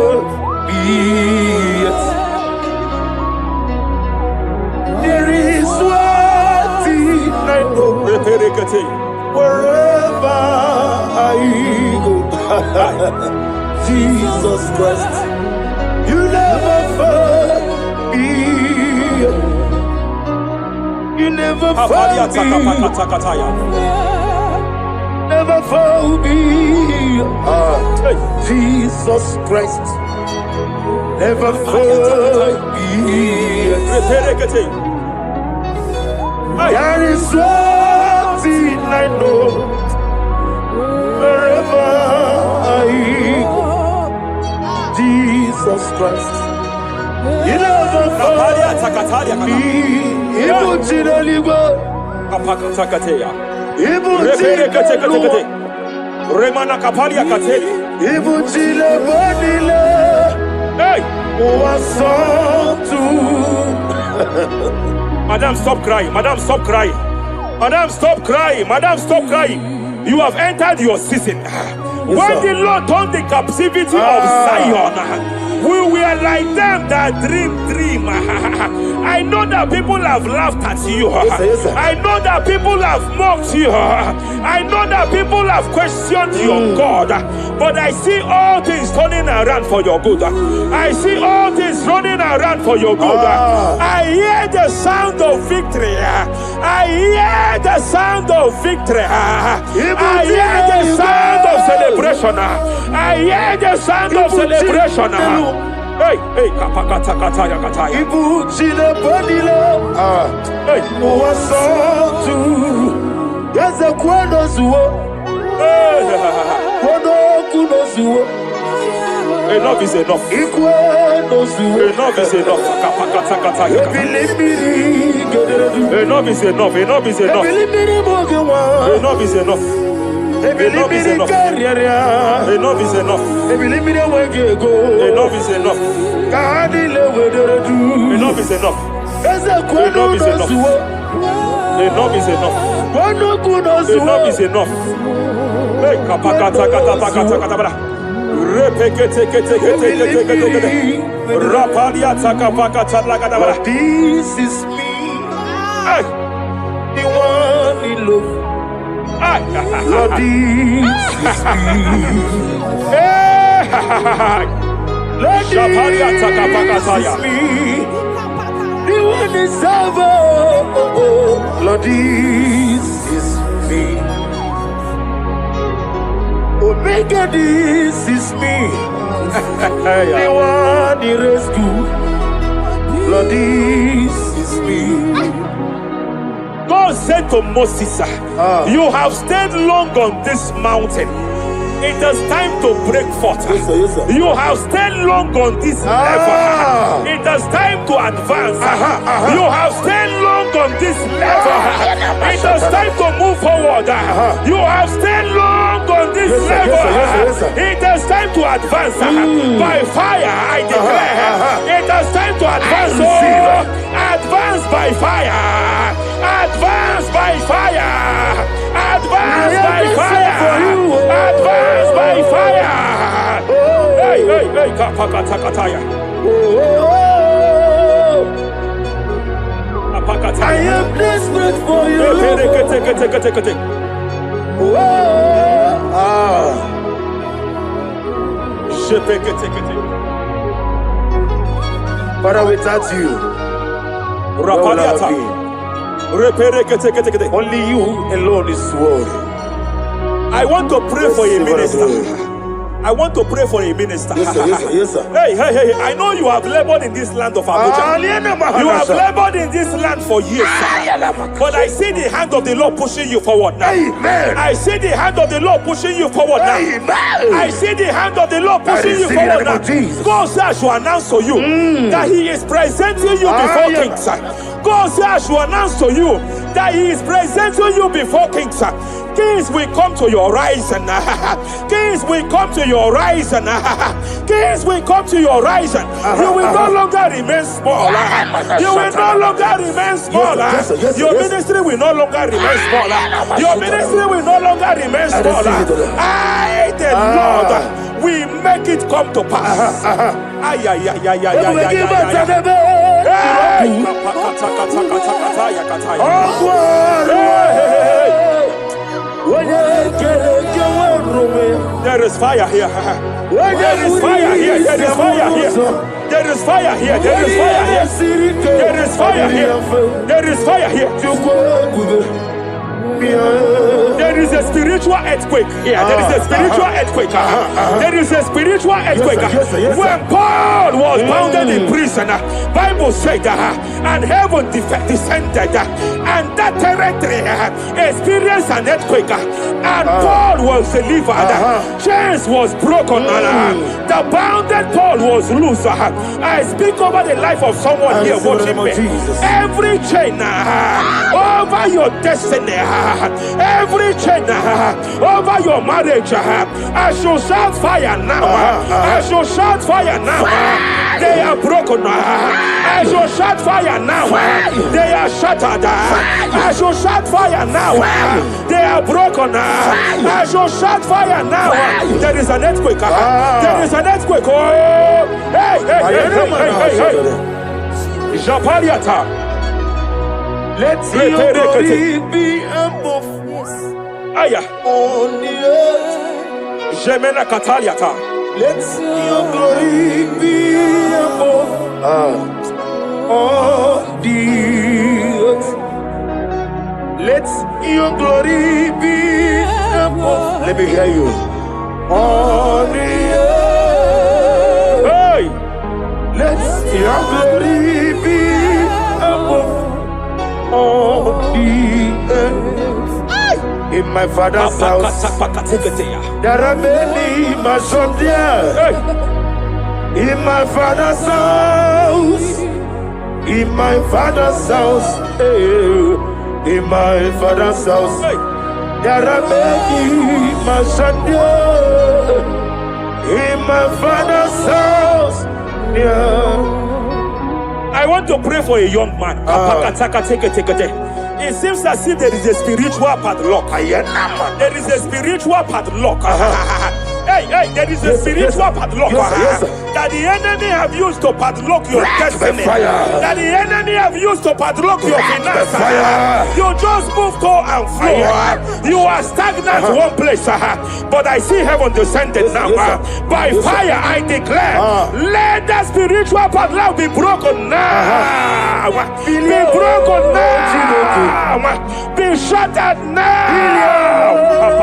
There is one thing I know. Wherever I go, Jesus Christ, you never forget. You never forget. Never fool me, Jesus Christ. Never fool me. There is one thing I know. Wherever I go, Jesus Christ. You never fool me. Remana Kapalia Kateli. Hey! Madam, stop crying. Madam, stop crying. Madam, stop crying. Madam, stop crying. You have entered your season. When the Lord turned the captivity of Zion, we were like them that dream. I know that people have laughed at you. I know that people have mocked you. I know that people have questioned your God. But I see all things turning around for your good. I see all things running around for your good. I hear the sound of victory. I hear the sound of victory. I hear the sound of celebration. I hear the sound of celebration. Hey, kapakata kataya kataya. Ibu chile bonile. Hey, Uwasotu. Yeze kweno zuo. Kweno kuno zuo. enough is enough. Ikweno zuo. Enough is enough. Kapakata kataya. Ebilibiri gederedu. Enough is enough. Enough is enough. Ebilibiri mogewa. Enough is enough. Enough is enough. Enough is enough. Ebilibiri wegego. Enough is enough. Kahadile wederedu. is enough. Enough is enough. Enough is enough. Enough is enough. Hey, kapakata kata kata kata kata. Repekete kete kete kete kete. Rapalia takapakata kata kata. This is me. Hey, The one in love. Lord, this is me. Lord, this is me. The one is over. Lord, this is me. Omega, this is me. The one in rescue. Lord, this is me. God said to Moses, you have stayed long on this mountain. It is time to break forth. Yes, sir, yes, sir. You have stayed long on this level. It is time to advance. You have stayed long on this level. It is time to move forward. You have stayed long on this level. Yes, sir. It is time to advance. By fire, I declare. It is time to advance. Advance by fire. Advance by fire. Advance by fire. Advance by fire. Hey, hey, hey, kapakatakataya. I am desperate for you. Father, without you, where would I be? Only you alone is worthy. I want to pray for a minister. I want to pray for a minister. Yes, sir, yes, sir, yes, sir. Hey, hey, hey, I know you have labored in this land of Abuja. You have labored in this land for years. But I see the hand of the Lord pushing you forward now. Amen. I see the hand of the Lord pushing you forward now. Amen. I see the hand of the Lord pushing you forward now. God says I should announce to you that He is presenting you before kings. God says I should announce to you that He is presenting you before kings. Kings will come to your horizon. Kings will come to your horizon. Kings will come to your horizon. You will no longer remain small. You will no longer remain small. Your ministry will no longer remain small. Your ministry will no longer remain small. I, the Lord, will make it come to pass. Ay, ay, ay, ay, ay, ay, there is fire here. There is fire here. There is fire here. There is fire here. There is fire here. There is fire here. There is fire here. There is a spiritual earthquake here. There is a spiritual earthquake. There is a spiritual earthquake. When Paul was bounded in prison, Bible said and heaven descended, and that territory experienced an earthquake, and Paul was delivered. Chains was broken. The bounded Paul was loose. I speak over the life of someone here watching me. Every chain over your destiny, every chain over your marriage, I shall shout fire now. I shall shout fire now. They are broken. I shall shout fire now. They are shattered. I shall shout fire now. They are broken. I shall shout fire now. There is an earthquake. There is an earthquake. Oh, hey, hey, hey, hey, hey, hey. Japariata. Let your glory be above Aya. on the earth. Jemena Kataliata. Let your glory be above on the earth. Let your glory be above. Let me hear you. On the earth. Hey. Let your glory be above on the earth. In my father's house, there are many mansions there. In my father's house, in my father's house, in my father's house, there are many mansions there. In my father's house, yeah. I want to pray for a young man. It seems as if there is a spiritual padlock. There is a spiritual padlock. Hey, there is a spiritual padlock that the enemy have used to padlock your destiny. That the enemy have used to padlock your finances. You just move to and fro. You are stagnant one place, but I see heaven descended now. By fire, I declare, let that spiritual padlock be broken now. Be broken now. Be shattered now.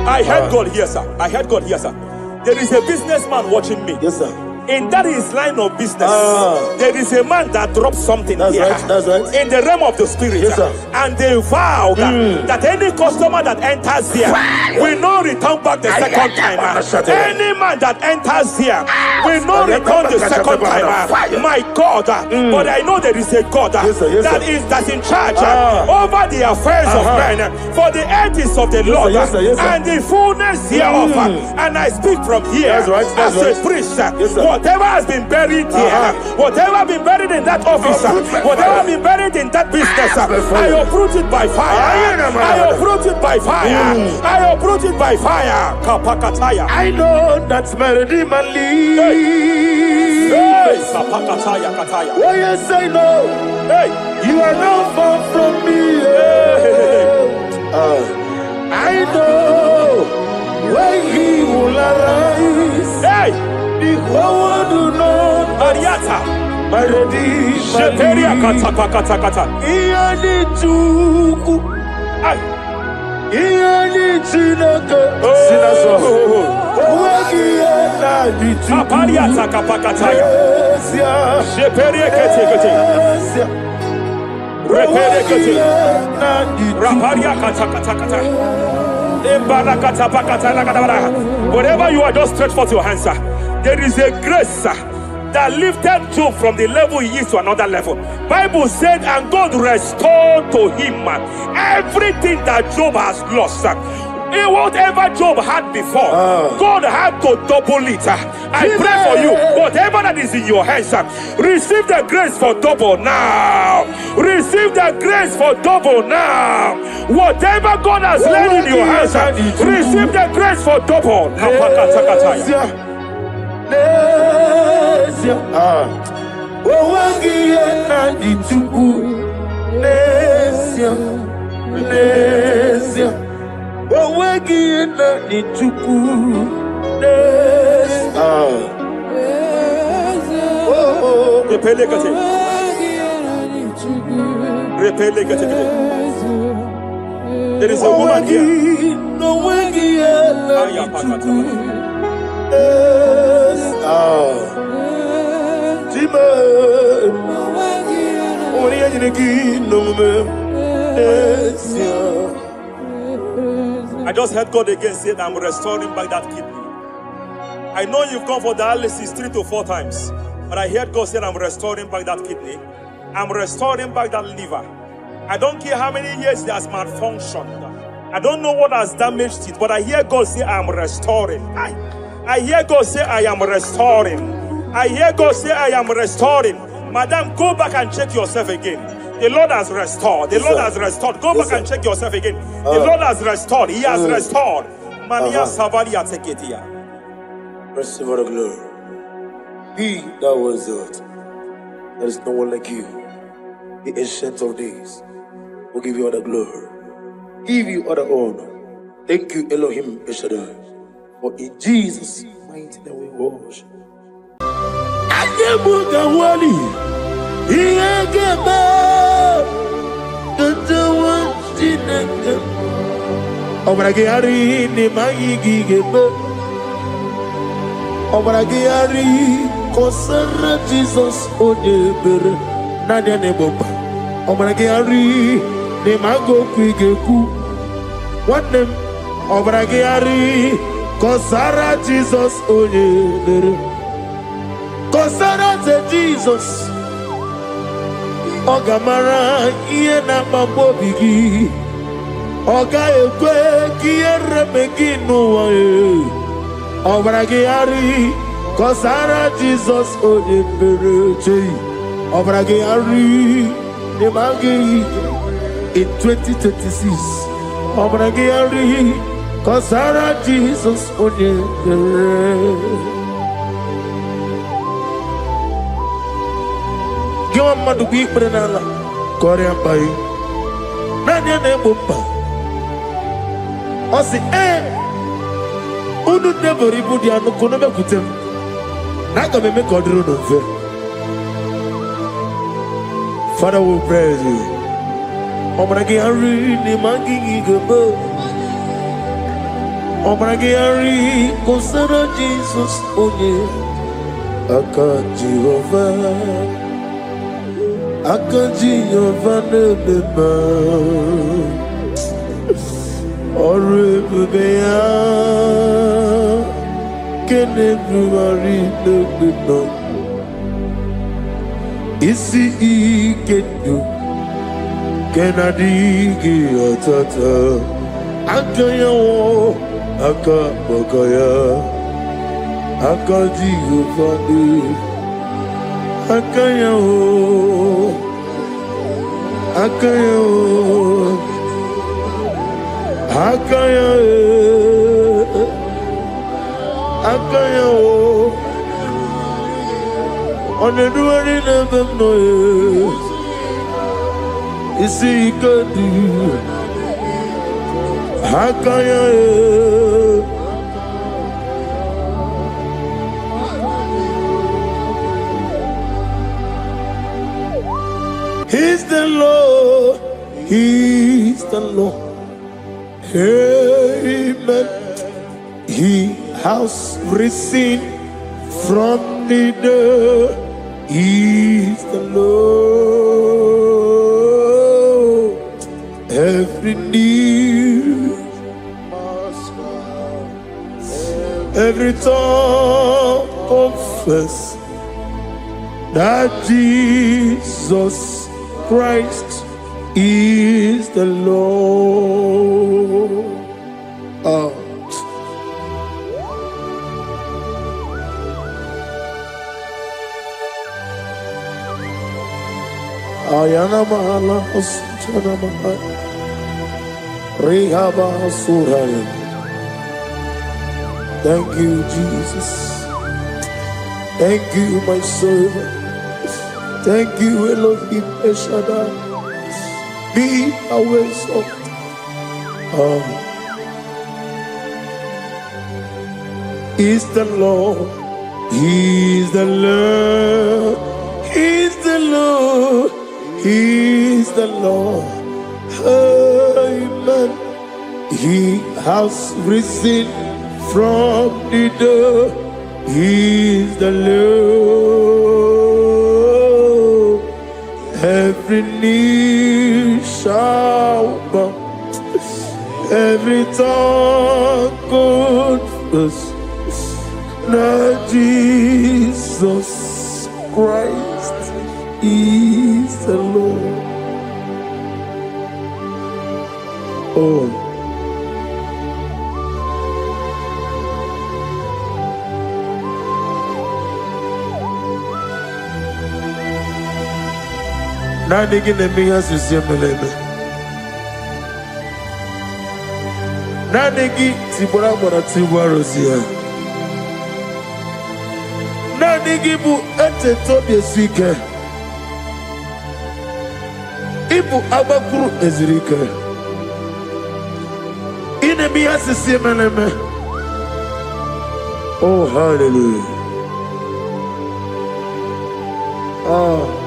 I heard God here, sir. I heard God here, sir. There is a businessman watching me. Yes, sir. In that his line of business, there is a man that drops something here. That's right. In the realm of the spirit, yes, sir. And they vow that any customer that enters here will not return back the second time. Any man that enters here will not return the second time. My God, but I know there is a God that's in charge over the affairs of men, for the earth is of the Lord and the fullness hereof. And I speak from here as a priest. Whatever has been buried here, whatever been buried in that office, whatever been buried in that business, I uproot it by fire. I uproot it by fire. I uproot it by fire. Kapakataya. I know that's Melody Mali. Hey, Kapakataya Kataya. Oh yes, I know. Hey, you are not far from me. I know when he will arise. Hey. The whole world do not Mariata. Melody Sheperia kata. Iyani chuku. Iyani chinaka. Sinaso. Wagia na di chuku. Kapariata kapakataya. Sheperia kete. Repere kete. Raparia kata. Whatever you are, just stretch forth your hands, sir. There is a grace, sir, that lifted Job from the level he is to another level. Bible said, and God restored to him everything that Job has lost, sir. Whatever Job had before, God had to double it. I pray for you, whatever that is in your hands, receive the grace for double now. Receive the grace for double now. Whatever God has laid in your hands, receive the grace for double. There is a woman here. I just heard God again say that I'm restoring back that kidney. I know you've gone for dialysis 3 to 4 times, but I heard God say I'm restoring back that kidney. I'm restoring back that liver. I don't care how many years it has malfunctioned. I don't know what has damaged it, but I hear God say I'm restoring. I hear God say I am restoring. I hear God say I am restoring. Madam, go back and check yourself again. The Lord has restored. The Lord has restored. Go back and check yourself again. The Lord has restored. He has restored. Mania Savalia Teketia. Receive all the glory. He that was it. There is no one like you. The ancient of days will give you all the glory. Give you all the honor. Thank you, Elohim Eshadai. For in Jesus' mighty name we worship. Obragari ni magigi gebe. Obragari kosara Jesus odebere nadia ne boba. Obragari ni mago kwigeku. What them? Obragari Kosara Jesus onye. Kosara te Jesus. Ogamara iye na mabobi gi. Oga ekwe kiye remegi nuwa e. Obragi ari. Kosara Jesus onye mere. Obragi ari. Nemagi in 2026. Obragi ari. Kosara Jesus onye mere. Give a man to be Brenala, Korean by Nanya Nebumba. I say, Udu never reboot the Anokonoma Kutem. Naka me make order of it. Father will praise you. Obragi Ari, Nimangi Gabo. Obragi Ari, Kosara Jesus, Oye. Aka Jehovah. Akaji Yovaneba Oribea Kenebruari Nubino Isi Ikenu Kenadigi Atata Akaya Akabakaya Akaji Yovaneba Akaya Akaya Akaya Akaya On the duty never know Is he good Akaya He's the Lord, He's the Lord. Amen. He has risen from the dead. He's the Lord. Every knee, every tongue confess that Jesus Christ is the Lord. Ayana mahala osana mahala rehaba suraya. Thank you, Jesus. Thank you, my servant. Thank you, Elohim Eshadai. Be our salt. He's the Lord. He's the Lord. He's the Lord. He's the Lord. Amen. He has risen from the dead. He's the Lord. Every knee shall bow, every tongue confess that Jesus Christ is the Lord. Oh. Nadigi nemiya sisiyemeleme. Nadigi tibora bora tibora siya. Nadigi bu ete tobi sike. Ibu abakuru ezirike. Inemiya sisiyemeleme. Oh, hallelujah. Oh.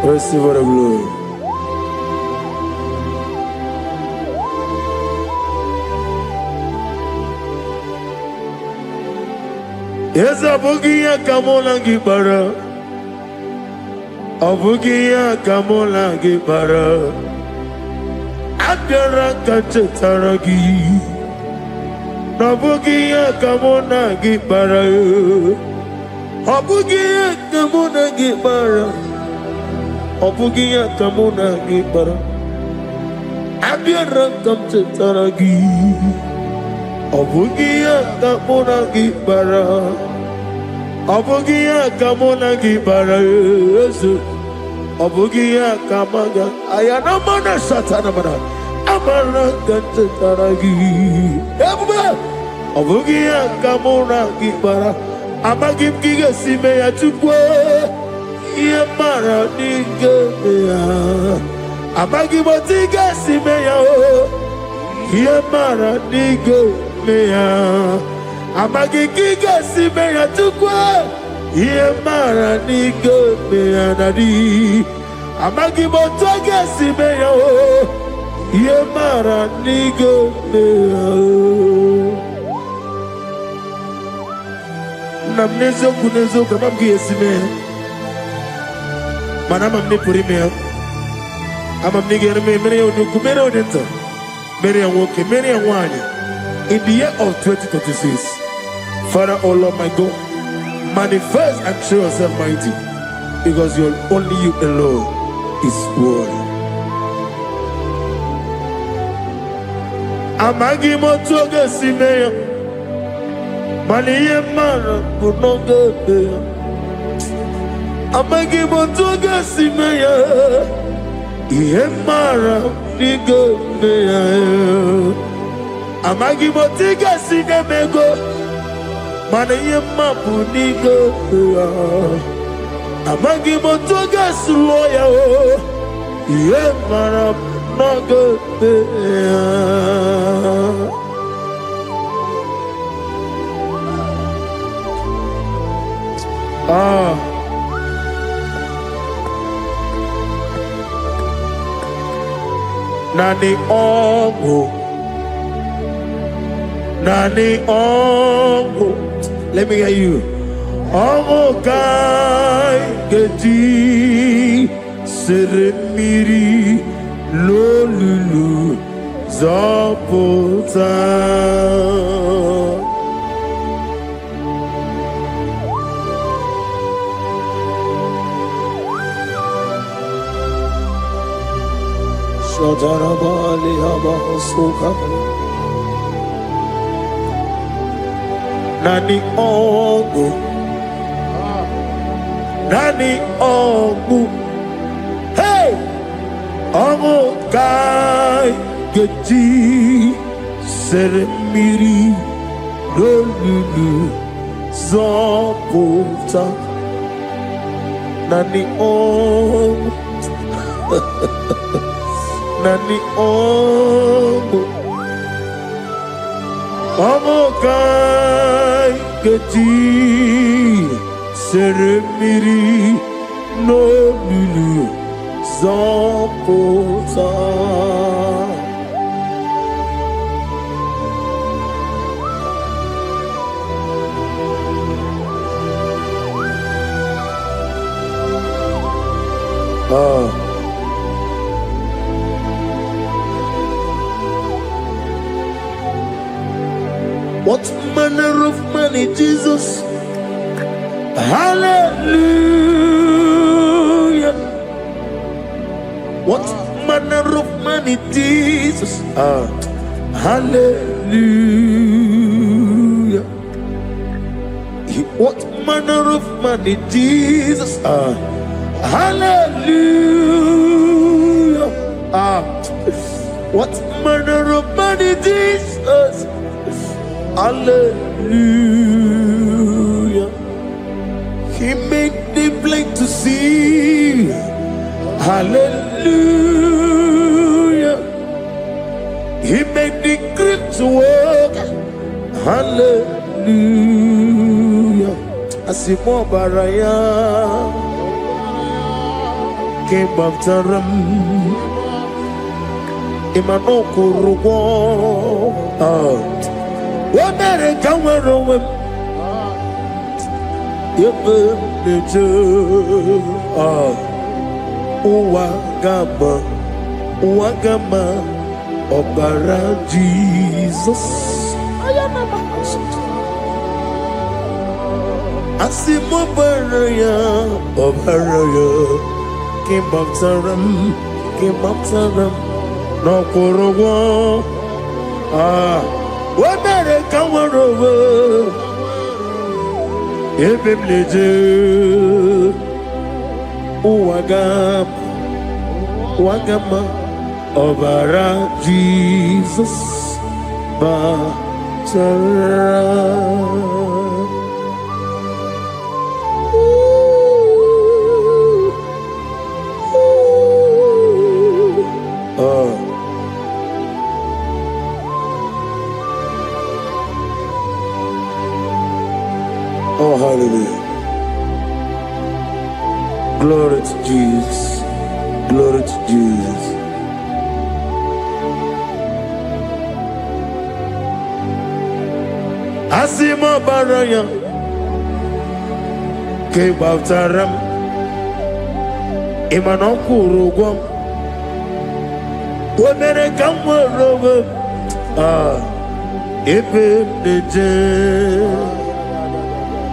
Receive the glory. Yes, abogi ya kamola ngibara. Obugia kamola gibara Abdara kachetaragi Obugia kamona gibara Obugia kamona gibara Obugia kamona gibara Abdara kachetaragi Obugia kamona gibara Obugia kamona gibara Obugia kamaga ayana mana satana mana amara gantaragi eba Obugia kamona gibara amagim giga sime ya tukwa ye mara dinga ya amagim tiga sime ya ye mara dinga ya amagim giga sime ya tukwa ye mara dinga ya nadi amagi motoge simeya ye mara dinga ya namnezo kunezo kamamgi yesimeya manama mne purimeya amamni germe mere onu kumere odenta mere woke mere wanya in the year of 2026 Father, oh Lord my God, manifest and show yourself mighty, because you're only you alone is worthy. Amagi motoge simeya, maniye mara kunoge. Amagi motoge simeya, iye mara nigo meya. Amagi motoge sinemego. Maniye mapu nigo ya amagi motoga sloya o ye mara nago ya nani ongo. Let me hear you. Omo kai geti seremiri lolulu zapota. Shadarabali abahosuka. Nani ongu, hey, ongu kai geti seremiri lolulu zapota. Nani ongu, nani ongu. Omo kai geti seremiri no lulu zapota. What manner of money, Jesus? Hallelujah. What manner of money, Jesus? Hallelujah. What manner of money, Jesus? Hallelujah. What manner of money, Jesus? Hallelujah. He made the blind to see. Hallelujah. He made the crippled to walk. Hallelujah. Asimo baraya came after him. Imano kurugo. What better come around? Uwagama, Uwagama, Obara Jesus. Asimo Baraya, Obaraya, King of Taram, no Korowa. Wabere Kawarowa, Ebim Leje, Uwagama, Obara Jesus, Batara. Oh, hallelujah. Glory to Jesus. Glory to Jesus. Asimo Baraya, Kebabtaram, Imanokuru, Wabere Kamwarobe, Epeneje,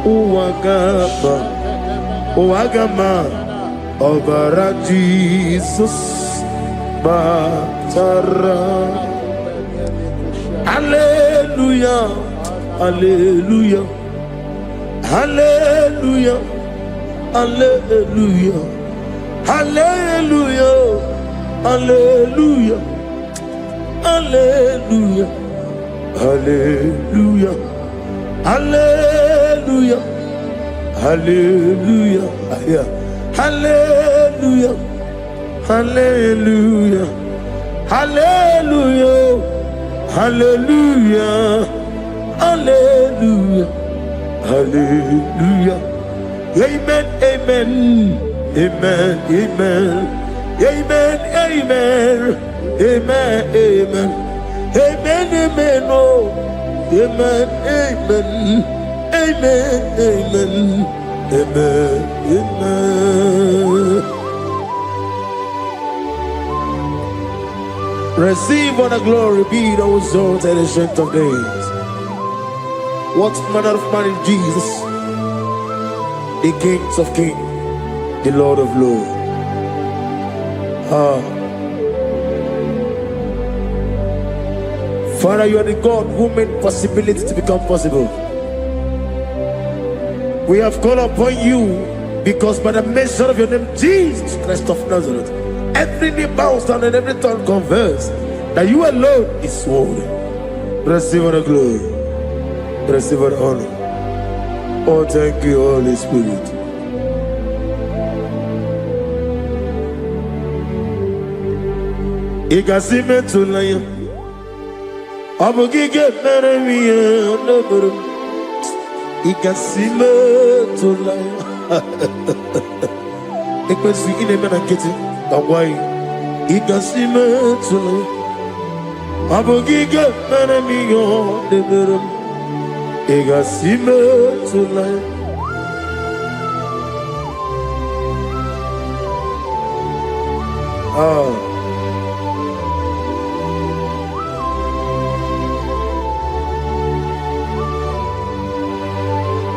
Uwagama, Obara Jesus, Batara. Hallelujah, Hallelujah, Hallelujah, Hallelujah, Hallelujah, Hallelujah, Hallelujah, Hallelujah, Hallelujah, Hallelujah, Hallelujah, Hallelujah, Hallelujah, Hallelujah, Hallelujah, Hallelujah. Amen, amen, amen, amen, amen, amen, amen, amen, amen, amen, oh, amen, amen, amen, amen, amen, amen. Receive all the glory, be thou exalted and strength of days. What manner of man is Jesus? The King of kings, the Lord of lords. Father, you are the God who made possibility to become possible. We have called upon you because by the mention of your name, Jesus Christ of Nazareth, every knee bows down and every tongue confesses that you alone is worthy. Receive all the glory. Receive all the honor. Oh, thank you, Holy Spirit. Igasime tulaya, abugige meremiye onoburu. Igasime tulaya. Ekwensu ineme na kiti, kawai. Igasime tulaya, abugige meremiye onoburu. Igasime tulaya.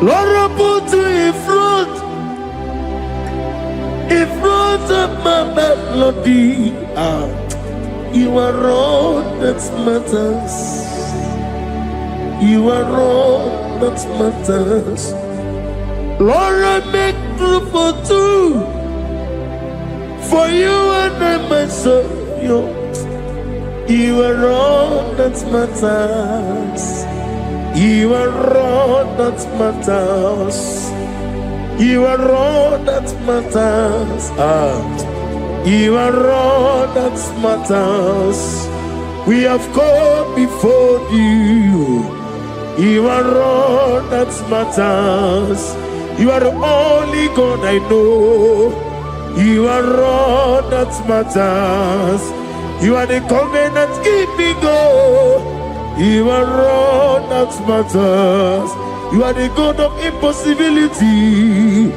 Lord, I put you in front of my melody. You are all that matters. You are all that matters. Lord, I make room for two, for you and I myself. You are all that matters. You are all that matters. You are all that matters. You are all that matters. We have come before you. You are all that matters. You are the only God I know. You are all that matters. You are the covenant keeping God. You are all that matters. You are the God of impossibility.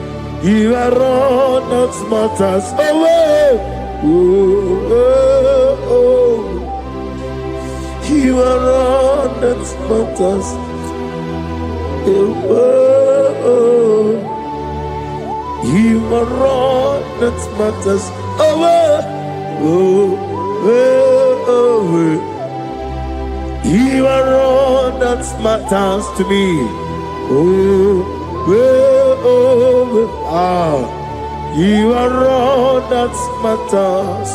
You are all that matters away. Oh, oh, oh. You are all that matters away. You are all that matters away. Oh, oh, oh. You are all that matters to me. Oh, oh, oh, ah. You are all that matters.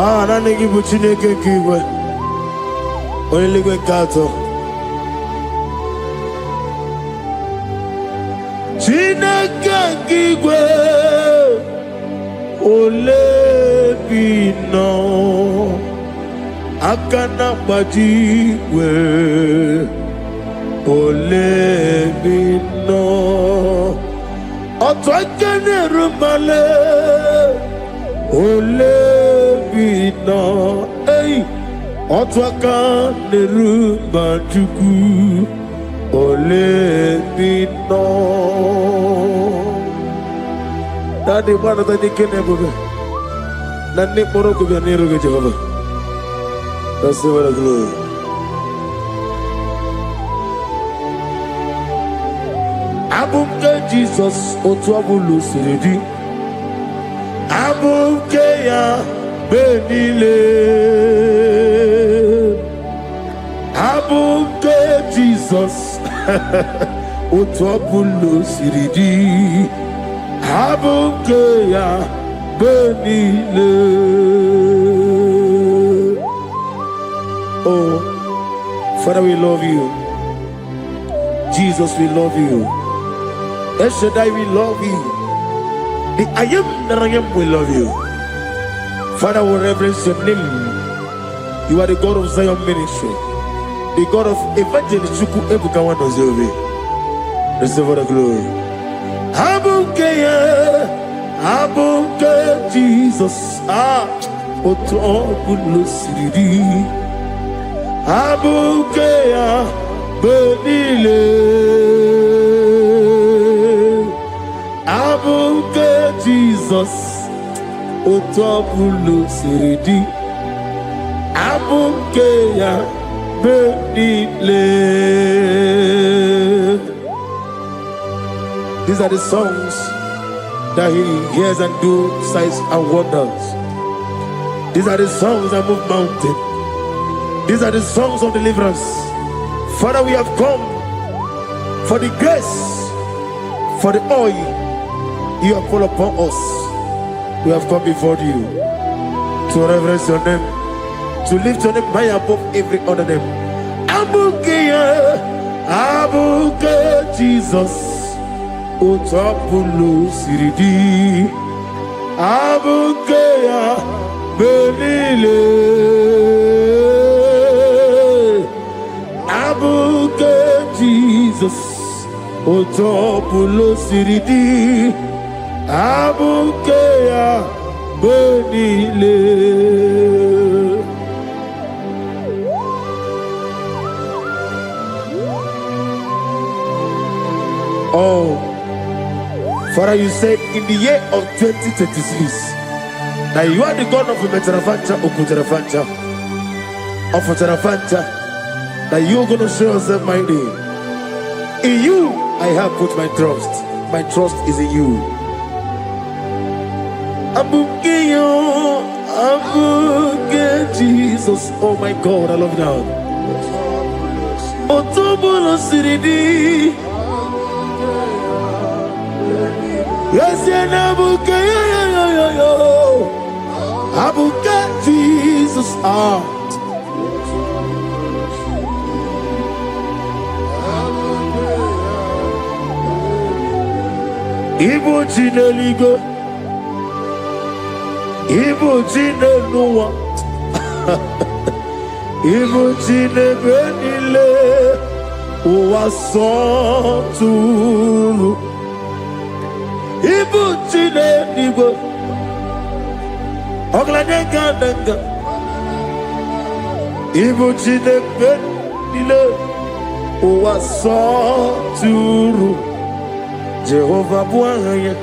Ah, na nigi buchine ke kiwe. Only go kato. Chineke kiwe. Ole bino. Akana bajiwe. Ole bino. Otwakene rumale. Ole bino, hey, otwaka nerumba chuku. Ole bino. Daddy, what are the Kennebuga? Nani Morocco, Nero Jehovah. That's the word of glory. Abunga Jesus, Otwabulu Siridi. Abukeya benile, abuke Jesus, utwapulo siridi, abukeya benile. Oh, Father, we love you. Jesus, we love you. El Shaddai, we love you. The I am that I am will love you. Father, we reverence your name. You are the God of Zion ministry, the God of evangelist Chuku Ebukawan Ozobe. Receive the glory. Abuke Jesus. Otobulo siridi. Abuke benile. Abuke Jesus, Otobulo siridi, Abuke ya benile. These are the songs that he hears and do signs and wonders. These are the songs that move mountain. These are the songs of deliverance. Father, we have come for the grace, for the oil you have called upon us. We have come before you to reverence your name, to lift your name high above every other name. Abuke Jesus, Otobulo siridi, Abuke benile, Abuke Jesus, Otobulo siridi, Abukeya benile. Oh, Father, you said in the year of 2026 that you are the God of Metarafancha, Okutarafancha, of Otarafancha, that you are going to show yourself mighty. In you, I have put my trust. My trust is in you. Abuke Jesus. Oh my God, I love you now. Otobulo siridi. Yes, Abuke. Abuke Jesus. Ibu Chineligo, Ibu Chineluwa, Ibu Chinebenile, Uwasoturu Ibuchine Nibo Oglanenga Nanga Ibuchine Benile Uwasoturu Jehovah Bwanya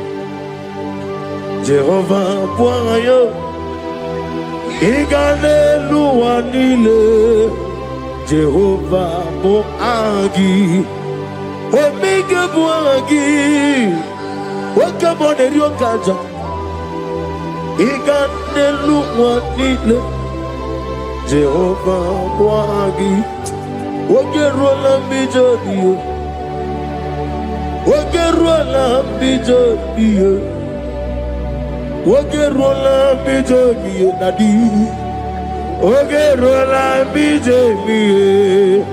Jehovah Bwanya Iganelu Anile Jehovah Boagi Omega Boagi Wakabone Ryokaja Iganelu Anile Jehovah Boagi Wagerola Bijodiyo Wagerola Bijodiyo Wagerola Bijodiyo Nadi Wagerola Bijodiyo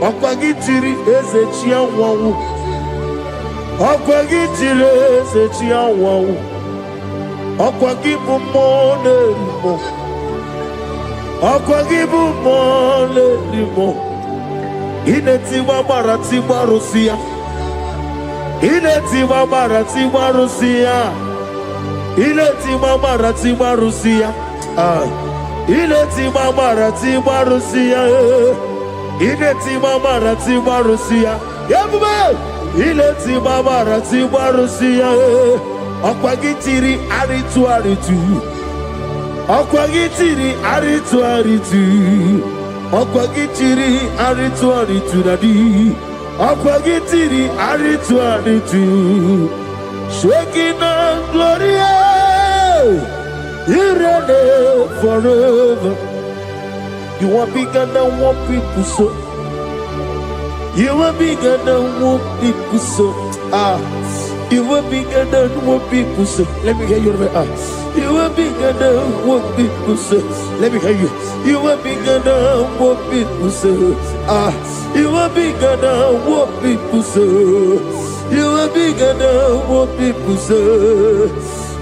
Okwagitiri Ezechia Wawu Okwagitiri Ezechia Wawu Okwagibu Mone Limo Okwagibu Mone Limo Inetiwa Baratiwa Rusia Inetiwa Baratiwa Rusia Inetiwa Baratiwa Rusia Inetiwa Baratiwa Rusia Inetiwa Baratiwa Rusia Yabube Inetiwa Baratiwa Rusia Okwagitiri Aritu Aritu Okwagitiri Aritu Aritu Okwagitiri Aritu Aritu Dadi Okwagitiri Aritu Aritu Shekinah Gloria You reign forever You are bigger than what people so You are bigger than what people so You are bigger than what people say. Let me hear you. You are bigger than what people say. Let me hear you. You are bigger than what people say. You are bigger than what people say. You are bigger than what people say.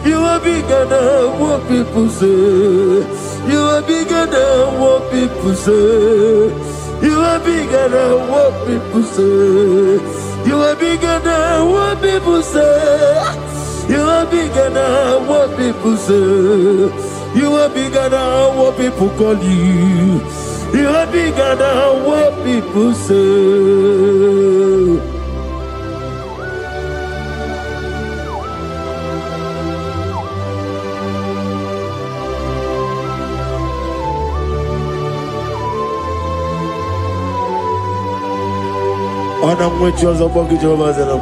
You are bigger than what people say. You are bigger than what people say. You are bigger than what people say. You are bigger than what people say. You are bigger than what people say. You are bigger than what people call you. You are bigger than what people say. Ana mwecho za bogi Jehovah zelam.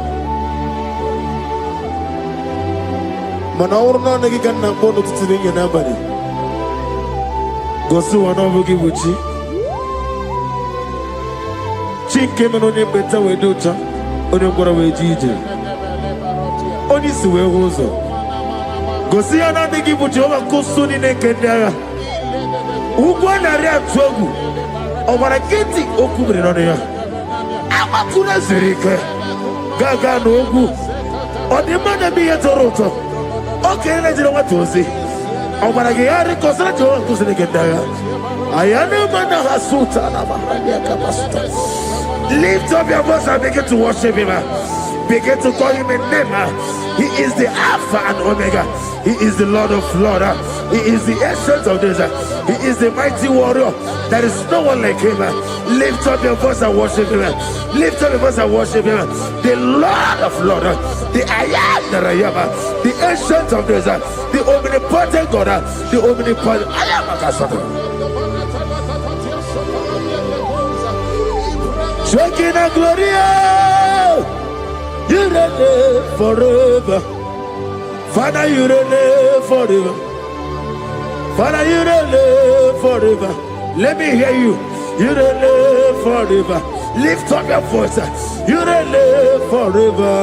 Mana urna negi kanna bono tutiringe nabari. Gosu wana bogi buchi. Chinke meno ni beta wedocha. Oni ngora wejije. Oni siwe hozo. Gosi ana negi buchi oba kusuni nekendaya. Ugwa na ria twogu. Obara kiti okubre nonya. Amakuna zirike gaga n'ogwu ọdịmma bi ya tọrọ ụtọ okenye na-ejiri nwata ozi ọ gwara gị ya rịkọsịrị Jehova nkụziri gị ndagha aya na-ema na ha sụta na mahadum kapasụta. Lift up your voice and begin to worship him. Begin to call him a name. He is the Alpha and Omega. He is the Lord of Lords. He is the Ancient of Days. He is the mighty warrior. There is no one like him. Lift up your voice and worship him. Lift up your voice and worship him. The Lord of Lords, the I am that I am, the Ancient of Days, the omnipotent God, the omnipotent I am a Kasata. Shekinah Gloria, you reign forever. Father, you reign forever. Father, you reign forever. Let me hear you. You reign forever. Lift up your voice. You reign forever.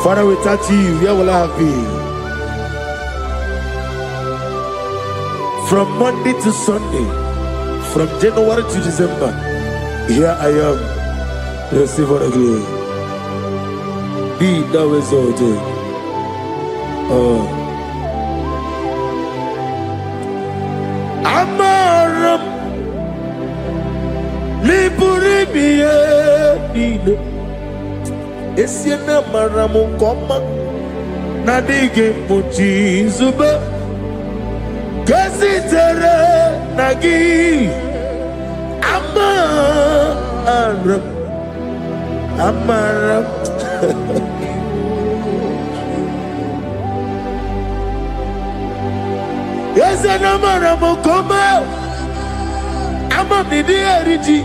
Father, without you, where will I be? From Monday to Sunday, from January to December, here I am. Receive all the glory. Be thou exalted. Amaram Liburimiye Nile Esiena Maramu Koma Nadige Muchizube Kasitere Nagi Amaram Yes, and Amaram Koma Amam Nidi Eriji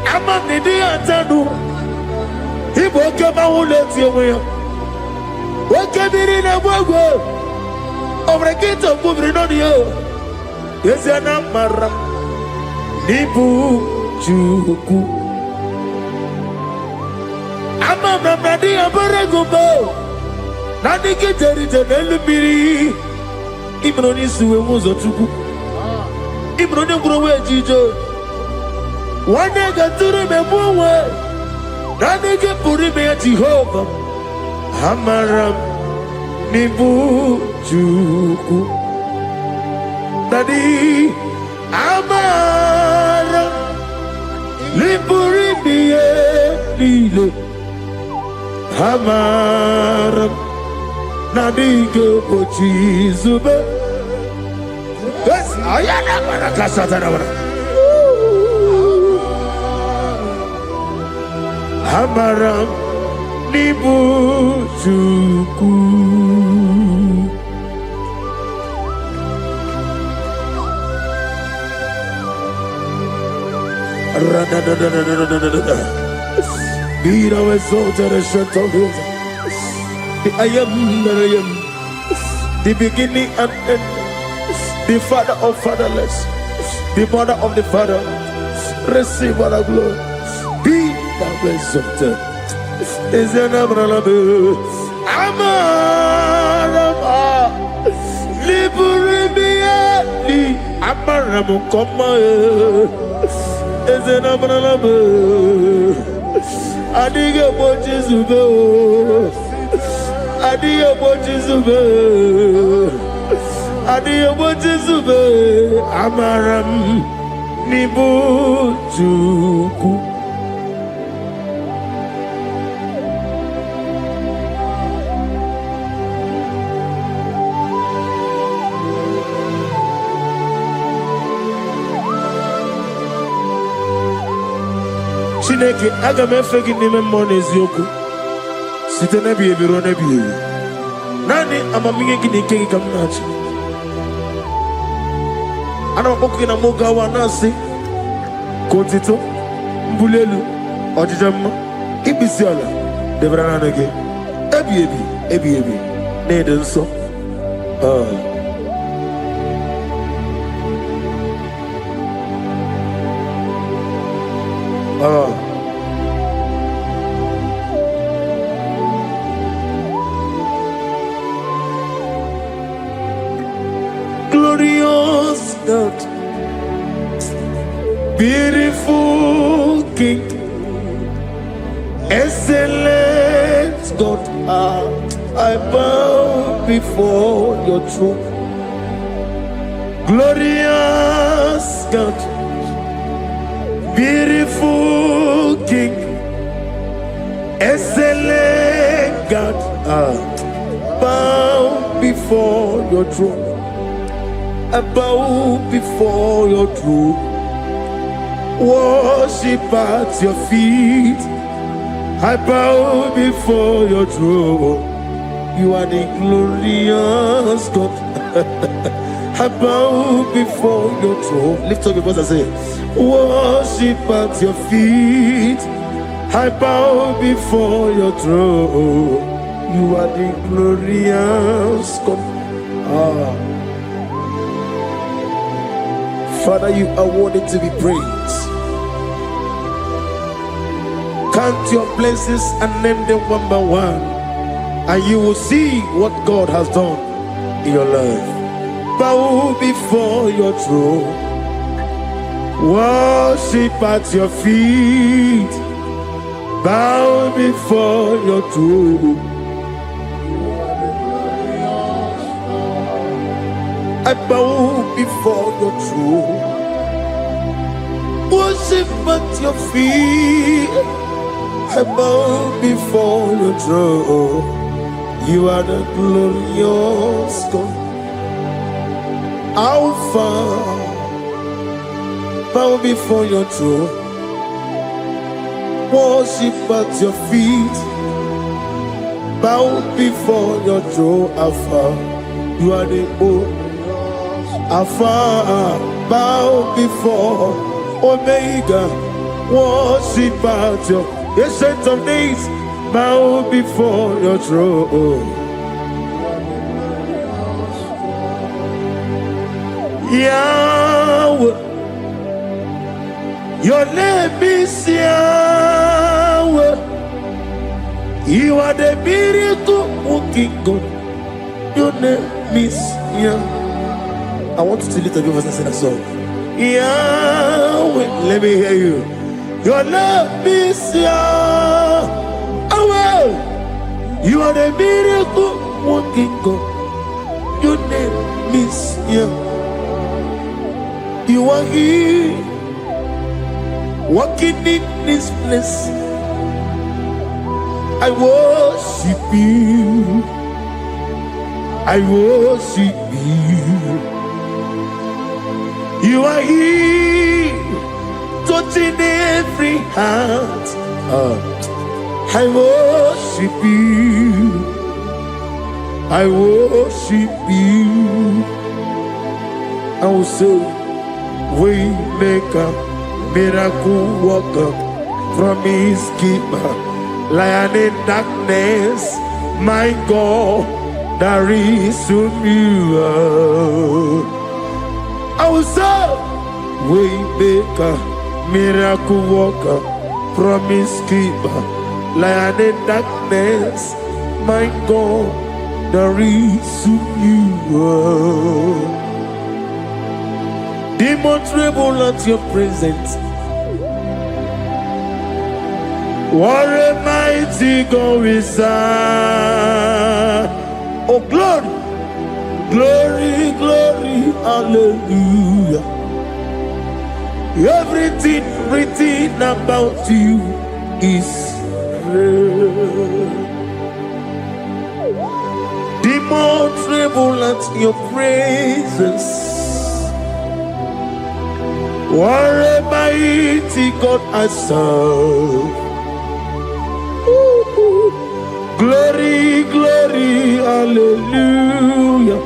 Amam Nidi Antanu He woke up my whole let's you woke up in a bogo over a gate of moving on you. Yes, and Amaram Nibu Juku Amam Nadi Abaragumbo Nadi Kitari Janelbiri Ibroni Suwe Muzotuku Ibroni Growe Jijo one day got to remember Nadi Purime Jehovah Amaram Nibu Juku Nadi Amaram Liburimiye Nile Amaram Nadige Pochizube Yes, Ayana Marakasatana Amaram Nibu Juku Be thou exalted and strength of his. I am that I am, the beginning and end, the father of fatherless, the mother of the father. Receive all the glory. Be thou exalted. Is an Abraham, Amarama, Liburimiati, Amaramu, Koma, is an Abraham. Adiga Bochizube, Adiga Bochizube, Adiga Bochizube, Amaram Nibu Juku. Chineke aga m efe gị n'ime mmụọ na eziokwu site n'ebi ebi ruo n'ebi ebi. Naanị amamihe gị na ike gị ka m na-achị. Ana m akpọku gị na m oge awa na-asị ka otito mbuli elu ọjịja mma ikpisi ala debere naanị gị ebi ebi ebi ebi na-ede nsọ. Glorious God, beautiful King, excellent God, I bow before your throne. Glorious God, beautiful King, excellent God, bow before your throne. I bow before your throne, worship at your feet. I bow before your throne. You are the glorious God. I bow before your throne. Lift up your voice and say, worship at your feet. I bow before your throne. You are the glorious God. Father, you are worthy to be praised. Count your blessings and name them one by one, and you will see what God has done in your life. Bow before your throne, worship at your feet. Bow before your throne. I bow before your throne, worship at your feet. I bow before your throne. You are the glorious God, Alpha. Bow before your throne, worship at your feet. Bow before your throne, Alpha. You are the old Alpha. Bow before Omega, worship at your ancient of days. Bow before your throne. Yahweh, your name is Yahweh. You are the miracle working God. Your name is Yahweh. I want you to lift up your voice and sing a song. Yahweh, let me hear you. Your name is Yahweh. You are the miracle working God. Your name is Yahweh. You are here, walking in this place. I worship you. I worship you. You are here, touching every heart. I worship you. I worship you. I will say, Waymaker, miracle worker, promise keeper, lion in darkness, my God, there is you. I will say, Waymaker, miracle worker, promise keeper, lion in darkness, my God, there is you. Demons tremble at your presence. What a mighty God we serve. Oh, glory, glory, glory, hallelujah. Everything written about you is real. Demons tremble at your presence. What a mighty God I serve. Glory, glory, hallelujah.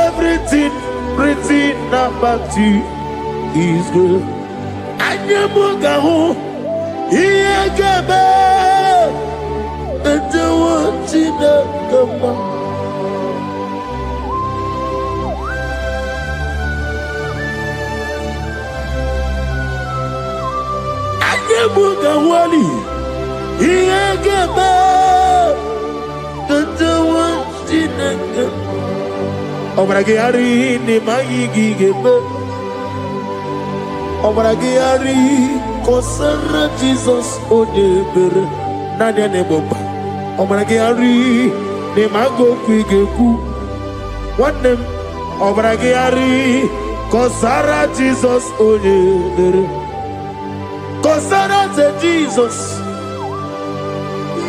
Everything written about you is good. Anyamugahu, Iyagaba, and the one in the Mugawali, Iyagaba, Tatawansinaga, Obragiari, Nimayigigebe, Obragiari, Kosara Jesus, Odebere, Nadia Neboba, Obragiari, Nimago Quigeku, one name, Obragiari, Kosara Jesus, Odebere. Kosara Jesus,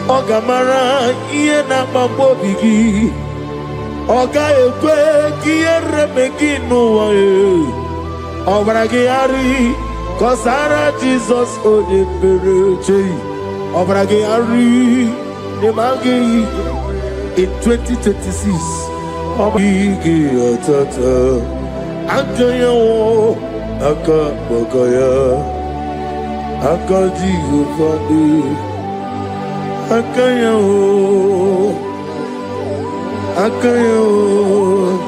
Ogamara, Iena Mambobigi, Oga Ekwe, Kiere Megino, Obragiari, Kosara Jesus, Odebere, Obragiari, Nemagi, in 2026, Obigi, Tata, Akaya, Akabogaya. Akaji ufadi, akaya o, akaya o,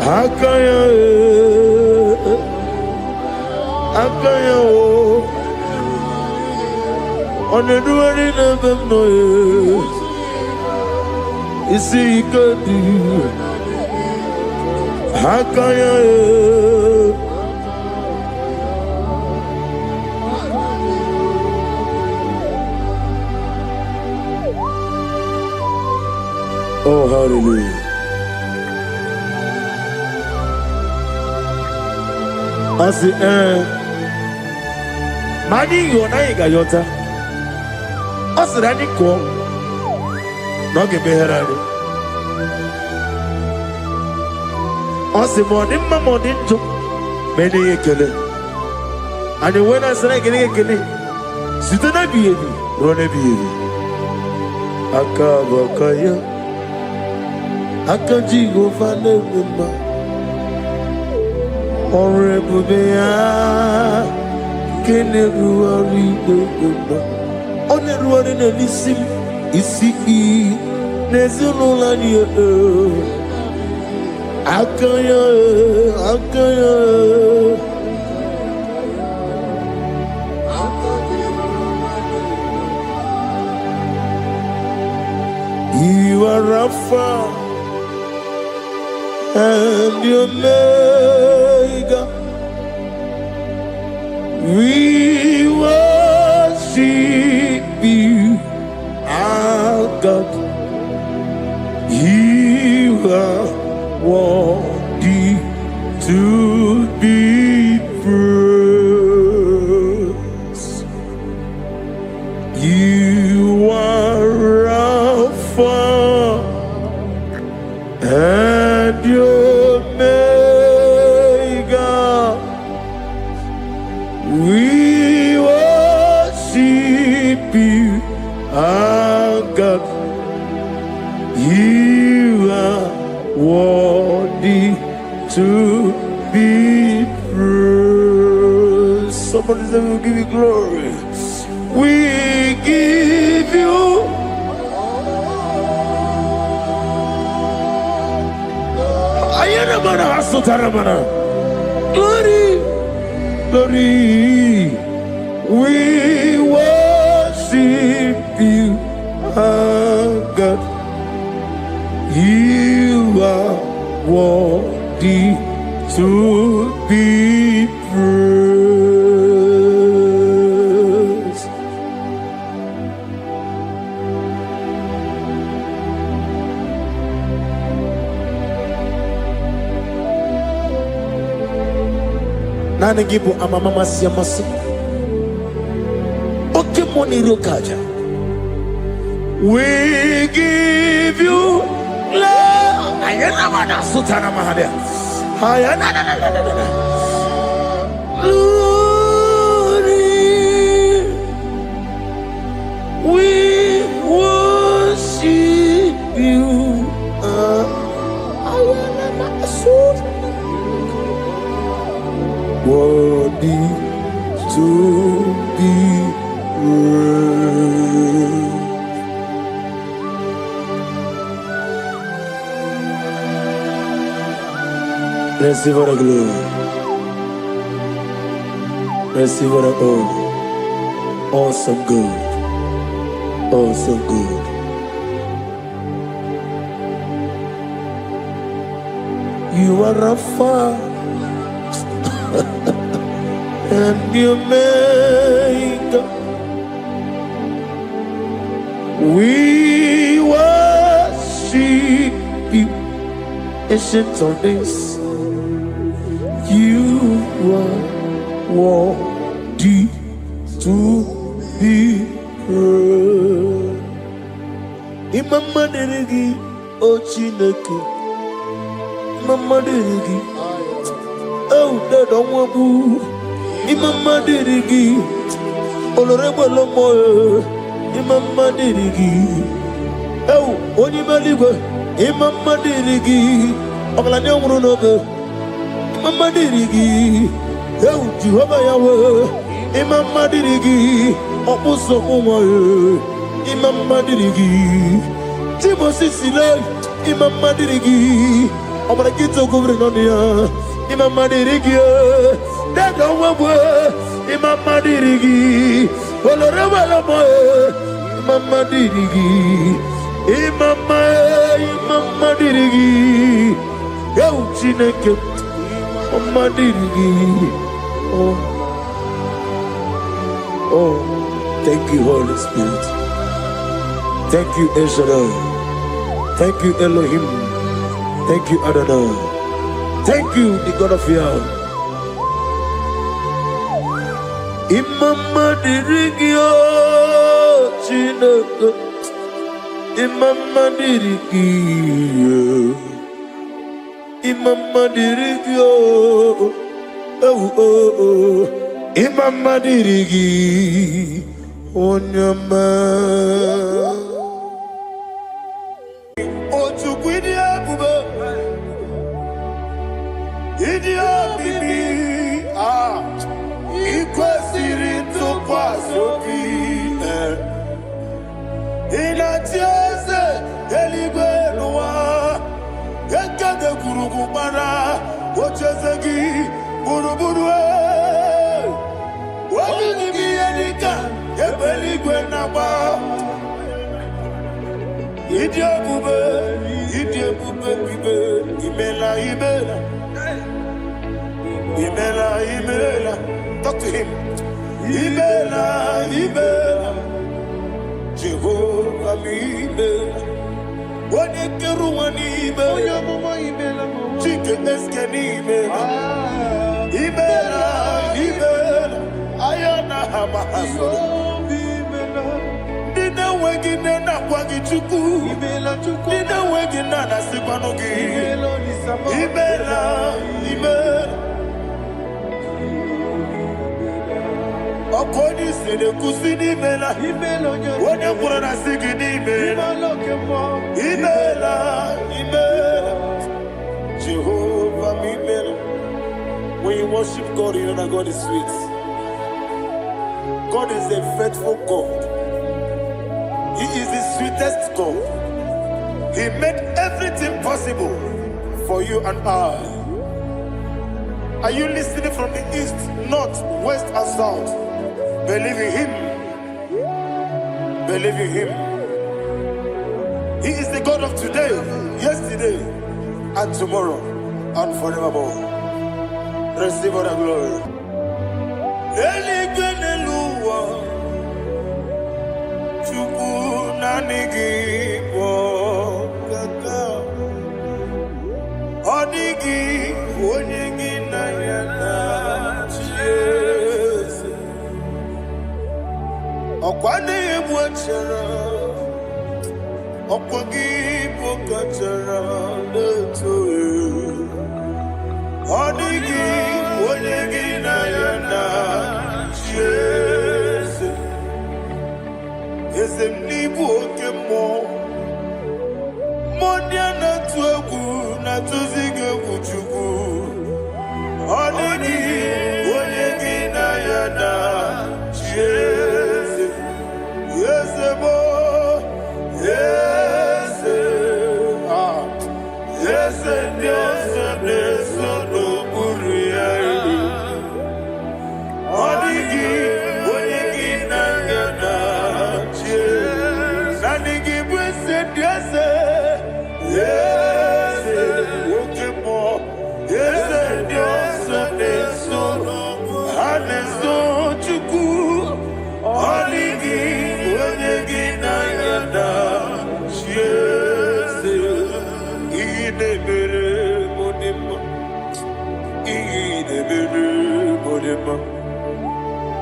akaya e, akaya o. Oneduari nebem no e, isi ikadi, akaya e. Oh, hallelujah. I say, Mani, you're not Gayota. I said, I didn't call. Not give me her. I said, morning, my morning, too. Many a killer. And when I said, I get a killer, sit on a baby, run a baby. Akabakaya, Akaji go find a member. Horrible they are, can everyone read the member? On the road in a listen, is see, there's no lania. Akaya, Akaya. You are Alpha and Omega. We worship you, our God. You are worthy to be praised. You are Alpha and Omega. We worship you, our God. You are worthy to be praised. Somebody say, we'll give you glory. We give you glory, glory. We worship you, our God. You are worthy to be praised. Nana gibu amamama siyamasi. Oke moni rokaja. We give you love. Ayana mana sutana mahalia. Ayana na. Glory. We worship you. Ayana mana sutana. Worthy to be praised. Receive the glory. Receive the honor. Awesome God. Awesome God. You are Alpha and Omega. We worship you, ancient of days. You are worthy to be praised. Imama deregi ochineke. Imama deregi. Oh, that don't want to. Imama deregi. Olorebo lomo. Imama deregi. Oh, onimaligo. Imama deregi. Oglani omurunoge. Imama dirigi, eu Jehovah Yahweh. Imama dirigi, opuso umaye. Imama dirigi, Timosi sile. Imama dirigi, omara kito kubri nonia. Imama dirigi, dada wawe. Imama dirigi, oloreba lomoe. Imama dirigi, imama dirigi, eu chineke. Oh, thank you, Holy Spirit. Thank you, El Shaddai. Thank you, Elohim. Thank you, Adonai. Thank you, the God of Yah. Imama dirigio Chineke. Imama dirigio. Imama dirigio. Oh oh oh. Imama dirigi. Onyama. Otukwidia bube. Idia bibi. Ah. Ikwesiri tukwa sobi. Inatieze eligwe nuwa. Ekade kurugumara. Ochezegi buruburu. Wali ni edika. Ebeligwe naba. Idia bube bibe. Imela. Talk to him. Imela. Jehovah Imela. Wanekeru Imela. Chike eskeni Imela. Ayana hamahaso. Nina wegine na kwagi chuku. Nina wegine na sipanogi. Imela. Okoni sede kusini Imela. Wone kurana sigini Imela. Jehovah Imela. When you worship God, you know that God is sweet. God is a faithful God. He is the sweetest God. He made everything possible for you and I. Are you listening from the east, north, west, and south? Believe in Him. He is the God of today, yesterday, and tomorrow, and forevermore. Receive all the glory.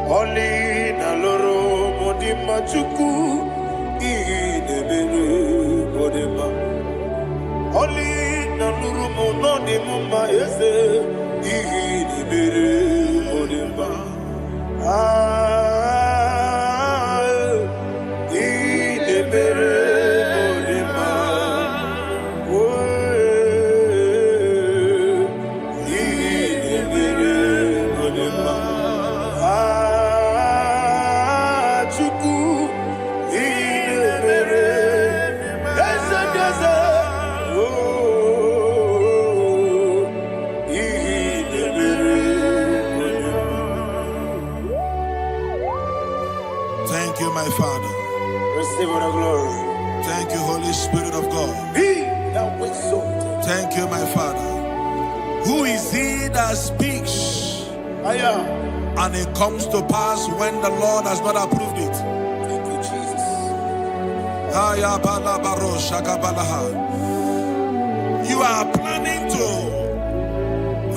Oli na loro modima chuku idebere modima. Oli na loro monodima ese idebere modima. Idebere modima. Idebere modima. Thank you, my Father. Receive all the glory. Thank you, Holy Spirit of God. Be thou exalted. Thank you, my Father. Who is he that speaks and it comes to pass when the Lord has not approved it? Thank you, Jesus. You are planning to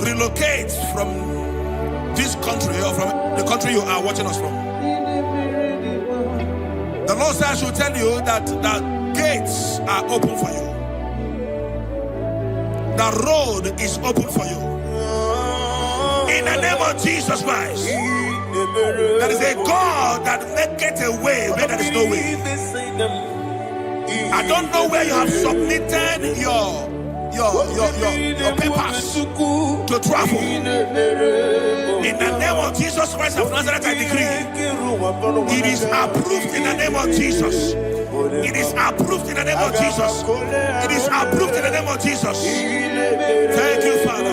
relocate from this country or from the country country you are watching us from. The Lord says I should tell you that the gates are open for you. The road is open for you. In the name of Jesus Christ. There is a God that maketh a way where there is no way. I don't know where you have submitted your papers to travel. In the name of Jesus Christ of Nazareth, I decree it is approved in the name of Jesus. It is approved in the name of Jesus. It is approved in the name of Jesus. Thank you, Father.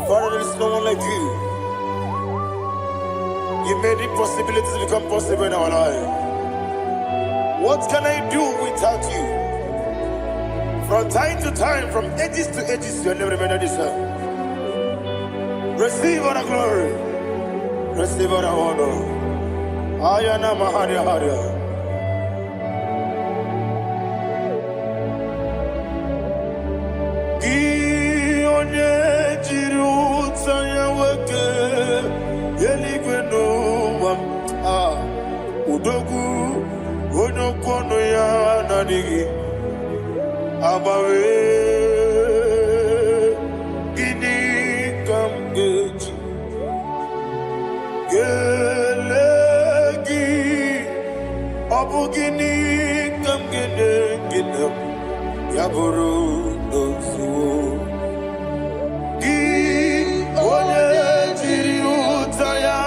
Father, there is no one like you. You made impossibilities become possible in our life. What can I do without you? From time to time, from ages to ages, you never remain the same. Receive all the glory. Receive all the honor. Ayana Maharia Haria. Udogu Onokono ya Nadigi Abawe Gini Kamgeji Gelegi Abu Gini Kamgene Ginam Yaburu Dosu Gi Onye Jiri Utaya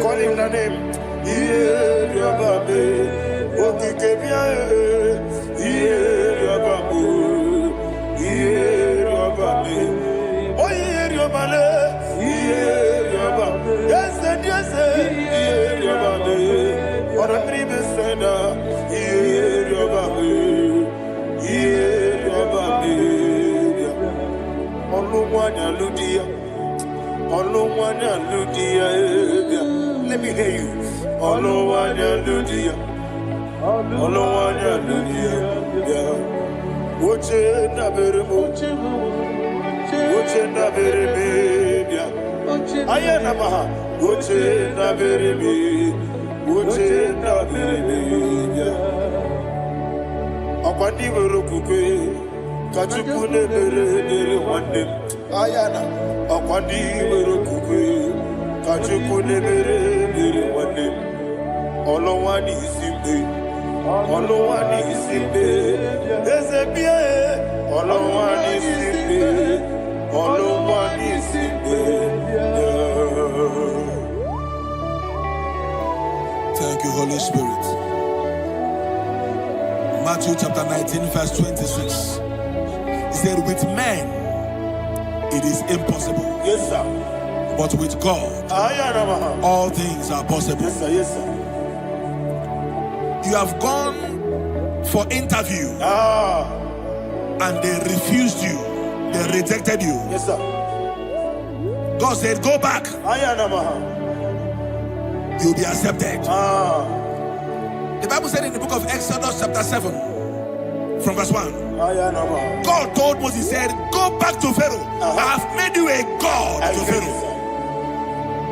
Call him the name. Let me hear you. Ayana, Akwandi Merokukwe, Kachukune Mere one day. Olowani Simbe, Olowani Simbe, there's a beer, Olowani Simbe, Olowani Simbe. Thank you, Holy Spirit. Matthew chapter 19, verse 26. He said, with men it is impossible. Yes, sir. But with God, all things are possible. Yes, sir. Yes, sir. You have gone for interview and they refused you. They rejected you. Yes, sir. God said, go back. You'll be accepted. The Bible said in the book of Exodus chapter 7 from verse 1. God told Moses, he said, go back to Pharaoh. I have made you a God to Pharaoh.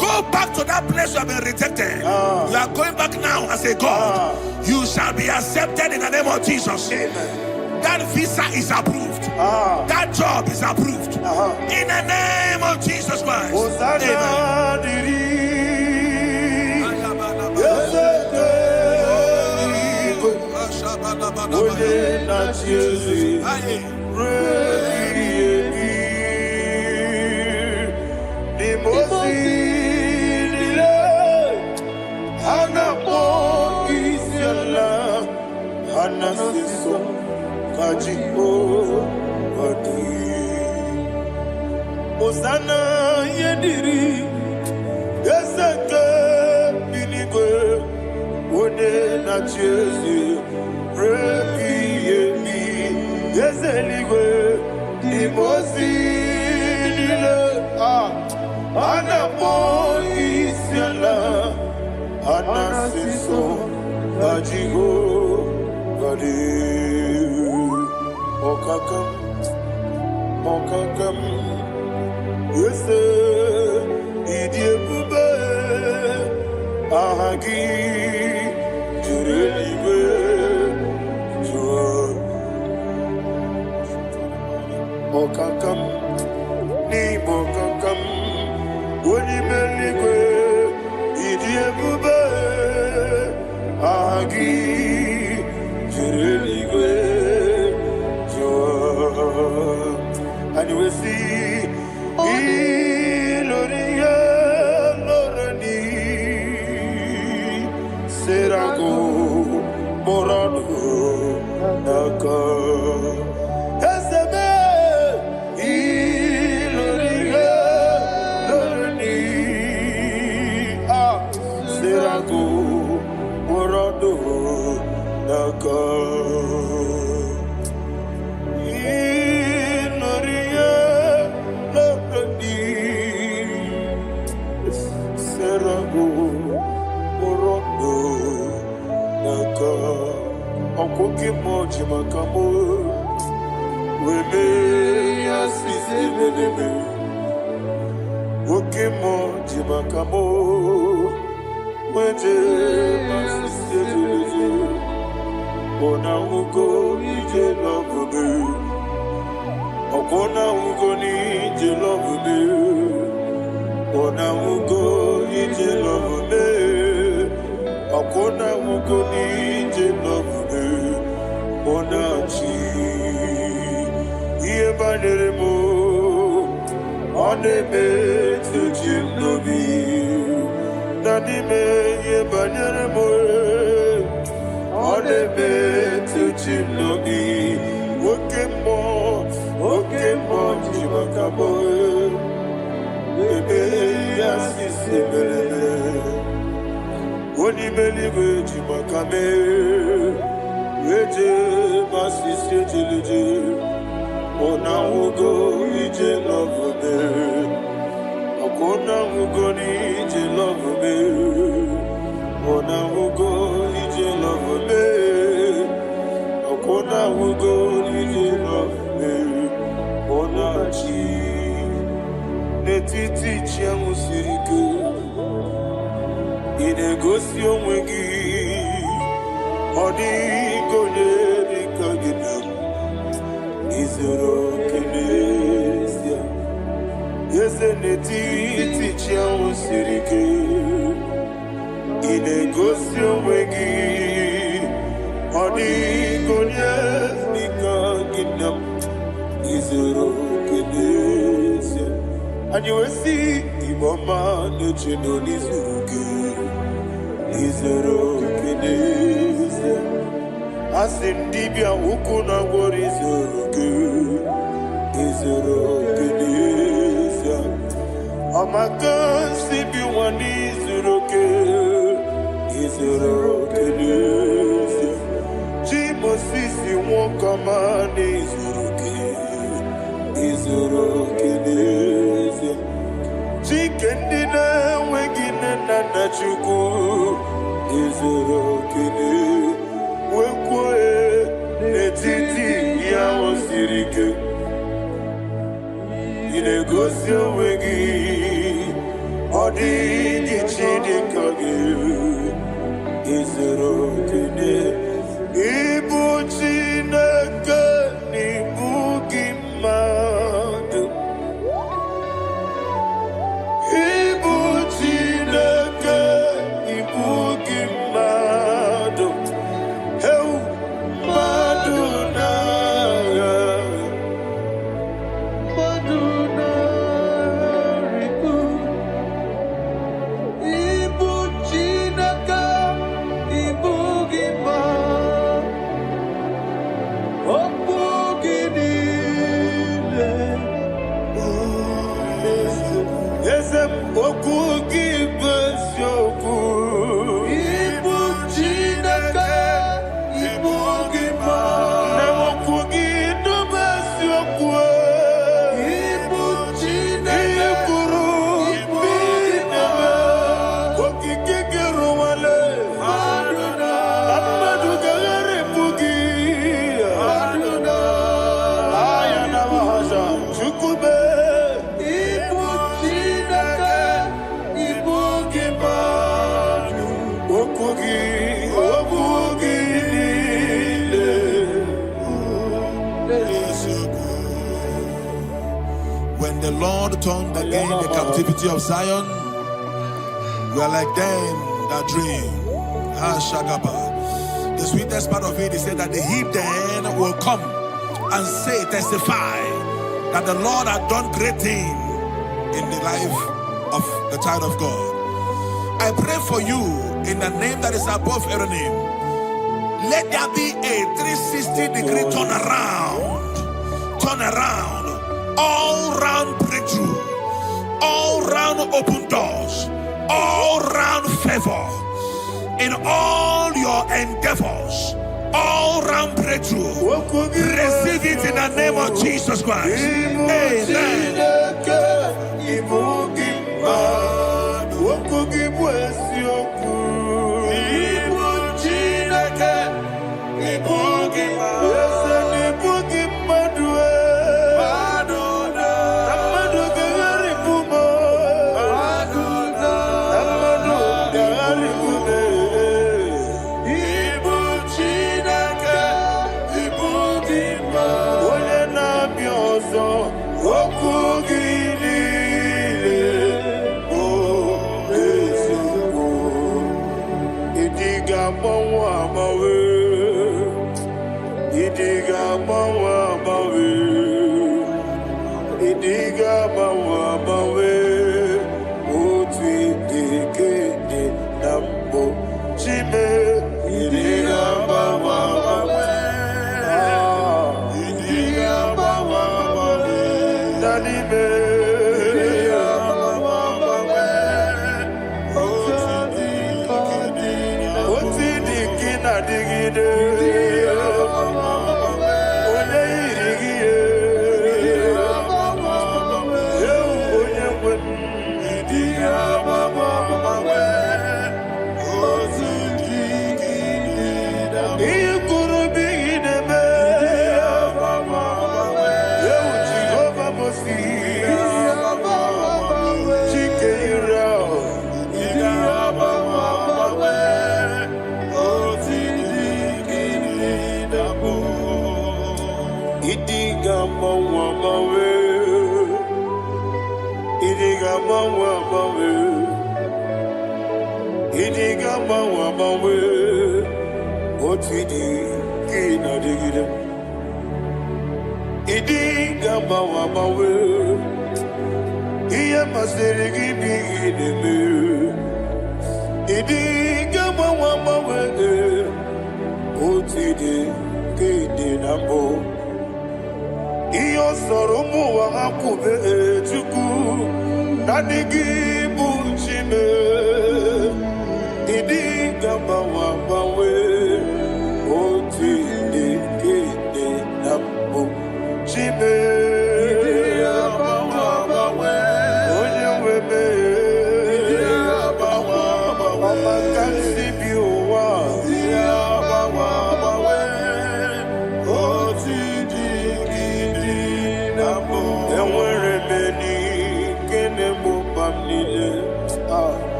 Go back to that place you have been rejected. You are going back now as a God. You shall be accepted in the name of Jesus. Amen. That visa is approved. That job is approved. In the name of Jesus Christ. Osana yediri yeseke binigwe one na chezi rebi yemi yeseligwe imosi nile anamo isiala anasiso ajigo gadi okakam yes, idiebube ahagi jurelibe jua okakam ni bokakam woni meligwe idiebube ahagi jurelibe jua. And you will see Iloria Lorani Serago Morado Naka Esebe Iloria Lorani Serago Morado Naka Okoke moji makamo wele asisi belebe oke moji makamo weje asisi belebe ona ugo ije lovebe ona ugo ni ije lovebe ona ugo ije lovebe akona ugo ni ije lovebe Onachi Iye banderemo Onebe Tujim Nobi Nanime Iye banderemo Onebe Tujim Nobi Okemo Jimakabo Ebe Yasisi Belebe Onibelibe Jimakame Weje masisi jilije Ona ugo ije love me Akona ugo ni ije love me Ona ugo ije love me Akona ugo ije love me Ona chi Netiti chiamu sirike Inegosi omwegi Odigonye dikagidam Izoro kenesia Yese netiti chiamu sirike Inegosio wegi Odigonye dikagidam Izoro kenesia And you will see Imama nechino nizuruke Izoro kenesia Asindibia ukuna gori izoro kenesia Amakansi biwani izoro kenesia Jimosisi wakamani izoro kenesia Chikendina wegine nana chuku izoro kenesia Wekwe netiti ya osirike Inegosi wegi Odi gichidi kage Izero kene Ibu chineke When the Lord turned again the captivity of Zion, we are like them that dream. The sweetest part of it is said that the heathen will come and say, testify, that the Lord had done great things in the life of the child of God. I pray for you in the name that is above every name. Let there be a 360-degree turn around, all round breakthrough, all round open doors, all round favor in all your endeavors, all round breakthrough. Receive it in the name of Jesus Christ. Amen.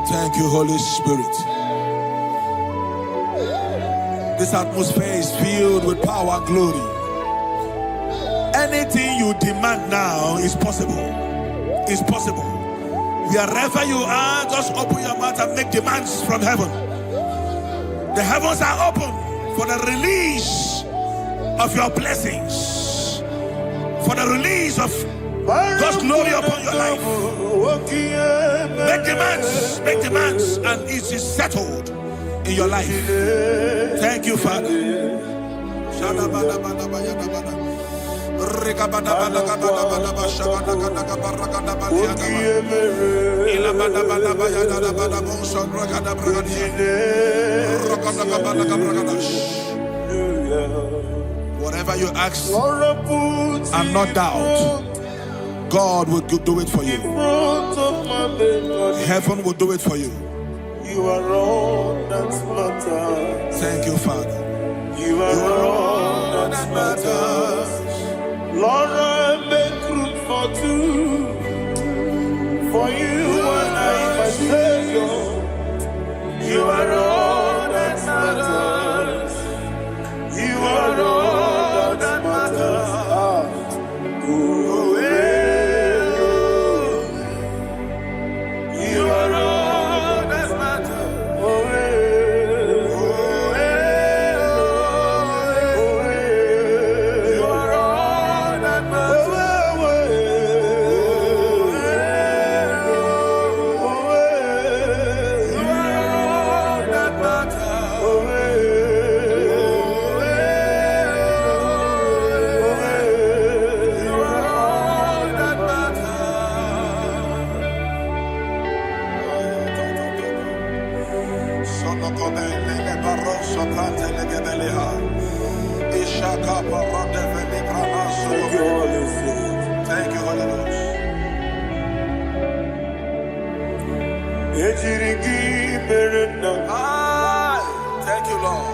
Thank you, Holy Spirit. This atmosphere is filled with power and glory. Anything you demand now is possible. It's possible. Wherever you are, just open your mouth and make demands from heaven. The heavens are open for the release of your blessings, for the release of God's glory upon your life. Make demands, and it is settled in your life. Thank you, Father. Whatever you ask and not doubt, God will do it for you. Heaven will do it for you. You are all that matters. Thank you, Father. You are all that matters. Lord, I make room for two. For you and I, my Savior. You are all that matters. You are all that matters. You are all that matters. You are all that matters. Thank you, Holy Ghost. Thank you, Lord.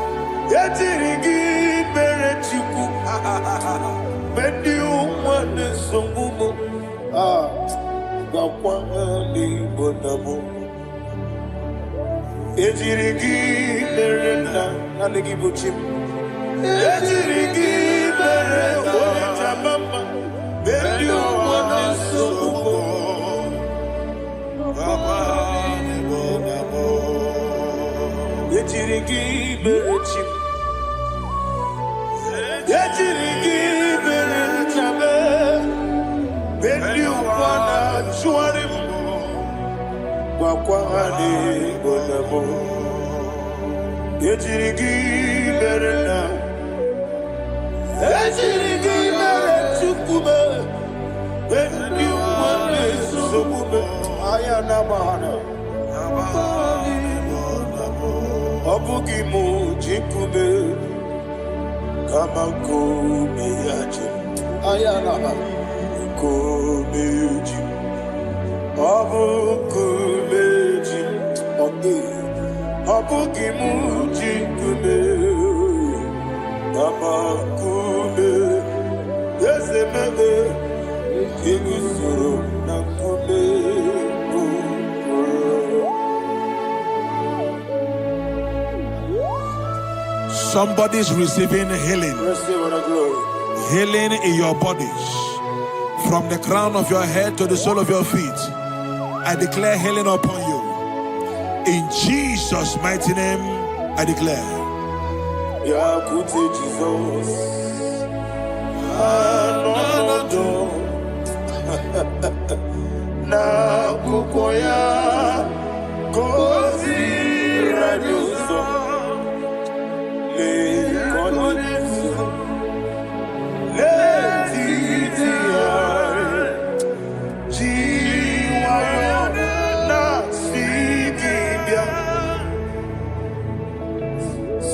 Somebody's receiving healing. Healing in your bodies. From the crown of your head to the sole of your feet. I declare healing upon you. In Jesus' mighty name, I declare. Jesus. Na kukoya kozi radioso le konisu le titiare jiwayo na sigibia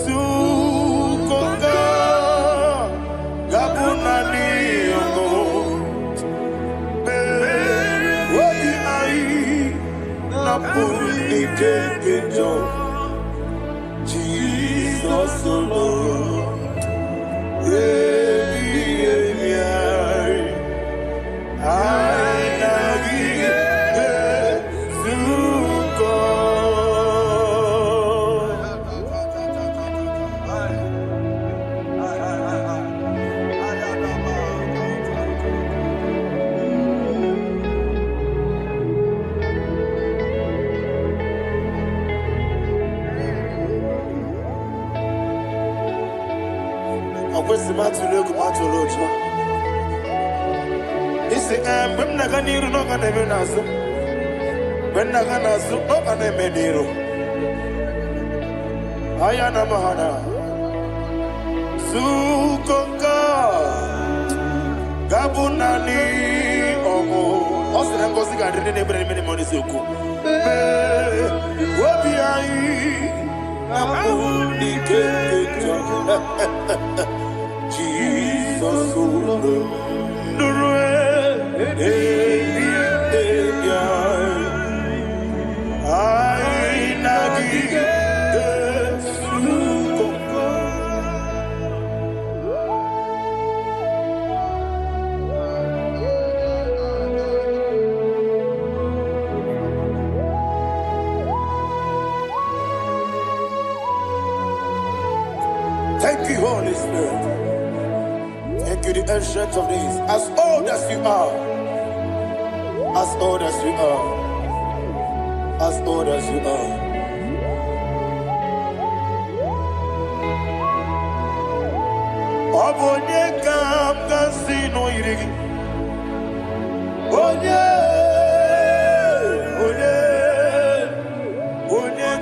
sukoka gabuna niongo Jesus alone. Ayana Mahana Sukonga Gabunani Omo Osina Kosiga Rene Bremini Monisuku Wabiai Namuni Kejo Jesus Nurue Thank you, Holy Spirit. Thank you, the ancient of days. As old as you are. As old as you are. As old as you are. Obonye kam kasino irigi. Onye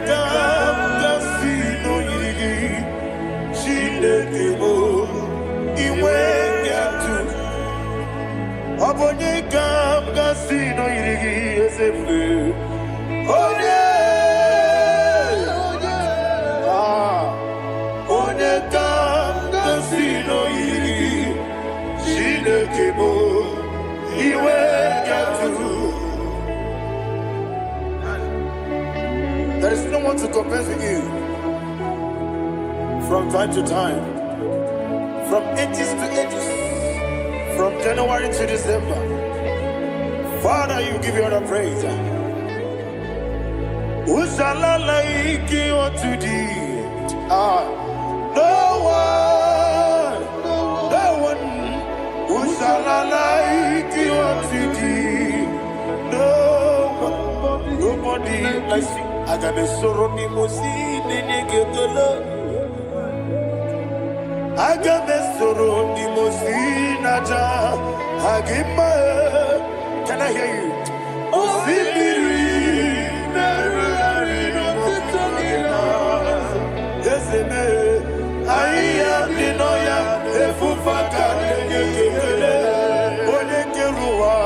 kam kasino irigi. Shindekimo iwe yatu. Obonye kam kasino irigi esefu. Onye kam kasino irigi. Shindekimo iwe yatu. There is no one to compare with you. From time to time, from ages to ages, from January to December. Father, you give you all the praise. Who shall I like you unto thee? No one. Who shall I like you unto thee? Nobody likes you. I got a sorrow, Agamesoro di Mosinata Hagima. Can I hear you? Osibiri Desene Aya Dinoya Efufaka Nekele Onekerua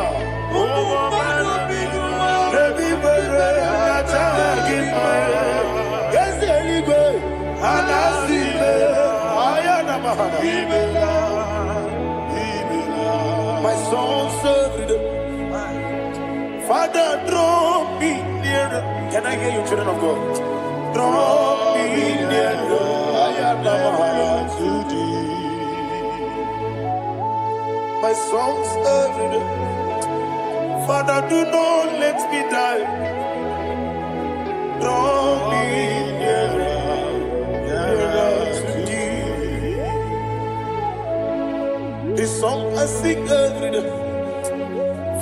Nebi Bere Atagima Yeseligwe Anasime My soul served. Father, draw me nearer. Can I hear you, children of God? Draw me nearer. I am to thee. My soul served. Father, do not let me die. Draw me nearer. This song I sing every day,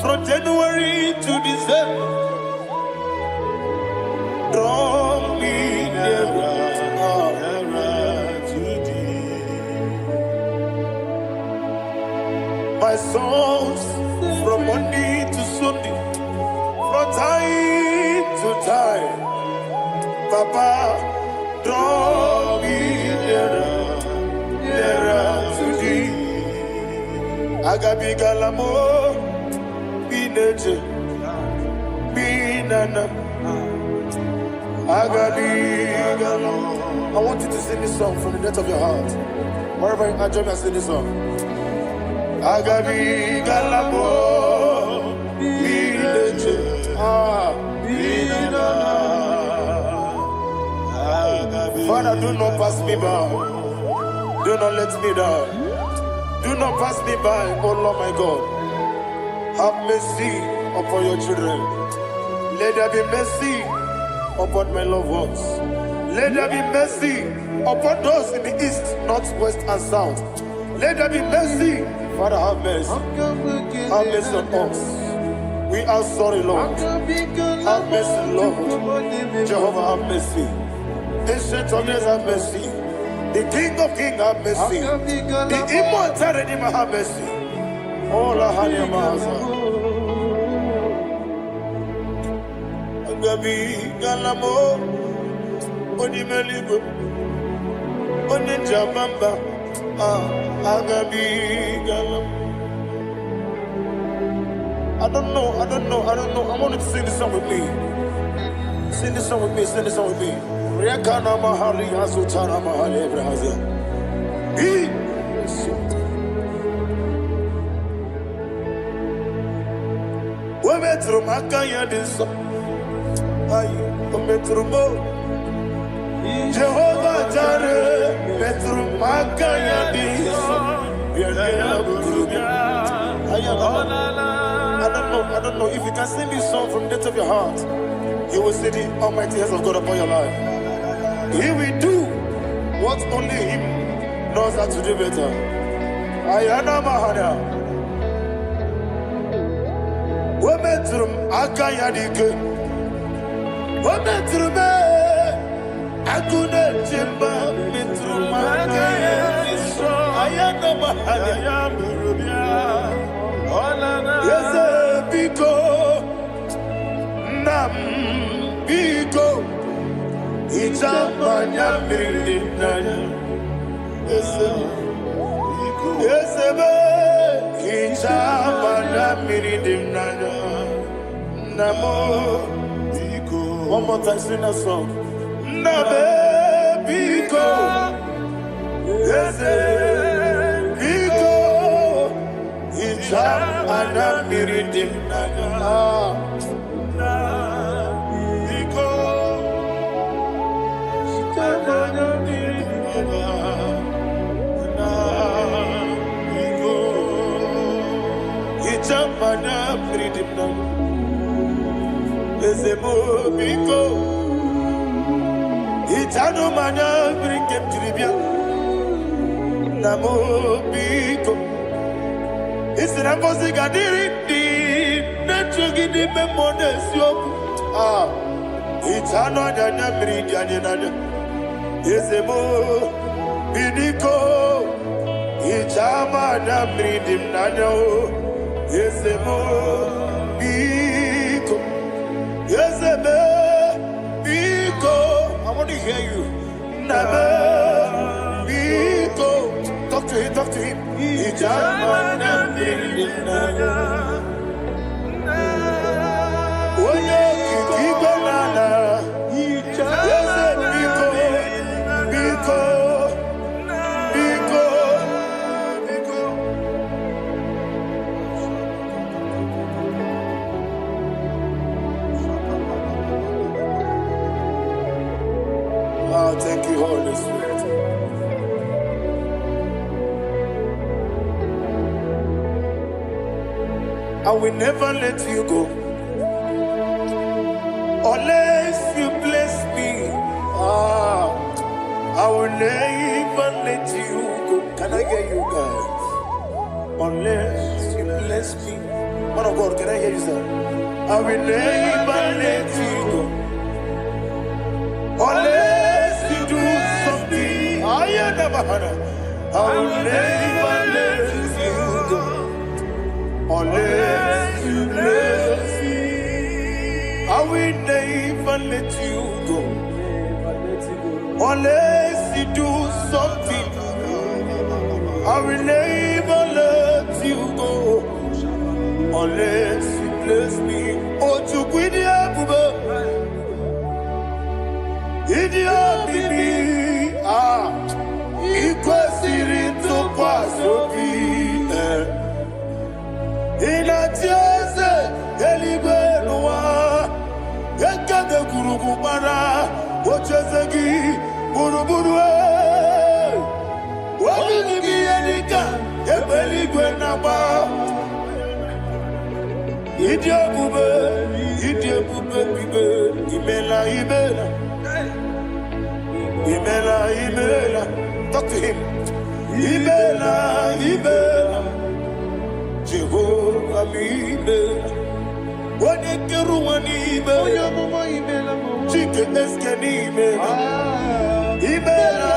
from January to December. Draw me nearer to thee. My songs from Monday to Sunday, from time to time. Papa, draw me nearer to thee. Agabi galamo, bineje, binana. Agabi galamo. I want you to sing this song from the depth of your heart. Wherever you are, join me and sing this song. Agabi galamo, bineje, binana. Father, do not pass me by. Do not let me down. Do not pass me by, oh Lord my God. Have mercy upon your children. Let there be mercy upon my loved ones. Let there be mercy upon those in the east, north, west, and south. Let there be mercy. Father, have mercy. Have mercy on us. We are sorry, Lord. Have mercy, Lord. Jehovah, have mercy. Ancient of days, have mercy. The King of Kings have mercy. The immortal Redeemer have mercy. Oh, la Hanyamaza. Agabi Galamo. Onimeligo. Onijabamba. Agabi Galamo. I don't know. I want you to sing this song with me. Sing this song with me. Riakana Mahali Azutana Mahali Ebrahaza. Metro Makaya this. Metro Mo. Jehovah Jare. Metro Makaya this. I don't know if you can sing this song from the depth of your heart. You will see the almighty hands of God upon your life. He will do what only Him knows how to do better. Ayana Mahana. Wometrum Akayadike. Wometrum Akuna Jimba Metrum Akayadike. Ayana Mahana. Yes, Biko. Nam Biko. Ijamanya Mirinaya. Yes, Ijamanya Mirinaya. Namo Biko. One more time, sing that song. Nabe Biko. Yes, Biko. Ijamanya Mirinaya. Mana freedom now. Ezemo biko. Itano mana bring him to the bia. Namo biko. Isra gadiri di nechugi di memones yo. Itano dana bring yanina. Ezemo biko. Itama na bring him nano. Yes, Biko. Yes, Biko. I want to hear you. Nabe Biko. Talk to him. Ijamana Mirinaya. Oye Kikibanana. Yes, Biko. Biko. Thank you, Holy Spirit. I will never let you go unless you bless me. I will never let you go. Can I hear you guys? Unless you bless me. Man of God, can I hear you, sir? I will never let you go unless you do something. I will never let you go unless you bless me. I will never let you go unless you do something. I will never let you go unless you bless me. Oh, to quit the idiot bibi ikwesirito kwasobi inatieze elibenuwa ekade kurukubara ochezegi buruburu wabinibi enika ebeligwe naba idiebube bibe imela talk to him. Imela Jehovah Imela. Wanekeru Imela. Chike Eskeni Imela. Imela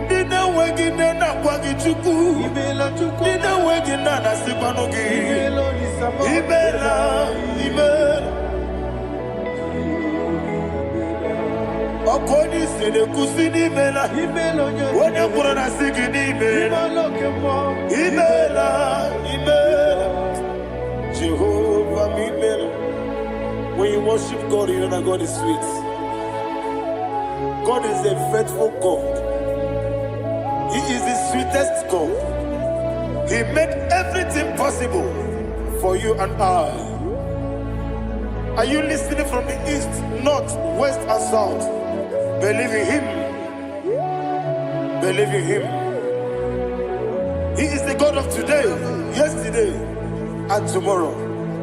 Dina wegina na kwagi chuku. Dina wegina na sipanogi. Ibela. Okoni sede kusini mela. Wone kurana sigini mela. Ibela. Jehovah mimela. When you worship God, you know that God is sweet. God is a faithful God. He is the sweetest God. He made everything possible for you and I. Are you listening from the east, north, west, and south? Believe in Him. Believe in Him. He is the God of today, yesterday, and tomorrow,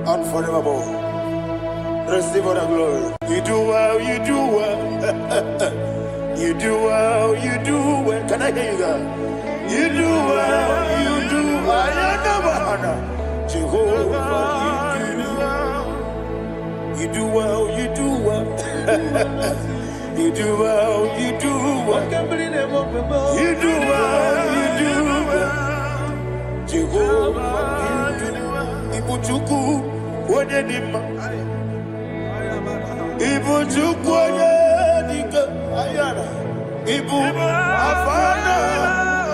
and forevermore. Receive all the glory. You do well, you do well. You do well, you do well. Can I hear you guys? You do well, you do well. Jehovah, you do well, you do well. You do well, you do well. You do well, you do well. Jehovah, Ibuchuku, Wodedima. Ibuchuku, Wodedika, Ayana. Ibu, Afana,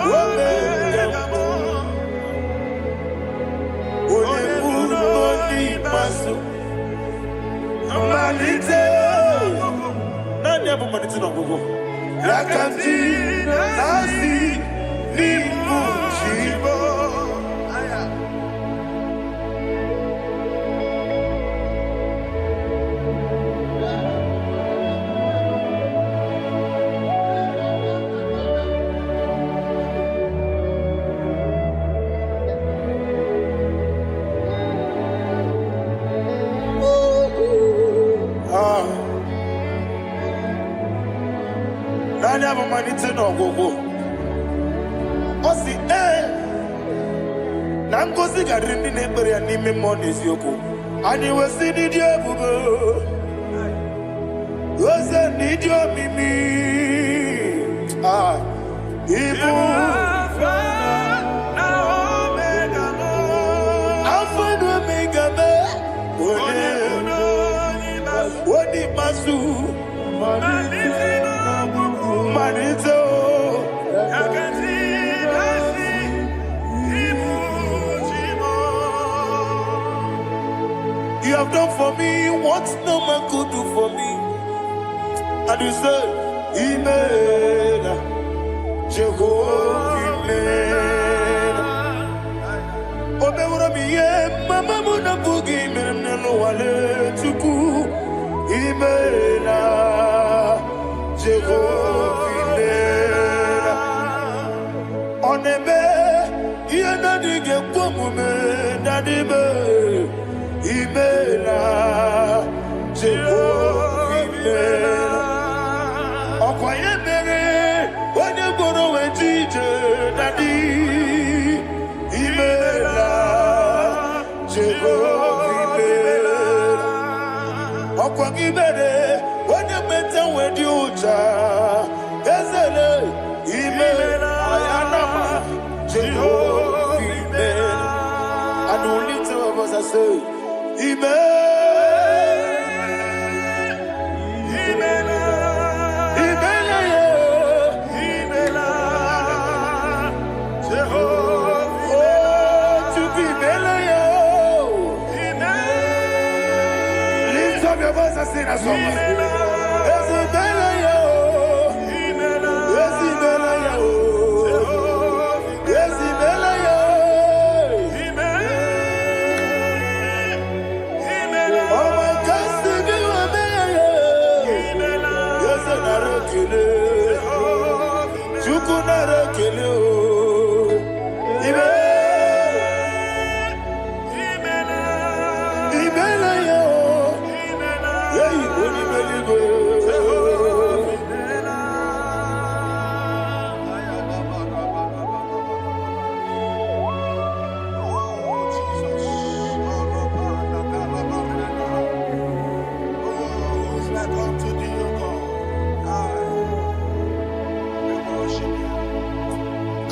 Wodedima. Oyebu, Noni, Masu. Malite. Nani abu maniti na gogo. Yakanti, Nasi, Nimu, Shibo. Nani abu maniti na gogo. Osi Nangozi garini nebere ya nime monezi yoko. Ani wesi nidio bubo. Wese nidio mimi. Ibu. Alpha and Omega me. Wodi masu. Manito. You have done for me what no man could do for me. And you say, Imela, Jehovah, Imela. Omewura miye, mama muna bugi, meneno wale tuku. Imela, Jehovah, Imela. Onebe, yena dige kwamume, nadibe. Imela, Jehovah, Imela. Okwaye mere, wanye goro wejije, nadi. Imela, Jehovah, Imela. Okwaye mere, wanye meta wedi uja, ezele. Imela, ayanama, Jehovah, Imela. And the little of us I say,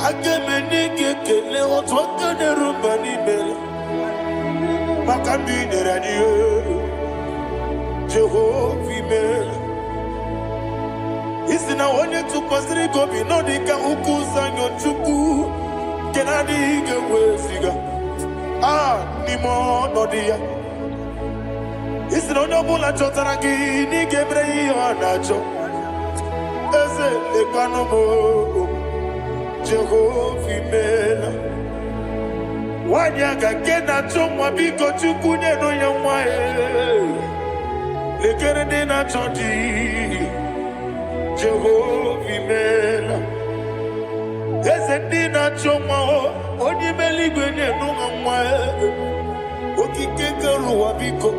Agemenike kele otwaka de rumbani bela. Makambi de radio. Jehovah mela. Isina onye tukosiri gobi no dika ukuza nyochuku. Kenadi gewesiga. Nimo no dia. Isina onye bula chotaragi ni gebrei anacho. Eze lekwanomo. Jehovah mela. Wanyaga kena chomwa biko chukunye no yamwa lekere de na chodi. Jehovah mela. Eze ndi na chomwa onye meligwe ne no yamwa okike keruwa biko.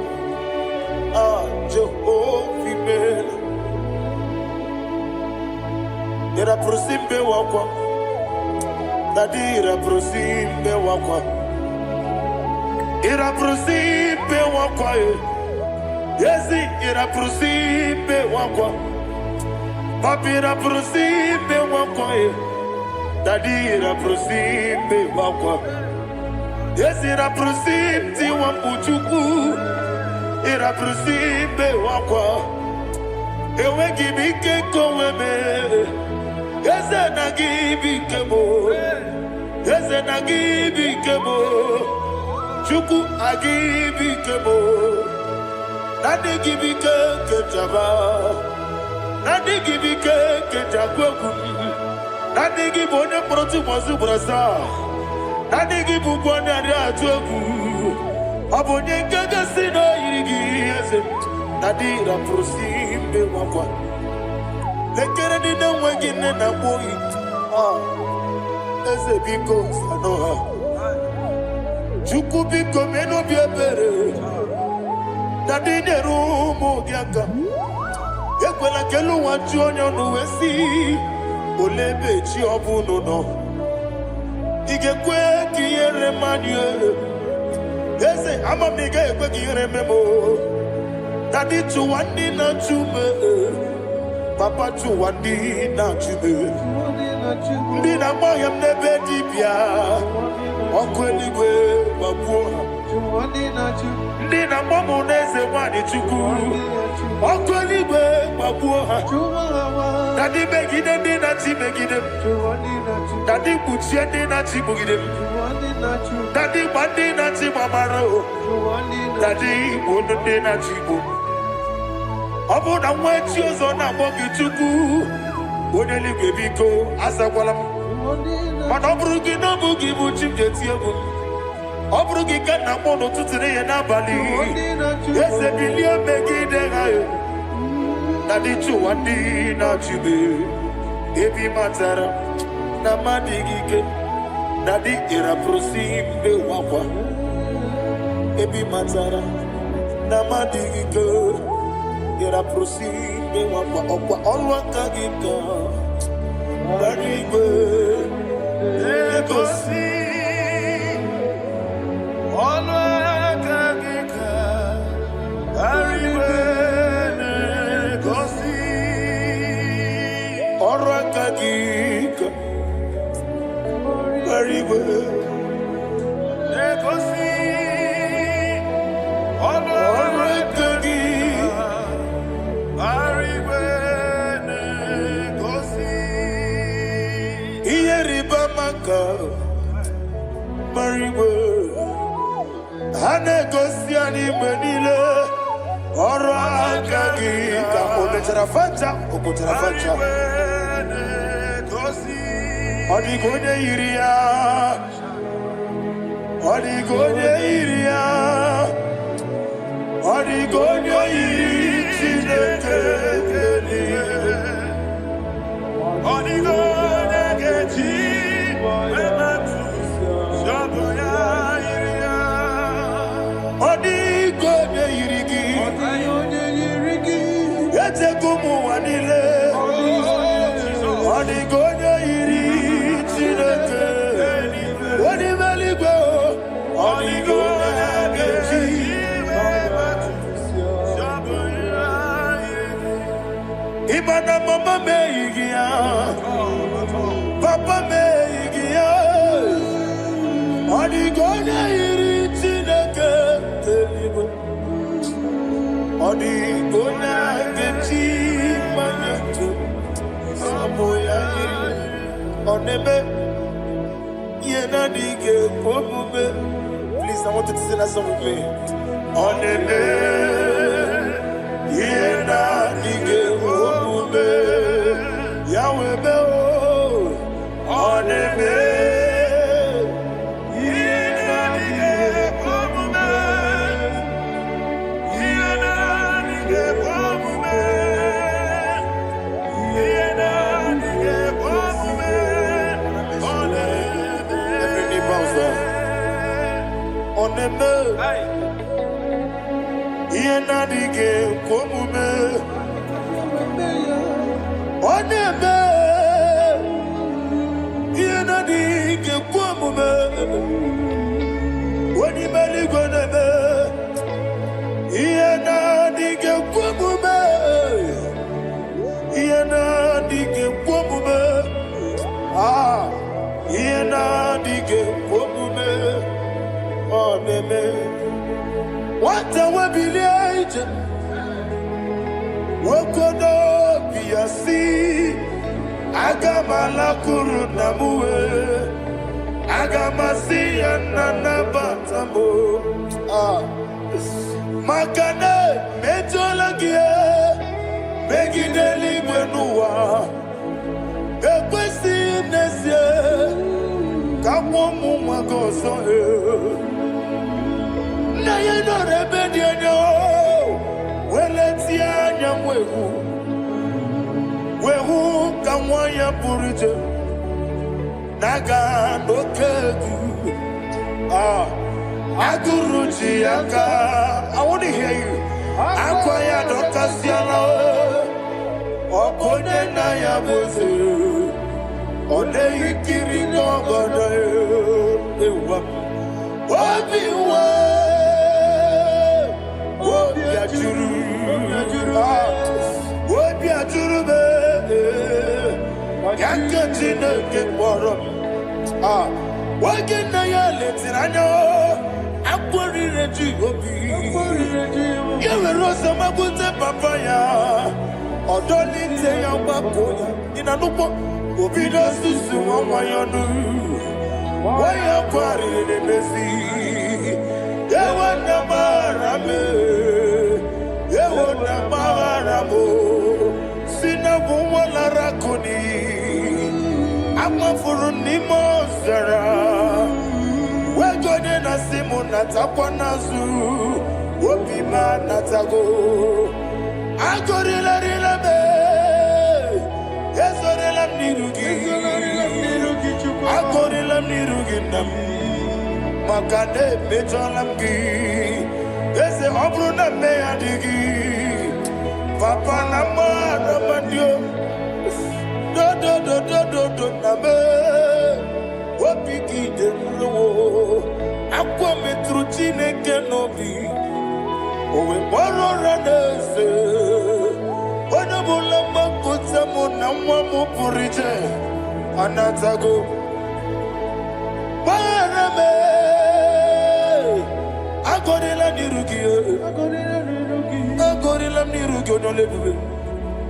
Jehovah mela. Era prosimbe wakwa. Dadira prosimbe wakwa. Ira prosimbe wakwa. Yesi ira prosimbe wakwa. Papira prosimbe wakwa. Dadira prosimbe wakwa. Yesi ira prosimti wampuchuku. Ira prosimbe wakwa. Ewe gibike koweme. Eze na gibi kemo. Eze na gibi kemo. Chuku agibi kemo. Nadi gibi kejaba. Nadi gibi kejakweku. Nadi gibi one proti mazu brasa. Nadi gibi bwane atuegu. Abonye kega sino irigi eze. Nadi ra prosimbe wakwa. Lekere ni na wengine na boyi. Eze biko sanoha. Chuku biko meno biebere. Dadi neru mogiaka. Ekwela kelu wachu onyo nuwesi. Olebe chi obuno no. Igekwe kiyere manye. Eze amamiga ekwe kiyere memo. Dadi chuwandi na chume. Papa chuwandi na chume. Ndi na moyam nebe dibia. Okweligwe babuha. Ndi na momo neze wani chuku. Okweligwe babuha. Dadi begide ndi na chi begide. Dadi kuchie ndi na chi bugide. Dadi bandi na chi mamaro. Dadi bono ndi na chi bu. Obu na mwechi ozo na mogi chuku. Oneligwe biko asagwalam. Mana ọbụrụ gị na ọbụ gị bụ chi m ga-eti egwu. Ọ bụrụ gị ka nna m n'ụtụtụ n'ihe n'abalị. Eze bilie megide ha. Na dị chụwa ndị na-achụbe. Ebi matara na mmadụ gị ike. Na dị ịrapụrụsi mbe wakwa. Ebi matara na mmadụ gị ike. Ịrapụrụsi mbe wakwa. Ọkwa ọrụ aka gị ka. Barigwe Legosi Olwakagika Barigwe Legosi Olwakagika Barigwe Legosi Olwakagika Barigwe Mariwe Hane Gosiani Benile Ora Kagi Ometarafata Okotarafata Odigone Iria Odigone Iria Odigone Irineke Odigone Geti Odigone Irigi Etekumu Wanile Odigone Iri Chineke Odimeligwe Odigone Geti Imana mama meigia Papa meigia Oneme. Yena dige komume. Please, I want you to sing that song with me. Oneme. Yena dige komume. Yahweh be o. Oneme. Yena dige komume. Yena dige komume. Yena dige komume. Oneme. Every knee bows down. Oneme. Yena dige komume. Oneme. Yena dige komume. Onimeli goneme. Yena dige komume. Yena dige komume. Ah. Yena dige komume. Oneme. What a webillage. Wokodo biasi. Agamala kuru namue. Agamasi anana batamo. Ah. Makane metolagie. Begideli wenua. Ekwesi nesie. Kamomu magoso na yeno rebediano weletia nyamwehu wehu kamwaya purije naga nokegu aguruji aka. I want to hear you. Akwaya dokasiala okone na ya bozu one ikiri ngogodo ewa obiwa obi ajuru be yakati na keporo wage na ya letirano akwori reji obi yewe rosa magunte papaya odoli te ya bakoya inanupo obi do susu wayonu waya kwari ne mesi yewa na marame yewa na maramo sina wala rakoni amafuru ni mozara wejode na simu natakwa nazu obi ma natago agorila rilame yesorela nirugi agorila nirugi nam makane mejolamgi ese obruna me adigi papa na mara mandio do na me wopiki de lo akwa metruchine kenobi owe moro ranese ona bulamba kutamo na mwamu purije anatago parame agorila nirugi onolebube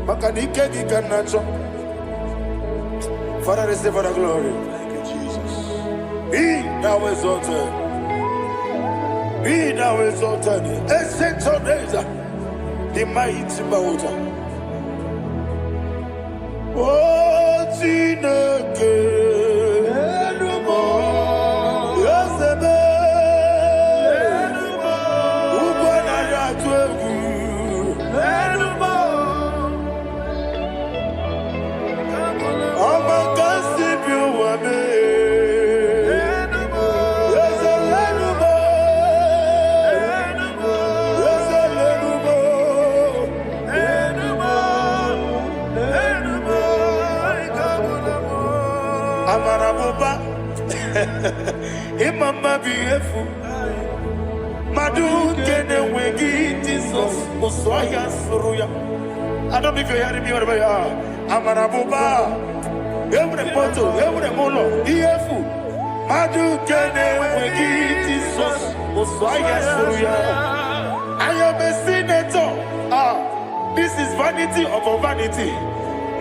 makanike gikanacho. Father, receive the glory. Thank you, Jesus. Be thou exalted. Be thou exalted. Ancient of days, the mighty mountain. Oh, Chineke. Imama biefu Madu kene wegi Jesus Uswaya suruya. I don't know if you're hearing me wherever you are. Amarabuba Every poto, every molo Biefu Madu kene wegi Jesus Uswaya suruya. I am a senator. This is vanity of a vanity.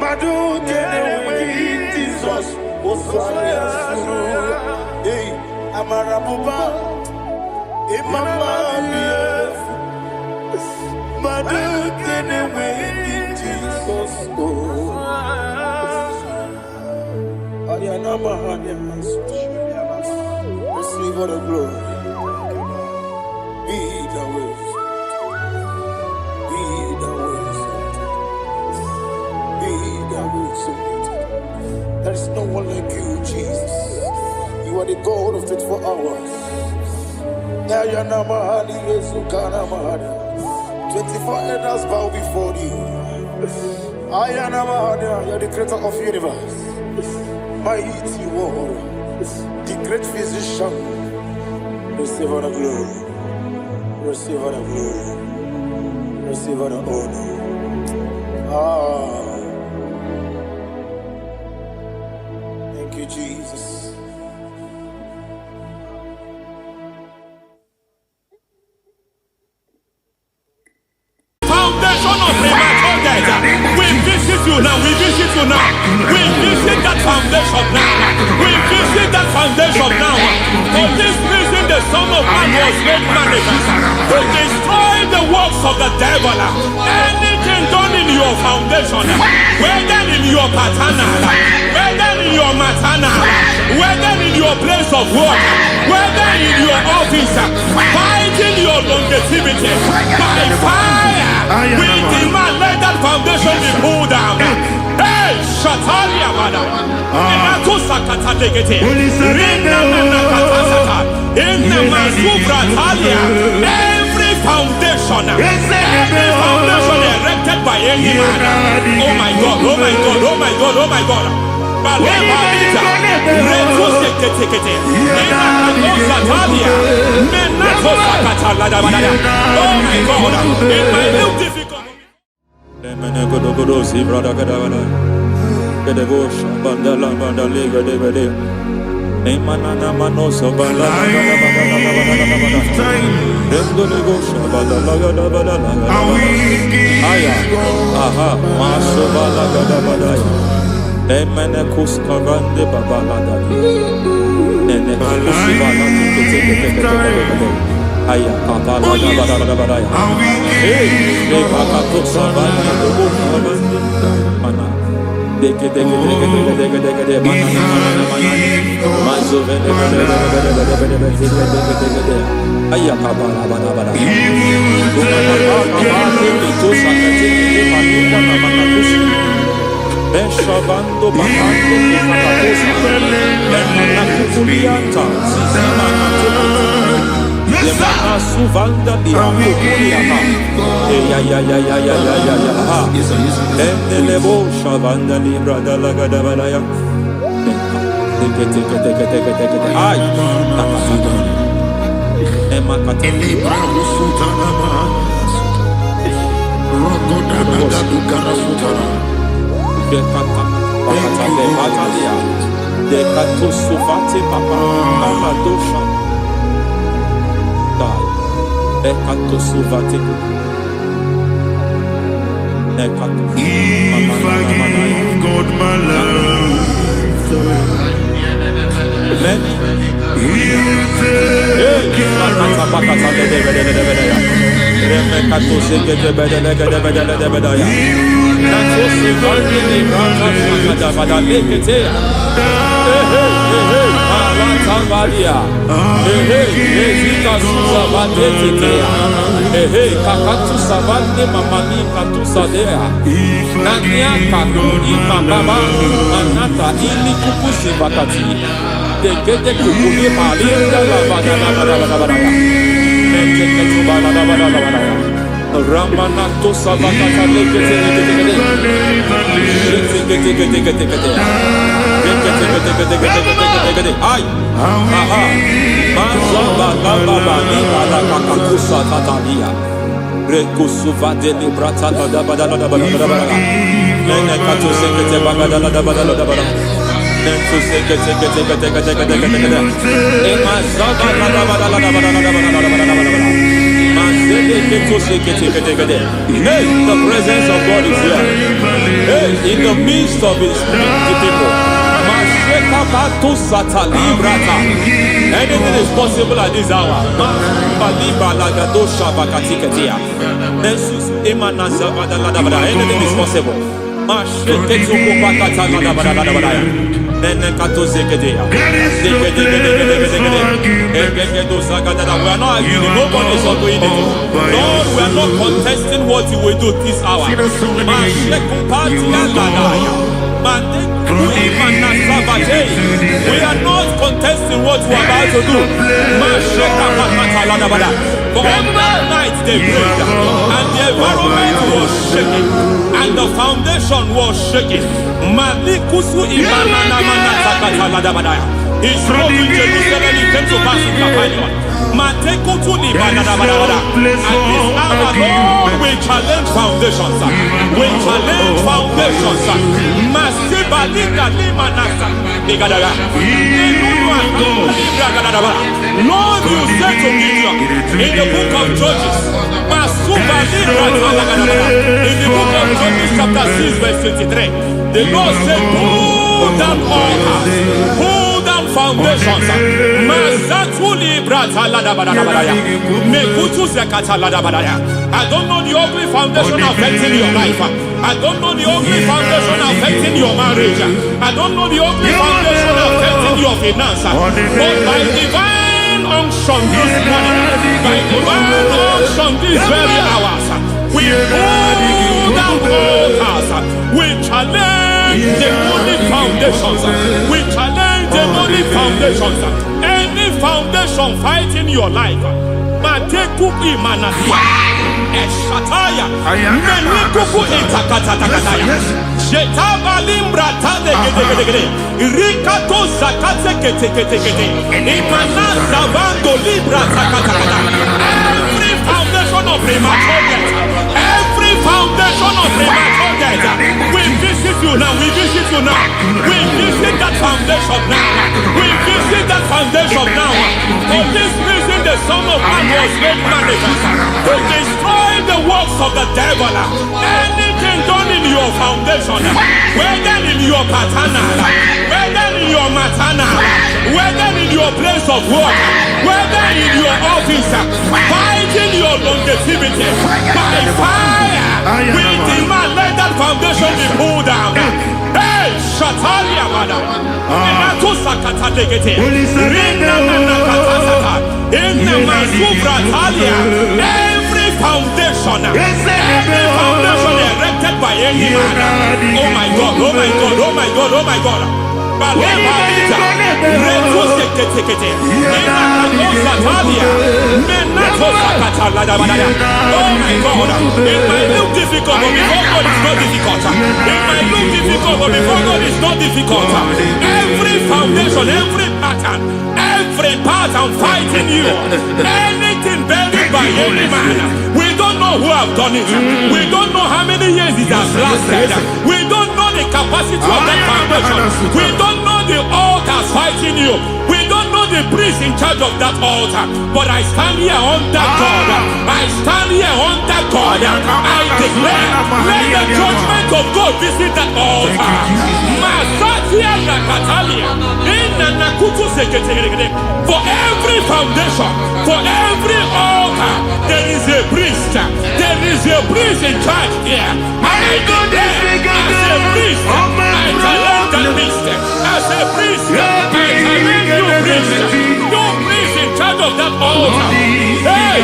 Madu kene wegi Jesus Hey, Amarabuba, Imama, Madu, Jesus. Receive all the glory. Be the wisdom. Be the wisdom. Be the wisdom. There is no one like you, Jesus. You are the God of 24 hours. 24 elders bow before you. You are the creator of the universe. Mighty warrior, the great physician. Receive all the glory. Receive all the glory. Receive all the honor. Thank you, Jesus. Foundation of premature death. We visit you now. We visit you now. We visit that foundation now. We visit that foundation now. For this reason, the Son of Man was made manifest to destroy the works of the devil. Anything done in your foundation, whether in your paternal, whether in your maternal, whether in your place of work, whether in your office, fighting your longevity by fire. We demand let that foundation be pulled down. Hey, Shatalia Bada. Every foundation erected by any man. Oh my God, oh my God, oh my God, oh my God. Oh my God, in my new difficulty. Beshabando bakando katakosa lemana kukulianta sizimana lemana suvanda biakukuliata ya endelebo shavanda libra dalagada balaya teke ay nakasata emakata libra usutana rogoda nagaduka sutana Dekata Batalia, Dekato Sufati Papa, Amadosha, Dekato Sufati, Dekato. If I give God my love, then He'll take Ramanato Savakata Ay, aha, Mazaba Baba, Nibala Kakakusa Tatalia, Rekusuva de Librata, Nenekato Sekete Bagada, Nentu Sekete, Emazaba. Hey, the presence of God is here. Hey, in the midst of His people. Masheka Anything is possible at this hour. Anything is possible. We are not arguing. Nobody is arguing it. Lord, we are not contesting what you will do this hour. We are not contesting what you are about to do. For on that night they prayed, and the environment was shaking, and the foundation was shaking. He spoke in Jerusalem, he came to pass in Capernaum. And this hour, Lord, we challenge foundations. We challenge foundations. Lord, you said to Gideon in the book of Judges, in the book of Judges chapter 6 verse 23, the Lord said, pull down altars, pull down foundations. I don't know the ugly foundation affecting your life. I don't know the ugly foundation affecting your marriage. I don't know the ugly foundation affecting your finance. But by divine unction this morning, by divine unction these very hours, we pull down altars. We challenge demonic foundations. We challenge demonic foundations. Any foundation fighting your life, Matekuki Manasia, Eshataya, Menikuku Itakataya, Shetabalim Brata, Rikato Zakate, Imanasa Bando Libra Zakata. Every foundation of premature death, every foundation of premature death, we visit you now, we visit you now, we visit that foundation now, we visit that foundation now. For this reason, the Son of Man was made manifest to destroy the works of the devil. Anything done in your foundation, whether in your paternal, whether in your maternal, whether in your place of work, whether in your office, fighting your longevity by fire, we demand let that foundation be pulled down. Hey, Shatalia, madam. Every foundation erected by any man. Oh my God, oh my God, oh my God, oh my God. Oh my God, it might look difficult, but before God it's not difficult. It might look difficult, but before God it's not difficult. Every foundation, every pattern fighting you, anything buried by any man, we don't know who have done it. We don't know how many years it has lasted. We don't know the capacity of that foundation. We don't know the altars fighting you. We don't know the priest in charge of that altar. But I stand here on that God. I stand here on that God. I declare, let the judgment of God visit that altar. For every foundation, for every altar, there is a priest. There is a priest in charge here. I declare, as a priest, I challenge that priest. As a priest, I challenge you priest. You priest in charge of that altar. Hey!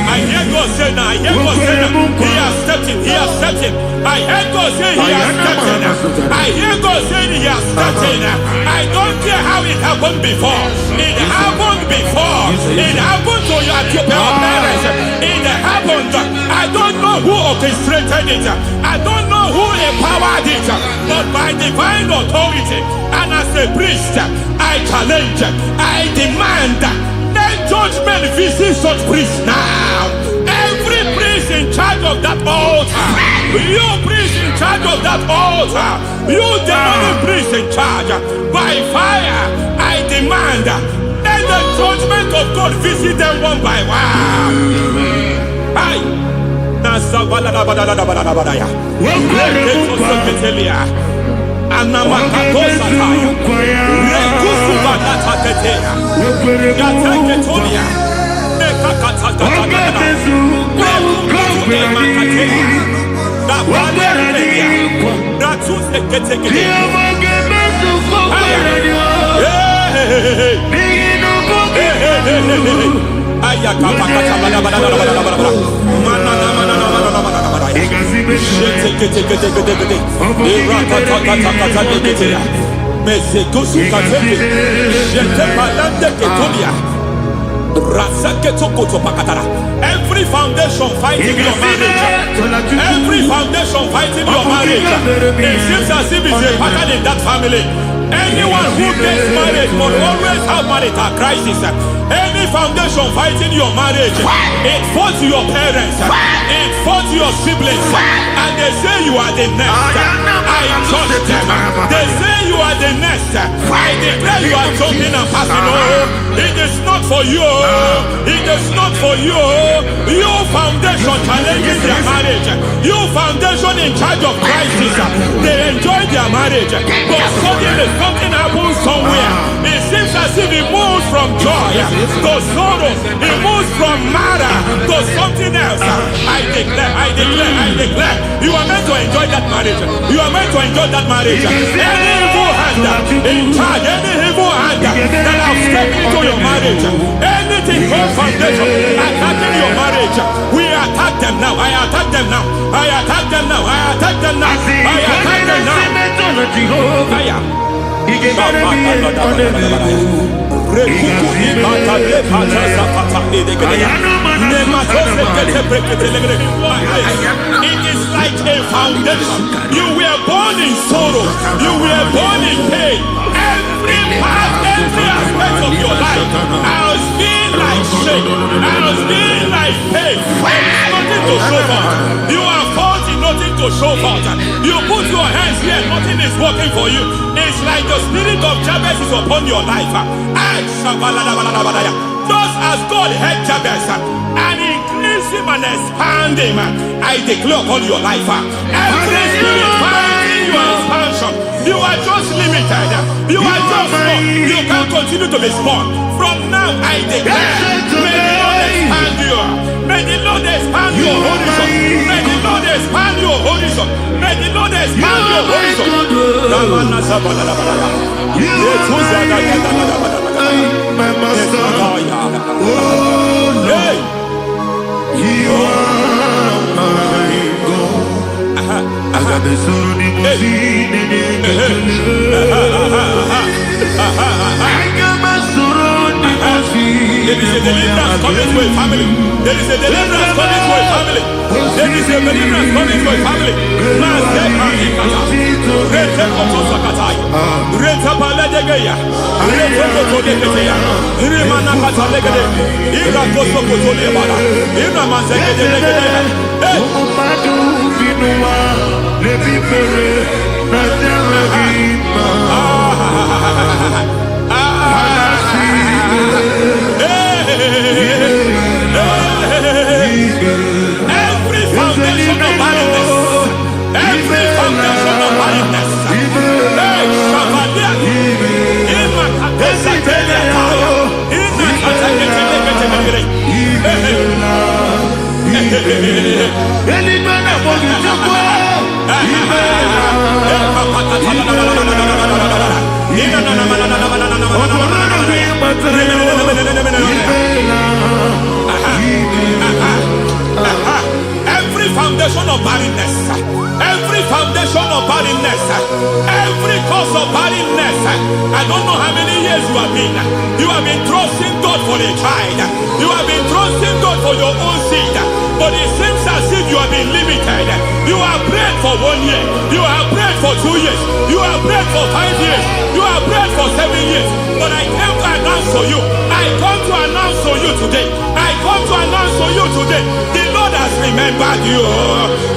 I hear God say now, I hear God say now, he has stepped in, he has stepped in. I hear God say he has stepped in. I hear God say he has stepped in. I don't care how it happened before. It happened before. It happened to your parents. It happened. I don't know who orchestrated it. I don't know who empowered it. But by divine authority and as a priest, I challenge, I demand, let judgment visits such priests now. Every priest in charge of that altar, you priest in charge of that altar, you demonic priest in charge, by fire, I demand, let the judgment of God visit them one by one. Aye. Every foundation fighting your marriage, every foundation fighting your marriage, it seems as if it's a pattern in that family. Anyone who gets married must always have marital crisis. Any foundation fighting your marriage, it fought your parents, it fought your siblings, and they say you are the next. I judge them. They say you are the next. I declare you are jumping and passing. Oh, it is not for you. It is not for you. You foundation challenging their marriage. You foundation in charge of crisis. They enjoy their marriage, but suddenly something happens somewhere. It seems as if it moves from joy to sorrow. It moves from matter to something else. I declare, you are meant to enjoy that marriage. You are meant to enjoy that marriage. Any evil hand in charge, any evil hand that have stepped into your marriage, anything called foundation attacking your marriage, we attack them now. I attack them now. I attack them now. I attack them now. I attack them now. It is like a foundation. You were born in sorrow. You were born in pain. Every part, every aspect of your life has been like shame. Has been like pain. Nothing to show for. You are faulty, nothing to show for. You put your hands here, nothing is working for you. It's like the spirit of Jabez is upon your life. Just as God had Jabez and increased him and expand him, I declare upon your life. Every spirit finding your expansion, you are just limited. You are just small. You can't continue to be small. From now, I declare, may the Lord expand you. May the Lord expand your horizon. May the Lord expand your horizon. May the Lord expand your horizon. My master, oh Lord, you are my God. I got the soul in my feet. I got my soul in my feet. There is a deliverance coming to a family. There is a deliverance coming to a family. There is a deliverance coming to a family. Every foundation of barrenness, every foundation of barrenness, every foundation of barrenness, every foundation of barrenness, every cause of barrenness. I don't know how many years you have been trusting God for a child. You have been trusting God for your own seed, but it seems as if you have been limited. You have prayed for 1 year, you have prayed for 2 years, you have prayed for 5 years, you have prayed for 7 years. But I came to announce to you, I come to announce to you you today. I come to announce to you today. The Lord has remembered you.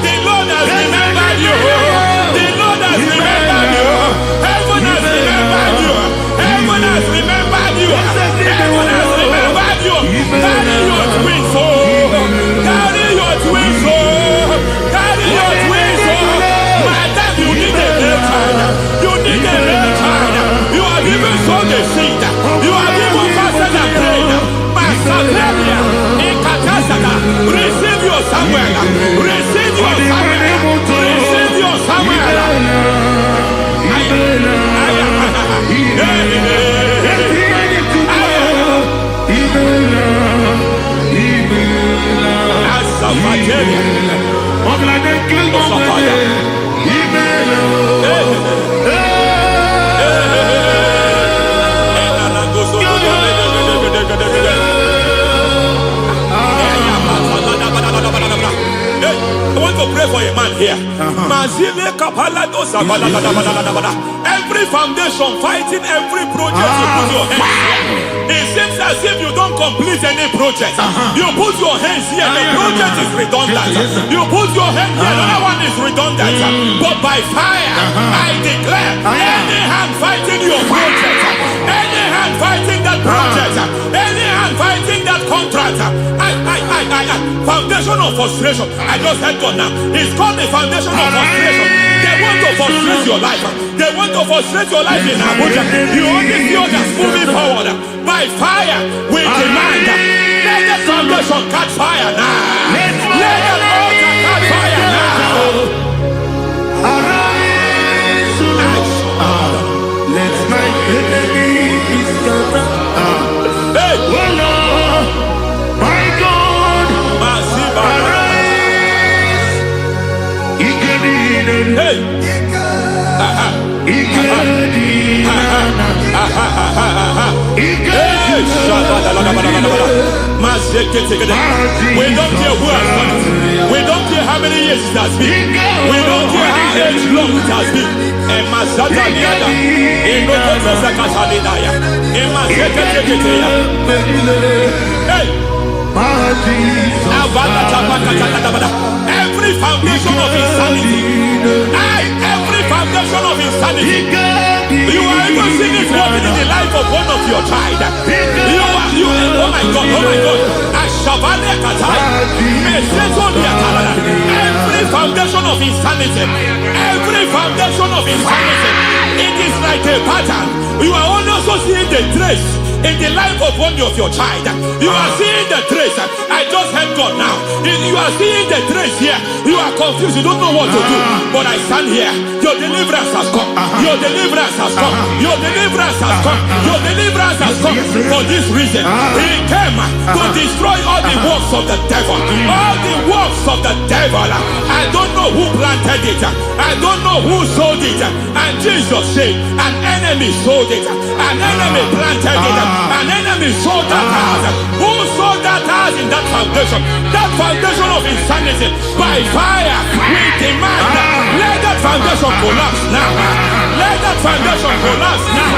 The Lord has remembered you. The Lord has remembered you. Heaven has remembered you. Heaven has remembered you. Heaven has remembered you. Carry your twins, oh. Carry your twins, oh. Carry your twins, oh. Madam, you need a real child. You need a real child. You have even sown the seed. You have even fasted and prayed. Masaperia, Ekatasaka, receive your Samuel. Receive your Samuel. Receive your Samuel. I want to pray for a man here. Every foundation fighting every project you put your hands here. It seems as if you don't complete any project. You put your hands here, the project is redundant. You put your hand here, another one is redundant. But by fire, I declare, any hand fighting your project, any hand fighting that project, any hand fighting that contract, foundation of frustration. I just heard God now. It's called the foundation of frustration. They want to frustrate your life. They want to frustrate your life in Abuja. You only see others moving forward. By fire, we demand. Let the foundation catch fire now. Let the altar catch fire now. Arise, let my enemy be scattered. Hey, Oh Lord, my God, arise. hey. We don't care who has done it. We don't care how many years it has been. We don't care how age long it has been. Every foundation of insanity, every foundation of insanity, you are even seeing it working in the life of one of your child. Oh my God, oh my God. Every foundation of insanity, every foundation of insanity, it is like a pattern. You are also seeing the trace in the life of one of your child. You are seeing the trace. I just heard God now. You are seeing the trace here. You are confused. You don't know what to do. But I stand here. Your deliverance has come. Your deliverance has come. Your deliverance has come. Your deliverance has come. For this reason, He came to destroy all the works of the devil. All the works of the devil. I don't know who planted it. I don't know who sold it. And Jesus said, an enemy sold it. An enemy planted it. An enemy sold that house. Who sold that house in that foundation? That foundation of insanity. By fire, we demand, let that foundation collapse now. Let that foundation collapse now.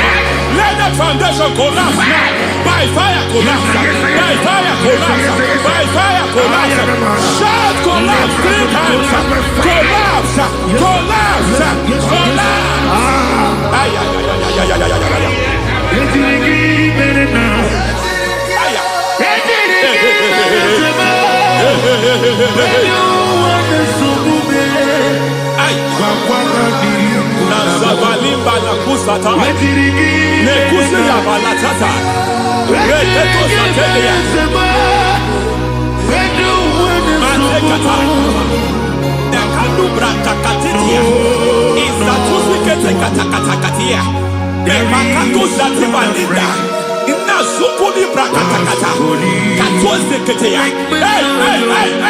Let that foundation collapse now. By fire collapse. By fire collapse. By fire collapse. Shout collapse 3 times. Collapse. Collapse. Collapse. Ay, ay, ay, ay, ay, ay, ay, ay, ay.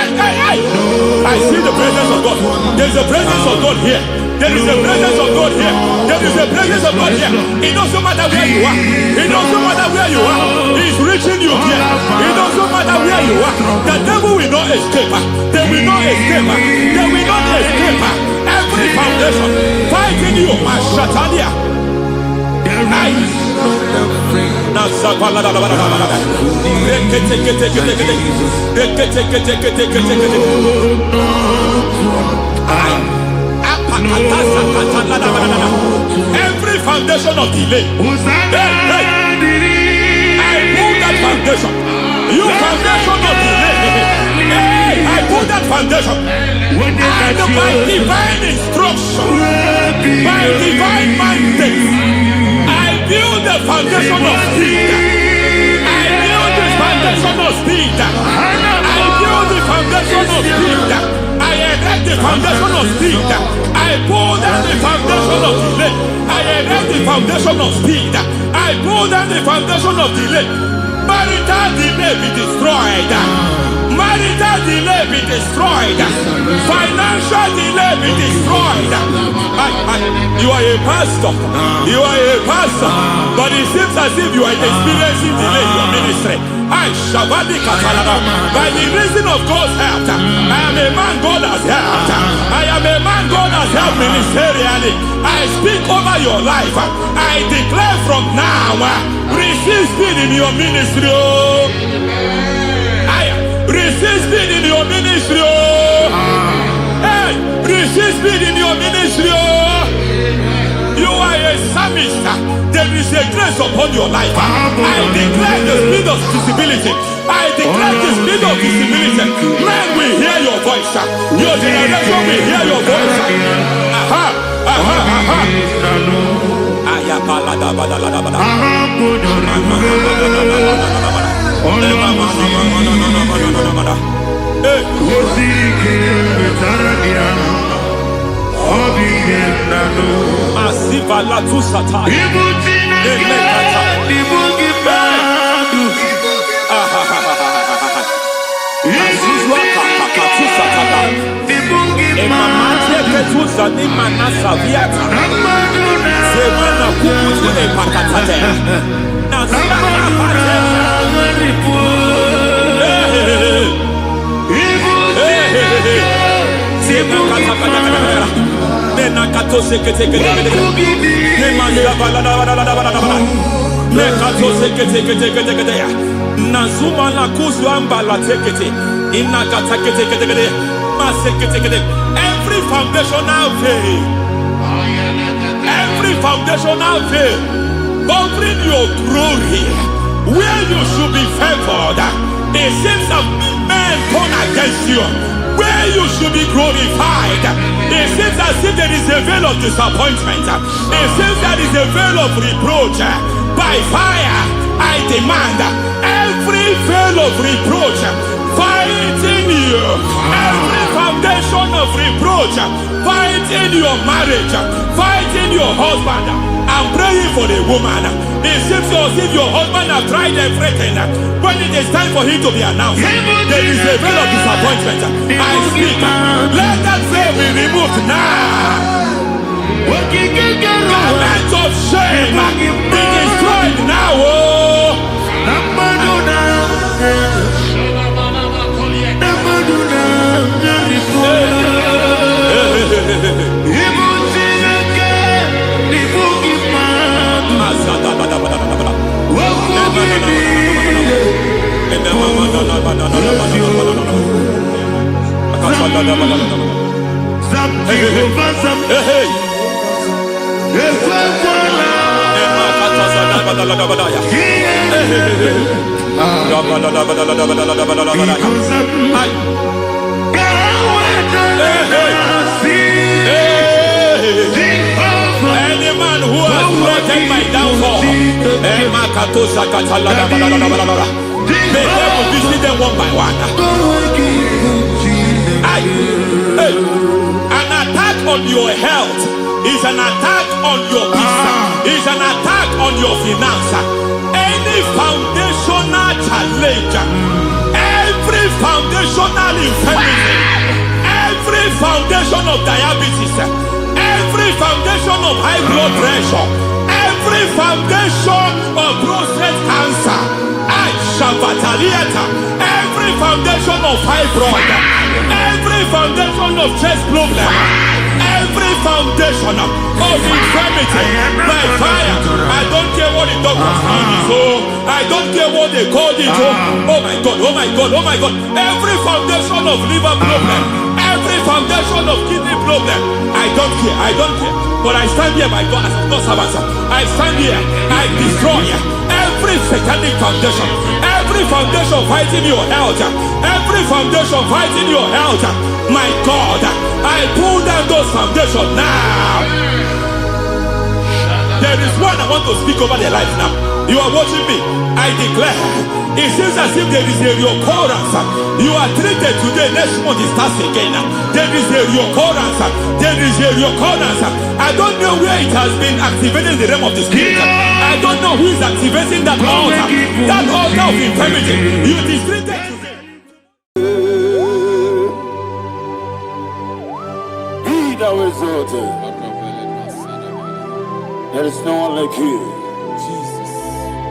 I see the presence of God. There's a presence of God here. There is a presence of God here. There is a presence of God here. It doesn't matter where you are. It doesn't matter where you are. He's reaching you here. It doesn't matter where you are. The devil will not escape. They will not escape. They will not escape. Every foundation fighting you, Mashatalia. There is no Every foundation of delay, I pull that foundation. You foundation of delay, I pull that foundation. And by divine instruction, by divine mandate, I build the foundation of speed. I build the foundation of speed. I build the foundation of speed. I erect the foundation of speed. I pull down the foundation of delay. I erect the foundation of speed. I pull down the foundation of delay. Marital delay be destroyed. Marital delay be destroyed. Financial delay be destroyed. You are a pastor. You are a pastor. But it seems as if you are experiencing delay in your ministry. By the reason of God's help, I am a man God has helped. I am a man God has helped ministerially. I speak over your life. I declare from now, receive speed in your ministry. Receive speed in your ministry. Hey, receive speed in your ministry. You are a psalmist. There is a grace upon your life. I declare the speed of visibility. I declare the speed of visibility. Men will hear your voice. Your generation will hear your voice. Masiva la tu sataya. Nazuma la kuzwamba la tekete inakata kete every foundational veil, every foundational veil covering your glory, where you should be favored, it seems that men turn against you. Where you should be glorified, it seems as if there is a veil of disappointment. It seems there is a veil of reproach. By fire, I demand every veil of reproach fighting you, every foundation of reproach fighting your marriage, fighting your husband. I'm praying for the woman. It seems as if your husband has tried everything. When it is time for him to be announced, there is a veil of disappointment. I speak. Let that veil be removed now. Garment of shame be destroyed now. Any man who has plotted my downfall, may devil visit them one by one. An attack on your health is an attack on your peace, is an attack on your finance. Any foundational challenge, every foundational infirmity, every foundation of diabetes, every foundation of high blood pressure, every foundation of prostate cancer, every foundation of fibroid, every foundation of chest problem, every foundation of infirmity by fire. I don't care what the doctors call it, so I don't care what they call it. Oh my God, oh my God, oh my God. Every foundation of liver problem, every foundation of kidney problem, I don't care, I don't care. But I stand here, my God, as God's servant. I stand here, I destroy every satanic foundation, every foundation fighting your health, every foundation fighting your health. My God, I pull down those foundations now. There is one I want to speak over their life now. You are watching me. I declare, it seems as if there is a reoccurrence. You are treated today, next month it starts again. There is a reoccurrence. There is a reoccurrence. I don't know where it has been activated in the realm of the spirit. I don't know who is activating that altar of infirmity. You is treated today. Be thou exalted. There is no one like you. Jesus.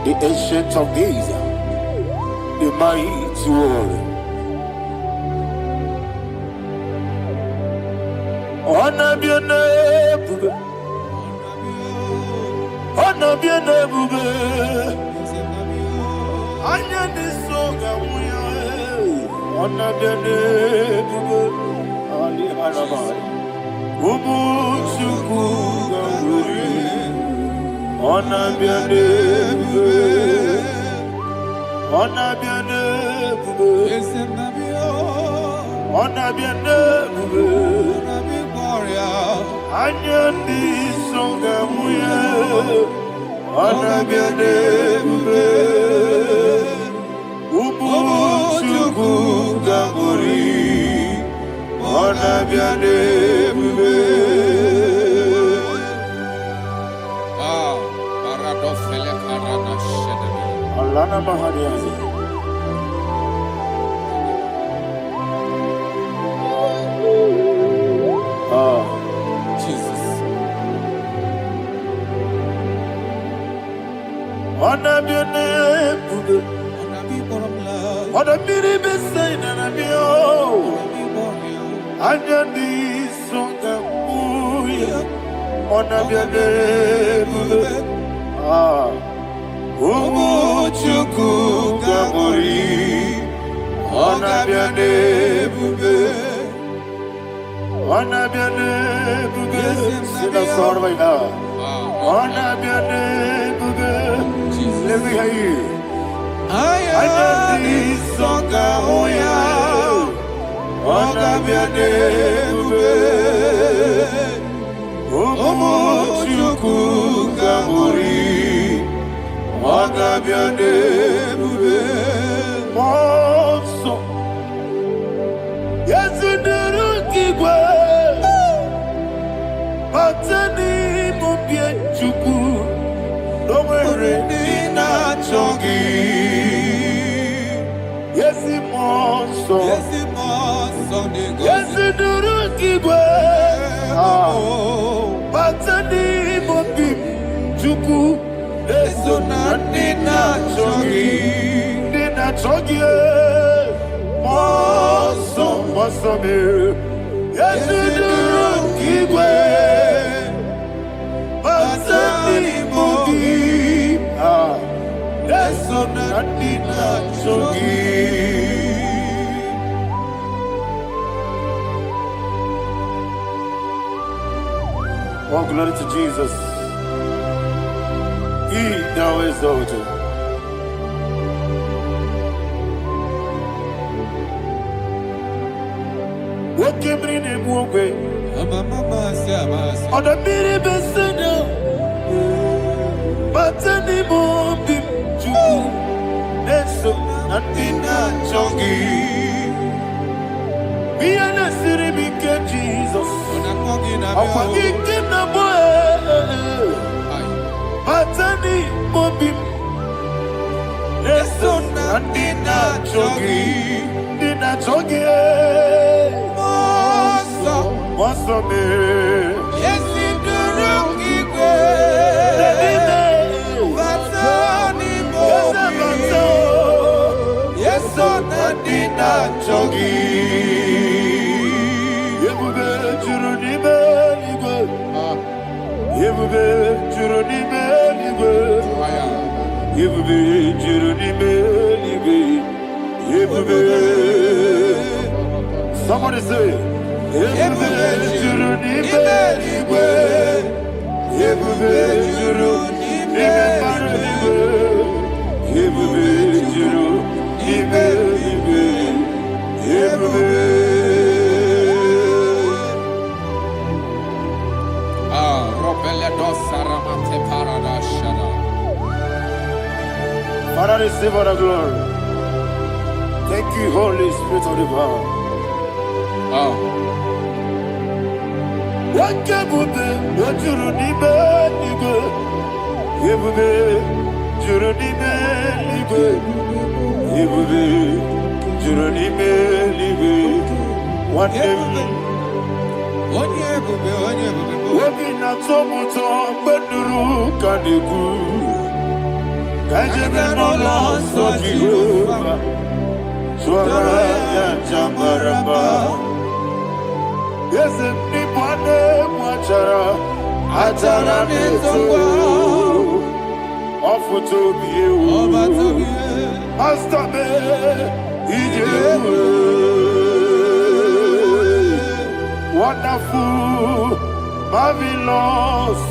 The ancient of days, the mighty warrior. Honor be your name, honor be your name, honor be your name, Ali Harabai, Ubu Chuku. Honor be your name, honor be your name, honor be your name, Anya di songa muya, honor be your name, Ubu Chuku Gabori, honor be your name. Alana Mahadiazi. Jesus. Honor be your name, honor be the same, and be oh, I just be songa muya, honor be your name, Umu Chuku Gabori, honor be your name, honor be your name, sing a song right now, honor be your name, let me hear you. I am the Songa Moya, honor be your name, Umu Chuku Gabori, honor be your name, Monso. Yes, you do keep well. Patani Mubia Chuku, no worry, not chongi. Yes, Monso. Yes, you do keep well. Patani Mubia Chuku. Eso nina chogi, moso me. Yesu duru kigwe, pasani mogi. Eso nina chogi. Oh, glory to Jesus. He now is exalted. What came in him one way? On the mini beside, but any more big Jew. That's so nothing not chongi. We are the city because Jesus. I'm forgetting the boy. Patani Mobim, Eso Nandina Chogi, Dina Chogi, Mosso me, yes, in the Rocky Patani Mobim, yes, on Nandina Chogi, Yabube Jurunibe. Somebody say, Father, receive all the glory. Thank you, Holy Spirit of the power. What can you do? What you need, yes, anybody Atara offer to be Master me wonderful, marvelous,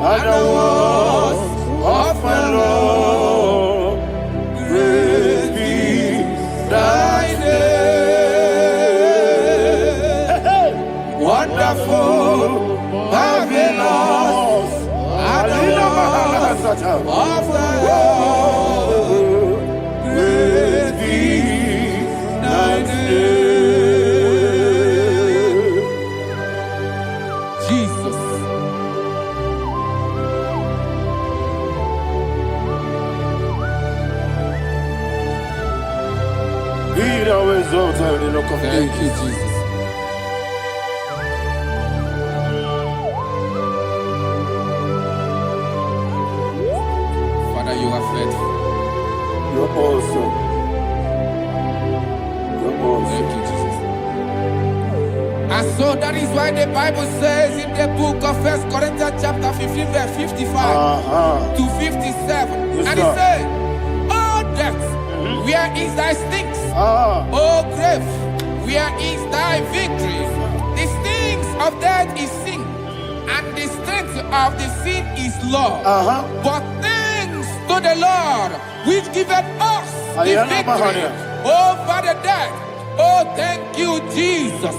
and the words of my Lord. Praise be thy name. Wonderful, marvelous, and the words of my Lord. Praise be thy name. Thank you, Jesus. Father, you are faithful. You're awesome. You're awesome. Thank you, Jesus. And so that is why the Bible says in the book of 1 Corinthians chapter 15, verse 55 to 57. Yes, and it says, "Oh death, where is thy stings? Oh grave, where is thy victory? The stings of death is sin, and the strength of the sin is law. But thanks to the Lord, which giveth us the victory over the death." Oh, thank you, Jesus.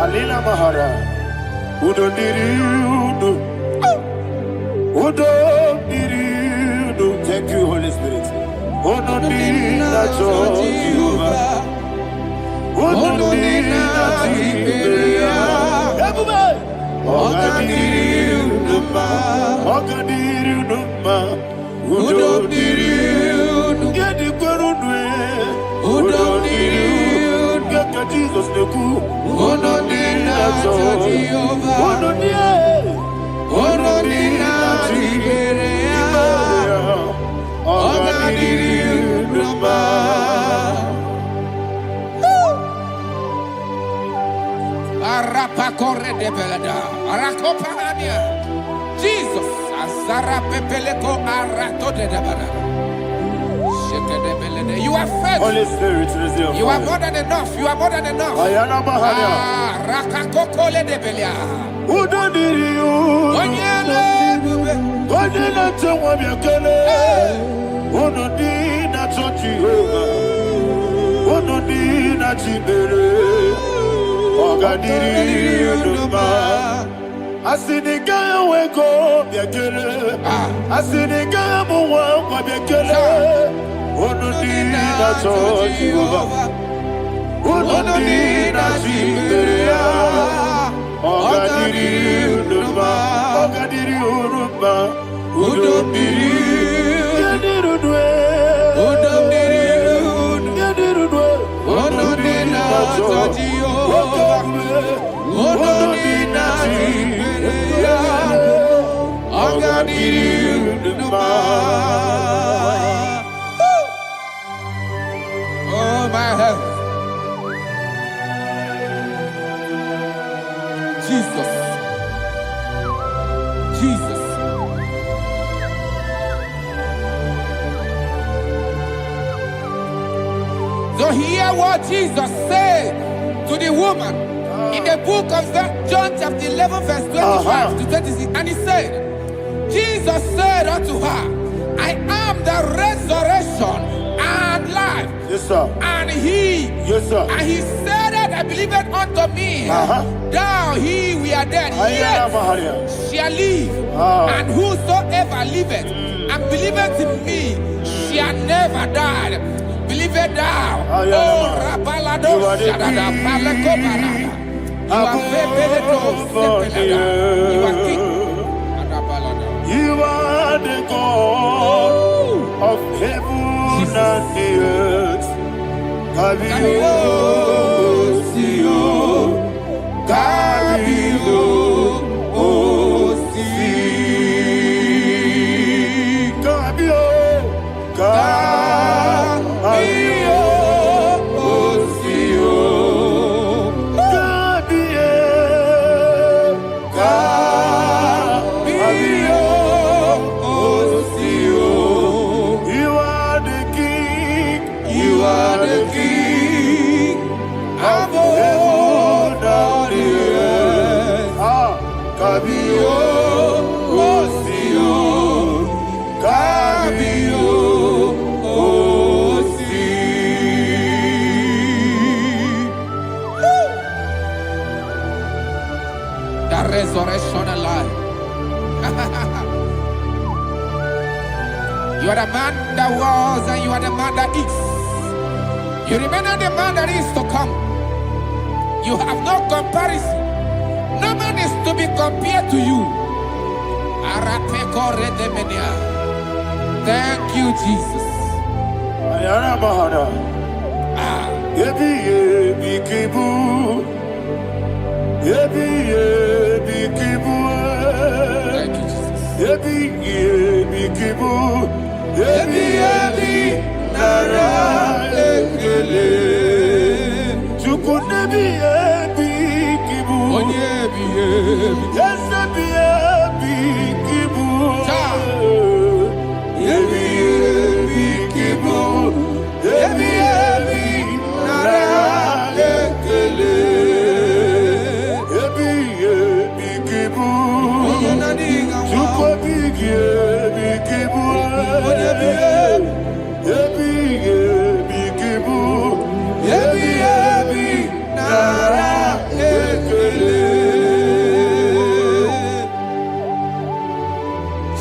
Alina Mahara, Udo Diriudo, Udo Diriudo. Thank you, Holy Spirit. Udo Diriudo, Udo Diriudo, everybody. Udo Diriudo, Udo Diriudo, get the Gurudwe, Udo Diriudo. Jesus the coup, Ono Dina Jehovah, Ono Dina Tiberia, Ono Dina Arapa corre de belada, Arakopania, Jesus, Azara Pepeleko Arato de Dabada. You are faithful. Holy Spirit, you are more than enough. You are more than enough. Rakakokole de Belia. Who don't need you? chibere ogadiri unuma asinika weko biakele asinika muwa kwa biakele onudi na choji Jehovah onudi na chibere ogadiri unuma udomdiri yadirudwe onodina choji Jehovah onodina chibere ogadiri unuma. Oh my health, Jesus. So hear what Jesus said to the woman in the book of John chapter 11 verse 25 to 26. And he said, Jesus said unto her, I am the resurrection and life. Yes, sir. And he said that I believed unto me, thou he we are dead, yet shall live, and whosoever liveth and believeth in me shall never die. Believe it thou, oh Rabalado, Shadada, Palakobara. You are you are king. You are the God of heaven and the earth. Kabio, Sio, Kabio, Si, Kabio, resurrection and life. You are the man that was and you are the man that is. You remain the man that is to come. You have no comparison. No man is to be compared to you. Thank you, Jesus. Thank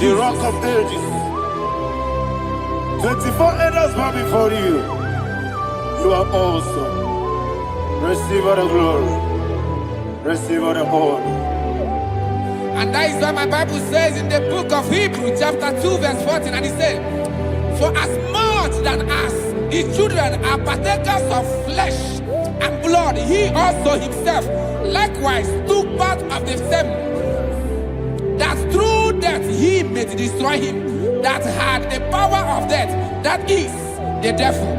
the rock of ages. 24 elders bow before you. You are awesome. Receive all the glory. Receive all the honor. And that is what my Bible says in the book of Hebrews chapter 2 verse 14. And it said, for as much than us, the children are partakers of flesh and blood, he also himself likewise took part of the same, that through death he may destroy him that had the power of death, that is the devil.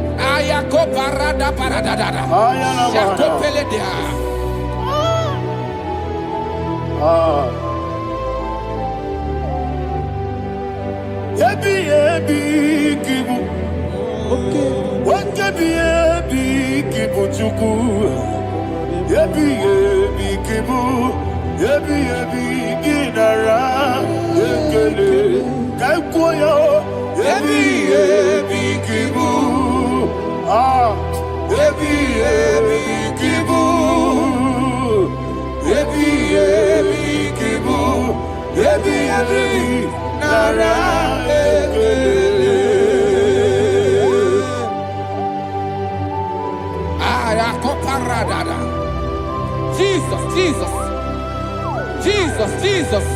Ebi Ebi ebi nara ekele. Jesus, Jesus, Jesus, Jesus,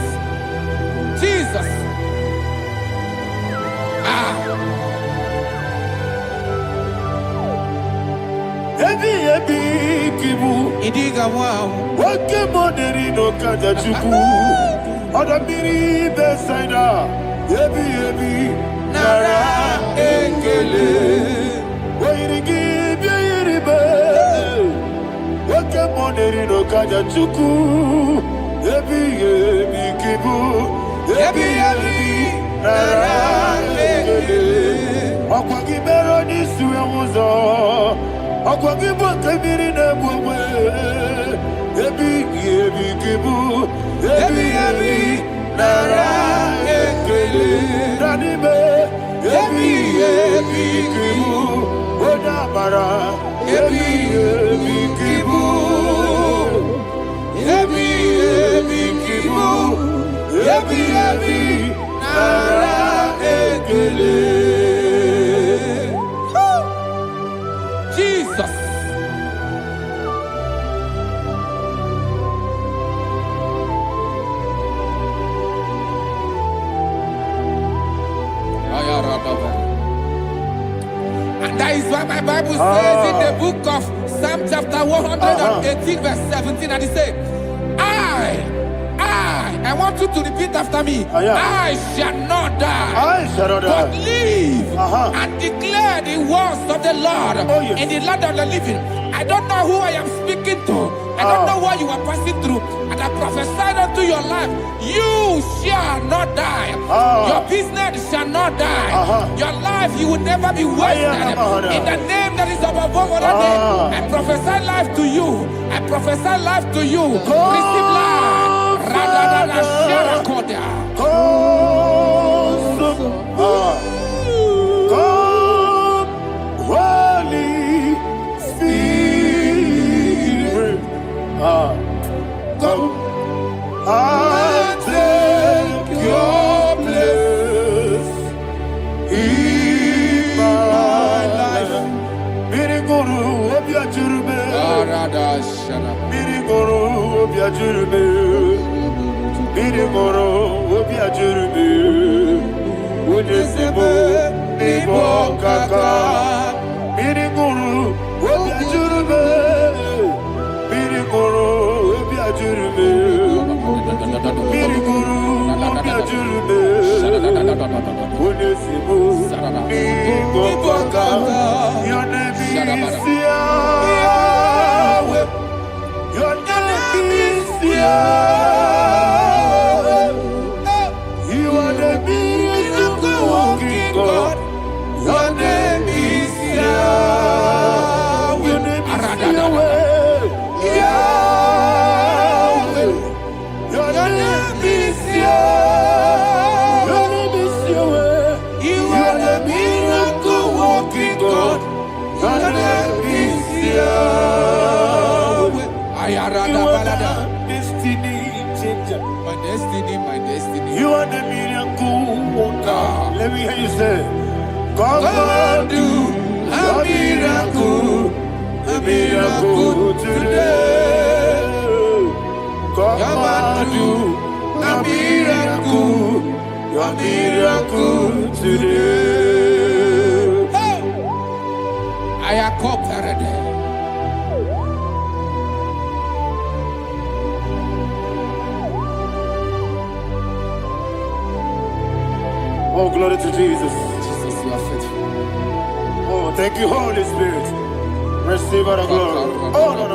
Jesus. Ebi ebi kibu. Idiga wow. Wake moneri no kaja chuku. Oda miri besaida. Ebi ebi nara ekele. Wairigi biiribe. Wake moneri no kaja chuku. Ebi ebi kibu. Ebi ebi nara ekele. Okwagi mero ni suwe muzo. Okwagi boke miri ne bwe. Ebi ebi kibu. Ebi ebi nara ekele. Nanime. Ebi ebi kibu. Oda mara. Ebi ebi kibu. Ebi ebi kibu. Ebi ebi nara ekele. Jesus. And that is why my Bible says in the book of Psalm chapter 118 verse 17, and it says, I want you to repeat after me. I shall not die, but live and declare the words of the Lord in the land of the living. I don't know who I am speaking to. I don't know what you are passing through. And I prophesy unto your life, you shall not die. Your business shall not die. Your life, you will never be wasted. In the name that is above all other name, I prophesy life to you. I prophesy life to you. Receive life. Radadada Sharakoda. Come, Holy Spirit. Come and take your place in my life. Miriguru obiajurube. Miriguru obiajurube. Miriguru obiajurube. Unesebo nibo kaka. Miriguru obiajurube. Miriguru obiajurube. Miriguru obiajurube. Unesebo nibo kaka. Your name is Yahweh. Your name is Yahweh. You are the miracle working God. Your name is Yahweh. Your name is Yahweh. Yahweh. Your name is Yahweh. Your name is Yahweh. You are the miracle working God. Your name is Yahweh. You are the destiny changer. My destiny, my destiny. You are the miracle worker. Let me hear you say, come and do a miracle today. Come and do a miracle today. I am cooperative. Oh, glory to Jesus. Jesus, you are faithful. Oh, thank you, Holy Spirit. Receive our glory. Oh, no.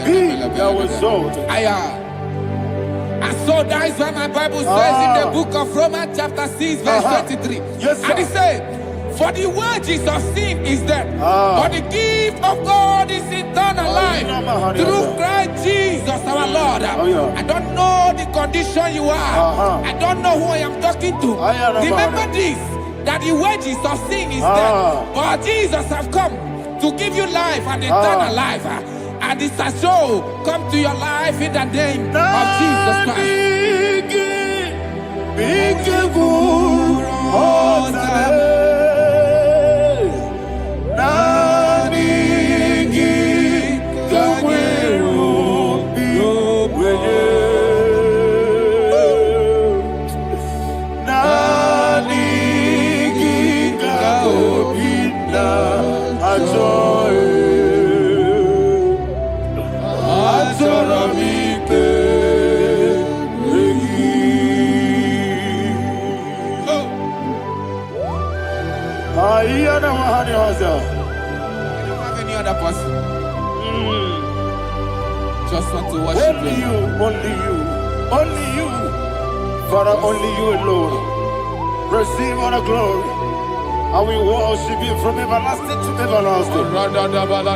Be thou exalted. And so that is why my Bible says in the book of Romans chapter 6 verse 23. Yes, sir. And it says, for the wages of sin is death, but the gift of God is eternal life through Christ Jesus our Lord. I don't know the condition you are. I don't know who I am talking to. Remember this, that the wages of sin is death, but Jesus has come to give you life and eternal life. And this shall come to your life in the name of Jesus Christ. just want to worship Only him. you, only you, only you. Father, only you alone. Receive all the glory. And we worship you from everlasting to everlasting.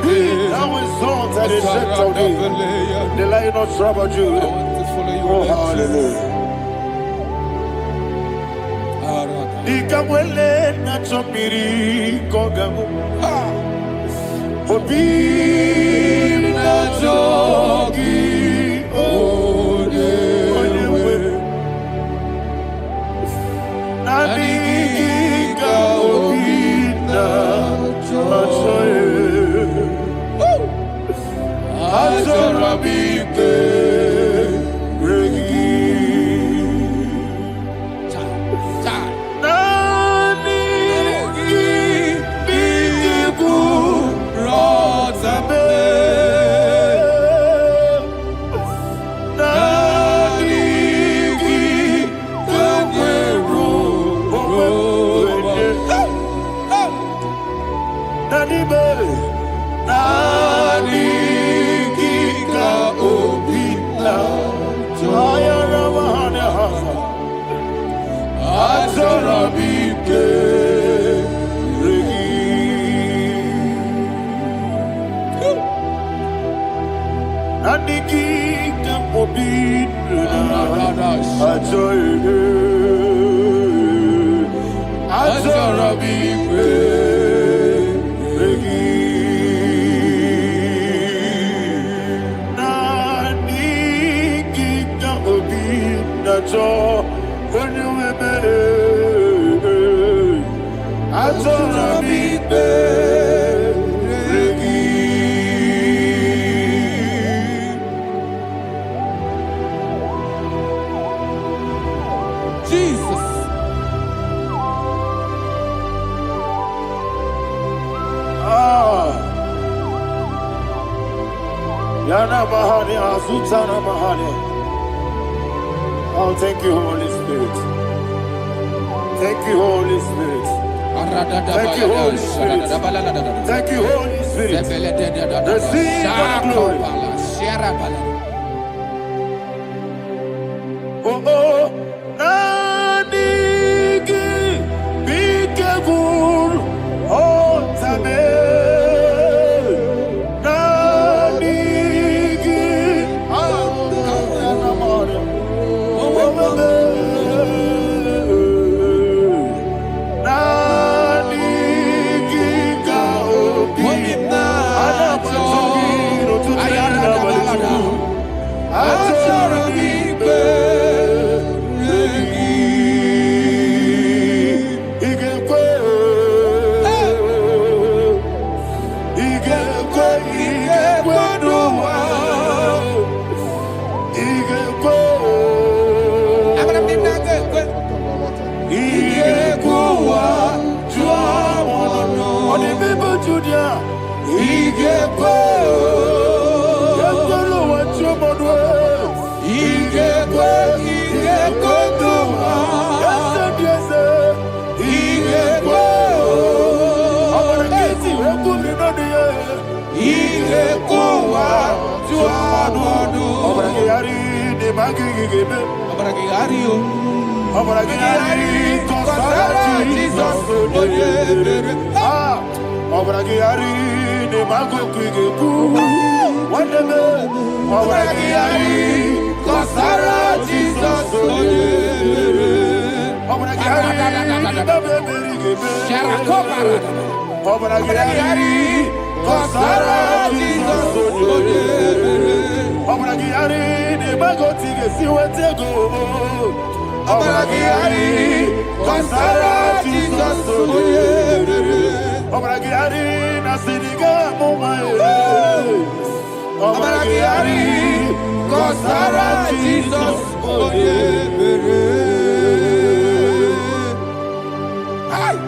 Be thou exalted in the of thee. The Lion of Tribe of Judah. Oh, hallelujah. Ikamwele na chomiri kogamu. Obi na jogi onewe. Nabigika obi na jogi. Azorabike regi. Oh, thank you, Holy Spirit. Thank you, Holy Spirit. Thank you, Holy Spirit. Thank you, Holy Spirit. Receive the glory. Oh, oh, Nanigi, be careful, oh, Tame.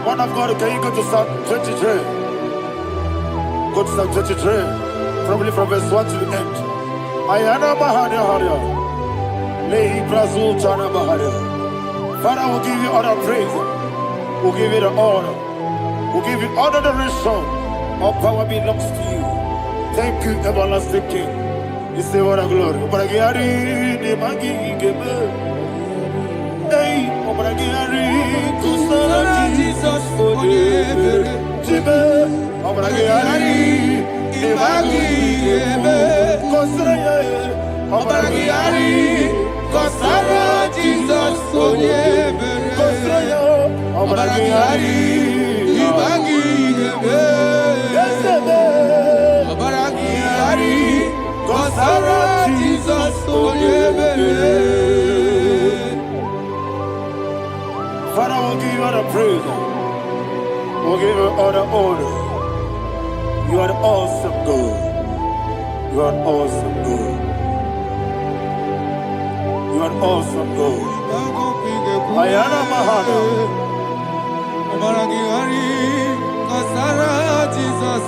Man of God, can you go to Psalm 23? Go to Psalm 23, probably from verse 1 to the end. Ayana Bahania Haria. Lehi Brazil Chana Bahania. Father, we'll give you all the praise. We'll give you the honor. We'll give you all the adoration. All power belongs to you. Thank you, everlasting King. Receive all the glory. Obragiari, the magi gebe. Hey, obragiari, kusara Jesus forever. Jibe, obragiari, the magi gebe. Kusara, obragiari, kusara Jesus forever. Kusara, obragiari, the magi gebe. Obragiari. Kusara Jesus forever. Father, we'll give you all the praise. We'll give you all the honor. You are the awesome God. You are awesome God. You are awesome God. Ayana Mahana. Kusara Jesus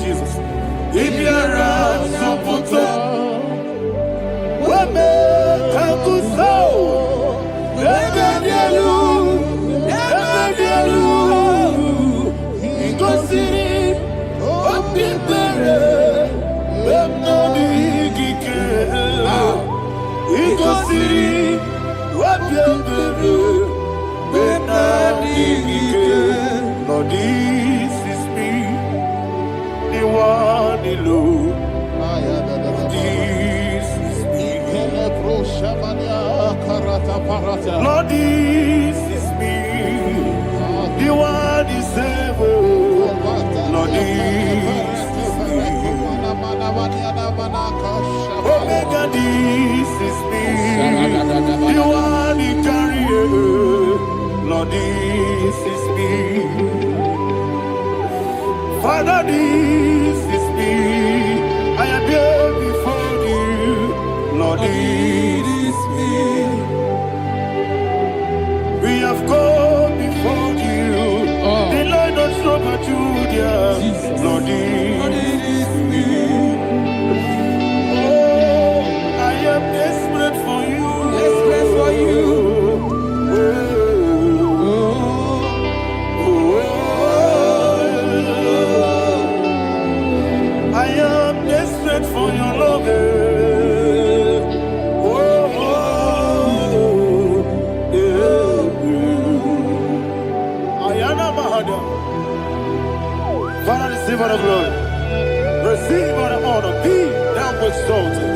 Jesus. If you're a Sopoto, Wame Kankuso, Ebedielu, Igosiri, Opibere, Bemnabigike, Igosiri, Opibere, Bemnabigike. Lord, this is me, the one alone. This is me. Lord, this is me, the one is able. Lord, this is me. Omega, this is me, the one in carrier. Lord, this is me. Father, this is me. I am here before you. Lord, this is me. We have come before you. The Lord not so but you, dear. Lord, this is me. Oh, I am desperate for you. Desperate for you. I am desperate for your love. Father, receive all the glory. Receive all the honor. Be thou exalted.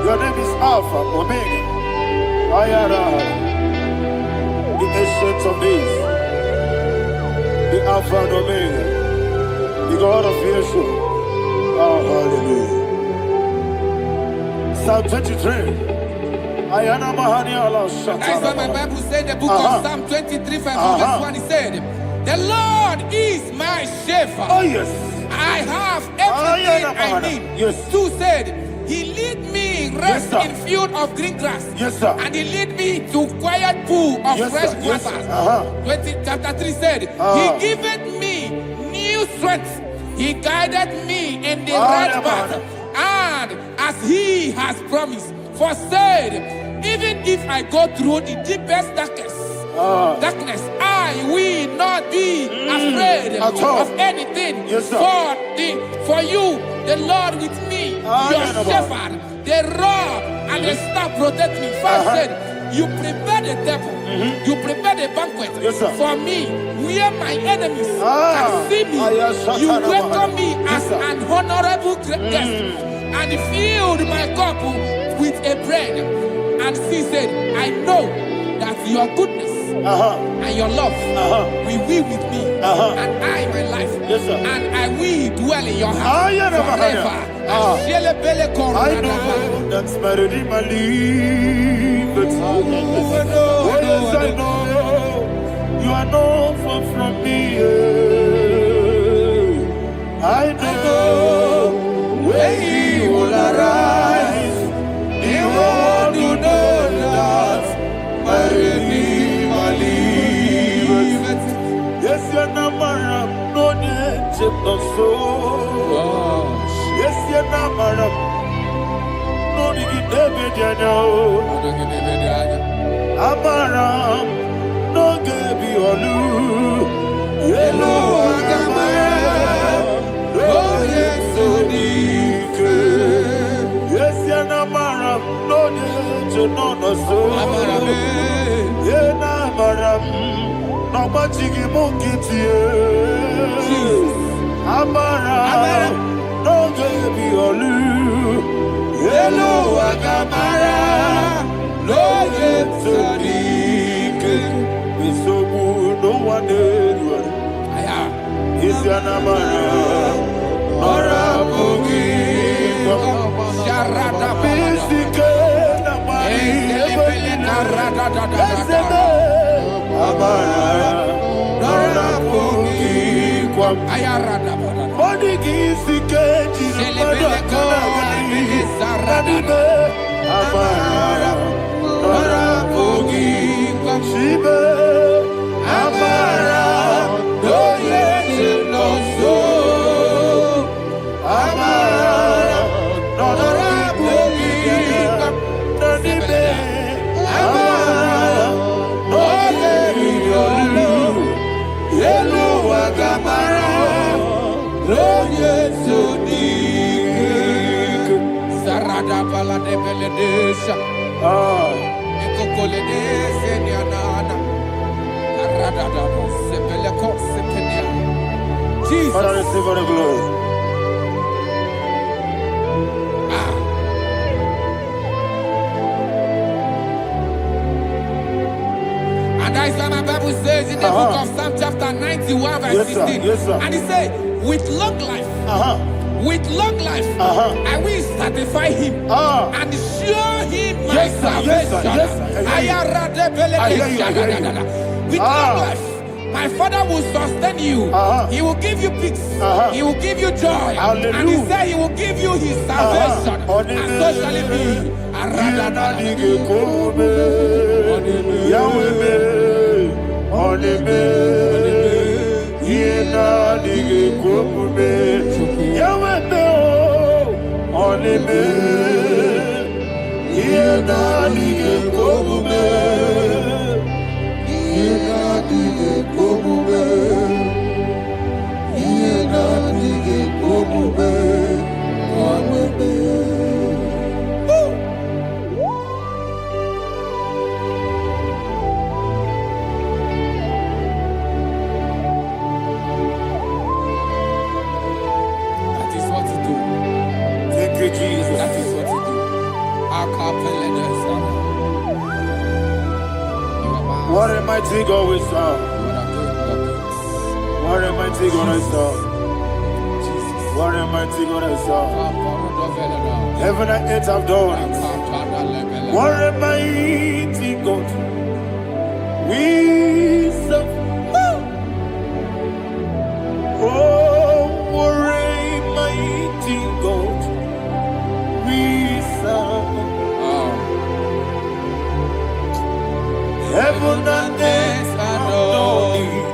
Your name is Alpha, Omega. Ayara, the ancient of days, the Alpha and Omega, the God of Yeshua. Oh, hallelujah. Psalm 23. Ayana Mahani Allah Shata. That's what my Bible said, the book of Psalm 23, verse 1. He said, the Lord is my shepherd. Oh, yes. I have everything I need. Yes. 2 said, he lead me in rest in field of green grass. Yes, sir. And he lead me to quiet pool of fresh waters. Chapter 3 said, he giveth me new strength. He guided me in the right path. And as he has promised, for said, even if I go through the deepest darkness, I will not be afraid of anything. Yes, for you, the Lord with me, your shepherd, the rod and the staff protect me. First said, you prepare the table, you prepare the banquet for me, where my enemies can see me. You welcome me as an honorable guest, and filled my cup with a bread. And she said, I know that your goodness and your love will be with me, and I, my life, and I will dwell in your house forever. I know that's better than my life. Yes, I know you are not far from me. I know when he will arise, he will do that my Redeemer liveth. Yes, you're not married, no need to so. Yes, you're not married, no need to be there. Amaram, no gebi olu, yelo agamara, no yesodike. Yes, yana maram, no nejo no so. Yena maram, no machigi mukiti. Amaram, no gebi olu, yelo agamara. No yesodike, we so good, no one did. Is your namara, Nora Bogi, Sharada Bisike, Namari, Amara, Nora Bogi, Ayarada, Bodigizike, Amara. Orapogi Shibe Amara Doye Chinoso Amara Orapogi Nanibe Amara Doye Yolu Yelu Agamara Doye Sodik Sarada Bala de Beledesha Jesus. Father, receive all the glory. And that is why my Bible says in the book of Psalm chapter 91 verse 16. Yes, sir. And he said, with long life, with long life, I will satisfy him and show him my salvation. With long life, my Father will sustain you. He will give you peace. He will give you joy. Hallelujah. And he said he will give you his salvation. And so shall it be. What a mighty God we serve. What a mighty God I serve. What a mighty God I serve. Heaven and earth have done it. What a mighty God we serve. Oh, what a mighty God we serve. Heaven and earth adore it.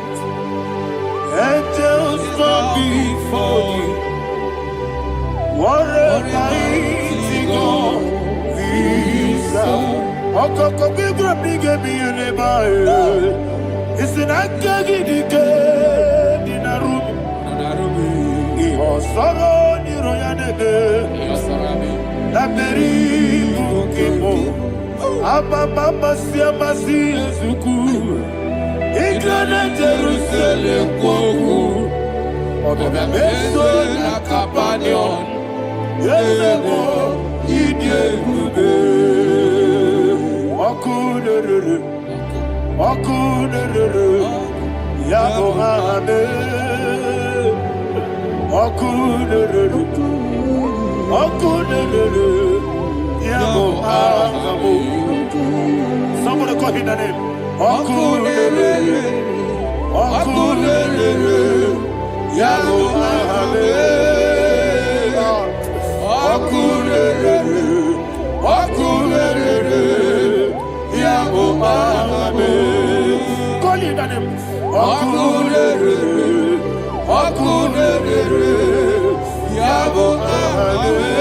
Angels come before you. What a mighty God we serve. Okoko bigro bige bi uneba. It's an akagi dike dinarum. Iho soro ni royanebe. La peri bukimo. Ababa masia masia zuku. Igrana Jerusalem koku. Obe meso la kapanion. Yesemo idye kube. Okunere. Okunere. Yabo hame. Okunere. Okunere. Yabo hame. Somebody call him the name. Okunere. Okunere. Yabo Abe. Okulere. Okulere. Yabo Abe. Call it that name. Okulere. Okulere. Yabo Abe.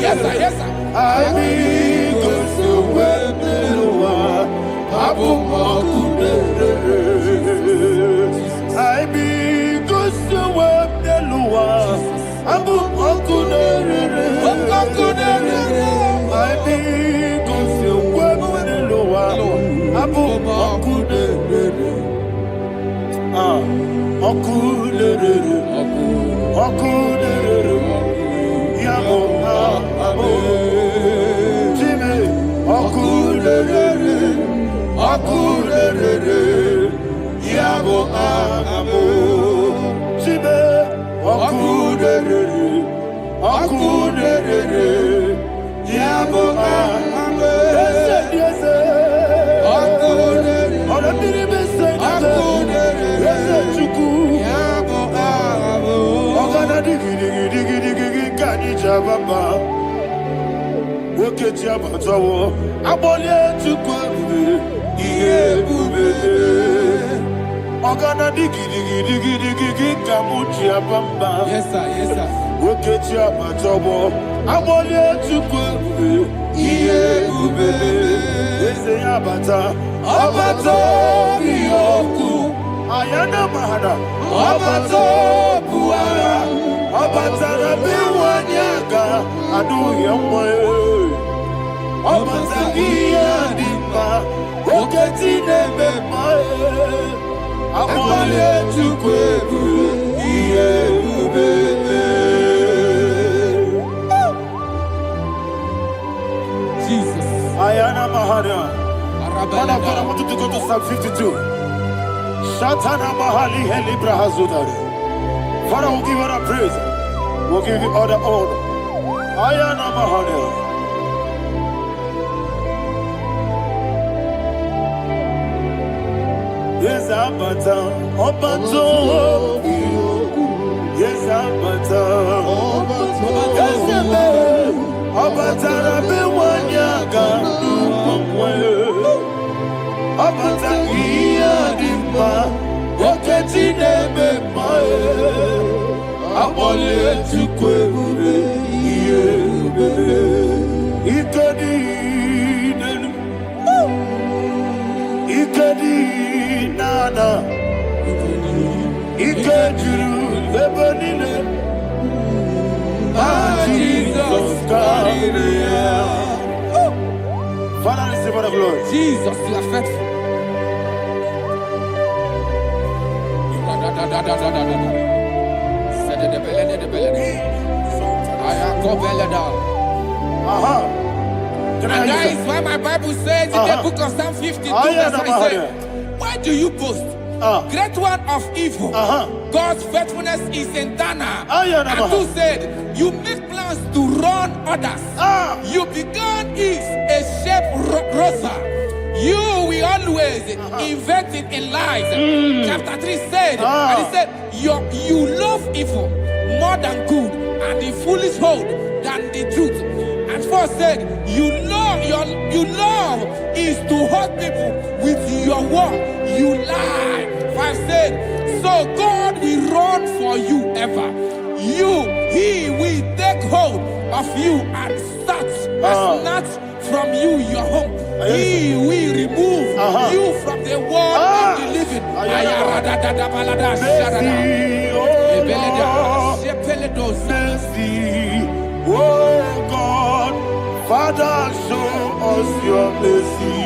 Yes, sir. Yes, sir. Yes, sir. Yes, sir. Ayana mahana, abato buara, abatara biwanyaga, adu yamwe, abatagia dimba, oketi nebe mae, abale tukwebu, iye ubebe. Jesus. Ayana mahana. Father, I want you to go to Psalm 52. Shatana Mahali Helibra Hazudari. Father, we'll give you all the praise. We'll give you all the honor. Ayana Mahali. Yes, Abata. Obato. Yes, Abata. Yes, Abata. Rabbi Wanyaga. Abata iya dimba, oketi nebe mae, abole tukwebe iye ubebe, ikedi nana, ikediru lebenile, Jesus God. Father, receive all the glory. Jesus, you are faithful. And that is why my Bible says in the book of Psalm 52, verse 37, why do you boast? Great one of evil. God's faithfulness is eternal. And who said, you make plans to run others. You began is a shape rosa. You will always invent it in lies. Chapter 3 said, and he said, you love evil more than good, and the foolish hold than the truth. And 4 said, you love is to hurt people with your word. You lie. 5 said, so God will run for you ever. He will take hold of you and snatch from you your home. He will remove you from the world of the living. Oh God, Father, show us your mercy.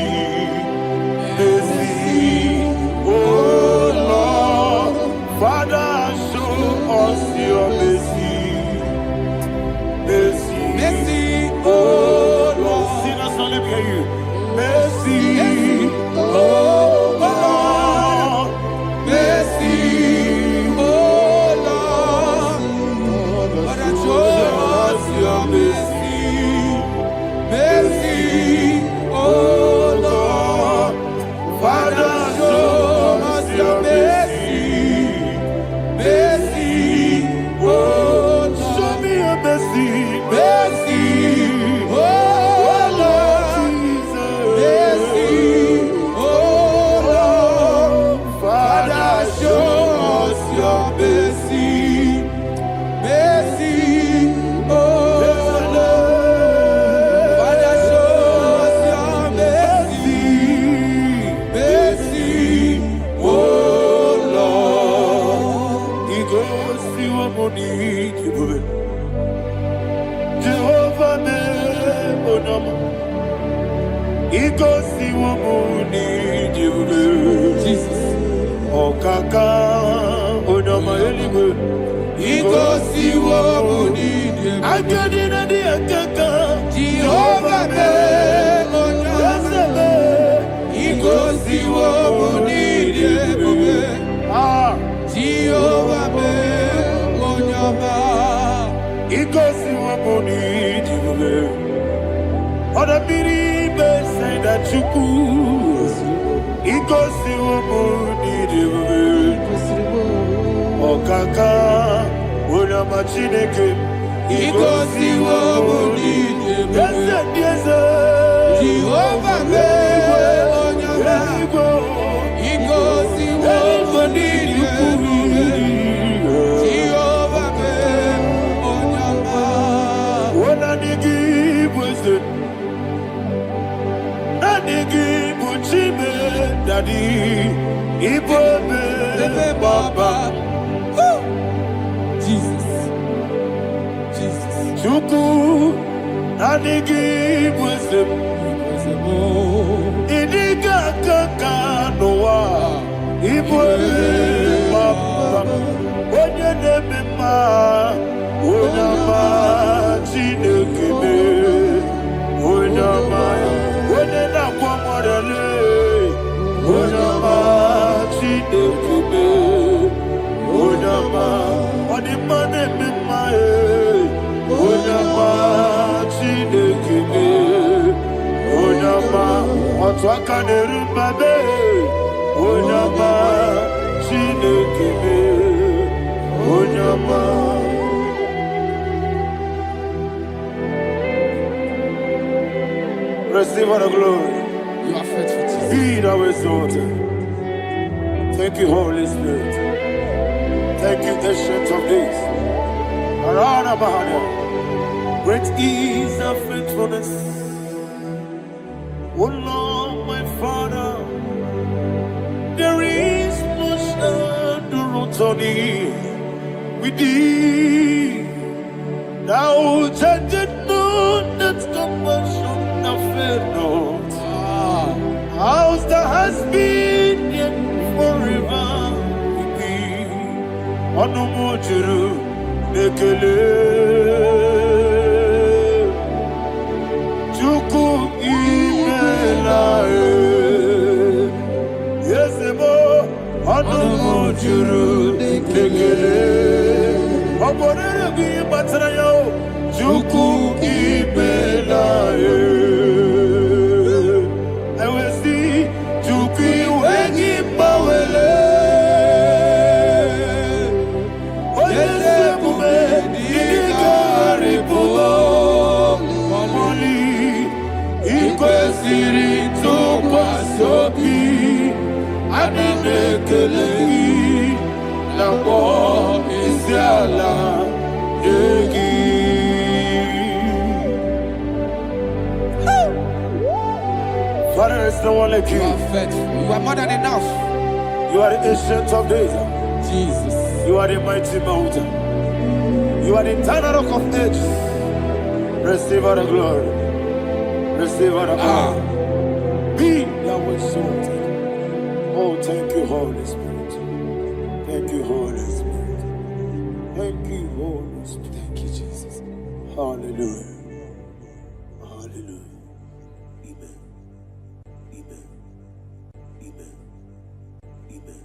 Oh Jesus. Oh kaka, onama eligwe. Igosi wo muni. Akadina di akaka. Jehovah be onama. Igosi wo muni. Jehovah be onama. Igosi wo muni. Oda biri be say that you could. Igosi wo muni. Okaka, una machineke. Igosi wo muni. Yes, Jehovah be onyama. Igosi wo muni. Jehovah be onyama. Ona nigi bwese. Na nigi buchime daddy. Ibobe baba. Jesus. Chuku nanigi bwese. Idiga kaka noa. Ibobe baba. Onye nebema. Onama chinekebe. Onama. Onye na kwa morele. Onama chinekebe. Onama. Onimane mimae. Onama chinekebe. Onama. Otwaka nerumbabe. Onama chinekebe. Onama. Receive all the glory. You are faithful, Jesus. Be thou exalted. Thank you, Holy Spirit. Thank you, Ancient of Days. Arana Bahania. Great is thy faithfulness. O Lord, my Father, there is no shadow on thee. With thee, thou judgest not that compassion have failed not. How's the has been yet forever with thee? Onomojuru nekele Chuku imelae Yesebo Onomojuru nekele Oborere bi batrayo Chuku imelae Father, is no one like you. You are faithful. You are more than enough. You are the ancient of days. Jesus. You are the mighty mountain. You are the eternal rock of ages. Receive all the glory. Receive all the honor. Be thou exalted. Oh, thank you, Holy Spirit. Thank you, Holy Spirit. Thank you, Holy Spirit. Thank you, Jesus. Hallelujah. Hallelujah. Amen. Amen. Amen. Amen.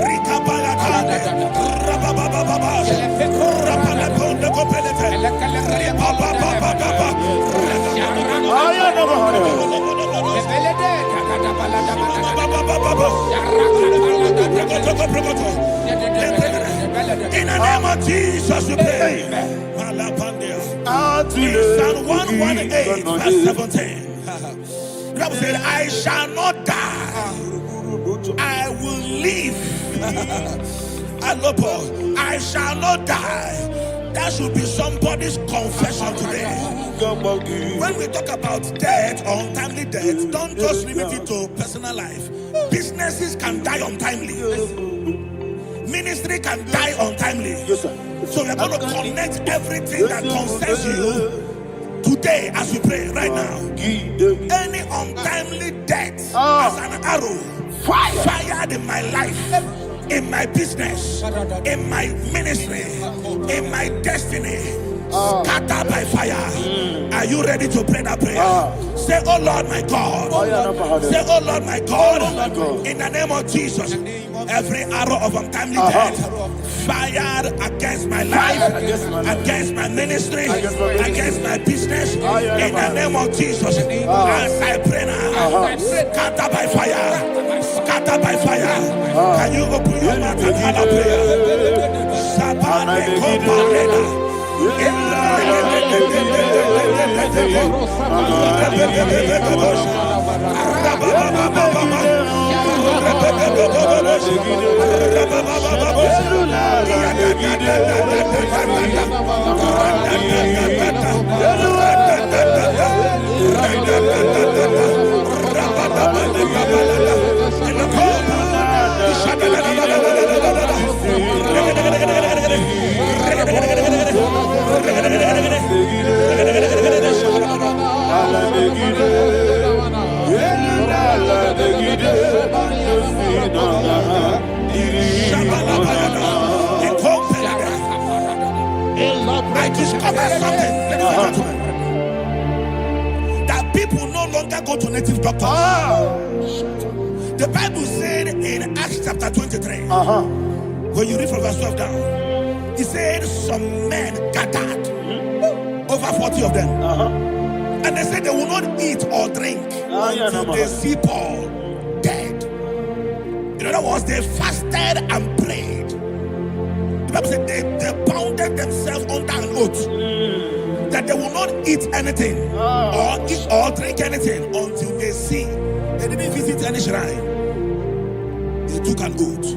Rika In the name of Jesus, we pray. In Psalm 118, verse 17, the Bible said, I shall not die, I will live. I shall not die. That should be somebody's confession today. When we talk about death or untimely death, don't just limit it to personal life. Businesses can die untimely. Ministry can die untimely. Yes, sir. So we're going to connect everything that concerns you today as we pray right now. Any untimely death as an arrow fired in my life, in my business, in my ministry, in my destiny, scattered by fire. Are you ready to pray that prayer? Say, oh Lord my God. Say, oh Lord my God. In the name of Jesus, every arrow of untimely death fired against my life, against my ministry, against my business, in the name of Jesus, as I pray now, scattered by fire, scattered by fire. Can you open your mouth and have a prayer? I discovered something, ladies and gentlemen, that people no longer go to native doctors. The Bible said in Acts chapter 23, when you read from verse 12 down, it said some men gathered, over 40 of them, and they said they will not eat or drink until they see Paul dead. In other words, they fasted and prayed. The Bible said they bounded themselves under an oath that they will not eat anything or drink anything until they see. They didn't visit any shrine. They took an oath.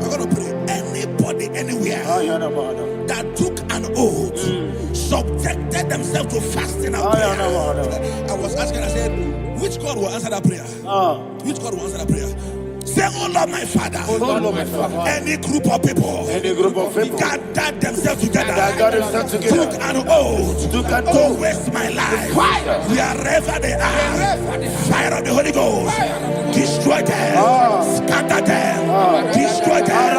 We're going to pray. Anybody, anywhere that took an oath, subjected themselves to fasting and prayer. I was asking, I said, which God will answer that prayer? Which God will answer that prayer? Say, oh Lord my Father, any group of people, gathered themselves together, took an oath to waste my life, wherever they are, fire of the Holy Ghost, destroy them, scatter them, destroy them,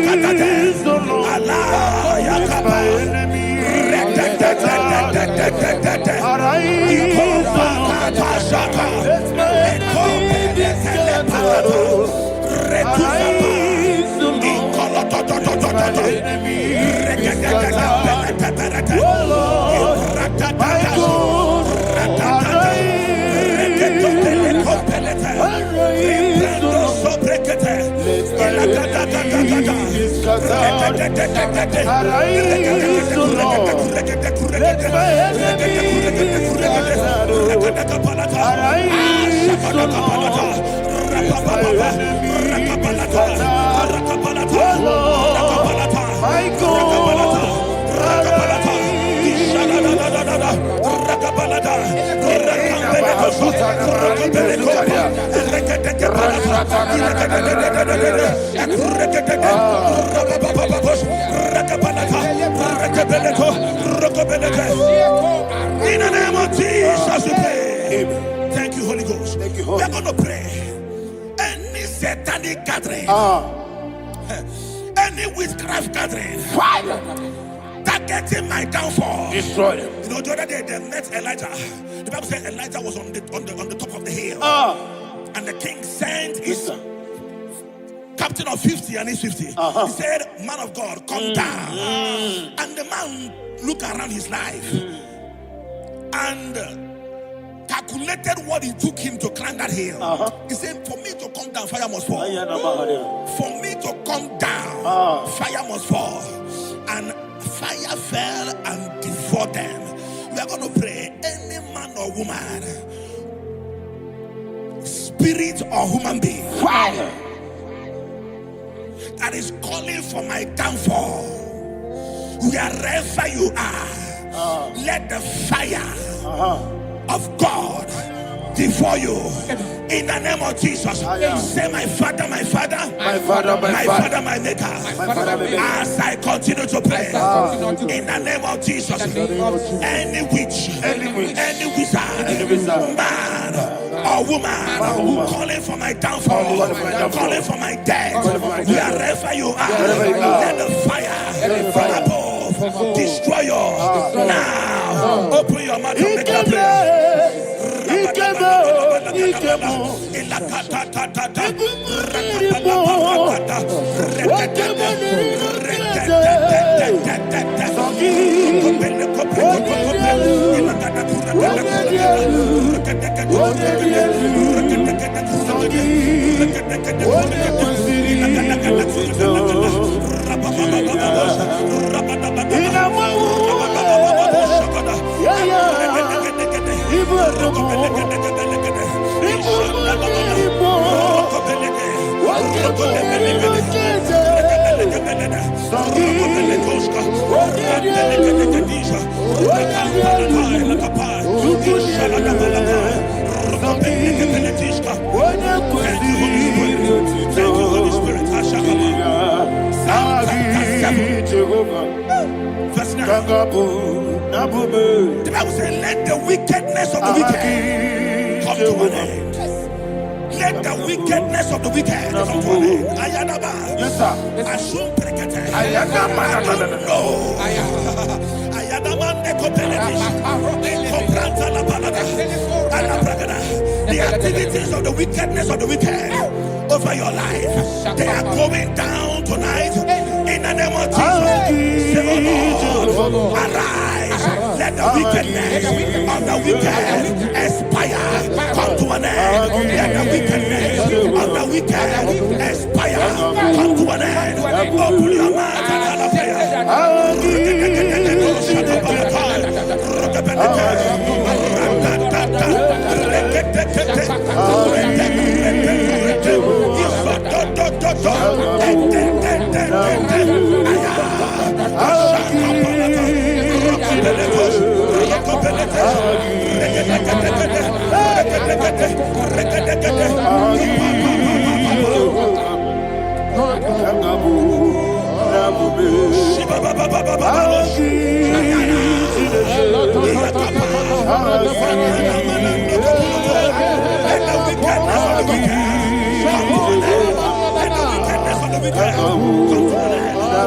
scatter them, Allah, Yakaba, In the name of Jesus we pray. Thank you, Holy Ghost. We're going to pray. Any satanic gathering, any witchcraft gathering, targeting my downfall, destroy them. You know, the other day they met Elijah. The Bible said Elijah was on the top of the hill, and the king sent his captain of 50 and his 50. He said, man of God, come down. And the man looked around his life and calculated what it took him to climb that hill. He said, for me to come down, fire must fall. For me to come down, fire must fall. And fire fell and devoured them. We are going to pray. Any man or woman, spirit or human being, Fire. that is calling for my downfall, wherever you are, let the fire of God devour you in the name of Jesus. Say, my Father, my Father, My Father, my Father, my Maker. As I continue to pray in the name of Jesus, any witch, any wizard, man or woman calling for my downfall, calling for my death, wherever you are, let the fire from above destroy you now. Open your mouth and make a prayer. Verse 9. The Bible says, let the wickedness of the wicked come to an end. Let the wickedness of the wicked come to an end. Ayadaba. Yes, sir. Assume prekete. Ayadaba. No. Ayadaba nekopeletis. Kompranta la balada. Ala bragada. The activities of the wickedness of the wicked over your life, they are going down tonight in the name of Jesus. Say, oh Lord, arise. Let the wickedness of the wicked expire, come to an end. Let the wickedness of the wicked expire, come to an end. Open your mouth and have a prayer.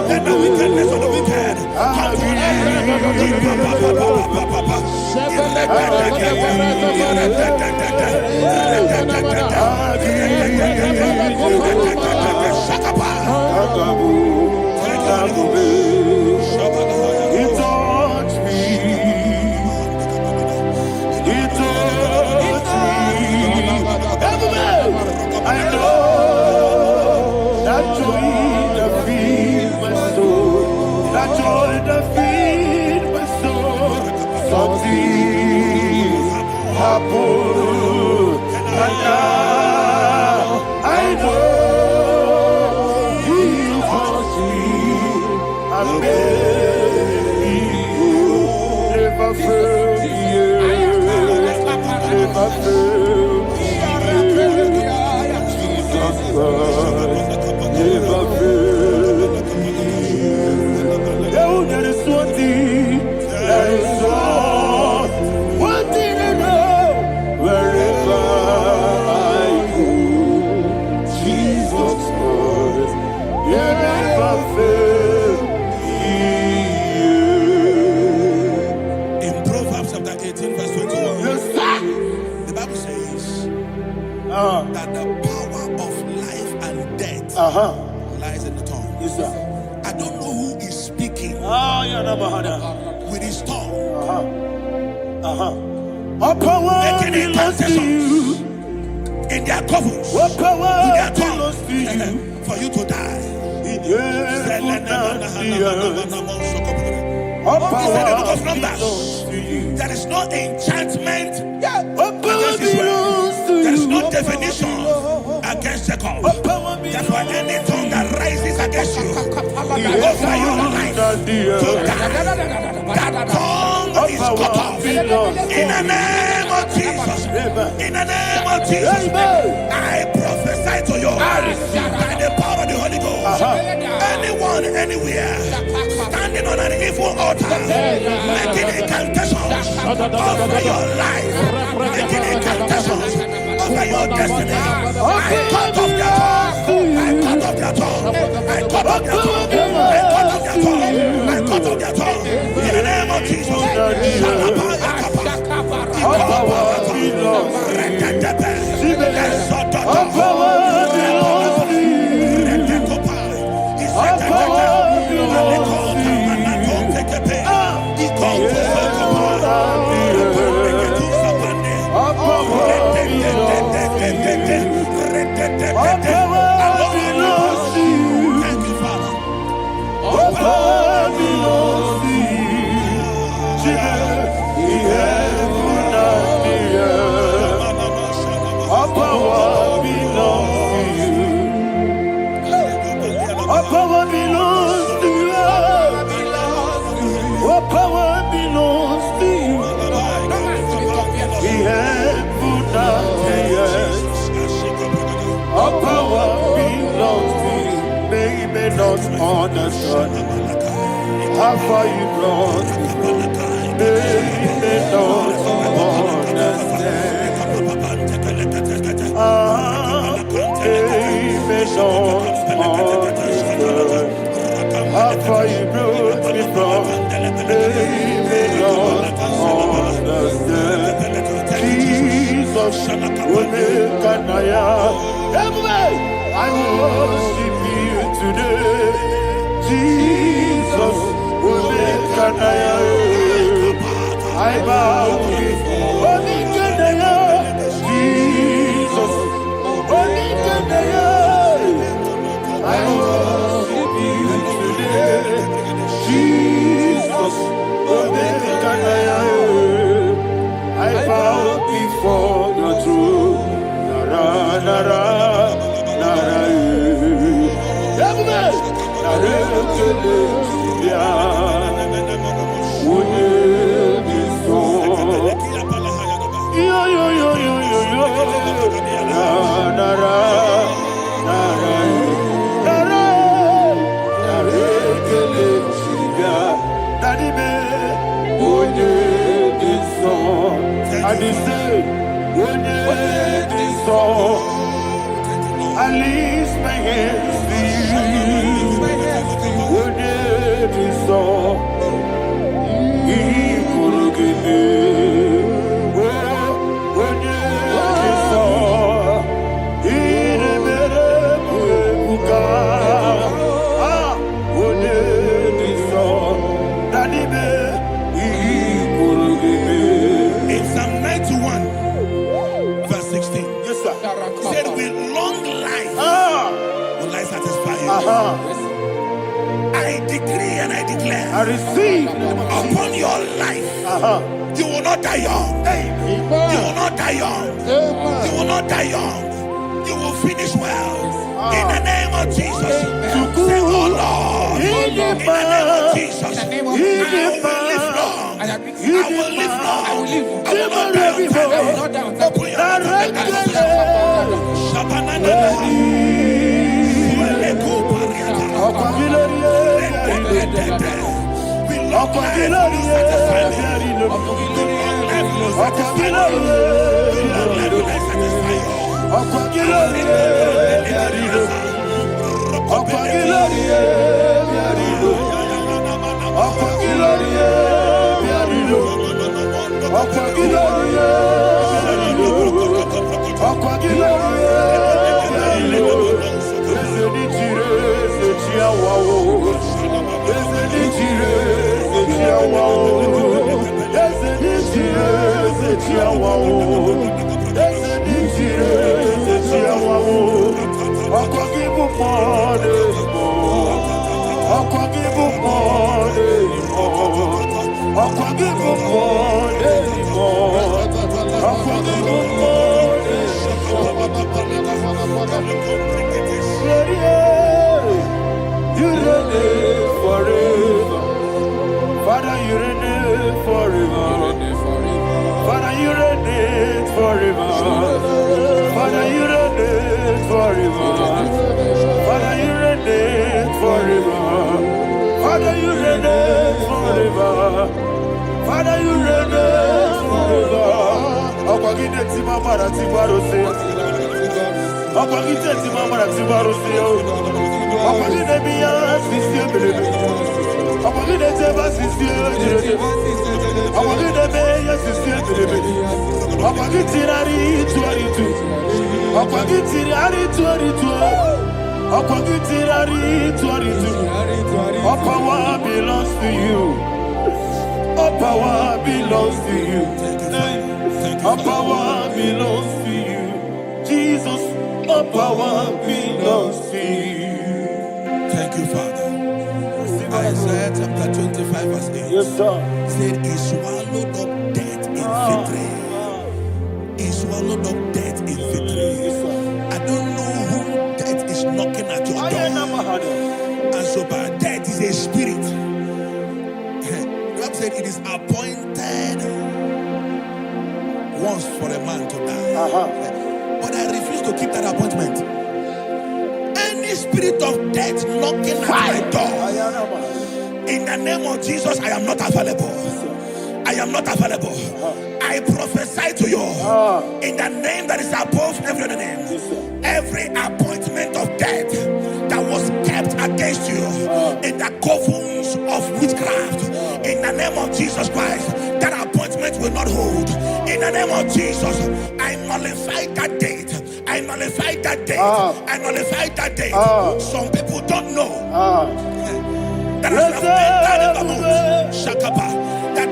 Let the wickedness of the wicked come to an end. He touched me. He touched me. I know that joy that feeds my soul. That joy that feeds my soul. Something happened, and now I know He touched me. And baby, never failed me. Never failed me. Jesus Christ, never failed me. Oh, there is one thing, there is one thing I know. Wherever I go, Jesus Christ, you never fail me. In Proverbs chapter 18, verse 21, Yes, sir. the Bible says that the power of life and death lies in the tongue. Yes, sir. I don't know who is speaking Ah, yeah, never had that. with his tongue, making incantations in their covers with their tongue for you to die. He said in the book of Numbers, there is no enchantment against Israel. There is no definition against Jacob. Therefore, any tongue that rises against you over your life to die, that tongue is cut off. In the name of Jesus. In the name of Jesus. I prophesy to you by the power of the Holy Ghost. Anyone, anywhere, standing on an evil altar, making incantations over your life, making incantations over your destiny, I cut off their tongue. I cut off their tongue. I cut off their tongue. I cut off their tongue. I cut off their tongue. In the name of Jesus. Understand how far you brought me from. They don't understand. They don't understand how far you brought me from. They don't understand. Jesus, will make an I worship you today. Jesus, will make an I bow before Jesus, I worship you today. Jesus, will make an I bow before the truth. Nara, nara. I lift my hands to you. Would it be so? He could give me. Would it be so? He never would it be so? Daddy, he could give me. In Psalm 91, verse 16. Yes, sir. Said with long life will I satisfy you. I decree and I declare, I receive upon your life, you will not die young. You will not die young. You will not die young. You will finish well. In the name of Jesus. Say, oh Lord, in the name of Jesus, I will live long. I will live long. I will not die young. Open your You reign forever. Father, you reign forever. Father, you reign forever. Father, you reign forever. Father, you reign forever. Father, you reign forever. Father, you reign forever. Akwagide timamara tibarose. Akwagide timamara tibarose. Akwagide biya sisiye. Akwagide teba sisiye. Akwagide beya sisiye. Akwagide tirari tuaritu. Akwagide tirari tuaritu. Akwagide tirari tuaritu. All power belongs to you. All power belongs to you. All power belongs to you. Jesus, all power belongs to you. Thank you, Father. Isaiah chapter 25 verse 8. Yes, sir. Said he swallowed up death in victory. He swallowed up death in victory. I don't know who death is knocking at your door. And so by death is a spirit. God said it is appointed once for a man to die. But I refuse to keep that appointment. Any spirit of death knocking at my door, in the name of Jesus, I am not available. I am not available. I prophesy to you in the name that is above every other name. Every appointment of death that was kept against you in the covens of witchcraft, in the name of Jesus Christ, that appointment will not hold. In the name of Jesus, I nullify that date. I nullify that date. I nullify that date. Some people don't know that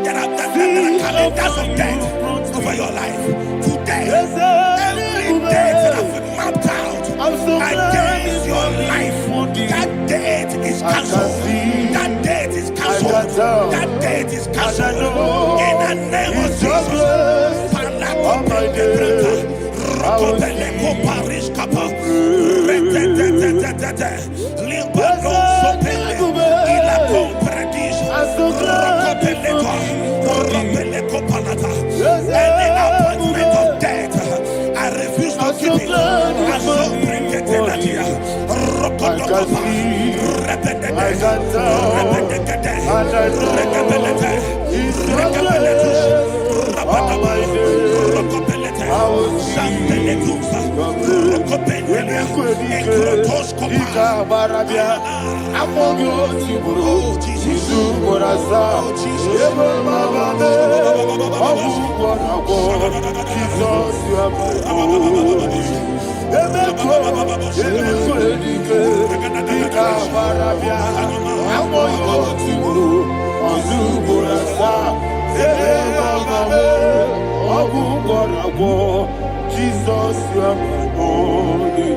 there are calendars of death over your life. Today, every date that I've mapped out against your life, that date is cancelled. That date is cancelled. That date is cancelled. In the name of any appointment of death, I refuse to keep it. I so bring it in here. Jesus, you are my only.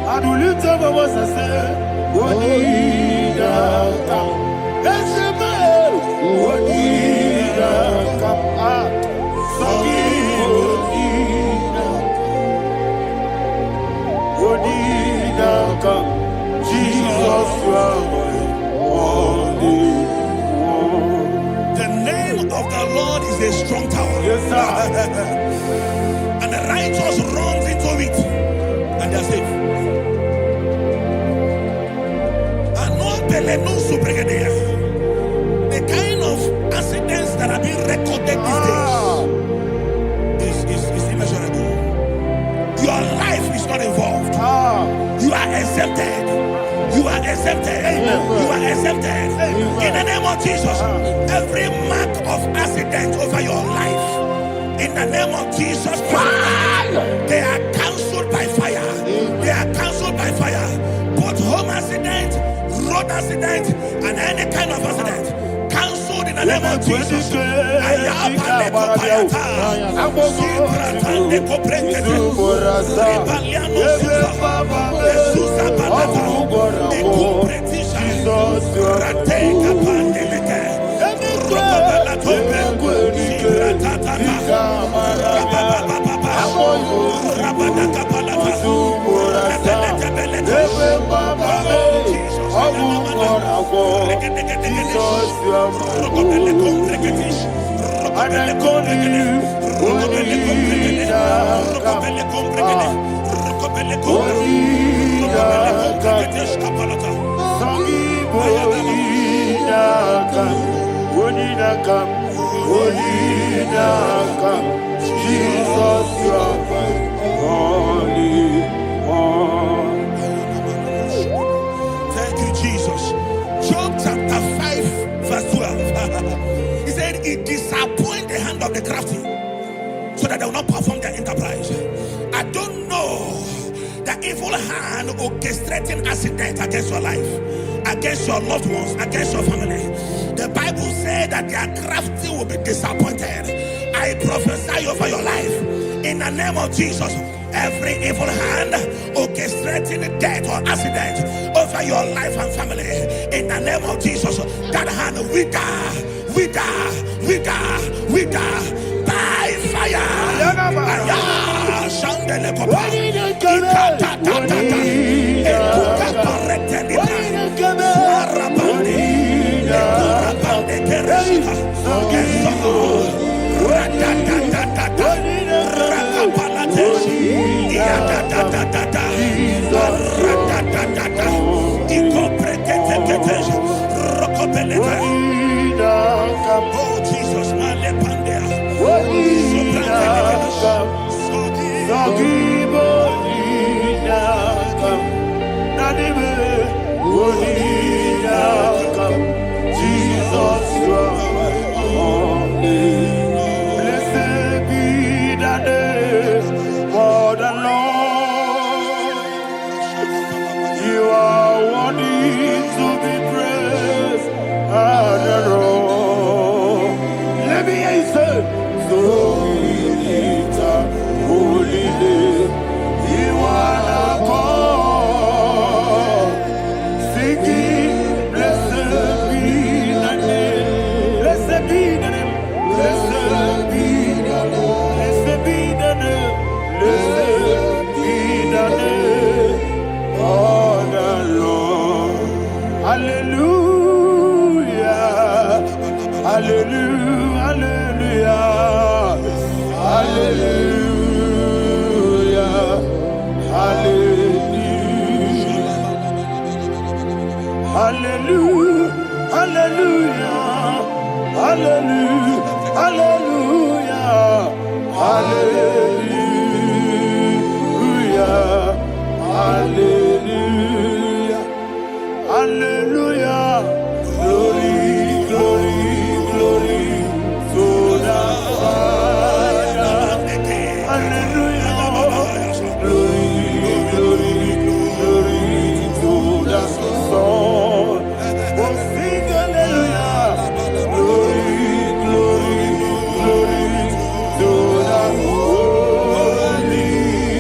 I do lift up my voice and say, what did I come? Let's say, what did I come? What did I come? Jesus, you are my only. The name of the Lord is a strong tower. Yes, sir. And the righteous runs into it and they are safe. The kind of accidents that are being recorded these days is immeasurable. Your life is not involved. You are exempted. You are exempted. You are exempted. In the name of Jesus, every mark of accident over your life, in the name of Jesus Christ, they are cancelled by fire. They are cancelled by fire. Both home accident, road accident, and any kind of accident, cancelled in the name of Jesus. Ayapale kopayata. Sibratande koprekete. Ribaliano suza. Yesusa balata. Ekupretisha. Rate kapandeleke. Rokobala tope. Sibratatata. Rababababa. Rabada kapalata. Rebelete. Jesus, you are holy. Thank you, Jesus. Job chapter 5, verse 12. He said, it disappoints the hand of the crafty, so that they will not perform their enterprise. I don't know the evil hand orchestrating accident against your life, against your loved ones, against your family. The Bible said that their crafty will be disappointed. I prophesy over your life in the name of Jesus. Every evil hand orchestrating death or accident over your life and family, in the name of Jesus, that hand wither by fire. Shandele kopa. Ekuka parete libra. Suarabande. Ekurabande kereshika. Eso. Ratatatata. Rakapalate. Iadatatata. Ratatatata. Ikopreketekete. Rokopelete. Oh Jesus, malepandea. Jesus, you are holy. Blessed be the name for the Lord. You are worthy to be praised and adored. Let me hear you say, so we lift up holy name. You are the God. Singing, blessed be the name. Blessed be the name. Blessed be the name. Blessed be the name. Blessed be the name of the Lord. Hallelujah. Hallelujah. Hallelujah. Hallelujah. Hallelujah. Hallelujah. Hallelujah. Hallelujah. Hallelujah. Hallelujah. Hallelujah. Glory, glory, glory to the Father. Hallelujah. Glory, glory, glory to the Son. Oh, sing hallelujah. Glory, glory, glory to the Holy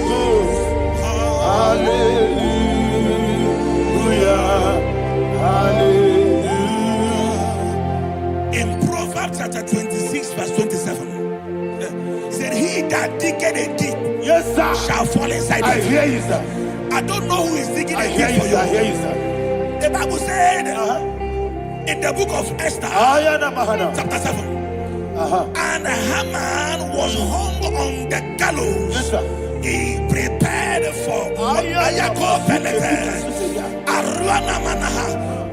Ghost. Hallelujah. Hallelujah. In Proverbs chapter 26, verse 27, he said, he that diggeth a deep, Yes, sir, shall fall inside I it. hear you, sir. I don't know who is digging I a hear deep you, for sir. I hear you. you, sir. The Bible said in the book of Esther, chapter 7, and Haman was hung on the gallows. Yes, sir. He prepared for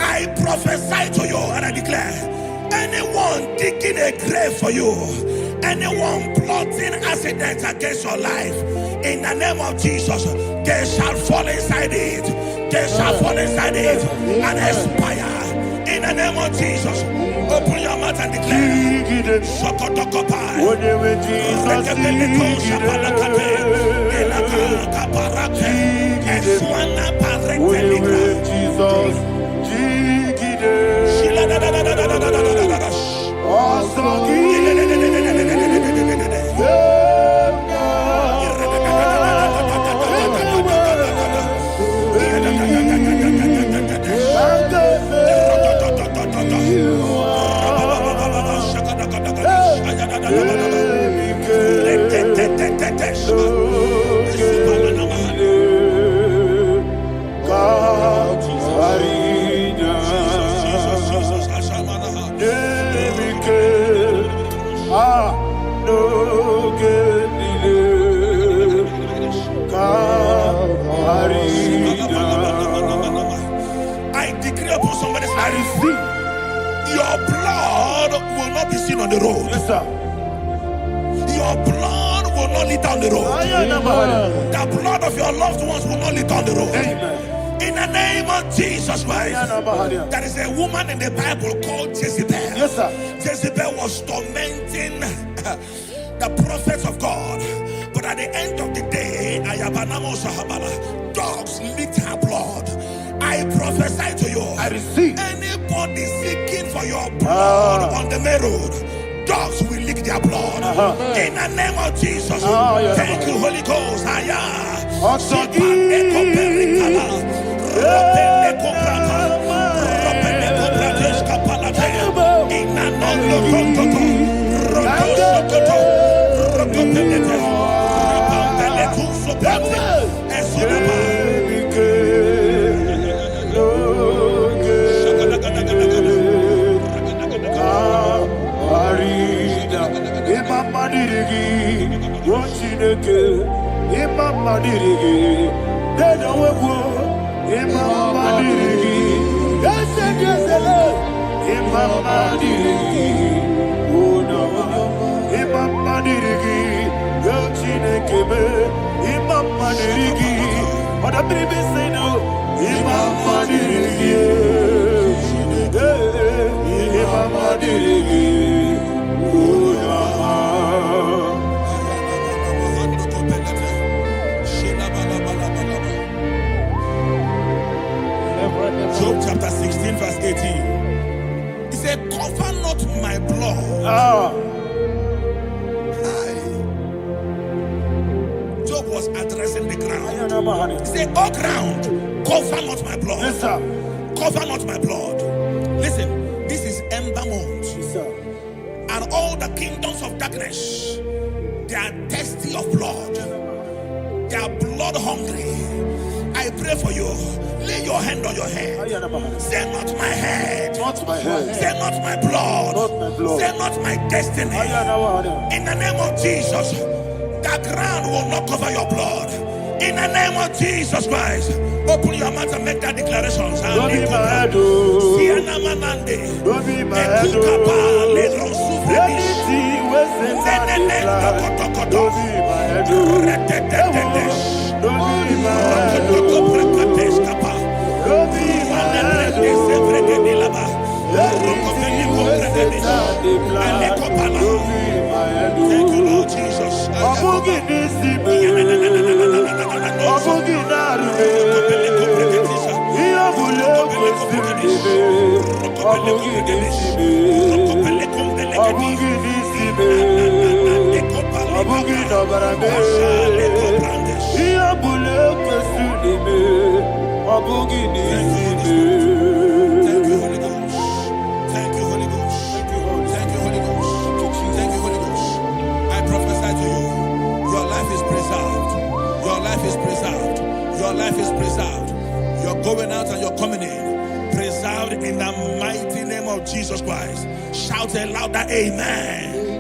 I prophesy to you and I declare, anyone digging a grave for you, anyone plotting accidents against your life, in the name of Jesus, they shall fall inside it. They shall fall inside it and expire. In the name of Jesus, open your mouth and declare. Shokotokopai. sir. Your blood will not lead down the road. The blood of your loved ones will not lead down the road. Amen. In the name of Jesus Christ. There is a woman in the Bible called Jezebel. Yes, sir. Jezebel was tormenting the prophets of God. But at the end of the day, dogs licked her blood. I prophesy to you. I receive. Anybody seeking for your blood on the main road, dogs will lick their blood. In the name of Jesus. Thank you, Holy Ghost. Job chapter 16 verse 18. He said, cover not my blood. Job was addressing the ground. He said, oh ground, cover not my blood. Yes, sir. Cover not my blood. Listen, this is ember month. Yes, sir. And all the kingdoms of darkness, they are thirsty of blood. They are blood hungry. I pray for you. Lay your hand on your head. Say not my head. Not my head. Say not my blood. Not my blood. Say not my destiny. In the name of Jesus, the ground will not cover your blood. In the name of Jesus Christ, open your mouth and make that declaration. Don't be my head. Don't be my head. Anything was in that don't be my head. Don't be my head. Don't be my head. Thank you, Lord Jesus. You're going out and you're coming in. Preserved in the mighty name of Jesus Christ. Shout a louder amen.